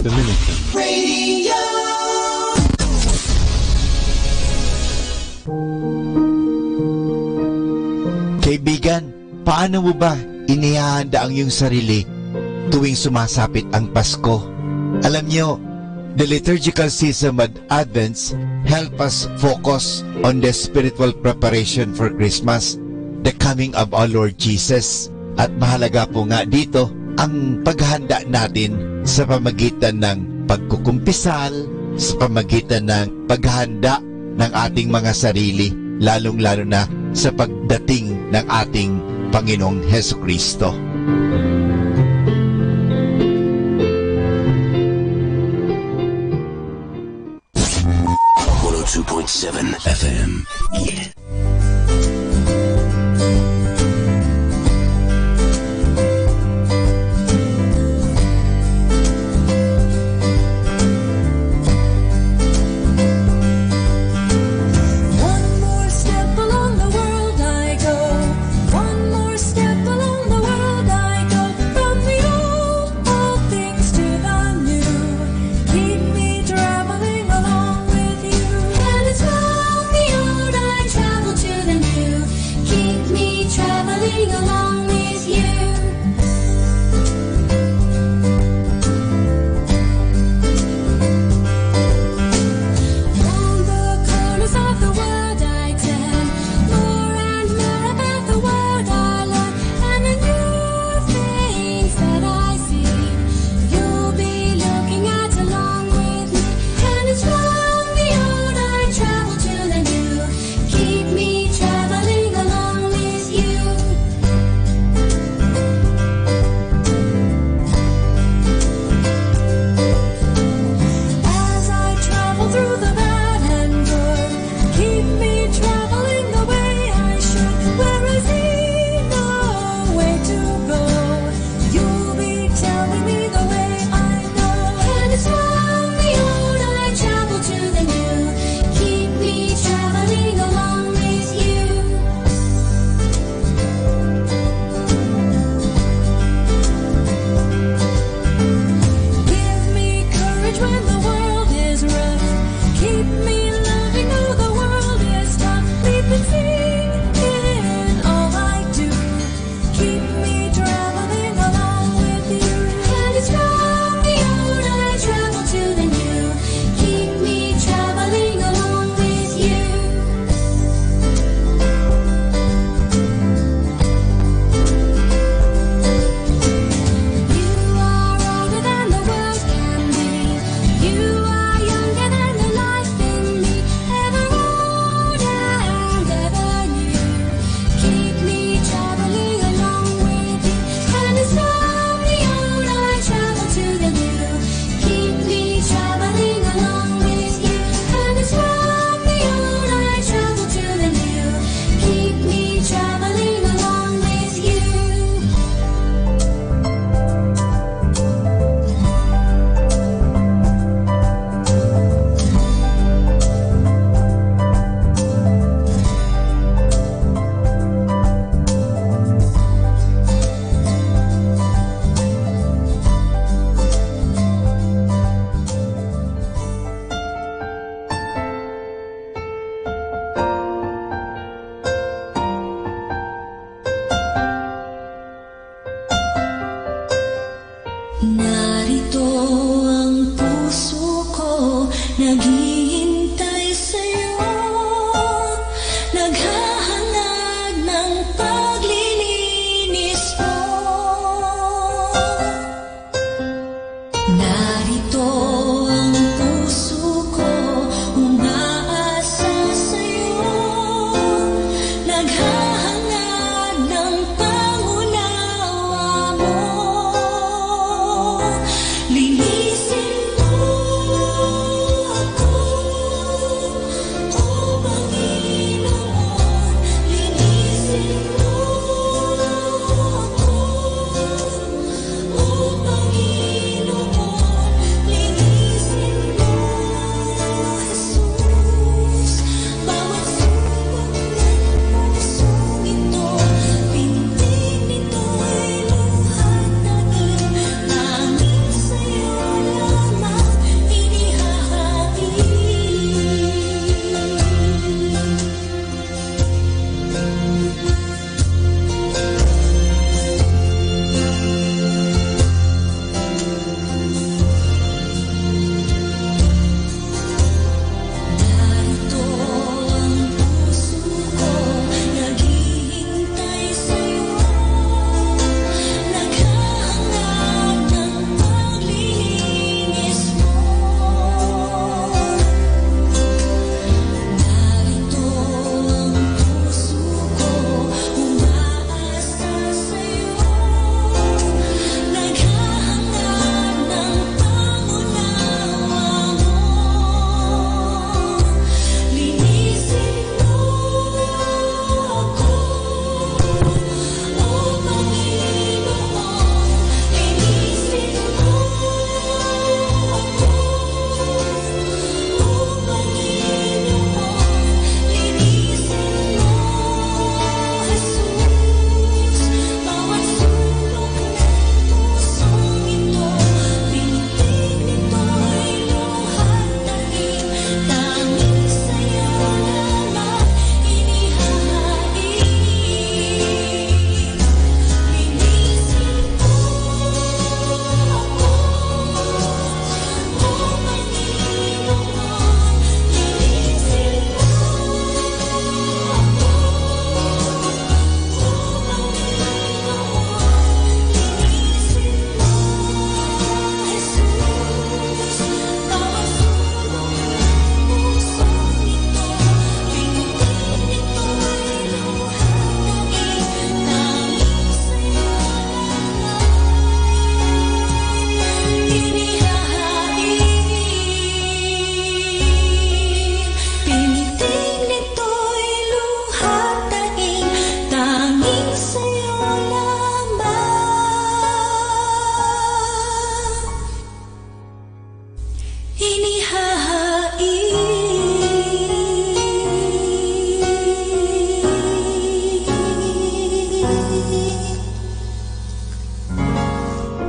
[SPEAKER 20] Dominican
[SPEAKER 4] Radio.
[SPEAKER 1] Kaibigan, paano mo ba inihahanda ang iyong sarili tuwing sumasapit ang Pasko? Alam niyo, the liturgical season of Advent help us focus on the spiritual preparation for Christmas, the coming of our Lord Jesus. At mahalaga po nga dito ang paghahanda natin sa pamagitan ng pagkukumpisal, sa pamagitan ng paghahanda ng ating mga sarili, lalong-lalo na sa pagdating ng ating Panginoong Hesukristo.
[SPEAKER 15] FM.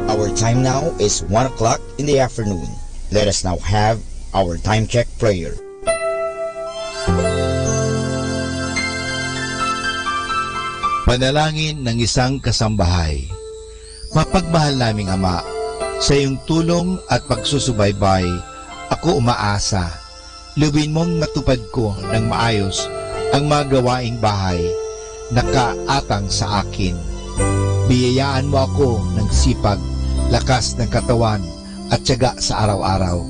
[SPEAKER 5] Our time now is 1 o'clock in the afternoon. Let us now have our time check prayer.
[SPEAKER 1] Panalangin ng isang kasambahay. Mapagmahal naming Ama, sa iyong tulong at pagsusubaybay, ako umaasa. Luwin mong matupad ko ng maayos ang mga gawaing bahay na kaatang sa akin. Biyayaan mo ako ng sipag, lakas ng katawan at tiyaga sa araw-araw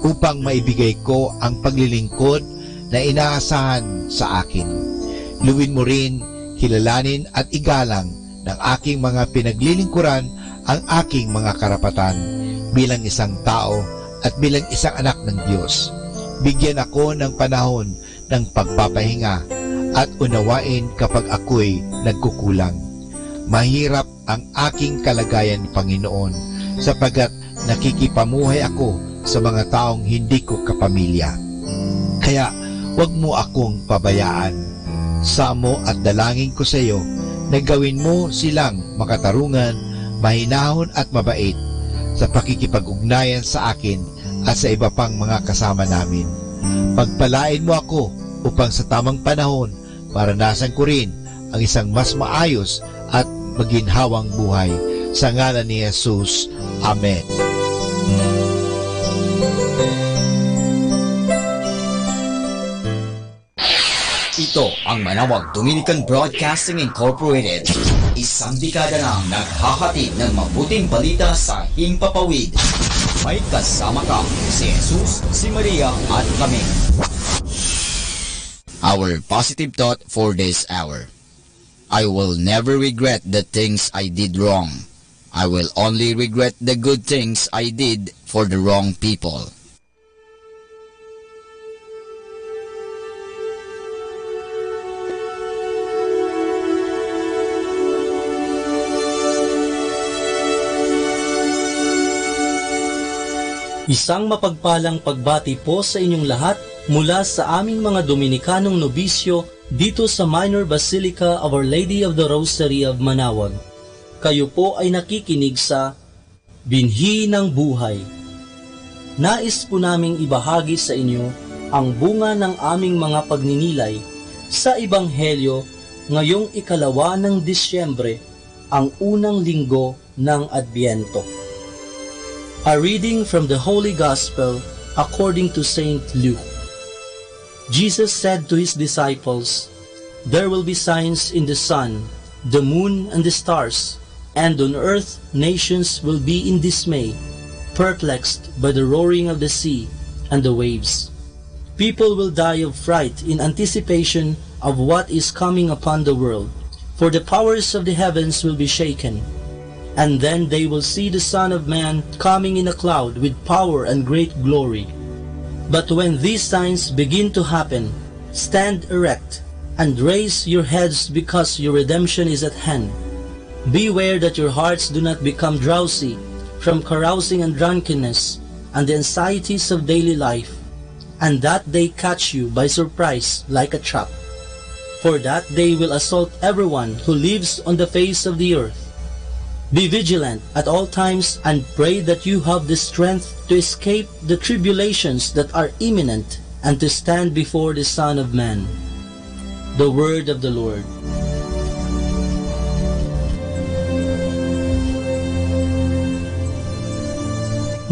[SPEAKER 1] upang maibigay ko ang paglilingkod na inaasahan sa akin. Luwin mo rin, kilalanin at igalang ng aking mga pinaglilingkuran ang aking mga karapatan bilang isang tao at bilang isang anak ng Diyos. Bigyan ako ng panahon ng pagpapahinga at unawain kapag ako'y nagkukulang. Mahirap ang aking kalagayan, Panginoon, sapagkat nakikipamuhay ako sa mga taong hindi ko kapamilya. Kaya huwag mo akong pabayaan. Samo at dalangin ko sa iyo na gawin mo silang makatarungan, mahinahon at mabait sa pakikipag-ugnayan sa akin at sa iba pang mga kasama namin. Pagpalain mo ako upang sa tamang panahon maranasan ko rin ang isang mas maayos at maginhawang buhay. Sa ngalan ni Jesus. Amen.
[SPEAKER 2] Ito ang Manawag Dominican Broadcasting Incorporated. Isang dekada nang naghahatid ng mabuting balita sa Himpapawid. May kasama ka si Jesus, si Maria at kami.
[SPEAKER 5] Our positive thought for this hour. I will never regret the things I did wrong. I will only regret the good things I did for the wrong people.
[SPEAKER 11] Isang mapagpalang pagbati po sa inyong lahat mula sa aming mga Dominikanong nobisyo dito sa Minor Basilica of Our Lady of the Rosary of Manawag. Kayo po ay nakikinig sa Binhi ng Buhay. Nais po naming ibahagi sa inyo ang bunga ng aming mga pagninilay sa Ebanghelyo ngayong 2 ng Disyembre, ang unang linggo ng Adbyento. A reading from the Holy Gospel according to Saint Luke. Jesus said to his disciples, "There will be signs in the sun, the moon, and the stars, and on earth nations will be in dismay, perplexed by the roaring of the sea and the waves. People will die of fright in anticipation of what is coming upon the world, for the powers of the heavens will be shaken. And then they will see the Son of Man coming in a cloud with power and great glory. But when these signs begin to happen, stand erect and raise your heads, because your redemption is at hand. Beware that your hearts do not become drowsy from carousing and drunkenness and the anxieties of daily life, and that they catch you by surprise like a trap. For that day will assault everyone who lives on the face of the earth. Be vigilant at all times and pray that you have the strength to escape the tribulations that are imminent and to stand before the Son of Man." The word of the Lord.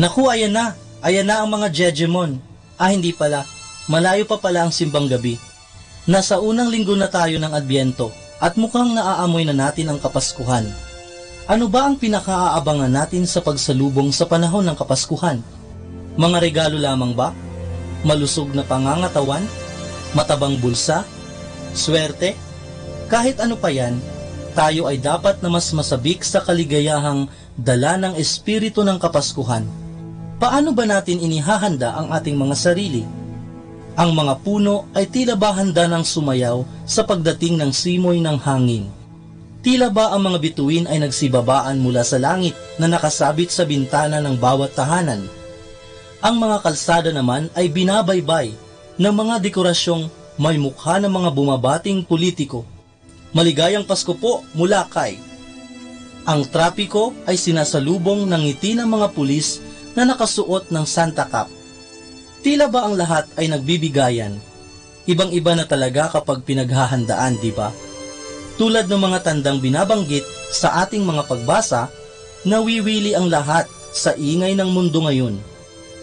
[SPEAKER 11] Naku, ayan na ang mga Jejemon. Hindi pala, malayo pa pala ang simbang gabi. Nasa unang linggo na tayo ng Adbyento at mukhang naaamoy na natin ang Kapaskuhan. Ano ba ang pinakaaabangan natin sa pagsalubong sa panahon ng Kapaskuhan? Mga regalo lamang ba? Malusog na pangangatawan? Matabang bulsa? Swerte? Kahit ano pa yan, tayo ay dapat na mas masabik sa kaligayahang dala ng espiritu ng Kapaskuhan. Paano ba natin inihahanda ang ating mga sarili? Ang mga puno ay tila ba handa ng sumayaw sa pagdating ng simoy ng hangin? Tila ba ang mga bituin ay nagsibabaan mula sa langit na nakasabit sa bintana ng bawat tahanan? Ang mga kalsada naman ay binabaybay ng mga dekorasyong may mukha ng mga bumabating politiko. Maligayang Pasko po mula kay. Ang trapiko ay sinasalubong ng ngiti ng mga pulis na nakasuot ng Santa Cap. Tila ba ang lahat ay nagbibigayan? Ibang-iba na talaga kapag pinaghahandaan, di ba? Tulad ng mga tandang binabanggit sa ating mga pagbasa, nawiwili ang lahat sa ingay ng mundo ngayon.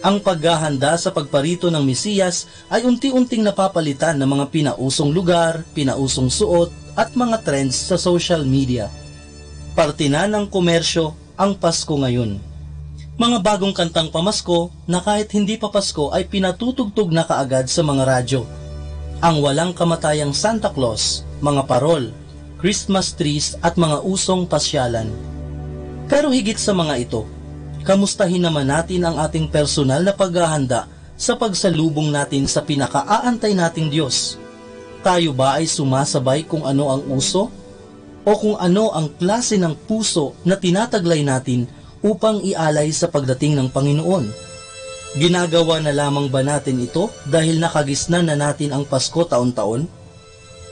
[SPEAKER 11] Ang paghahanda sa pagparito ng Mesiyas ay unti-unting napapalitan ng mga pinausong lugar, pinausong suot at mga trends sa social media. Parte na ng komersyo ang Pasko ngayon. Mga bagong kantang pamasko na kahit hindi pa Pasko ay pinatutugtog na kaagad sa mga radyo. Ang walang kamatayang Santa Claus, mga parol, Christmas trees at mga usong pasyalan. Pero higit sa mga ito, kamustahin naman natin ang ating personal na paghahanda sa pagsalubong natin sa pinakaaantay nating Diyos. Tayo ba ay sumasabay kung ano ang uso? O kung ano ang klase ng puso na tinataglay natin upang ialay sa pagdating ng Panginoon? Ginagawa na lamang ba natin ito dahil nakagisnan na natin ang Pasko taon-taon?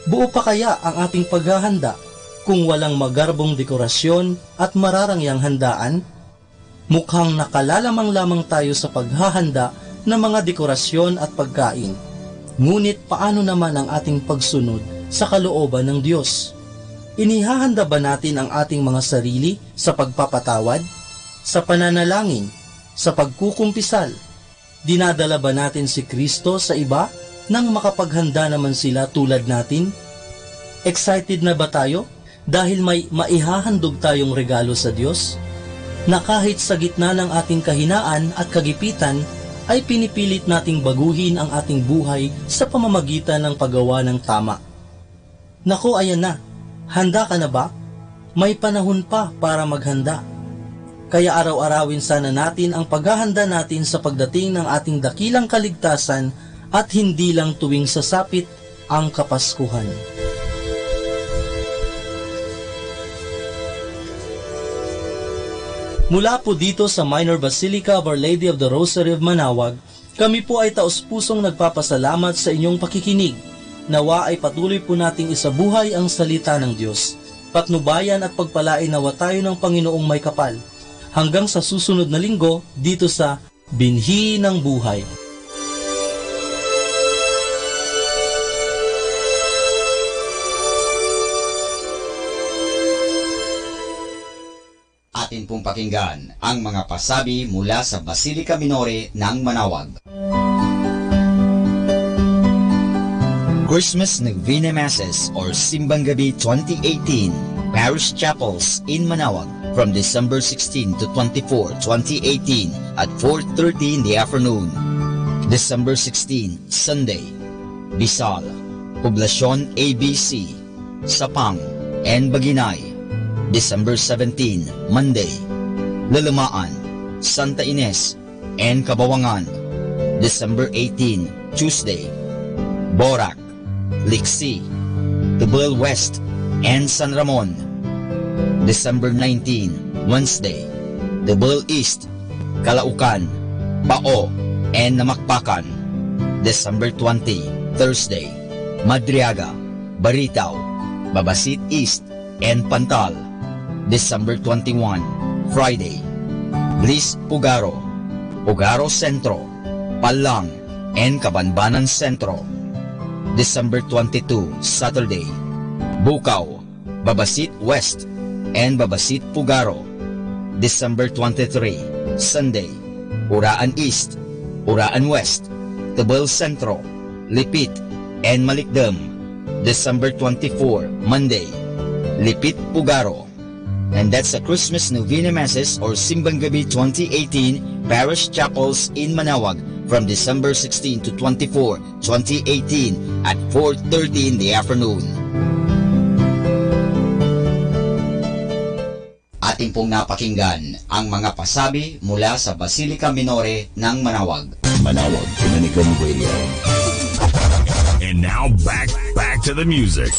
[SPEAKER 11] Buo pa kaya ang ating paghahanda kung walang magarbong dekorasyon at mararangyang handaan? Mukhang nakalalamang lamang tayo sa paghahanda ng mga dekorasyon at pagkain. Ngunit paano naman ang ating pagsunod sa kalooban ng Diyos? Inihahanda ba natin ang ating mga sarili sa pagpapatawad, sa pananalangin, sa pagkukumpisal? Dinadala ba natin si Kristo sa iba nang makapaghanda naman sila tulad natin? Excited na ba tayo dahil may maihahandog tayong regalo sa Diyos? Na kahit sa gitna ng ating kahinaan at kagipitan ay pinipilit nating baguhin ang ating buhay sa pamamagitan ng paggawa ng tama. Naku, ayan na. Handa ka na ba? May panahon pa para maghanda. Kaya araw-arawin sana natin ang paghahanda natin sa pagdating ng ating dakilang kaligtasan at hindi lang tuwing sasapit ang Kapaskuhan. Mula po dito sa Minor Basilica of Our Lady of the Rosary of Manaoag, kami po ay taus-pusong nagpapasalamat sa inyong pakikinig. Nawa ay patuloy po nating isabuhay ang salita ng Diyos. Patnubayan at pagpalain nawa tayo ng Panginoong may kapal. Hanggang sa susunod na linggo dito sa Binhi ng Buhay.
[SPEAKER 2] Atin pong pakinggan ang mga pasabi mula sa Basilica Minore ng Manaoag. Christmas Novena Masses or Simbang Gabi 2018 Parish Chapels in Manaoag from December 16 to 24, 2018 at 4:30 in the afternoon. December 16, Sunday, Bisal, Poblacion ABC, Sapang, and Baginay. December 17, Monday, Lalamaan, Santa Ines, and Kabawangan. December 18, Tuesday, Borac, Liksi, Tubal West, and San Ramon. December 19, Wednesday, Tubal East, Calaucan, Bao, and Namakpakan. December 20, Thursday, Madriaga, Baritaw, Babasit East, and Pantal. December 21, Friday, Bliss Pugaro, Pugaro Centro, Palang, and Cabanbanan Centro. December 22, Saturday, Bukaw, Babasit West, and Babasit Pugaro. December 23, Sunday, Uraan East, Uraan West, Tubal Centro, Lipit, and Malikdam. December 24, Monday, Lipit Pugaro. And that's the Christmas Novena Masses or Simbang Gabi 2018 Parish Chapels in Manaoag from December 16 to 24, 2018 at 4:30 in the afternoon. Ating pong napakinggan ang mga pasabi mula sa Basilica Minore ng Manaoag.
[SPEAKER 15] Manaoag Dominican Radio. And now back to the music.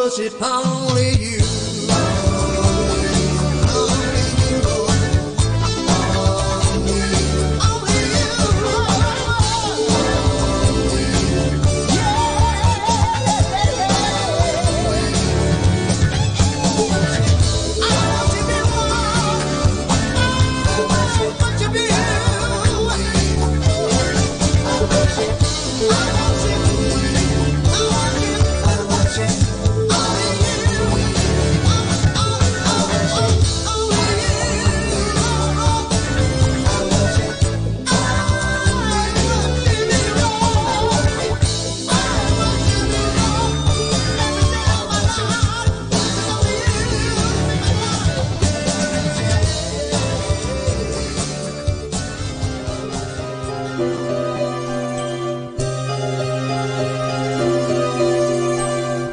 [SPEAKER 4] worship only you.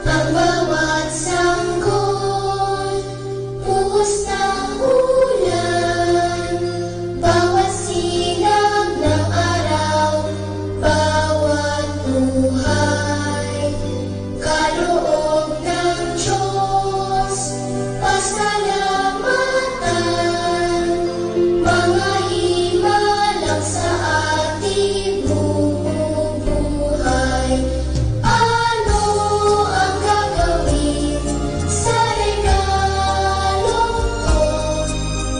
[SPEAKER 10] Ang bawat sanggol, buhos ng ulan, bawat sinag ng araw, bawat buhay, kaloob ng Diyos, pasalamatan, mga himalang sa ating bubuhay. Ano ang gagawin sa regalong to?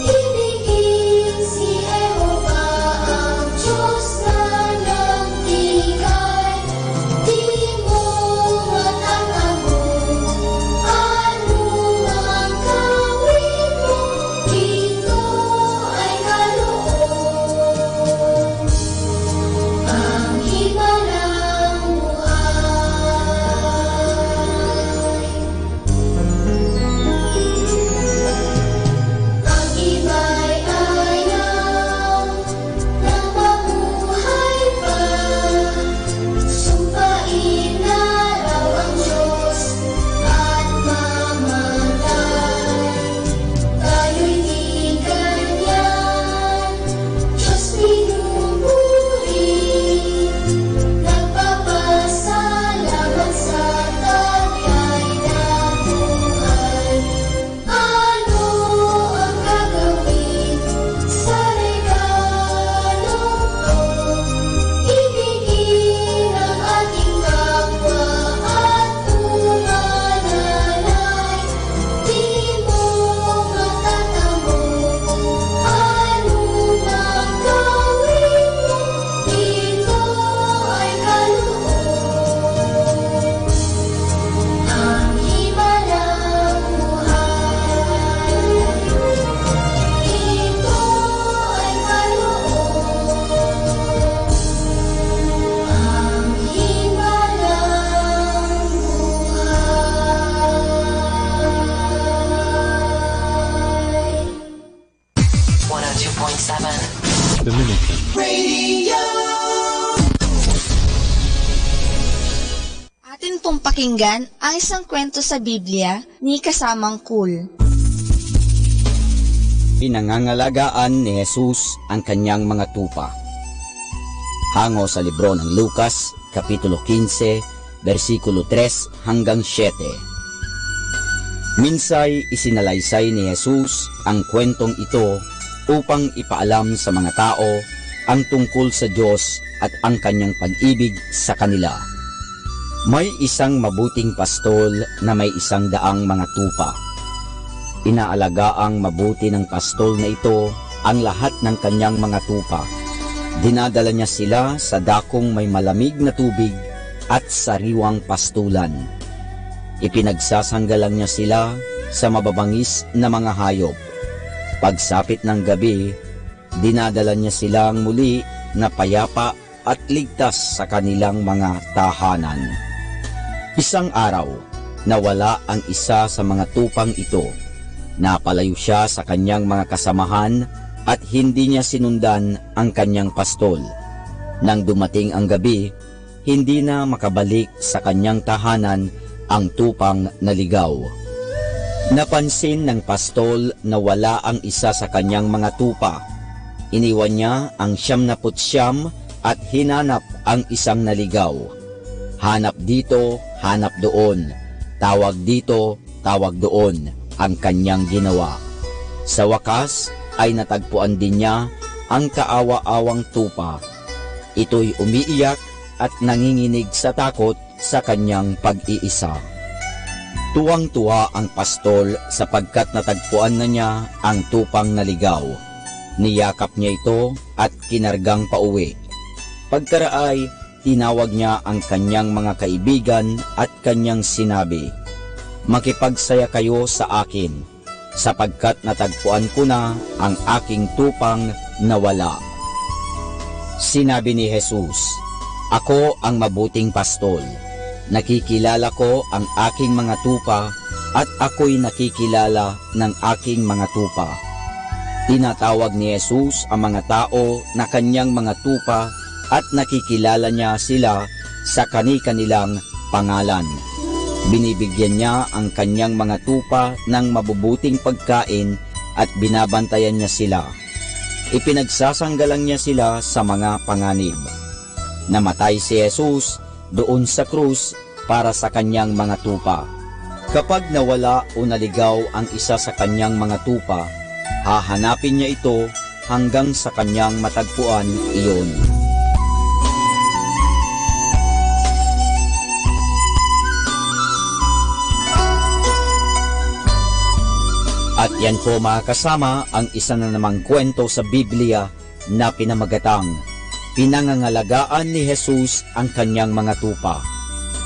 [SPEAKER 10] Ibigin si Jehovah ang Diyos na nagbigay. Di mo matatanong ano ang gawin mo. Ito ay kaloob, ang himalang ang iba'y ayaw na mabuhay pa. Sumpain na raw ang Diyos at mamatay. Tayo'y di ganyan, Diyos pinupuri, nagpapasalamat sa taglay na buhay. Ano ang gagawin sa regalong to? Ibigin ang ating kapwa at umalalay. Di mo matatamo ano ang gawin mo. Ito ay kaloob, ang himalang buhay. Ito ay kaloob, ang himalang buhay.
[SPEAKER 14] 102.7
[SPEAKER 9] Dominican
[SPEAKER 14] Radio.
[SPEAKER 3] Atin pong pakinggan ang isang kwento sa Biblia ni kasamang Cool.
[SPEAKER 5] Pinangangalagaan ni Jesus ang kanyang mga tupa. Hango sa libro ng Lucas, Kapitulo 15, versikulo 3 hanggang 7. Minsay isinalaysay ni Jesus ang kwentong ito upang ipaalam sa mga tao ang tungkol sa Diyos at ang kanyang pag-ibig sa kanila. May isang mabuting pastol na may 100 mga tupa. Inaalagaang mabuti ng pastol na ito ang lahat ng kanyang mga tupa. Dinadala niya sila sa dakong may malamig na tubig at sariwang pastulan. Ipinagsasanggalang niya sila sa mababangis na mga hayop. Pagsapit ng gabi, dinadala niya silang muli na payapa at ligtas sa kanilang mga tahanan. Isang araw, nawala ang isa sa mga tupang ito. Napalayo siya sa kanyang mga kasamahan at hindi niya sinundan ang kanyang pastol. Nang dumating ang gabi, hindi na makabalik sa kanyang tahanan ang tupang naligaw. Napansin ng pastol na wala ang isa sa kanyang mga tupa. Iniwan niya ang 99 at hinanap ang isang naligaw. Hanap dito, hanap doon, Tawag dito, tawag doon ang kanyang ginawa. Sa wakas ay natagpuan din niya ang kaawa-awang tupa. Ito'y umiiyak at nanginginig sa takot sa kanyang pag-iisa. Tuwang-tuwa ang pastol sapagkat natagpuan na niya ang tupang naligaw. Niyakap niya ito at kinargang pauwi. Pagkaraay, tinawag niya ang kanyang mga kaibigan at kanyang sinabi, "Makipagsaya kayo sa akin, sapagkat natagpuan ko na ang aking tupang nawala." Sinabi ni Jesus, "Ako ang mabuting pastol. Nakikilala ko ang aking mga tupa at ako'y nakikilala ng aking mga tupa." Tinatawag ni Jesus ang mga tao na kanyang mga tupa at nakikilala niya sila sa kani-kanilang pangalan. Binibigyan niya ang kanyang mga tupa ng mabubuting pagkain at binabantayan niya sila. Ipinagsasanggalang niya sila sa mga panganib. Namatay si Jesus doon sa krus para sa kanyang mga tupa. Kapag nawala o naligaw ang isa sa kanyang mga tupa, hahanapin niya ito hanggang sa kanyang matagpuan iyon. At yan po mga kasama ang isa na namang kwento sa Biblia na pinamagatang Pinangangalagaan ni Jesus ang kanyang mga tupa.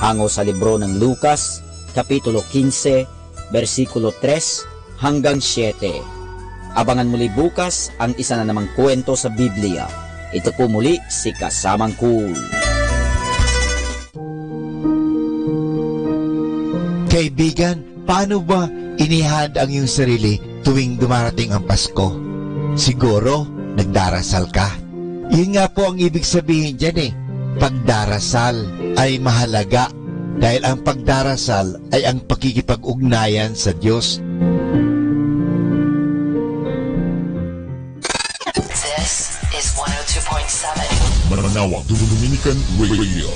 [SPEAKER 5] Hango sa libro ng Lucas, Kapitulo 15, versikulo 3 hanggang 7. Abangan muli bukas ang isa na namang kwento sa Biblia. Ito po muli si Kasamang Cool.
[SPEAKER 1] Kaibigan, paano ba inihand ang iyong sarili tuwing dumarating ang Pasko? Siguro, nagdarasal ka. Yun nga po ang ibig sabihin dyan eh. Pagdarasal ay mahalaga dahil ang pagdarasal ay ang pakikipag-ugnayan sa Diyos.
[SPEAKER 18] This is 102.7
[SPEAKER 16] Manawag Dominican Radio.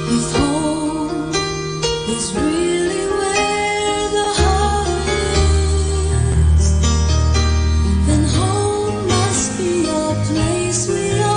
[SPEAKER 10] If home is really where the heart is, then home must be a place we all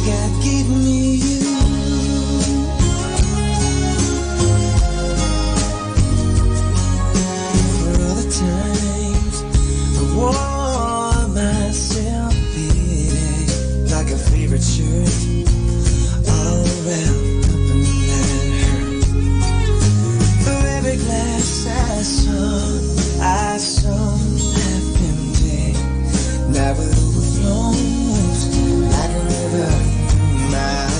[SPEAKER 4] God gave me you. For all the times I wore myself beating like a favorite shirt, all wrapped up in that hurt. For every glass I saw half empty, now it overflows like a river through my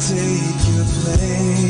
[SPEAKER 4] take your place.